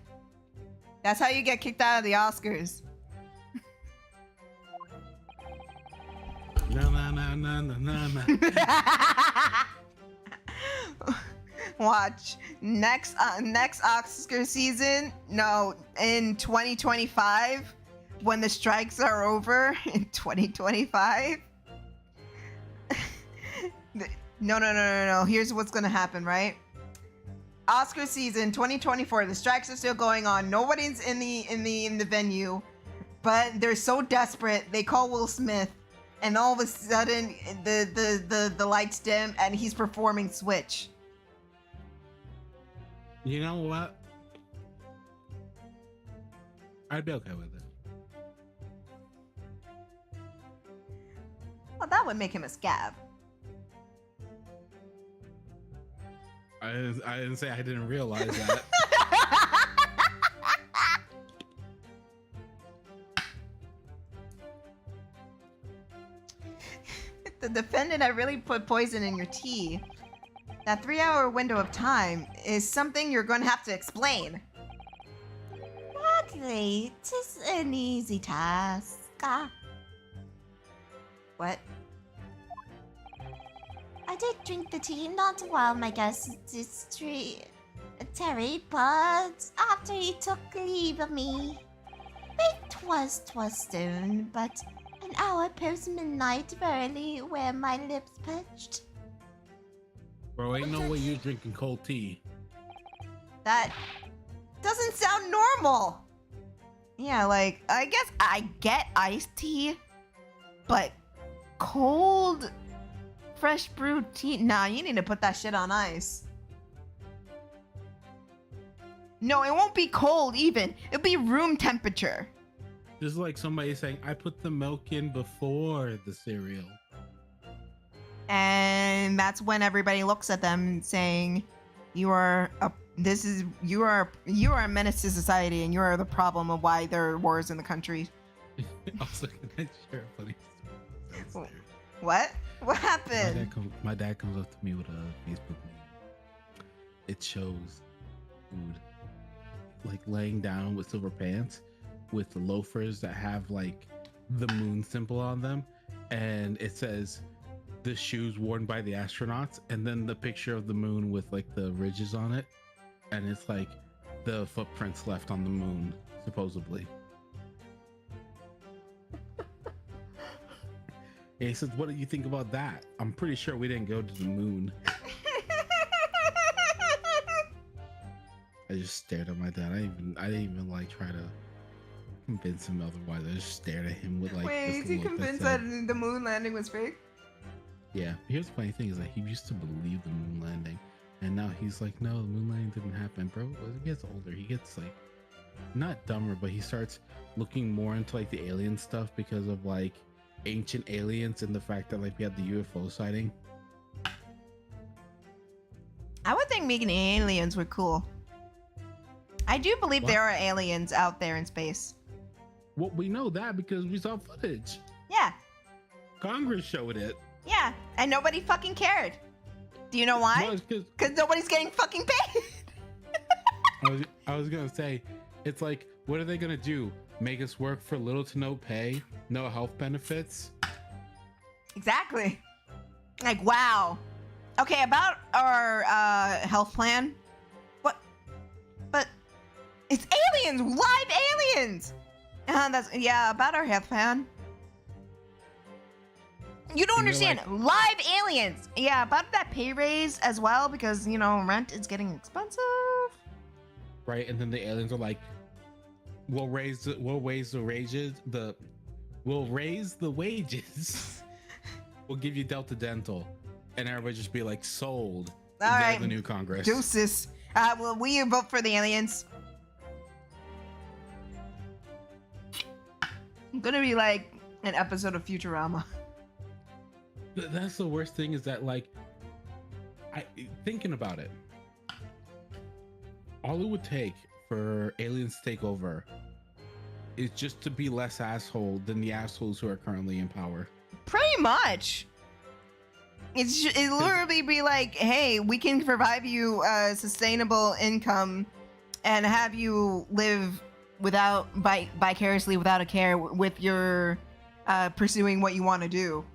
That's how you get kicked out of the Oscars. No. Watch next Oscar season. No, in 2025, when the strikes are over in 2025. No. Here's what's gonna happen, right? Oscar season 2024. The strikes are still going on. Nobody's in the venue, but they're so desperate. They call Will Smith, and all of a sudden the lights dim, and he's performing Switch. You know what? I'd be okay with it. Well, that would make him a scab. I didn't say I didn't realize that. The defendant had really put poison in your tea. That 3-hour window of time is something you're going to have to explain. Luckily, 'tis an easy task. What? I did drink the tea not while my guest Terry, but after he took leave of me. Twas soon, but an hour post midnight verily where my lips perched. Bro, ain't no way you're drinking cold tea. That doesn't sound normal. Yeah, like, I guess I get iced tea, but cold, fresh brewed tea? Nah, you need to put that shit on ice. No, it won't be cold even. It'll be room temperature. Just like somebody saying, I put the milk in before the cereal. And that's when everybody looks at them saying, you are a menace to society, and you are the problem of why there are wars in the country. Also, can I share a funny story? What? What happened? My dad comes up to me with a Facebook meme. It shows dude, like laying down with silver pants, with the loafers that have like the moon symbol on them, and it says the shoes worn by the astronauts, and then the picture of the moon with like the ridges on it, and it's like the footprints left on the moon, supposedly. And he says, what do you think about that? I'm pretty sure we didn't go to the moon. I just stared at my dad. I didn't even like try to convince him otherwise. I just stared at him with like. Wait, this is he look convinced that that said, the moon landing was fake? Yeah. Here's the funny thing is that he used to believe the moon landing, and now he's like, no, the moon landing didn't happen, bro. As he gets older, he gets like not dumber, but he starts looking more into like the alien stuff because of like ancient aliens and the fact that like we had the UFO sighting. I would think making aliens were cool. I do believe What? there are aliens out there in space. Well, we know that because we saw footage. Yeah, Congress showed it. yeah, and nobody fucking cared. Do you know why? No, it's 'cause Because nobody's getting fucking paid. I was gonna say, it's like, what are they gonna do? Make us work for little to no pay, no health benefits? Exactly. Like, wow. Okay, about our health plan. What? But it's aliens, live aliens. That's yeah. About our health plan. You don't And you're understand. Live aliens. Yeah, about that pay raise as well because you know rent is getting expensive. Right? And then the aliens are like, we'll raise the wages. We'll give you Delta Dental. And everybody just be like, sold. All They're right. the new Congress. Deuces. Well, we vote for the aliens. I'm gonna be like an episode of Futurama. That's the worst thing is that like, thinking about it, all it would take for aliens to take over is just to be less asshole than the assholes who are currently in power. Pretty much. It literally be like, hey, we can provide you a sustainable income and have you live without vicariously without a care with your pursuing what you want to do.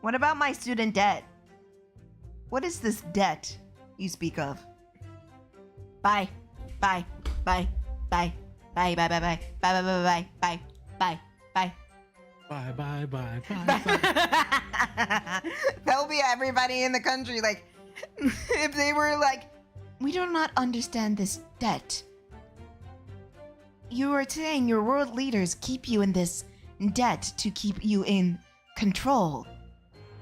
What about my student debt? What is this debt you speak of? Bye. Bye. Bye. Bye. Bye. Bye. Bye. Bye. Bye. Bye. Bye. Bye. Bye. Bye. Bye, bye, bye, bye, bye. That'll be everybody in the country. Like, if they were like, we do not understand this debt. You are saying your world leaders keep you in this debt to keep you in control.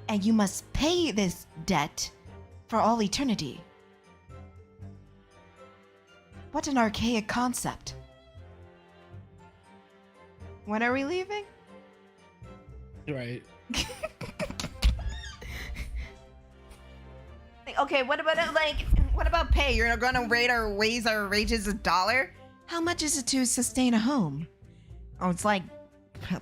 And you must pay this debt for all eternity. What an archaic concept. When are we leaving? Right. Okay, what about pay? You're gonna raise our wages $1? How much is it to sustain a home? Oh, it's like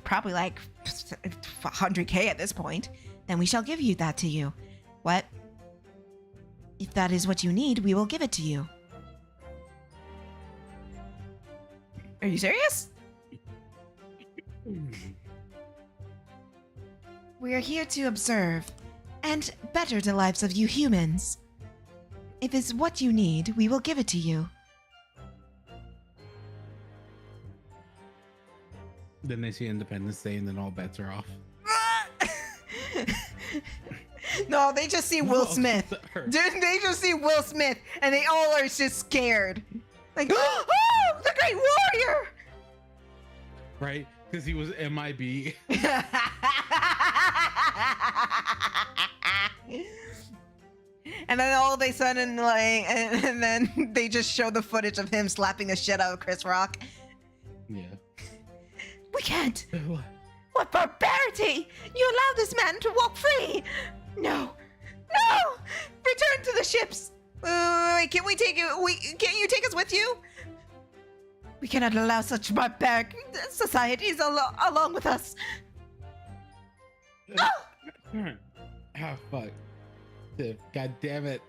probably like 100K at this point. Then we shall give you that to you. What? If that is what you need, we will give it to you. Are you serious? We are here to observe and better the lives of you humans. If it's what you need, we will give it to you. Then they see Independence Day and then all bets are off. No, they just see Will Smith. Dude, they just see Will Smith and they all are just scared. Like, oh, the Great Warrior! Right? Because he was MIB. And then all of a sudden, like, and then they just show the footage of him slapping the shit out of Chris Rock. Yeah. We can't. What barbarity! You allow this man to walk free! No! No! Return to the ships! Wait, can we take you? Can't you take us with you? We cannot allow such barbaric societies along with us. Ah, fuck. Tiff, God damn it.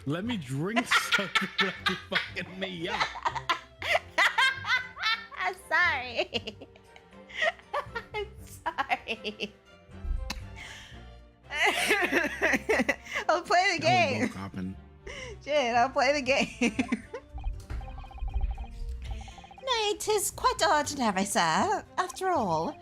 Let me drink something like you fucking me up. I'm sorry. I'm sorry. I'll play the game. Shit, I'll play the game. Nay, 'tis quite ordinary, sir. After all,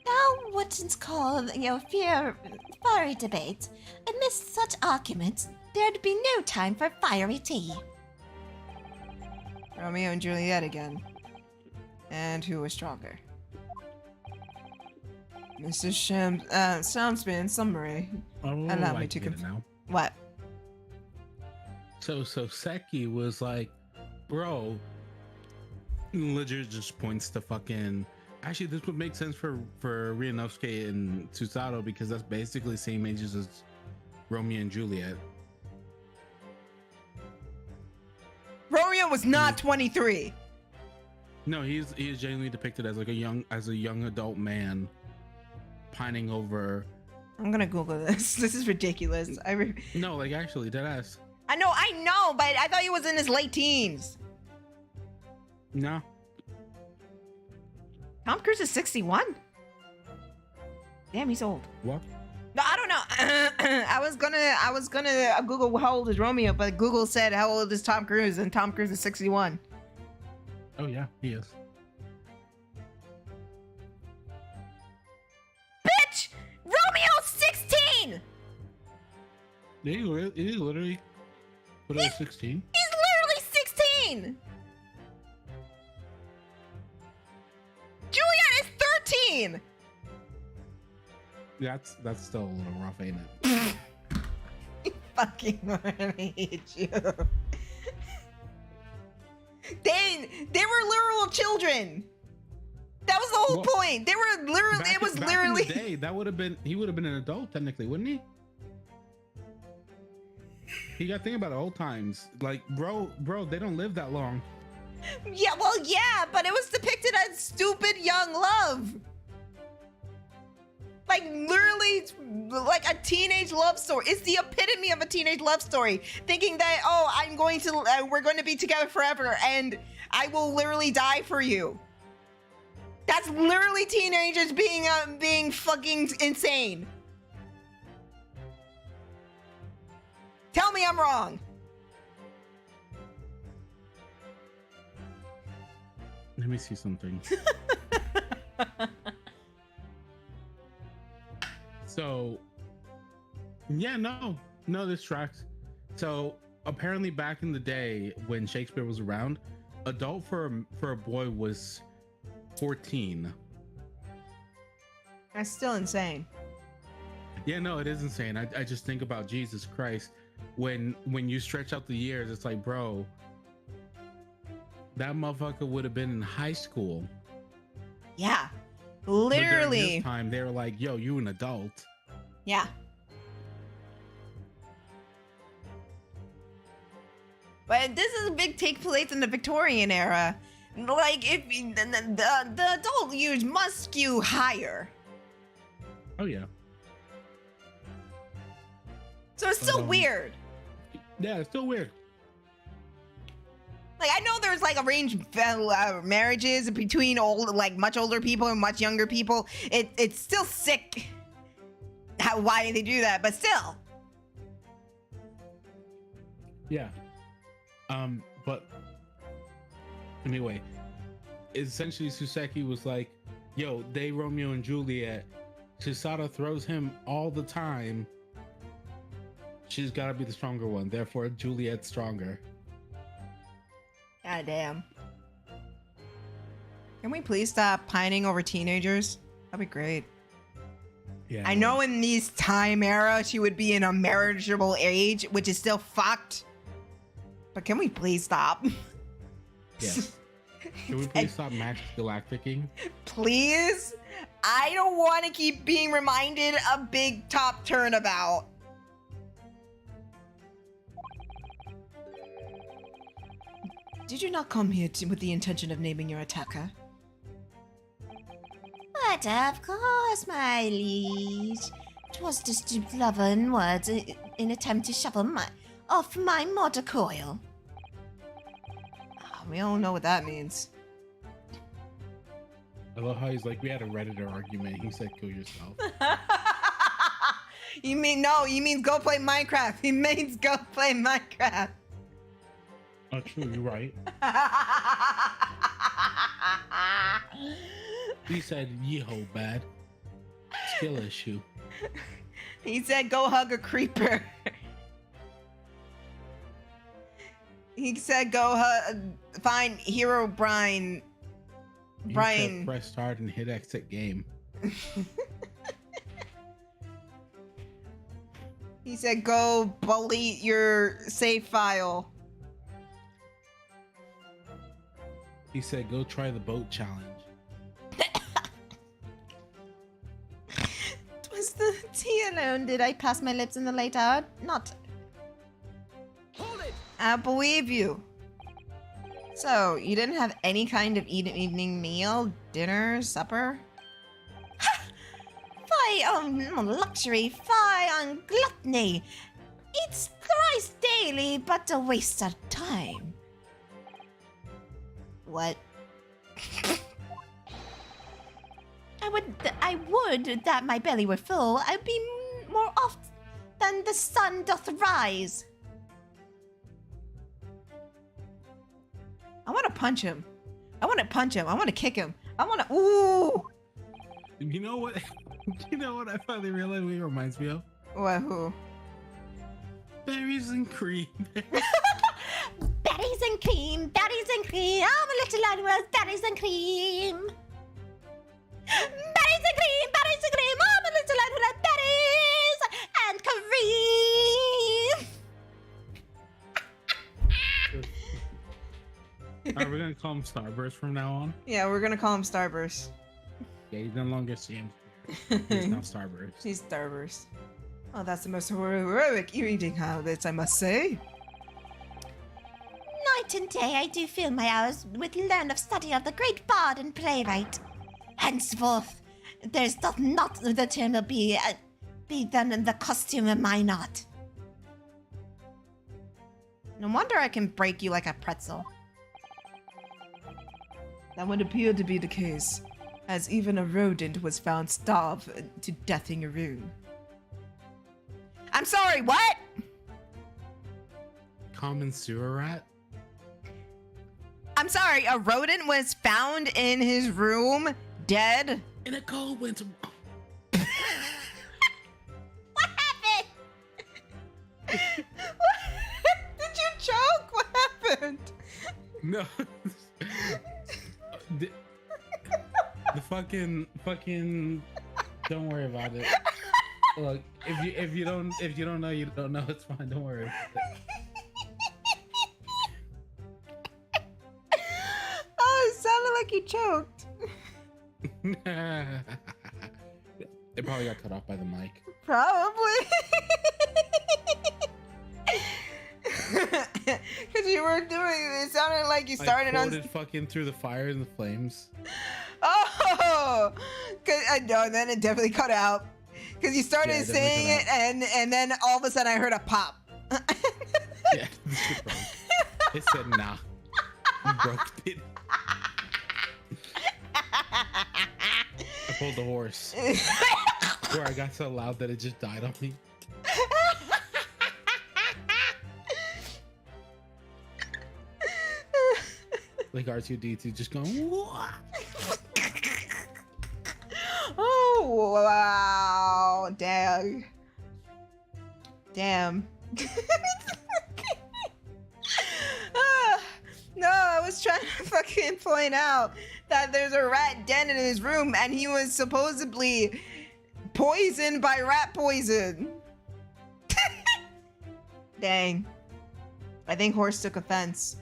now what's called, fiery debate. Amidst such arguments, there'd be no time for fiery tea. Romeo and Juliet again. And who was stronger? Mrs. Shamsman, summary. Allow me to confirm. What? So Seki was like, bro, legit just points to fucking. Actually, this would make sense for Rianovsky and Susato because that's basically same ages as Romeo and Juliet. Romeo was not 23. No, he is genuinely depicted as like a young adult man pining over. I'm gonna Google this. This is ridiculous. No, like actually, deadass. I know, but I thought he was in his late teens. No. Tom Cruise is 61. Damn, he's old. What? No, I don't know. I was gonna Google how old is Romeo, but Google said how old is Tom Cruise, and Tom Cruise is 61. Oh yeah, he is. Bitch! Romeo's 16! He literally put it at 16. He's literally 16! Juliet is 13! That's still a little rough, ain't it? Fucking hate you. They were literal children. That was the whole point. They were literally. It was literally. In the day, he would have been an adult technically, wouldn't he? You got to think about it, old times. Like, bro, they don't live that long. Yeah, well, yeah, but it was depicted as stupid young love. Like, literally, like a teenage love story. It's the epitome of a teenage love story. Thinking that, we're going to be together forever and I will literally die for you. That's literally teenagers being fucking insane. Tell me I'm wrong. Let me see something. So, yeah, no, this tracks. So apparently back in the day when Shakespeare was around, adult for a boy was 14. That's still insane. Yeah, no, it is insane. I just think about Jesus Christ. When you stretch out the years, it's like, bro, that motherfucker would have been in high school. Yeah, literally. But during his time, they were like, yo, you an adult. Yeah. But this is a big take place in the Victorian era. Like, if the adult years must skew higher. Oh yeah. So it's still weird. Yeah, it's still weird. Like, I know there's like arranged marriages between much older people and much younger people. It's still sick why they do that, but still. Yeah. But anyway, essentially Suseki was like, yo, they Romeo and Juliet. Chisato throws him all the time. She's got to be the stronger one. Therefore, Juliet's stronger. God damn. Can we please stop pining over teenagers? That'd be great. Yeah. I know in these time era she would be in a marriageable age, which is still fucked. But can we please stop? Yes. Can we please stop Max Galacticing? Please? I don't want to keep being reminded of Big Top Turnabout. Did you not come here with the intention of naming your attacker? But of course, my liege. 'Twas to stoop lover in words in attempt to shovel off my mortar coil. We don't know what that means. I love how he's like, we had a Redditor argument. He said, kill yourself. You mean no? You mean go play Minecraft? He means go play Minecraft. Oh, true. You're right. He said, yeehaw, bad. Skill issue. He said go hug a creeper. He said go find Hero Brian. You Brian. said press start and hit exit game. He said go bully your save file. He said, go try the boat challenge. Was the tea alone? Did I pass my lips in the late hour? Not. Hold it! I believe you. So, you didn't have any kind of evening meal, dinner, supper? Fie on luxury, fie on gluttony. Eats thrice daily, but a waste of time. What? I would that my belly were full. I'd be more oft than the sun doth rise. I want to punch him. I want to punch him. I want to kick him. I want to. Ooh. You know what? You know what I finally realized what it reminds me of? What? Who? Berries and cream. Berries and cream, berries and cream. I'm a little animal, berries and cream. Berries and cream, berries and cream. I'm a little animal, berries and cream. Are we gonna call him Starburst from now on? Yeah, we're gonna call him Starburst. Yeah, he's no longer Sam. He's now Starburst. He's Starburst. Oh, that's the most heroic eating habits, I must say. Night and day I do fill my hours with learn of study of the great bard and playwright. Henceforth, there's doth not the term will be done in the costume of my not. No wonder I can break you like a pretzel. That would appear to be the case, as even a rodent was found starved to death in your room. I'm sorry, what? Common sewer rat? I'm sorry, a rodent was found in his room, dead? In a cold winter. What happened? Did you choke? What happened? No. the fucking don't worry about it. Look, if you don't know, you don't know. It's fine. Don't worry about it. Oh, it sounded like you choked. They probably got cut off by the mic. Probably. Because you were doing it sounded like you started I on fucking through the fire and the flames. Oh, I know. Then it definitely cut out because you started saying it, and then all of a sudden I heard a pop. Yeah, it said nah. You broke it. I pulled the horse. Where I got so loud that it just died on me. Like R2D2 just going, whoa. Oh, wow. Damn. No, I was trying to fucking point out that there's a rat den in his room and he was supposedly poisoned by rat poison. Dang. I think Horse took offense.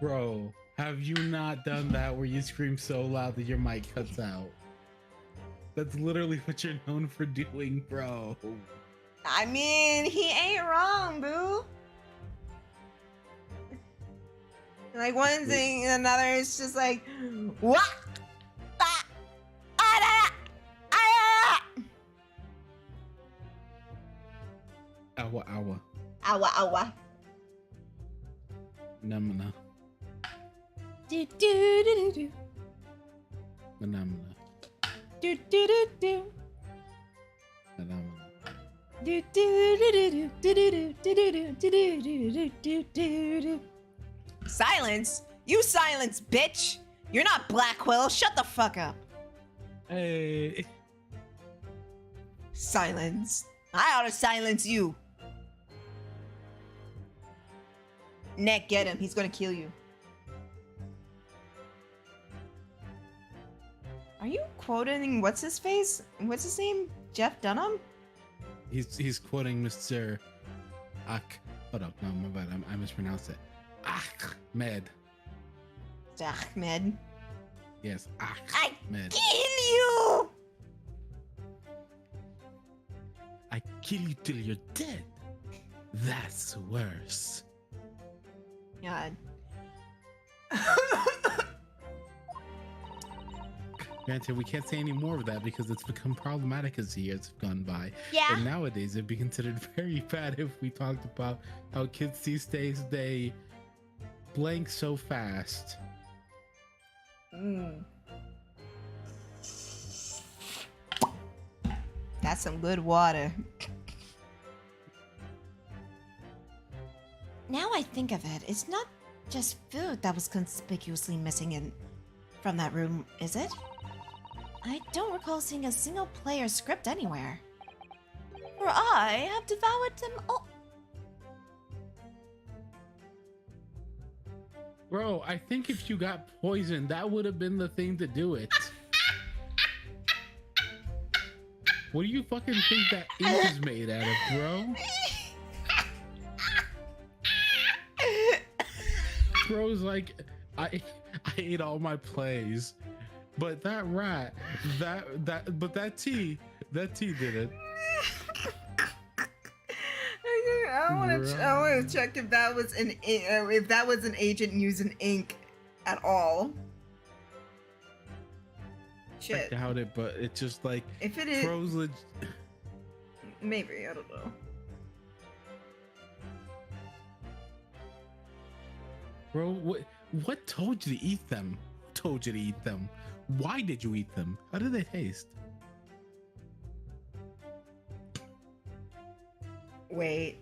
Bro, have you not done that where you scream so loud that your mic cuts out? That's literally what you're known for doing, bro. I mean, he ain't wrong, boo. Like one thing and another, it's just like, what? Awa awa. Awa awa. Namana. Do do do do Manamana. do do do do. Manamana. Do do do do do do do do do do do do do. Silence? You silence, bitch! You're not Blackwell. Shut the fuck up. Hey. Silence. I ought to silence you. Nick, get him. He's gonna kill you. Are you quoting what's his face? What's his name? Jeff Dunham? He's quoting Mr. Hold up, no, my bad. I mispronounced it. Ahmed. It's Ahmed. Yes, I Ahmed. kill you! I kill you till you're dead. That's worse. God. Granted, we can't say any more of that because it's become problematic as the years have gone by. Yeah. And nowadays it'd be considered very bad if we talked about how kids these days, they blank so fast. That's some good water. Now I think of it, it's not just food that was conspicuously missing from that room, is it? I don't recall seeing a single player script anywhere. For I have devoured them all. Bro, I think if you got poisoned, that would have been the thing to do it. What do you fucking think that ink is made out of, bro? Bro's like, I ate all my plays, but that rat, that tea did it. I want to check if that was an agent using ink at all. Shit. I doubt it, but it's just like If it is, Bro's maybe I don't know. Bro, what told you to eat them? Who told you to eat them? Why did you eat them? How did they taste? Wait,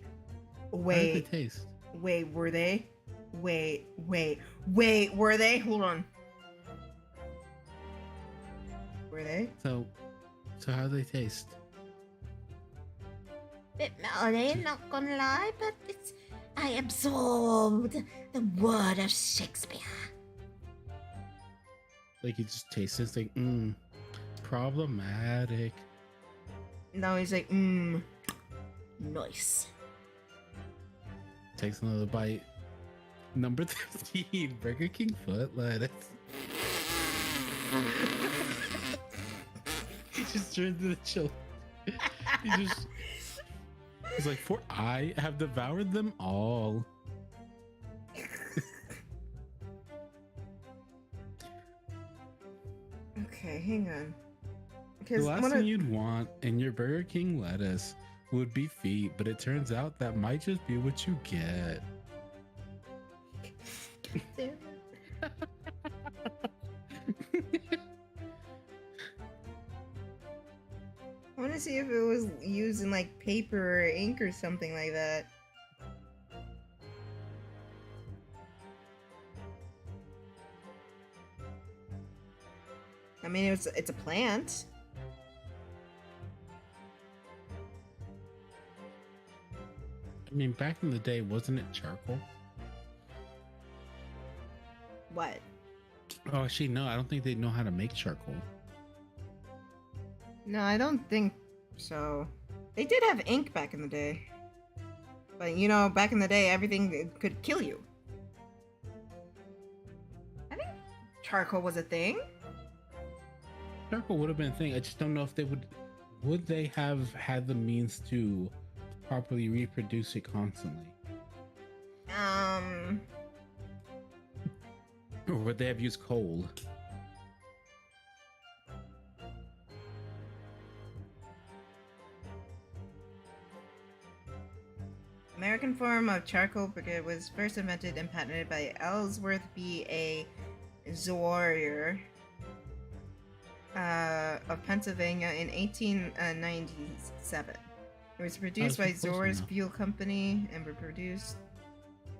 How did wait, they taste? wait. Were they? Wait. Were they? Hold on. Were they? So how do they taste? Bit melody, not gonna lie, but I absorbed the word of Shakespeare. Like you just taste it, it's like, problematic. No, he's like, Nice. Takes another bite. Number 13, Burger King foot lettuce. He just turned to the children. He's like, for I have devoured them all. okay, hang on. The last thing you'd want in your Burger King lettuce would be feet, but it turns out that might just be what you get. I want to see if it was using like paper or ink or something like that. I mean, it's a plant. I mean, back in the day, wasn't it charcoal? What? Oh, actually, no, I don't think they know how to make charcoal. No, I don't think so. They did have ink back in the day. But you know, back in the day, everything could kill you. I think charcoal was a thing. Charcoal would have been a thing. I just don't know if they would they have had the means to properly reproduce it constantly? Or would they have used coal? American form of charcoal briquette was first invented and patented by Ellsworth B. A. Zorier of Pennsylvania in 1897. It was produced by Zor's Fuel Company and reproduced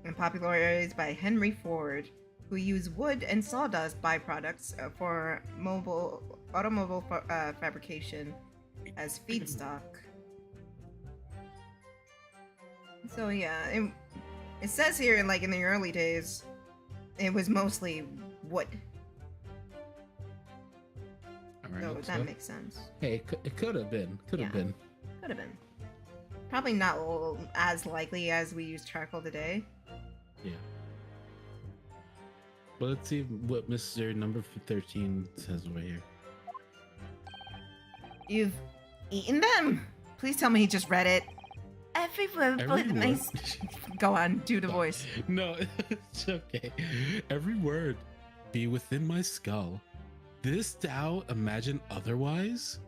and popularized by Henry Ford, who used wood and sawdust byproducts for automobile fabrication as feedstock. So yeah, it says here, like in the early days, it was mostly wood. So that makes sense. Hey, it could have been. Could have been. Could have been. Probably not as likely as we use charcoal today. Yeah. But let's see what Mr. Number 13 says over here. You've eaten them? Please tell me he just read it. Everywhere but my... Go on, do the voice. No, it's okay. Every word be within my skull. Didst thou imagine otherwise?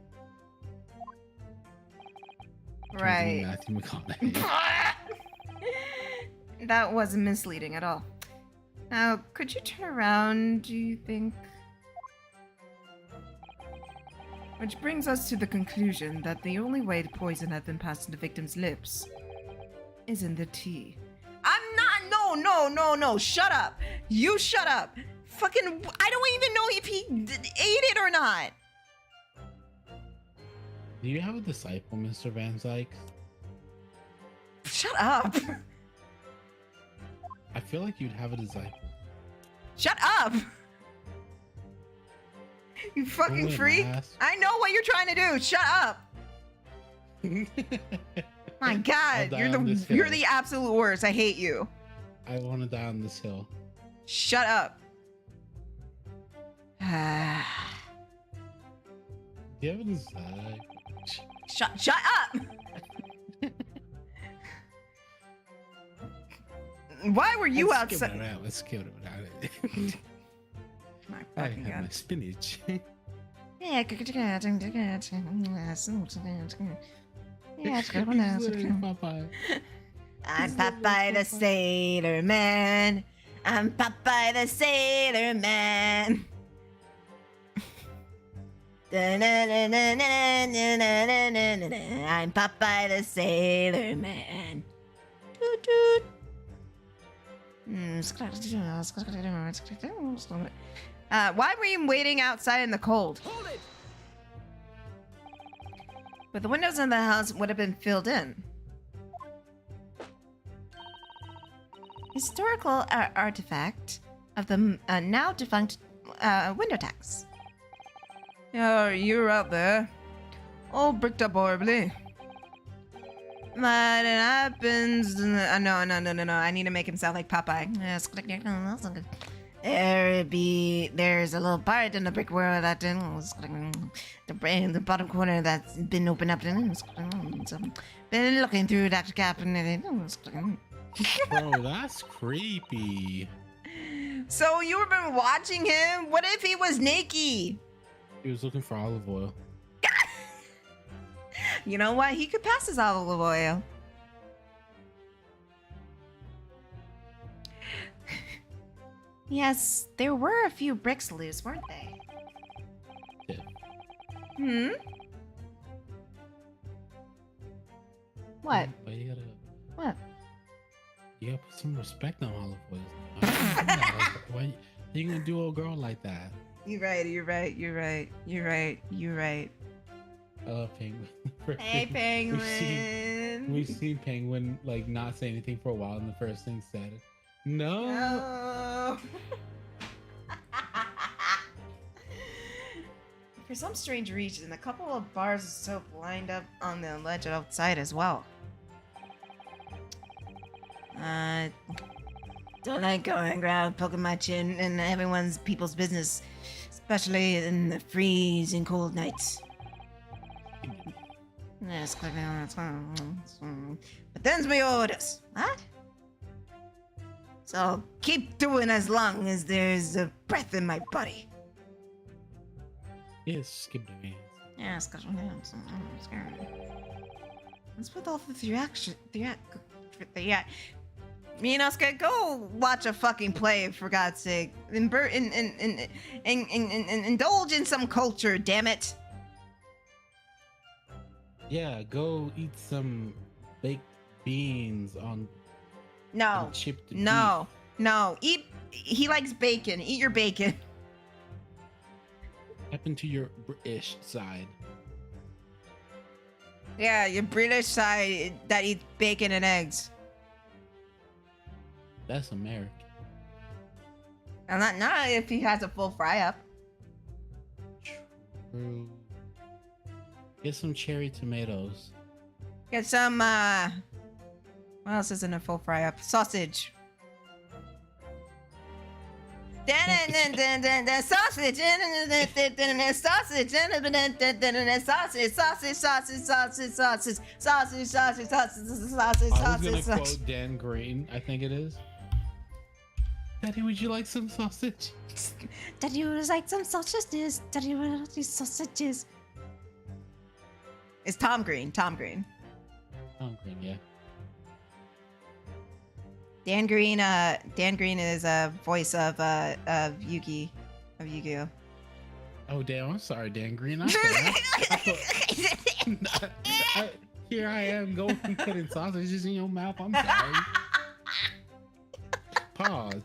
Right. Matthew McConaughey. That wasn't misleading at all. Now, could you turn around, do you think? Which brings us to the conclusion that the only way the poison had been passed to the victim's lips is in the tea. I'm not. No. Shut up. You shut up. Fucking. I don't even know if he ate it or not. Do you have a disciple, Mr. Van Zyke? Shut up. I feel like you'd have a disciple. Shut up. You fucking freak. I know what you're trying to do. Shut up. My God, you're the absolute worst. I hate you. I want to die on this hill. Shut up. Do you have a disciple? Shut up. Why were you outside? Let's skip it without it. I have my spinach. Yeah, I'm Popeye the Sailor Man. I'm Popeye the Sailor Man. I'm Popeye the Sailor Man. Toot toot. Why were you waiting outside in the cold? Hold it! But the windows in the house would have been filled in. Historical artifact of the now defunct window tax. Oh, you're out there. All bricked up horribly. But it happens. No. I need to make him sound like Popeye. There's a little part in the brick wall that the bottom corner that's been opened up. Been looking through that gap. Bro, that's creepy. So you've been watching him? What if he was naked? He was looking for olive oil. You know what? He could pass his olive oil. Yes, there were a few bricks loose, weren't they? Yeah. What? But you gotta... What? You gotta put some respect on olive oil. Why are you gonna do a girl like that? You're right. I love Penguin. Hey, Penguin. We've seen Penguin like not say anything for a while, and the first thing said, "No." For some strange reason, a couple of bars of soap lined up on the ledge outside as well. Don't like going around poking my chin in people's business, especially in the freezing cold nights. Yes, but them's my orders. What? So I'll keep doing as long as there's a breath in my body. Yes, skip the hands. Yes, what's with all the Yeah. Me and Oscar, go watch a fucking play, for God's sake. Indulge in some culture, damn it. Yeah, go eat some baked beans on No. chipped No. No. Eat. He likes bacon. Eat your bacon. beef. Happen to your British side. Yeah, your British side that eats bacon and eggs. That's American. And not if he has a full fry up. True. Get some cherry tomatoes. Get some, what else is in a full fry up? Sausage. Sausage. I was gonna quote Dan Green, I think it is. Daddy, would you like some sausage? Daddy would like some sausages. Daddy would like these sausages. It's Tom Green. Tom Green, yeah. Dan Green is a voice of Yugi, of Yu-Gi-Oh. Oh damn, I'm sorry, Dan Green. Here I am going and putting sausages in your mouth. I'm sorry. Pause.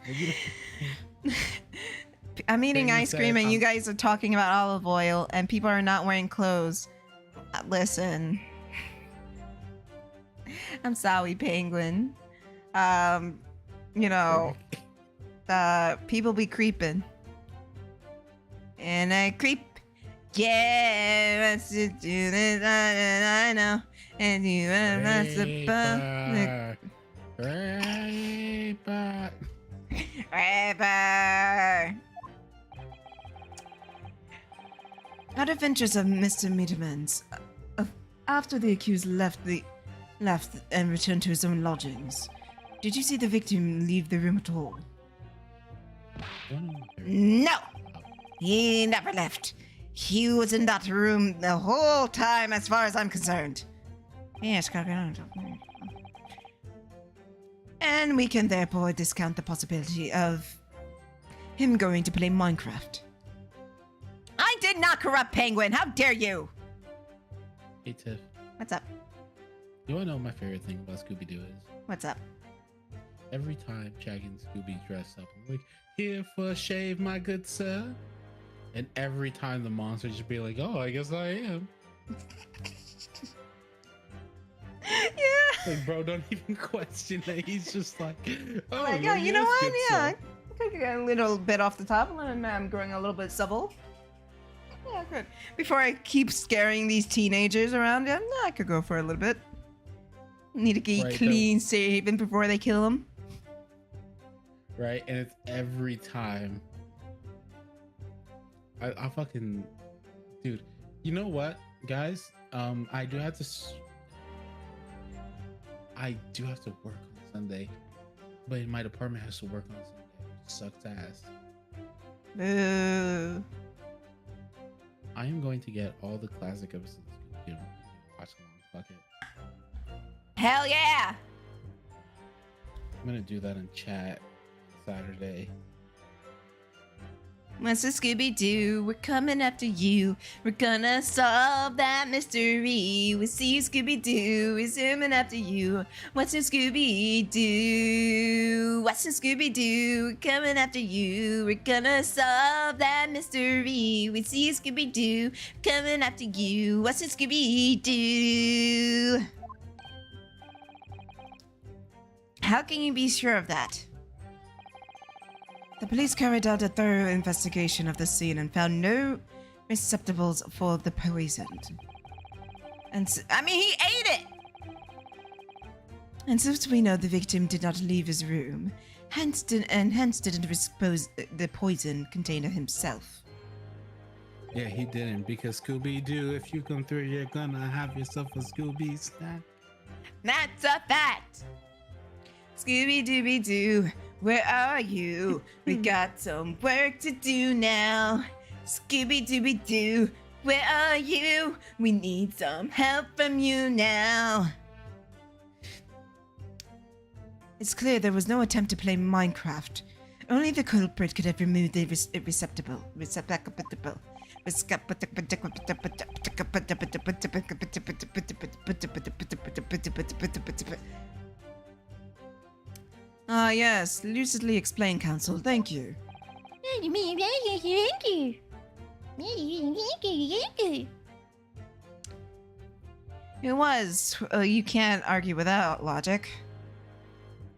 I'm eating Then you ice cream said, and you guys are talking about olive oil and people are not wearing clothes. Listen. I'm sorry, Penguin. You know, people be creeping. And I creep. Yeah, let's just do this, I know. And you must have Raper. Rapper. Out of interest of Mr. Metermans, after the accused left and returned to his own lodgings, did you see the victim leave the room at all? No! He never left. He was in that room the whole time as far as I'm concerned. Yes, and we can therefore discount the possibility of him going to play Minecraft. I did not corrupt Penguin! How dare you! Hey Tiff, What's up? you wanna know what my favorite thing about Scooby-Doo is? What's up? Every time Shaggy and Scooby dress up, I'm like, here for a shave, my good sir. And every time the monster just be like, oh, I guess I am. Yeah. Like, bro, don't even question it. He's just like, oh, Like, well, you know yes, what? good Yeah. sir. I could get a little bit off the top and I'm growing a little bit supple. Yeah, I could. Before I keep scaring these teenagers around, yeah, I could go for a little bit. Need to get Right, clean saving before they kill him. Right, and it's every time. I fucking, dude. You know what, guys? I do have to. I do have to work on Sunday, but my department has to work on Sunday. Which sucks ass. Boo. I am going to get all the classic episodes. Watch along. Fuck it. Hell yeah! I'm gonna do that in chat on Saturday. What's a Scooby-Doo? We're coming after you. We're gonna solve that mystery. We see Scooby-Doo. We're zooming after you. What's a Scooby-Doo? What's a Scooby-Doo? We're coming after you. We're gonna solve that mystery. We see Scooby-Doo. Coming after you. What's a Scooby-Doo? How can you be sure of that? The police carried out a thorough investigation of the scene and found no receptacles for the poison. And he ate it! And since we know the victim did not leave his room, hence didn't expose the poison container himself. Yeah, he didn't, because Scooby-Doo, if you come through, you're gonna have yourself a Scooby snack. That's a fact! Scooby-Dooby-Doo, where are you? We got some work to do now. Scooby-Dooby-Doo, where are you? We need some help from you now. It's clear there was no attempt to play Minecraft. Only the culprit could have removed the receptacle. Ah, yes. Lucidly explain, Counsel. Thank you. It was. You can't argue without logic.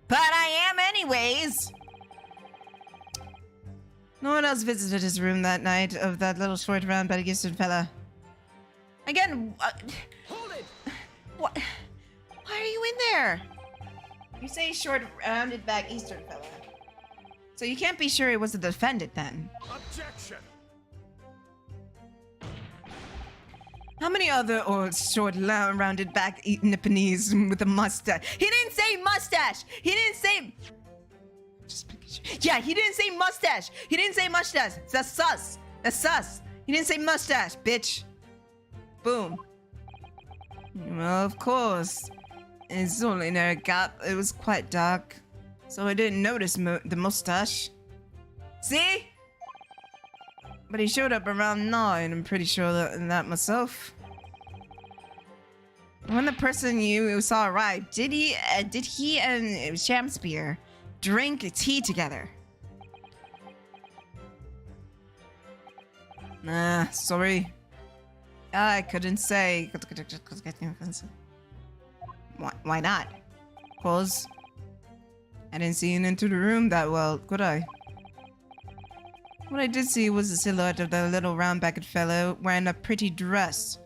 But I am anyways! No one else visited his room that night of that little short round but Eastern fella. Again, Hold it! what? Why are you in there? You say short rounded back Eastern fella. So you can't be sure he was the defendant then. Objection! How many other short rounded back Nipponese with a mustache? He didn't say mustache! He didn't say... Just making sure. Yeah, he didn't say mustache! He didn't say mustache! That's sus! That's sus! He didn't say mustache, bitch! Boom. Well, of course. It's only near a gap. It was quite dark. So I didn't notice the mustache. See? But he showed up around 9, I'm pretty sure that myself. When the person you saw arrive, did he and Shamspear drink tea together? Nah, sorry. I couldn't say. Why not? 'Cause I didn't see him into the room that well, could I? What I did see was the silhouette of the little round-backed fellow wearing a pretty dress.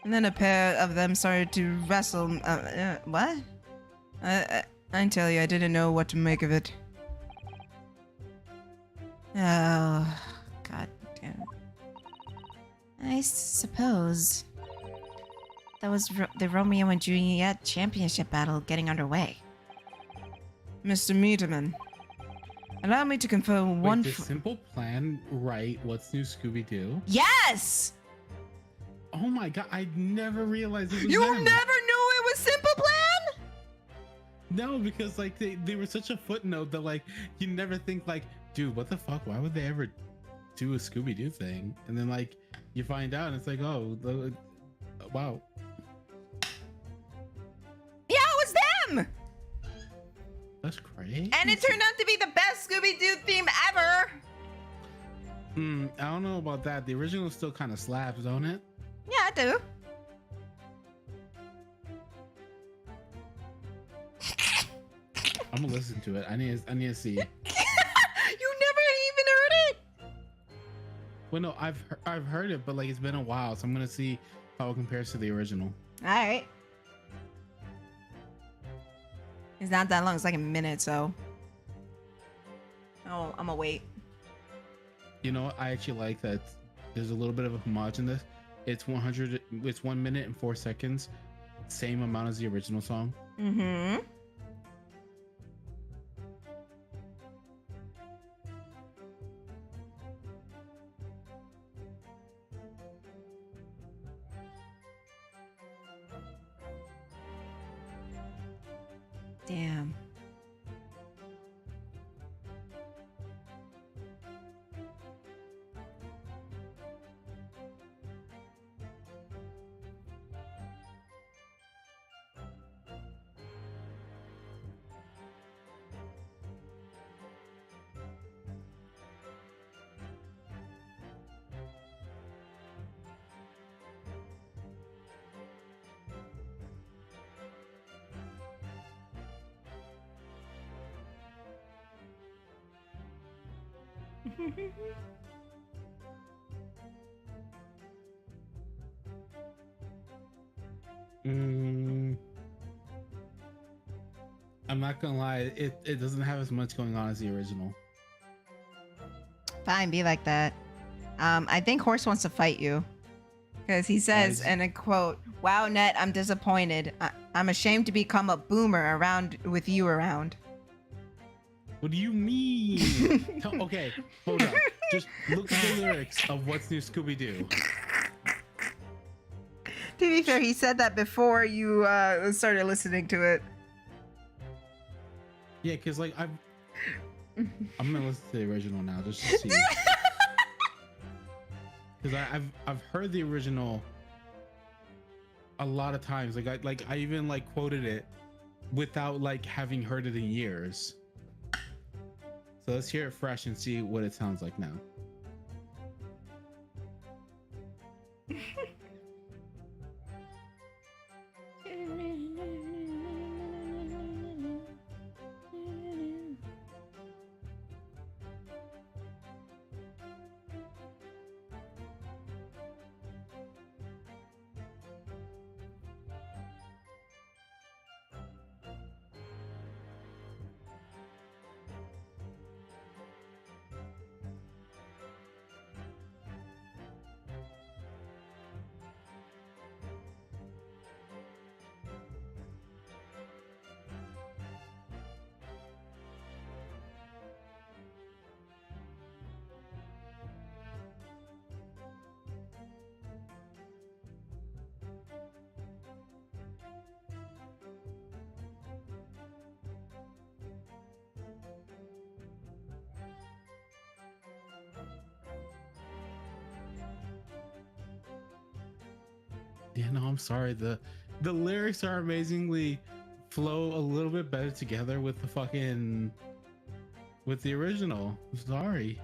And then a pair of them started to wrestle. What? I tell you, I didn't know what to make of it. Oh, god damn. I suppose that was the Romeo and Juliet championship battle getting underway. Mr. Meaderman. Allow me to confirm one. Wait, the simple plan, right? What's new, Scooby-Doo? Yes! Oh my god, I never realized it was You them. never knew it was Simple Plan? No, because like they were such a footnote that like you never think like, dude, what the fuck? Why would they ever do a Scooby-Doo thing? And then like you find out and it's like, oh, wow. Yeah, it was them! That's crazy. And it turned out to be the best Scooby-Doo theme ever! I don't know about that. The original still kind of slaps, don't it? Yeah, I do. I'm gonna listen to it. I need to see. You never even heard it? Well, no, I've heard it, but like it's been a while, so I'm gonna see how it compares to the original. Alright. It's not that long, it's like a minute, so. Oh, I'm gonna wait. You know, I actually like that there's a little bit of a homage in this. It's 1 minute and 4 seconds, same amount as the original song. Mm-hmm. Damn. I'm not gonna lie, it doesn't have as much going on as the original. Fine, be like that. I think Horse wants to fight you. Because he says, and I quote, "Wow, Net, I'm disappointed. I'm ashamed to become a boomer around with you around." What do you mean? Okay, hold up. Just look at the lyrics of What's New Scooby-Doo. To be fair, he said that before you started listening to it. Yeah, because like I'm gonna listen to the original now just to see. Because I've heard the original a lot of times. Like I even like quoted it without like having heard it in years. So let's hear it fresh and see what it sounds like now. Yeah, no, I'm sorry. The lyrics are amazingly flow a little bit better together with the original. I'm sorry.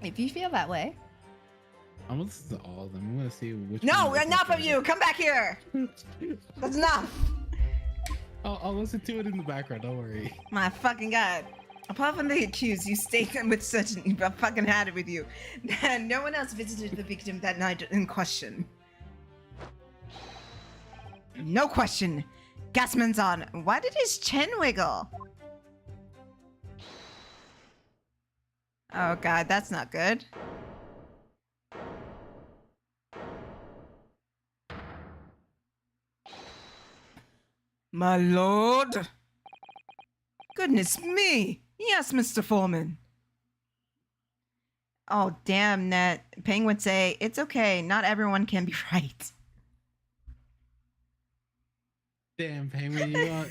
If you feel that way. I'm gonna listen to all of them. I'm gonna see which. No, one enough of you. Come back here. That's enough. I'll listen to it in the background. Don't worry. My fucking god. Apart from the accused, you stayed with certainty. I fucking had it with you. No one else visited the victim that night in question. No question. Gasman's on. Why did his chin wiggle? Oh god, that's not good. My lord. Goodness me. Yes, Mr. Foreman. Oh, damn, Ned. Peng would say, it's okay. Not everyone can be right. Damn, Penguin, you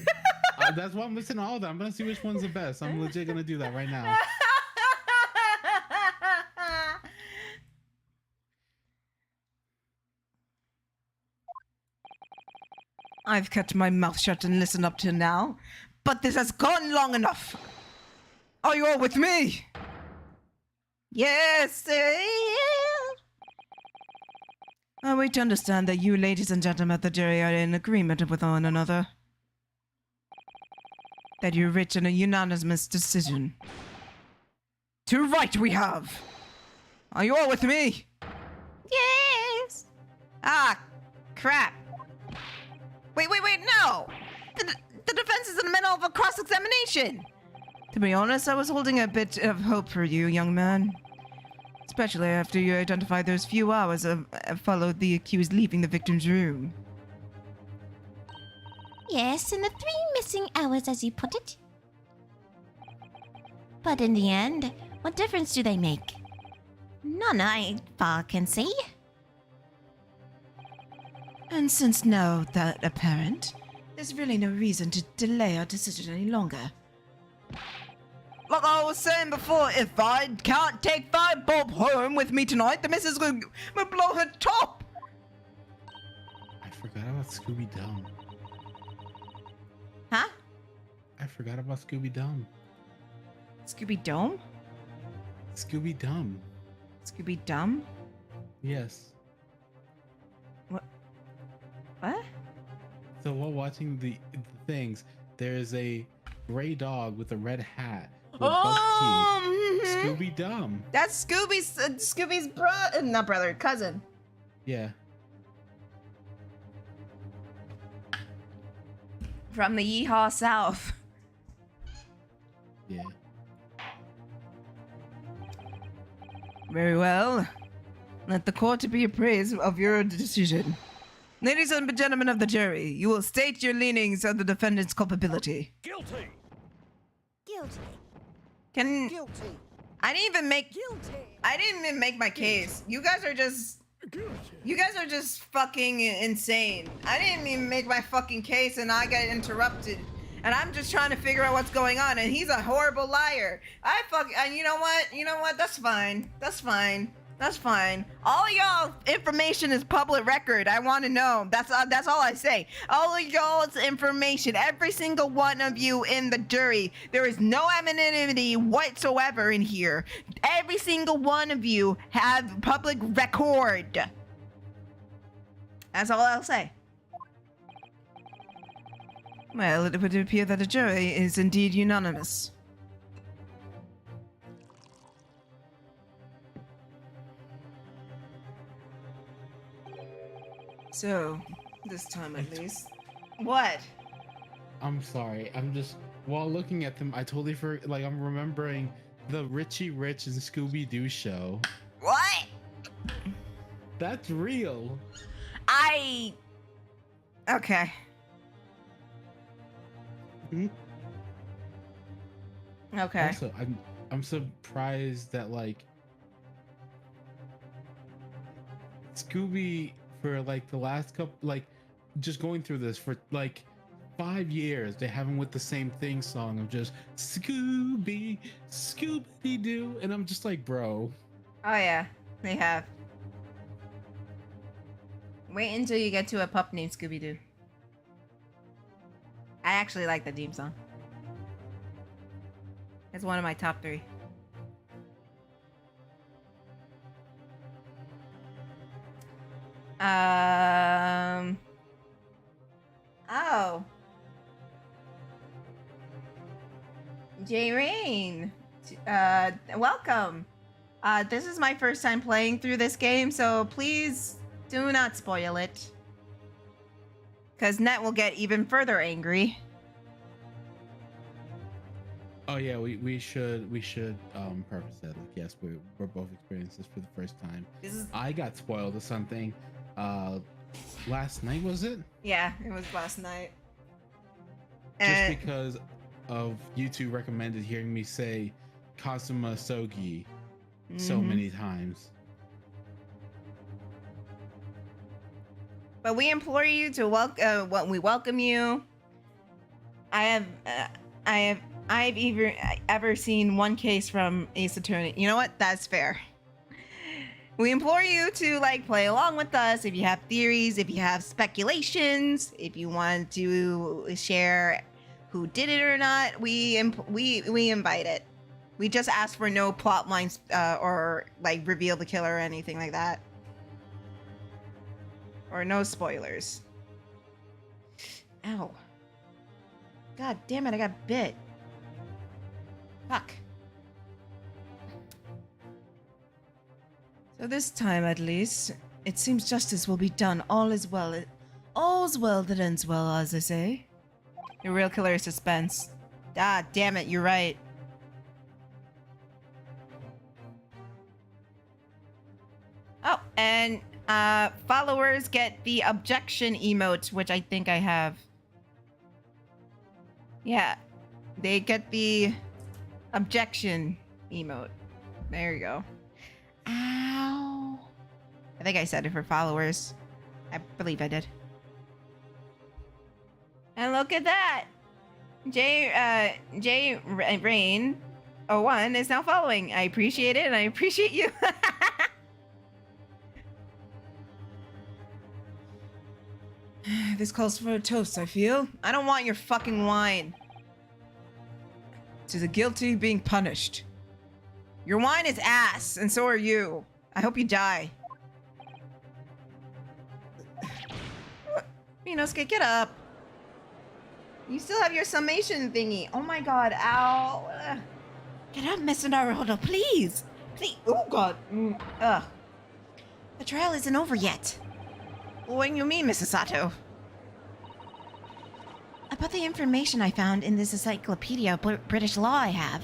that's why I'm listening to all of them. I'm gonna see which one's the best. I'm legit gonna do that right now. I've kept my mouth shut and listened up till now, but this has gone long enough. Are you all with me? Yes. I wait to understand that you, ladies and gentlemen of the jury, are in agreement with one another. That you reach a unanimous decision. To right we have. Are you all with me? Yes. Ah, crap. Wait, no! The defense is in the middle of a cross-examination! To be honest, I was holding a bit of hope for you, young man. Especially after you identified those few hours followed the accused leaving the victim's room. Yes, and the 3 missing hours, as you put it. But in the end, what difference do they make? None I can see. And since now that apparent, there's really no reason to delay our decision any longer. Like I was saying before, if I can't take 5 bob home with me tonight, the missus will blow her top! I forgot about Scooby Dum. Huh? I forgot about Scooby Dum. Scooby Dome? Scooby Dum. Scooby Dumb? Yes. What? So while watching the things, there's a gray dog with a red hat with buck teeth. Scooby Dum. That's Scooby's cousin. Yeah. From the Yeehaw South. Yeah. Very well. Let the court be appraised of your decision. Ladies and gentlemen of the jury, you will state your leanings of the defendant's culpability. Guilty! Guilty. Can Guilty! I didn't even make my case. You guys are just fucking insane. I didn't even make my fucking case and I got interrupted. And I'm just trying to figure out what's going on and he's a horrible liar. And you know what? That's fine. All of y'all information is public record. I want to know. That's all I say. All of y'all's information, every single one of you in the jury, there is no anonymity whatsoever in here. Every single one of you have public record. That's all I'll say. Well, it would appear that the jury is indeed unanimous. So, this time at least. What? I'm sorry. I'm just while looking at them, I totally forgot. Like I'm remembering the Richie Rich and Scooby Doo show. What? That's real. Okay. Hmm? Okay. Also, I'm surprised that like Scooby for like the last couple like just going through this for like 5 years they haven't with the same thing song of just Scooby Doo and I'm just like bro. Oh yeah, they have. Wait until you get to a pup named Scooby Doo. I actually like the theme song. It's one of my top 3. Oh. J Rain. Welcome. This is my first time playing through this game, so please do not spoil it. Because Net will get even further angry. Oh yeah, we should purpose that. Like yes, we're both experiencing this for the first time. I got spoiled or something. Last night was it? Yeah, it was last night. Just because of you two recommended hearing me say Kazuma Sogi so many times. But we implore you to we welcome you. I've ever seen one case from Ace Attorney. You know what? That's fair. We implore you to like play along with us. If you have theories, if you have speculations, if you want to share who did it or not, we invite it. We just ask for no plot lines or like reveal the killer or anything like that. Or no spoilers. Ow. God damn it, I got bit. Fuck. So this time at least, it seems justice will be done. All is well. All's well that ends well, as I say. Your real killer is suspense. Ah, damn it, you're right. Oh, and followers get the objection emote, which I think I have. Yeah, they get the objection emote. There you go. Ow. I think I said it for followers. I believe I did. And look at that. J Rain 01 is now following. I appreciate it and I appreciate you. This calls for a toast, I feel. I don't want your fucking wine. To the guilty being punished. Your wine is ass, and so are you. I hope you die. Minosuke, get up. You still have your summation thingy. Oh my god, ow. Get up, Mr. Naruto, please. Please. Oh god. Ugh. The trial isn't over yet. What do you mean, Mrs. Sato? About the information I found in this encyclopedia of British law I have.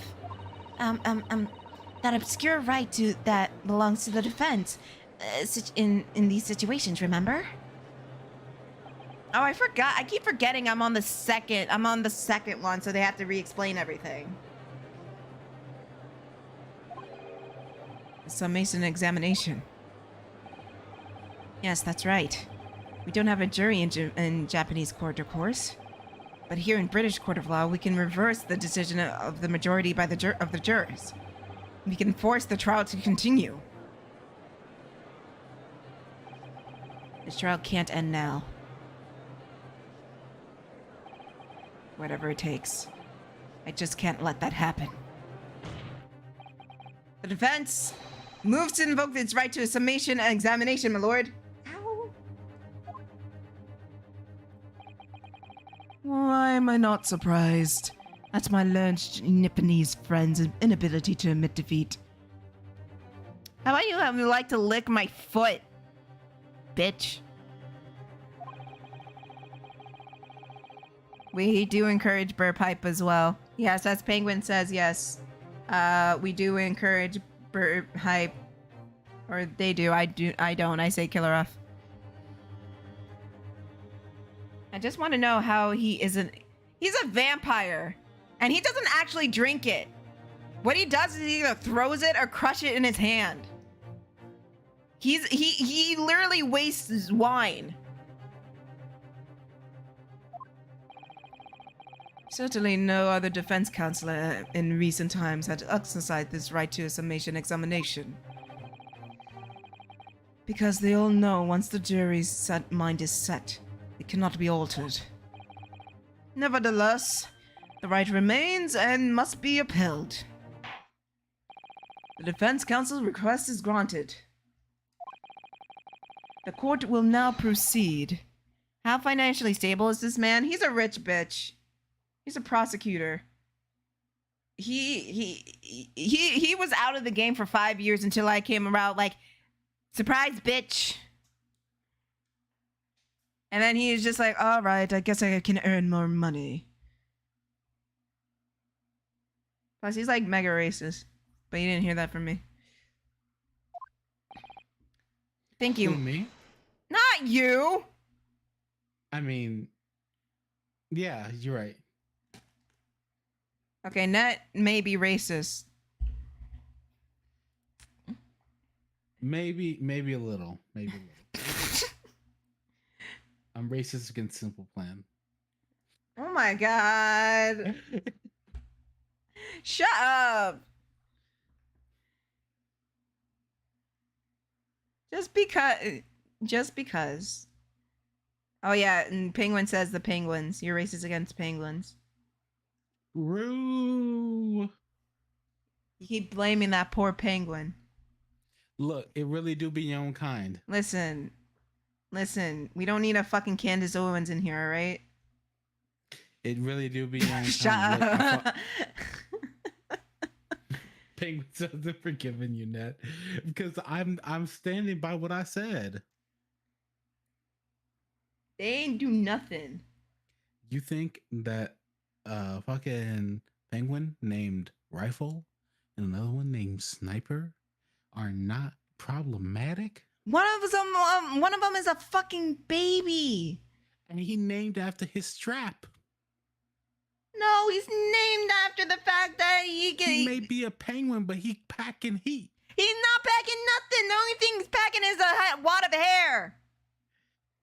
That obscure right that belongs to the defense in these situations, remember? Oh, I forgot. I keep forgetting I'm on the second one, so they have to re-explain everything. summation examination. Yes, that's right. We don't have a jury in Japanese court, of course. But here in British court of law, we can reverse the decision of the majority by the jurors. We can force the trial to continue. This trial can't end now. Whatever it takes. I just can't let that happen. The defense moves to invoke its right to a summation and examination, my lord. Ow. Why am I not surprised? That's my learned Nipponese friend's inability to admit defeat. How about you have me like to lick my foot, bitch? We do encourage burr pipe as well. Yes, as Penguin says, yes. We do encourage burr pipe. Or they do. I don't. I say killer off. I just want to know how he isn't... He's a vampire. And he doesn't actually drink it. What he does is he either throws it or crush it in his hand. He literally wastes wine. Certainly no other defense counsel in recent times had exercised this right to a summation examination. Because they all know once the jury's mind is set, it cannot be altered. Nevertheless, the right remains and must be upheld. The defense counsel's request is granted. The court will now proceed. How financially stable is this man? He's a rich bitch. He's a prosecutor. He was out of the game for 5 years until I came around like, surprise, bitch. And then he was just like, all right, I guess I can earn more money. Plus, he's like mega racist. But you didn't hear that from me. Thank you. Who, me? Not you! I mean, yeah, you're right. Okay, Net may be racist. Maybe a little. Maybe a little. I'm racist against Simple Plan. Oh my god. Shut up. Just because. Oh yeah, and Penguin says the penguins. You're racist against penguins. Roo. You keep blaming that poor penguin. Look, it really do be your own kind. Listen, we don't need a fucking Candace Owens in here, alright? It really do be your own Shut kind. up. Look, Penguins hasn't forgiven you, Net, because I'm standing by what I said. They ain't do nothing. You think that fucking penguin named Rifle and another one named Sniper are not problematic? One of them is a fucking baby. And he named after his strap. No, he's named after the fact that He may be a penguin, but he packing heat. He's not packing nothing. The only thing he's packing is a wad of hair.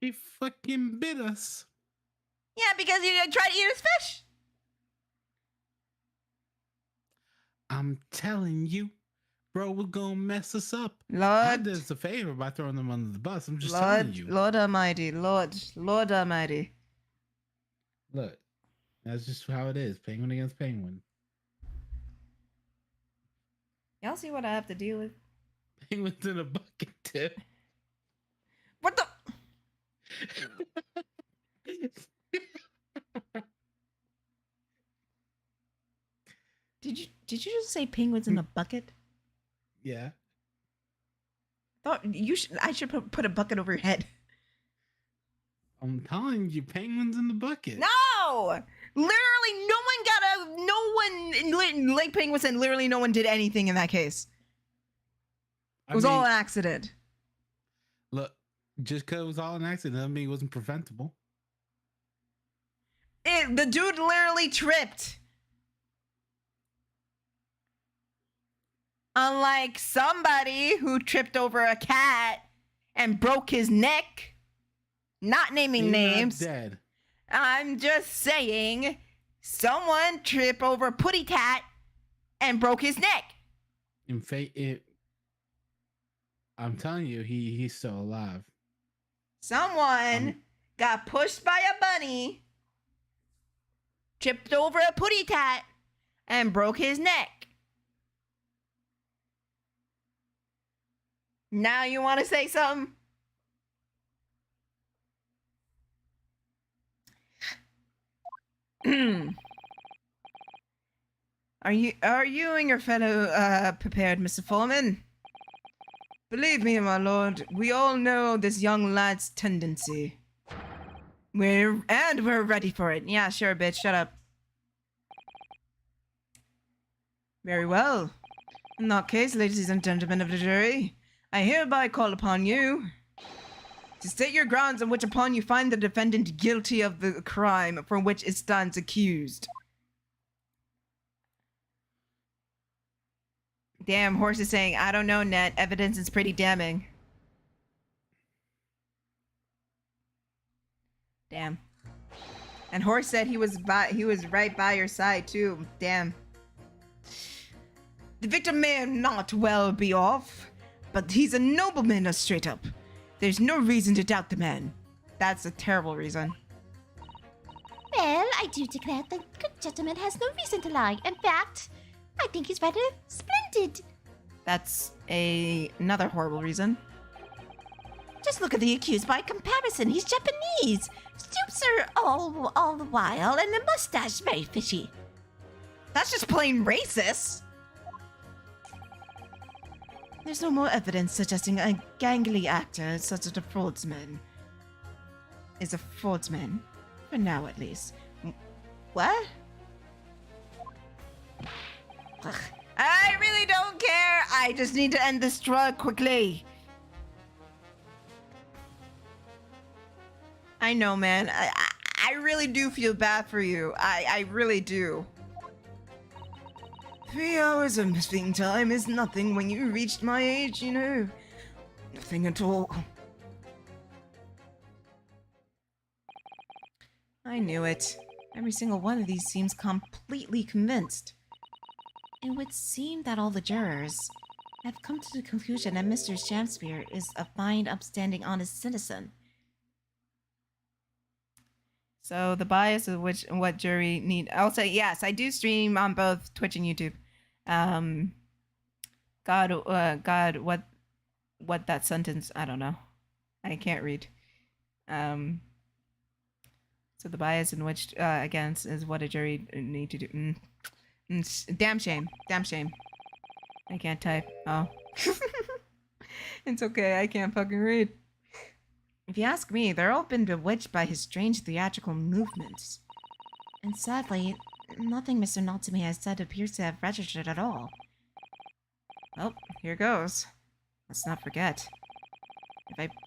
He fucking bit us. Yeah, because he tried to eat his fish. I'm telling you, bro, we're gonna mess us up. Lord, I did us a favor by throwing them under the bus. I'm just telling you. Lord Almighty, Lord Almighty. Look, that's just how it is. Penguin against penguin. Y'all see what I have to deal with? Penguins in a bucket, Tiff. What the? Did you just say penguins in a bucket? Yeah. Thought I should put a bucket over your head. I'm telling you, penguins in the bucket. No! Literally, no one, Lake Penguin said literally no one did anything in that case. It was all an accident. Look, just because it was all an accident doesn't mean it wasn't preventable. The dude literally tripped. Unlike somebody who tripped over a cat and broke his neck. Not naming He's names. not dead. I'm just saying someone tripped over a putty cat and broke his neck. In fact, I'm telling you, he's still alive. Someone got pushed by a bunny, tripped over a putty cat, and broke his neck. Now you want to say something? Are you and your fellow prepared, Mr. Foreman? Believe me, my lord, we all know this young lad's tendency. We're ready for it. Yeah, sure, bitch, shut up. Very well. In that case, ladies and gentlemen of the jury, I hereby call upon you to state your grounds on which upon you find the defendant guilty of the crime for which it stands accused. Damn, Horse is saying, I don't know, Net. Evidence is pretty damning. Damn. And Horse said he was right by your side, too. Damn. The victim may not well be off, but he's a nobleman straight up. There's no reason to doubt the man. That's a terrible reason. Well, I do declare the good gentleman has no reason to lie. In fact, I think he's rather splendid. That's another horrible reason. Just look at the accused by comparison. He's Japanese. Stoops are all the while, and the mustache very fishy. That's just plain racist. There's no more evidence suggesting a gangly actor such as a fraudsman is a fraudsman. For now, at least. What? Ugh. I really don't care. I just need to end this drug quickly. I know, man. I really do feel bad for you. I really do. 3 hours of missing time is nothing when you reached my age, you know. Nothing at all. I knew it. Every single one of these seems completely convinced. It would seem that all the jurors have come to the conclusion that Mr. Shakespeare is a fine, upstanding, honest citizen. So the bias of what jury need. I'll say yes. I do stream on both Twitch and YouTube. God, what that sentence? I don't know. I can't read. So the bias in which against is what a jury need to do. Damn shame. Damn shame. I can't type. Oh. It's okay. I can't fucking read. If you ask me, they're all been bewitched by his strange theatrical movements. And sadly, nothing Mr. Natsume has said appears to have registered at all. Well, here goes. Let's not forget.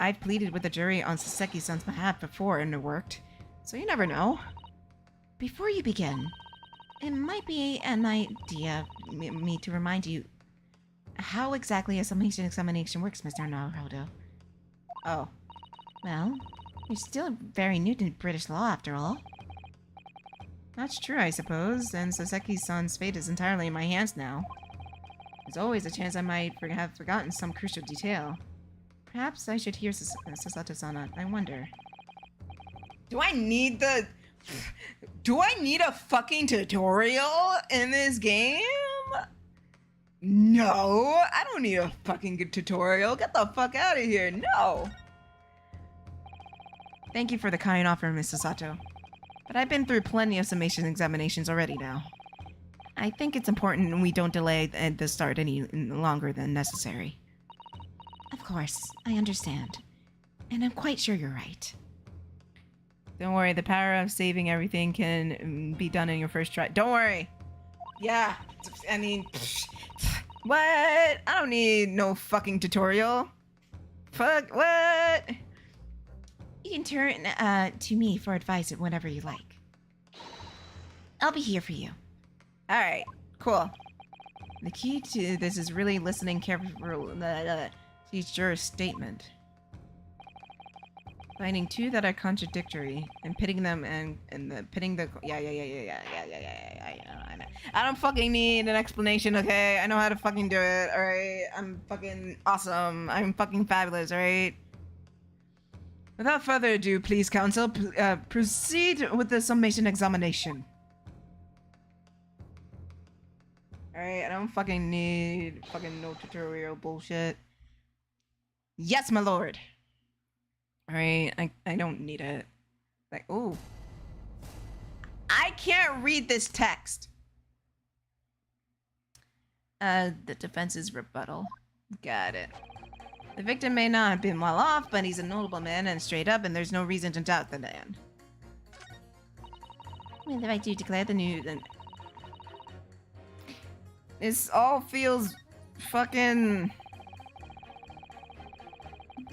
I've pleaded with the jury on Saseki-san's behalf before and it worked. So you never know. Before you begin, it might be an idea me to remind you how exactly a summation examination works, Mr. Naruhodo. Oh. Well, you're still very new to British law after all. That's true, I suppose, and Saseki-san's fate is entirely in my hands now. There's always a chance I might have forgotten some crucial detail. Perhaps I should hear Sasato-san. I wonder. Do I need a fucking tutorial in this game? No, I don't need a fucking tutorial. Get the fuck out of here. No. Thank you for the kind offer, Miss Sasato. But I've been through plenty of summation examinations already now. I think it's important we don't delay the start any longer than necessary. Of course, I understand. And I'm quite sure you're right. Don't worry, the power of saving everything can be done in your first try. Don't worry. Yeah, I mean, what? I don't need no fucking tutorial. Fuck, what? You can turn to me for advice whenever you like. I'll be here for you. Alright, cool. The key to this is really listening carefully to each juror's statement. Finding two that are contradictory and pitting them and pitting the yeah. I don't fucking need an explanation, okay? I know how to fucking do it, alright? I'm fucking awesome. I'm fucking fabulous, alright? Without further ado, please, counsel, proceed with the summation examination. Alright, I don't fucking need fucking no tutorial bullshit. Yes, my lord. Alright, I don't need it. Like, ooh. I can't read this text. The defense's rebuttal. Got it. The victim may not have been well off, but he's a notable man and straight up, and there's no reason to doubt the man. Whether I do declare the news, and this all feels fucking.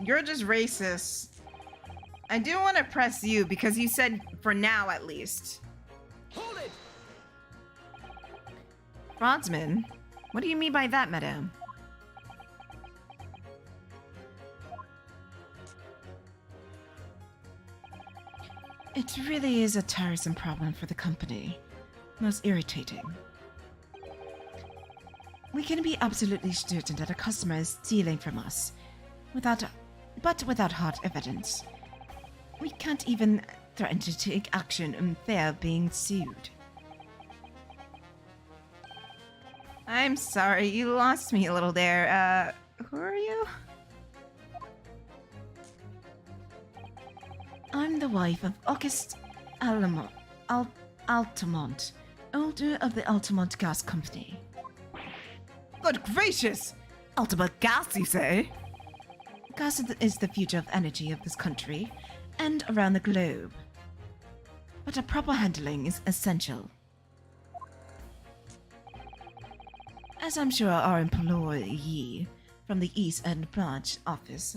You're just racist. I do want to press you because you said for now at least. Hold it! Fraudsman? What do you mean by that, madame? It really is a tiresome problem for the company. Most irritating. We can be absolutely certain that a customer is stealing from us, without hard evidence. We can't even threaten to take action in fear of being sued. I'm sorry, you lost me a little there. Who are you? I'm the wife of August Altamont, owner of the Altamont Gas Company. Good gracious! Altamont Gas, you say? Gas is the future of energy of this country and around the globe. But a proper handling is essential. As I'm sure our employee from the East End branch office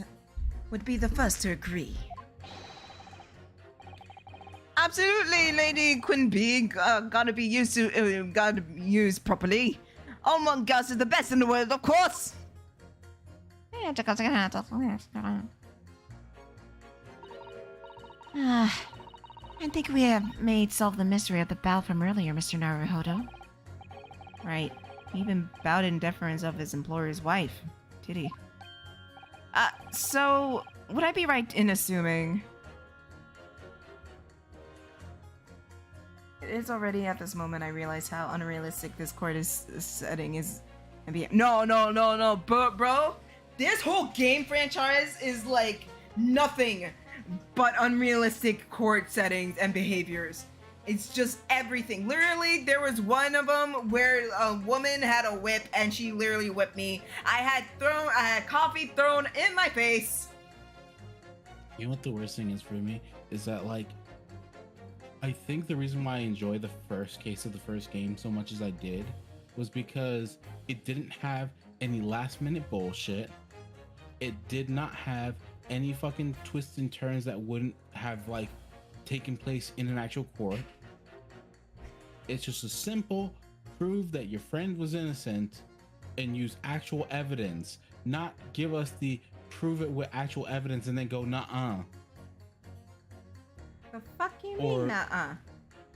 would be the first to agree. Absolutely, Lady Quinby. Gotta be used properly. Almond gas is the best in the world, of course. I think we have solved the mystery of the bow from earlier, Mr. Naruhodo. Right. He even bowed in deference of his employer's wife. Titty. So, would I be right in assuming... It is already at this moment I realize how unrealistic this court setting is. No, bro. This whole game franchise is like nothing but unrealistic court settings and behaviors. It's just everything. Literally, there was one of them where a woman had a whip and she literally whipped me. I had coffee thrown in my face. You know what the worst thing is for me is that, like, I think the reason why I enjoyed the first case of the first game so much as I did was because it didn't have any last minute bullshit. It did not have any fucking twists and turns that wouldn't have like taken place in an actual court. It's just a simple prove that your friend was innocent and use actual evidence, not give us the prove it with actual evidence and then go nuh-uh. The fuck you mean nuh-uh?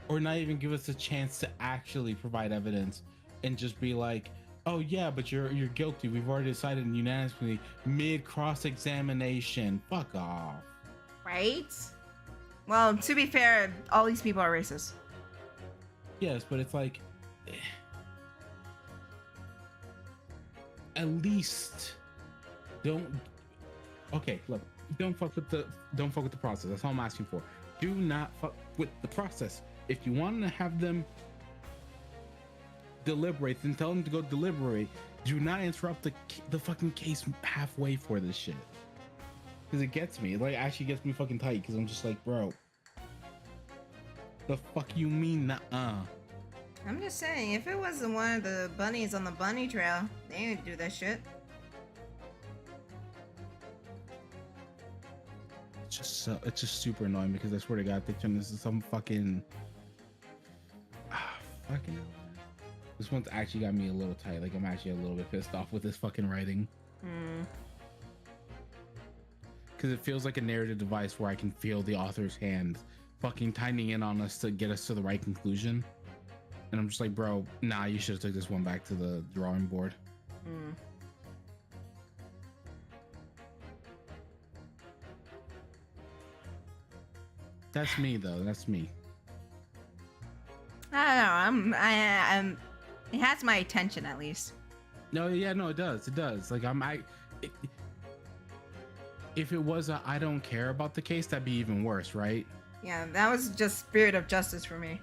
Or not even give us a chance to actually provide evidence and just be like, oh yeah, but you're guilty. We've already decided unanimously mid cross-examination. Fuck off. Right? Well, to be fair, all these people are racist. Yes, but it's like, at least don't. Okay, look, don't fuck with the process. That's all I'm asking for. Do not fuck with the process. If you want to have them deliberate, then tell them to go deliberate. Do not interrupt the fucking case halfway for this shit. Because it gets me. It like actually gets me fucking tight. Because I'm just like, bro, the fuck you mean nuh-uh? I'm just saying, if it wasn't one of the bunnies on the bunny trail, they would do that shit. It's just super annoying because I swear to God, they turn this into some fucking fucking hell, man. This one's actually got me a little tight. Like I'm actually a little bit pissed off with this fucking writing. Because it feels like a narrative device where I can feel the author's hand fucking tightening in on us to get us to the right conclusion. And I'm just like, bro, nah, you should have took this one back to the drawing board. That's me though. That's me. I don't know. I'm. It has my attention at least. No, yeah, no, it does. It does. Like if it was a I don't care about the case, that'd be even worse, right? Yeah, that was just spirit of justice for me.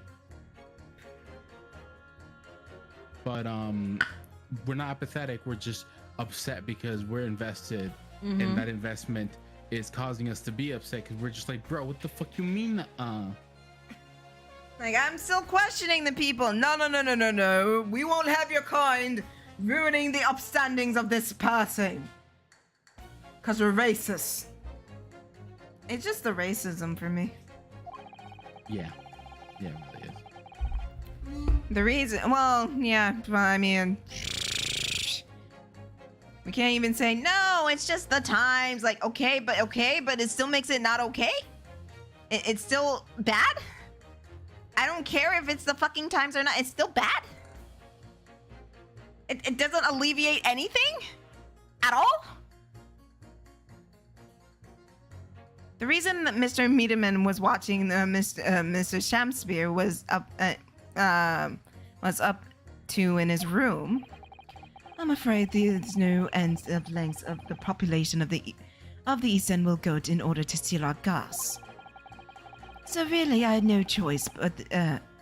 But we're not apathetic. We're just upset because we're invested, and that investment is causing us to be upset because we're just like, bro, what the fuck you mean? Like, I'm still questioning the people. No. We won't have your kind ruining the upstandings of this person. Because we're racist. It's just the racism for me. Yeah, it really is. The reason, well, yeah, I mean, we can't even say, no, it's just the times. Like, okay, but it still makes it not okay? It's still bad? I don't care if it's the fucking times or not. It's still bad? It doesn't alleviate anything? At all? The reason that Mr. Miedemann was watching Mr. Shamspeare was up to in his room. I'm afraid there's no ends of lengths of the population of the East End will go in order to steal our gas. So really, I had no choice but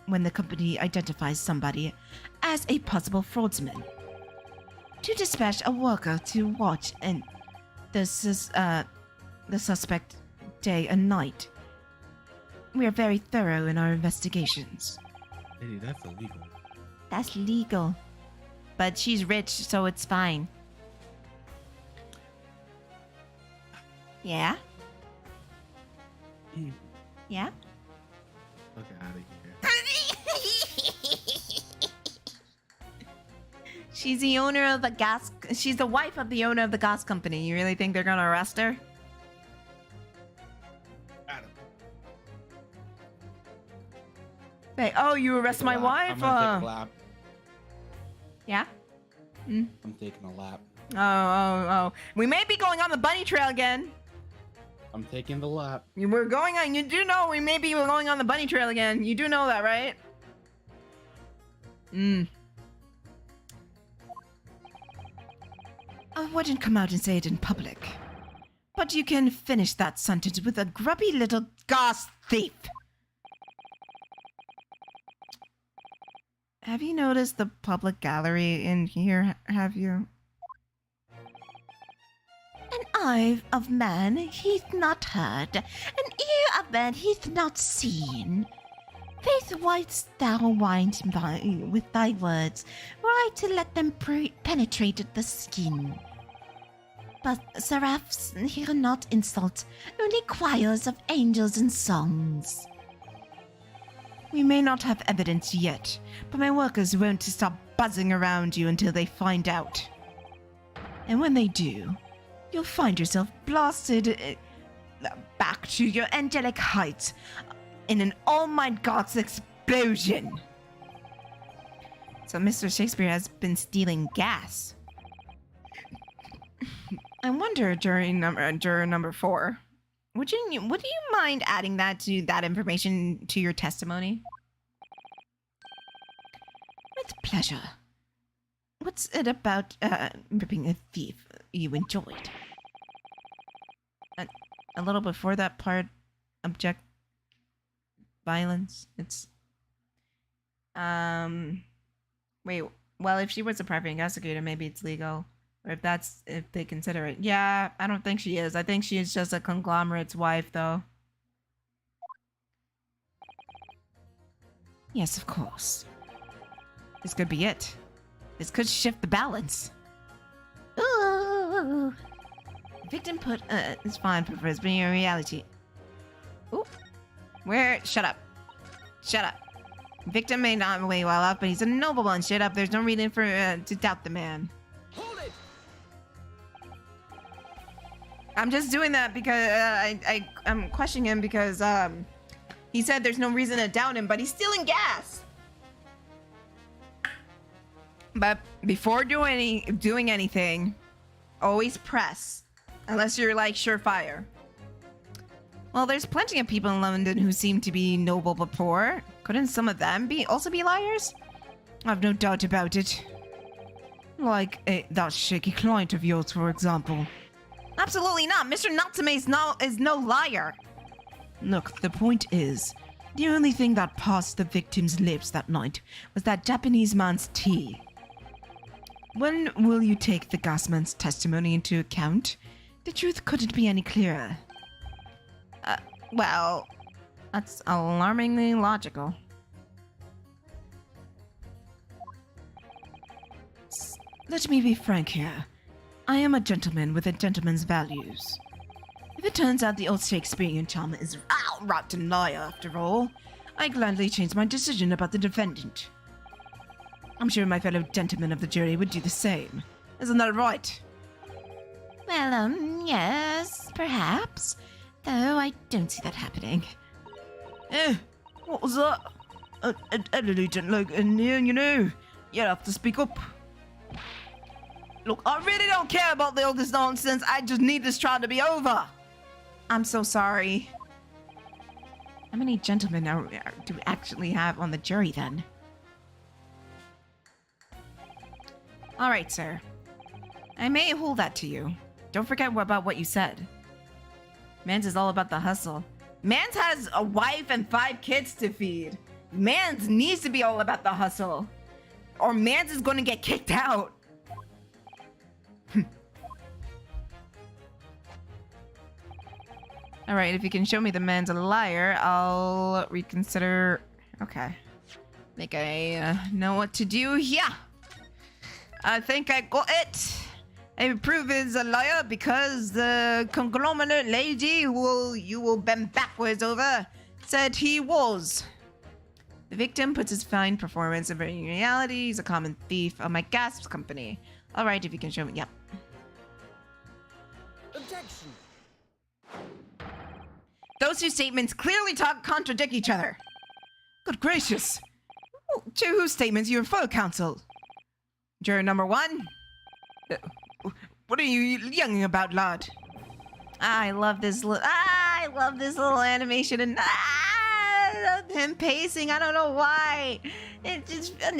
when the company identifies somebody as a possible fraudsman, to dispatch a worker to watch and the suspect day and night. We are very thorough in our investigations. Lady, that's illegal. That's legal. But she's rich, so it's fine. Yeah? Yeah? Fuck out of here. She's the owner of the gas... She's the wife of the owner of the gas company. You really think they're gonna arrest her? Hey, oh, you arrest my wife? I'm gonna take a lap. Yeah? I'm taking a lap. Oh. We may be going on the bunny trail again. I'm taking the lap. We're going on... You do know we may be going on the bunny trail again. You do know that, right? I wouldn't come out and say it in public. But you can finish that sentence with a grubby little gas thief. Have you noticed the public gallery in here, have you? An eye of man he'th not heard, an ear of man he'th not seen. Faith why'st thou wind with thy words, right to let them penetrate the skin. But seraphs hear not insult, only choirs of angels and songs. We may not have evidence yet, but my workers won't stop buzzing around you until they find out. And when they do, you'll find yourself blasted back to your angelic heights in an all-mind God's explosion. So Mr. Shakespeare has been stealing gas. I wonder during number 4. Would you mind adding that information to your testimony? With pleasure. What's it about ripping a thief you enjoyed? A little before that part, object violence. It's wait. Well, if she was a private investigator, maybe it's legal. Or if they consider it. Yeah, I don't think she is. I think she is just a conglomerate's wife, though. Yes, of course. This could be it. This could shift the balance. Ooh. Victim put is fine for frisbee in reality. Ooh. Where? Shut up. Shut up. Victim may not weigh well up, but he's a notable and straight up. There's no reason for to doubt the man. Hold it! I'm just doing that because I'm questioning him because he said there's no reason to doubt him, but he's stealing gas. But before doing anything, always press, unless you're like surefire. Well, there's plenty of people in London who seem to be noble but poor. Couldn't some of them also be liars? I've no doubt about it. Like that shaky client of yours, for example. Absolutely not. Mr. Natsume is no liar. Look, the point is, the only thing that passed the victim's lips that night was that Japanese man's tea. When will you take the gasman's testimony into account? The truth couldn't be any clearer. Well, that's alarmingly logical. Let me be frank here. I am a gentleman with a gentleman's values. If it turns out the old Shakespearean charmer is a rotten liar after all, I gladly change my decision about the defendant. I'm sure my fellow gentlemen of the jury would do the same. Isn't that right? Well, yes, perhaps. Though I don't see that happening. What was that? An elderly gentleman in here, you know. You'll have to speak up. Look, I really don't care about all this nonsense. I just need this trial to be over. I'm so sorry. How many gentlemen do we actually have on the jury then? All right, sir. I may hold that to you. Don't forget about what you said. Mans is all about the hustle. Mans has a wife and 5 kids to feed. Mans needs to be all about the hustle. Or Mans is going to get kicked out. All right, if you can show me the man's a liar, I'll reconsider. Okay. Think I know what to do here. I think I got it. I prove he's a liar because the conglomerate lady who you will bend backwards over said he was. The victim puts his fine performance in reality. He's a common thief of my gas company. All right, if you can show me. Yep. Objection! Those two statements clearly contradict each other. Good gracious. To whose statements you refer, counsel? Juror number 1? What are you yelling about, lad? I love this little animation and him pacing. I don't know why. It just I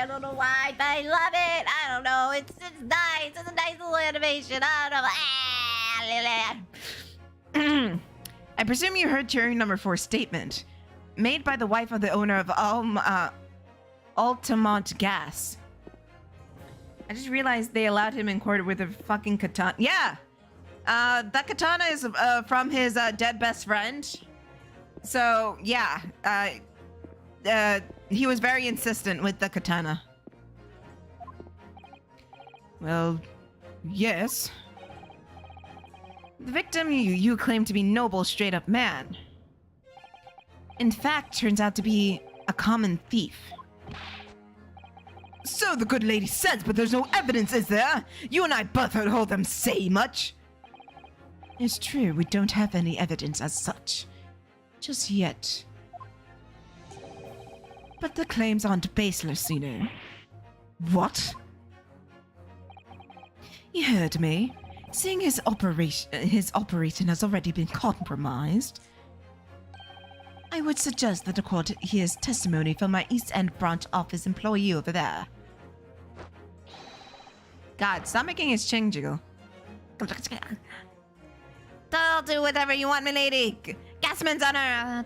don't know why, but I love it. I don't know. It's nice. It's a nice little animation. I don't know. I presume you heard jury number 4's statement, made by the wife of the owner of Altamont Gas. I just realized they allowed him in court with a fucking katana. Yeah, that katana is from his dead best friend. So yeah, he was very insistent with the katana. Well, yes. The victim you claim to be noble, straight-up man, in fact, turns out to be a common thief. So the good lady says, but there's no evidence, is there? You and I both heard them say much. It's true, we don't have any evidence as such. Just yet. But the claims aren't baseless, you know. What? You heard me. Seeing his operation has already been compromised, I would suggest that the court hears testimony from my East End branch office employee over there. God, stop making his chin jiggle. I'll do whatever you want, milady. Gasman's honor.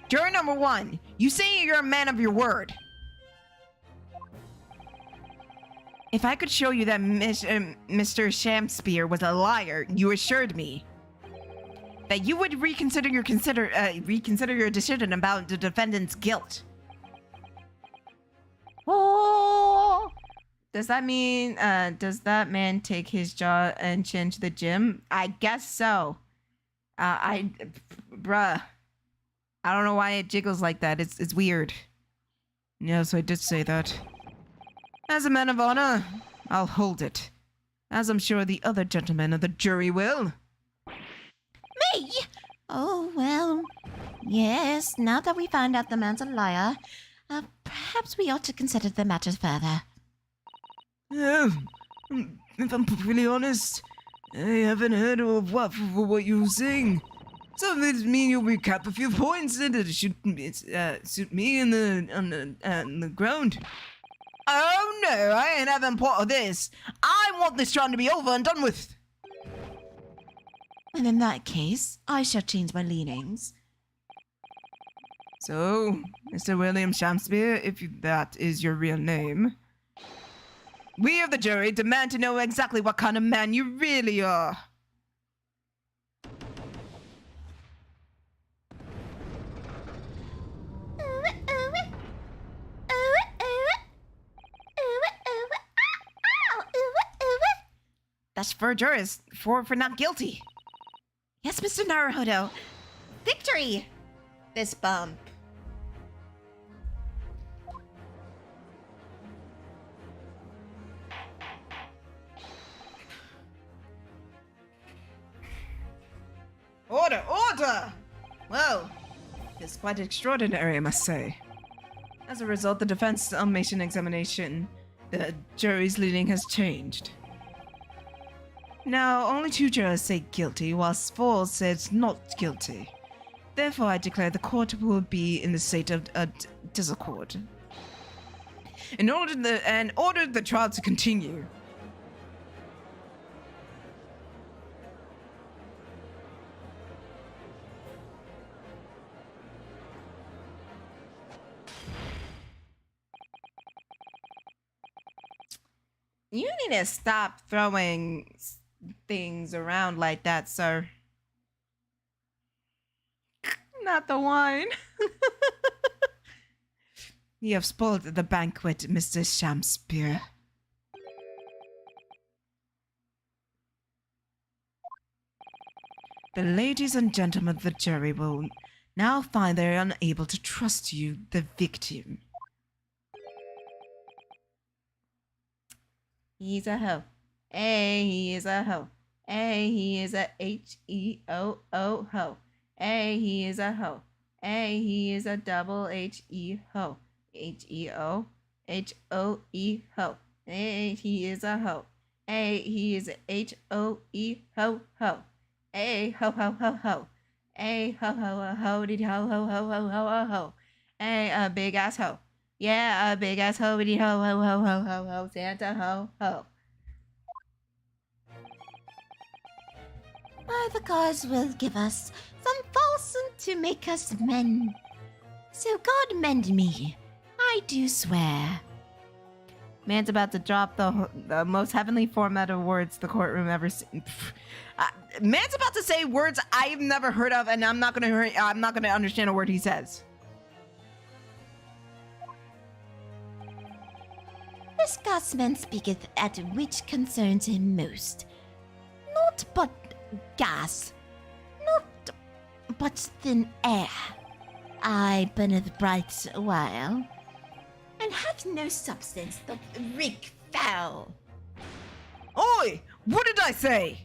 Juror number 1, you say you're a man of your word. If I could show you that Mr. Shakespeare was a liar, you assured me that you would reconsider your decision about the defendant's guilt. Oh. Does that mean, does that man take his jaw and chin to the gym? I guess so. Bruh. I don't know why it jiggles like that. It's weird. Yes, I did say that. As a man of honor, I'll hold it. As I'm sure the other gentlemen of the jury will. Me? Oh, well. Yes, now that we found out the man's a liar, perhaps we ought to consider the matter further. If I'm really honest, I haven't heard of what you sing. So does it mean you'll recap a few points and it should suit me on the ground? Oh no, I ain't having part of this. I want this trying to be over and done with. And in that case, I shall change my leanings. So, Mr. William Shakespeare, if that is your real name, we of the jury demand to know exactly what kind of man you really are. That's for jurors, for not guilty. Yes, Mr. Naruhodo. Victory! Fist bump. Order, order! Well, it's quite extraordinary, I must say. As a result, the defense summation examination, the jury's leading has changed. Now, only 2 jurors say guilty, whilst 4 said not guilty. Therefore, I declare the court will be in the state of disaccord. In order the trial to continue. You need to stop throwing things around like that, sir. Not the wine. You have spoiled the banquet, Mr. Shakespeare. The ladies and gentlemen of the jury will now find they are unable to trust you, the victim. He's a hoe. A, he is a hoe. A, he is a H-E-O-O hoe. A, he is a hoe. A, he is a double H-E hoe. H-E-O. H-O-E hoe. A, he is a hoe. A, he is a H-O-E ho ho. A, ho ho ho ho. A, ho ho ho did ho ho ho ho ho ho ho. A big ass hoe. Yeah, a big ass ho did ho ho ho ho ho ho. Santa ho ho. The gods will give us some falsehood to make us men. So God mend me, I do swear. Man's about to drop the most heavenly format of words the courtroom ever seen. Man's about to say words I've never heard of, and I'm not gonna understand a word he says. The Scotsman speaketh at which concerns him most. Not but gas, not but thin air. I burneth bright a while, and have no substance that reek foul. Oi! What did I say?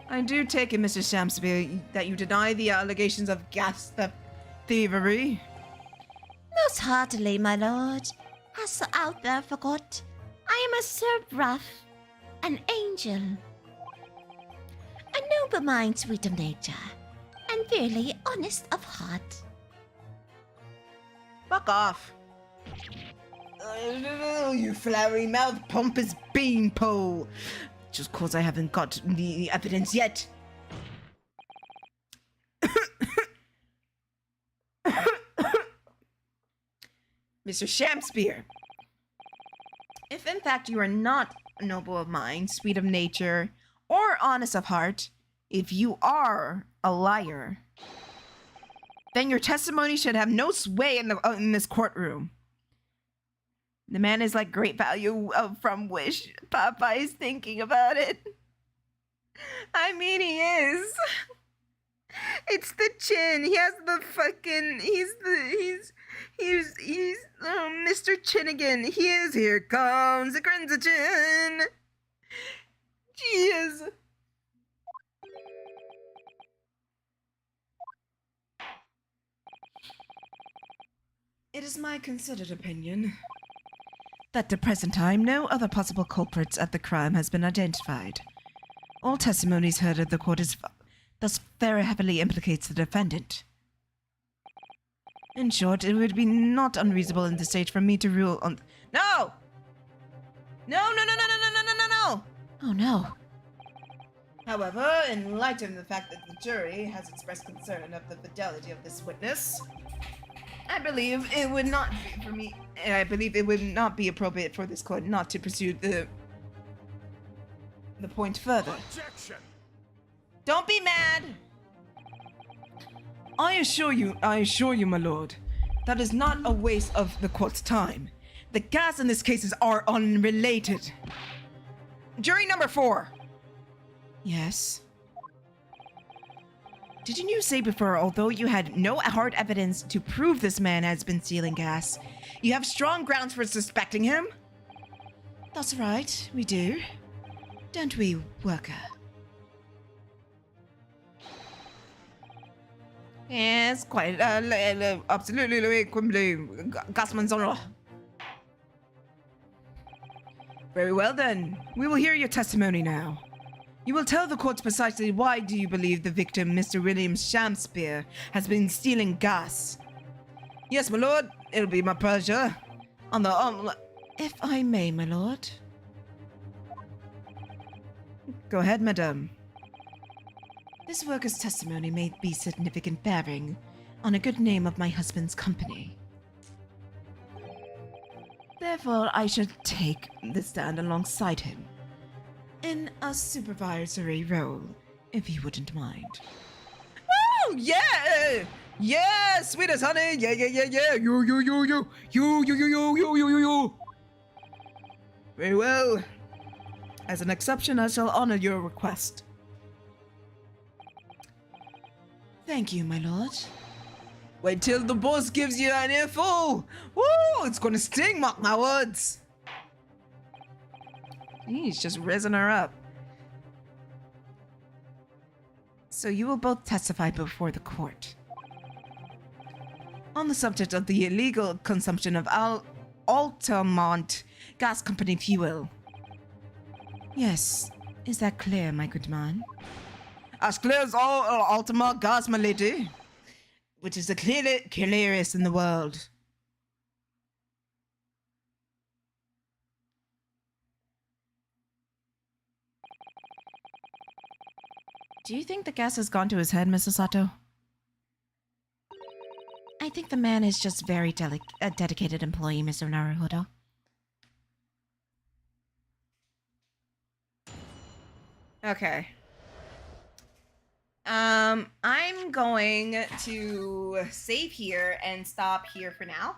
I do take it, Mr. Shakespeare, that you deny the allegations of gas thievery. Most heartily, my lord. Hast thou out there forgot? I am a seraph, an angel, a noble mind, sweet of nature, and really honest of heart. Fuck off. You flowery mouth pompous beanpole. Just cause I haven't got the evidence yet. Mr. Shakespeare, if in fact you are not noble of mind, sweet of nature, or honest of heart, if you are a liar, then your testimony should have no sway in this courtroom. The man is like great value from Wish. Papa is thinking about it. I mean, he is. It's the chin. He has the fucking. He's Mr. Chinnigan. He is. Here comes the Crimson Chin. Jeez. It is my considered opinion that at the present time no other possible culprits at the crime has been identified. All testimonies heard at the court is thus very heavily implicates the defendant. In short, it would be not unreasonable in this stage for me to rule on... No! No! Oh no. However, in light of the fact that the jury has expressed concern of the fidelity of this witness, I believe it would not be appropriate for this court not to pursue the point further. Objection! Don't be mad! I assure you, my lord, that is not a waste of the court's time. The gas in this case are unrelated. Jury number 4. Yes. Didn't you say before, although you had no hard evidence to prove this man has been stealing gas, you have strong grounds for suspecting him? That's right, we do. Don't we, worker? Yes, quite, absolutely, Gasman's honor. Very well then, we will hear your testimony now. You will tell the court precisely why do you believe the victim, Mr. William Shamspeare, has been stealing gas. Yes, my lord, it'll be my pleasure. If I may, my lord. Go ahead, madame. This worker's testimony may be significant bearing on a good name of my husband's company. Therefore, I should take the stand alongside him in a supervisory role, if you wouldn't mind. Oh, yeah! Yeah, sweetest honey! Yeah! You! Very well. As an exception, I shall honor your request. Thank you, my lord. Wait till the boss gives you an earful! Woo! It's gonna sting, mark my words! He's just raising her up. So you will both testify before the court on the subject of the illegal consumption of Altamont Gas Company fuel. Yes, is that clear, my good man? As clear as all Altamont gas, my lady, which is the clearest in the world. Do you think the gas has gone to his head, Mrs. Sato? I think the man is just very a dedicated employee, Mr. Naruhodo. Okay. I'm going to save here and stop here for now.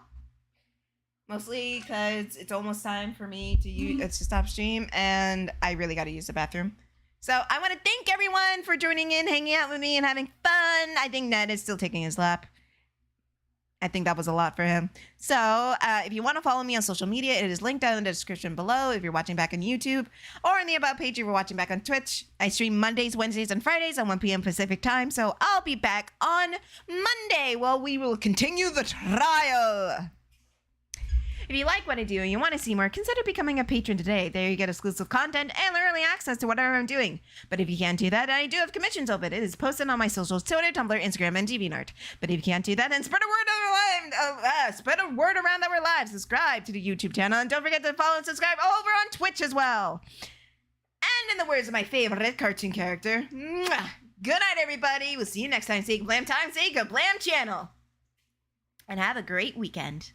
Mostly because it's almost time for me to stop stream, and I really got to use the bathroom. So I want to thank everyone for joining in, hanging out with me, and having fun. I think Ned is still taking his lap. I think that was a lot for him. So if you want to follow me on social media, it is linked down in the description below if you're watching back on YouTube, or in the About page if you're watching back on Twitch. I stream Mondays, Wednesdays, and Fridays at 1 p.m. Pacific time, so I'll be back on Monday while we will continue the trial. If you like what I do and you want to see more, consider becoming a patron today. There you get exclusive content and early access to whatever I'm doing. But if you can't do that, I do have commissions open. It is posted on my socials, Twitter, Tumblr, Instagram, and DeviantArt. But if you can't do that, then spread a word around that we're live. Subscribe to the YouTube channel, and don't forget to follow and subscribe over on Twitch as well. And in the words of my favorite cartoon character, mwah, good night, everybody. We'll see you next time. Say Blam time, say Blam channel. And have a great weekend.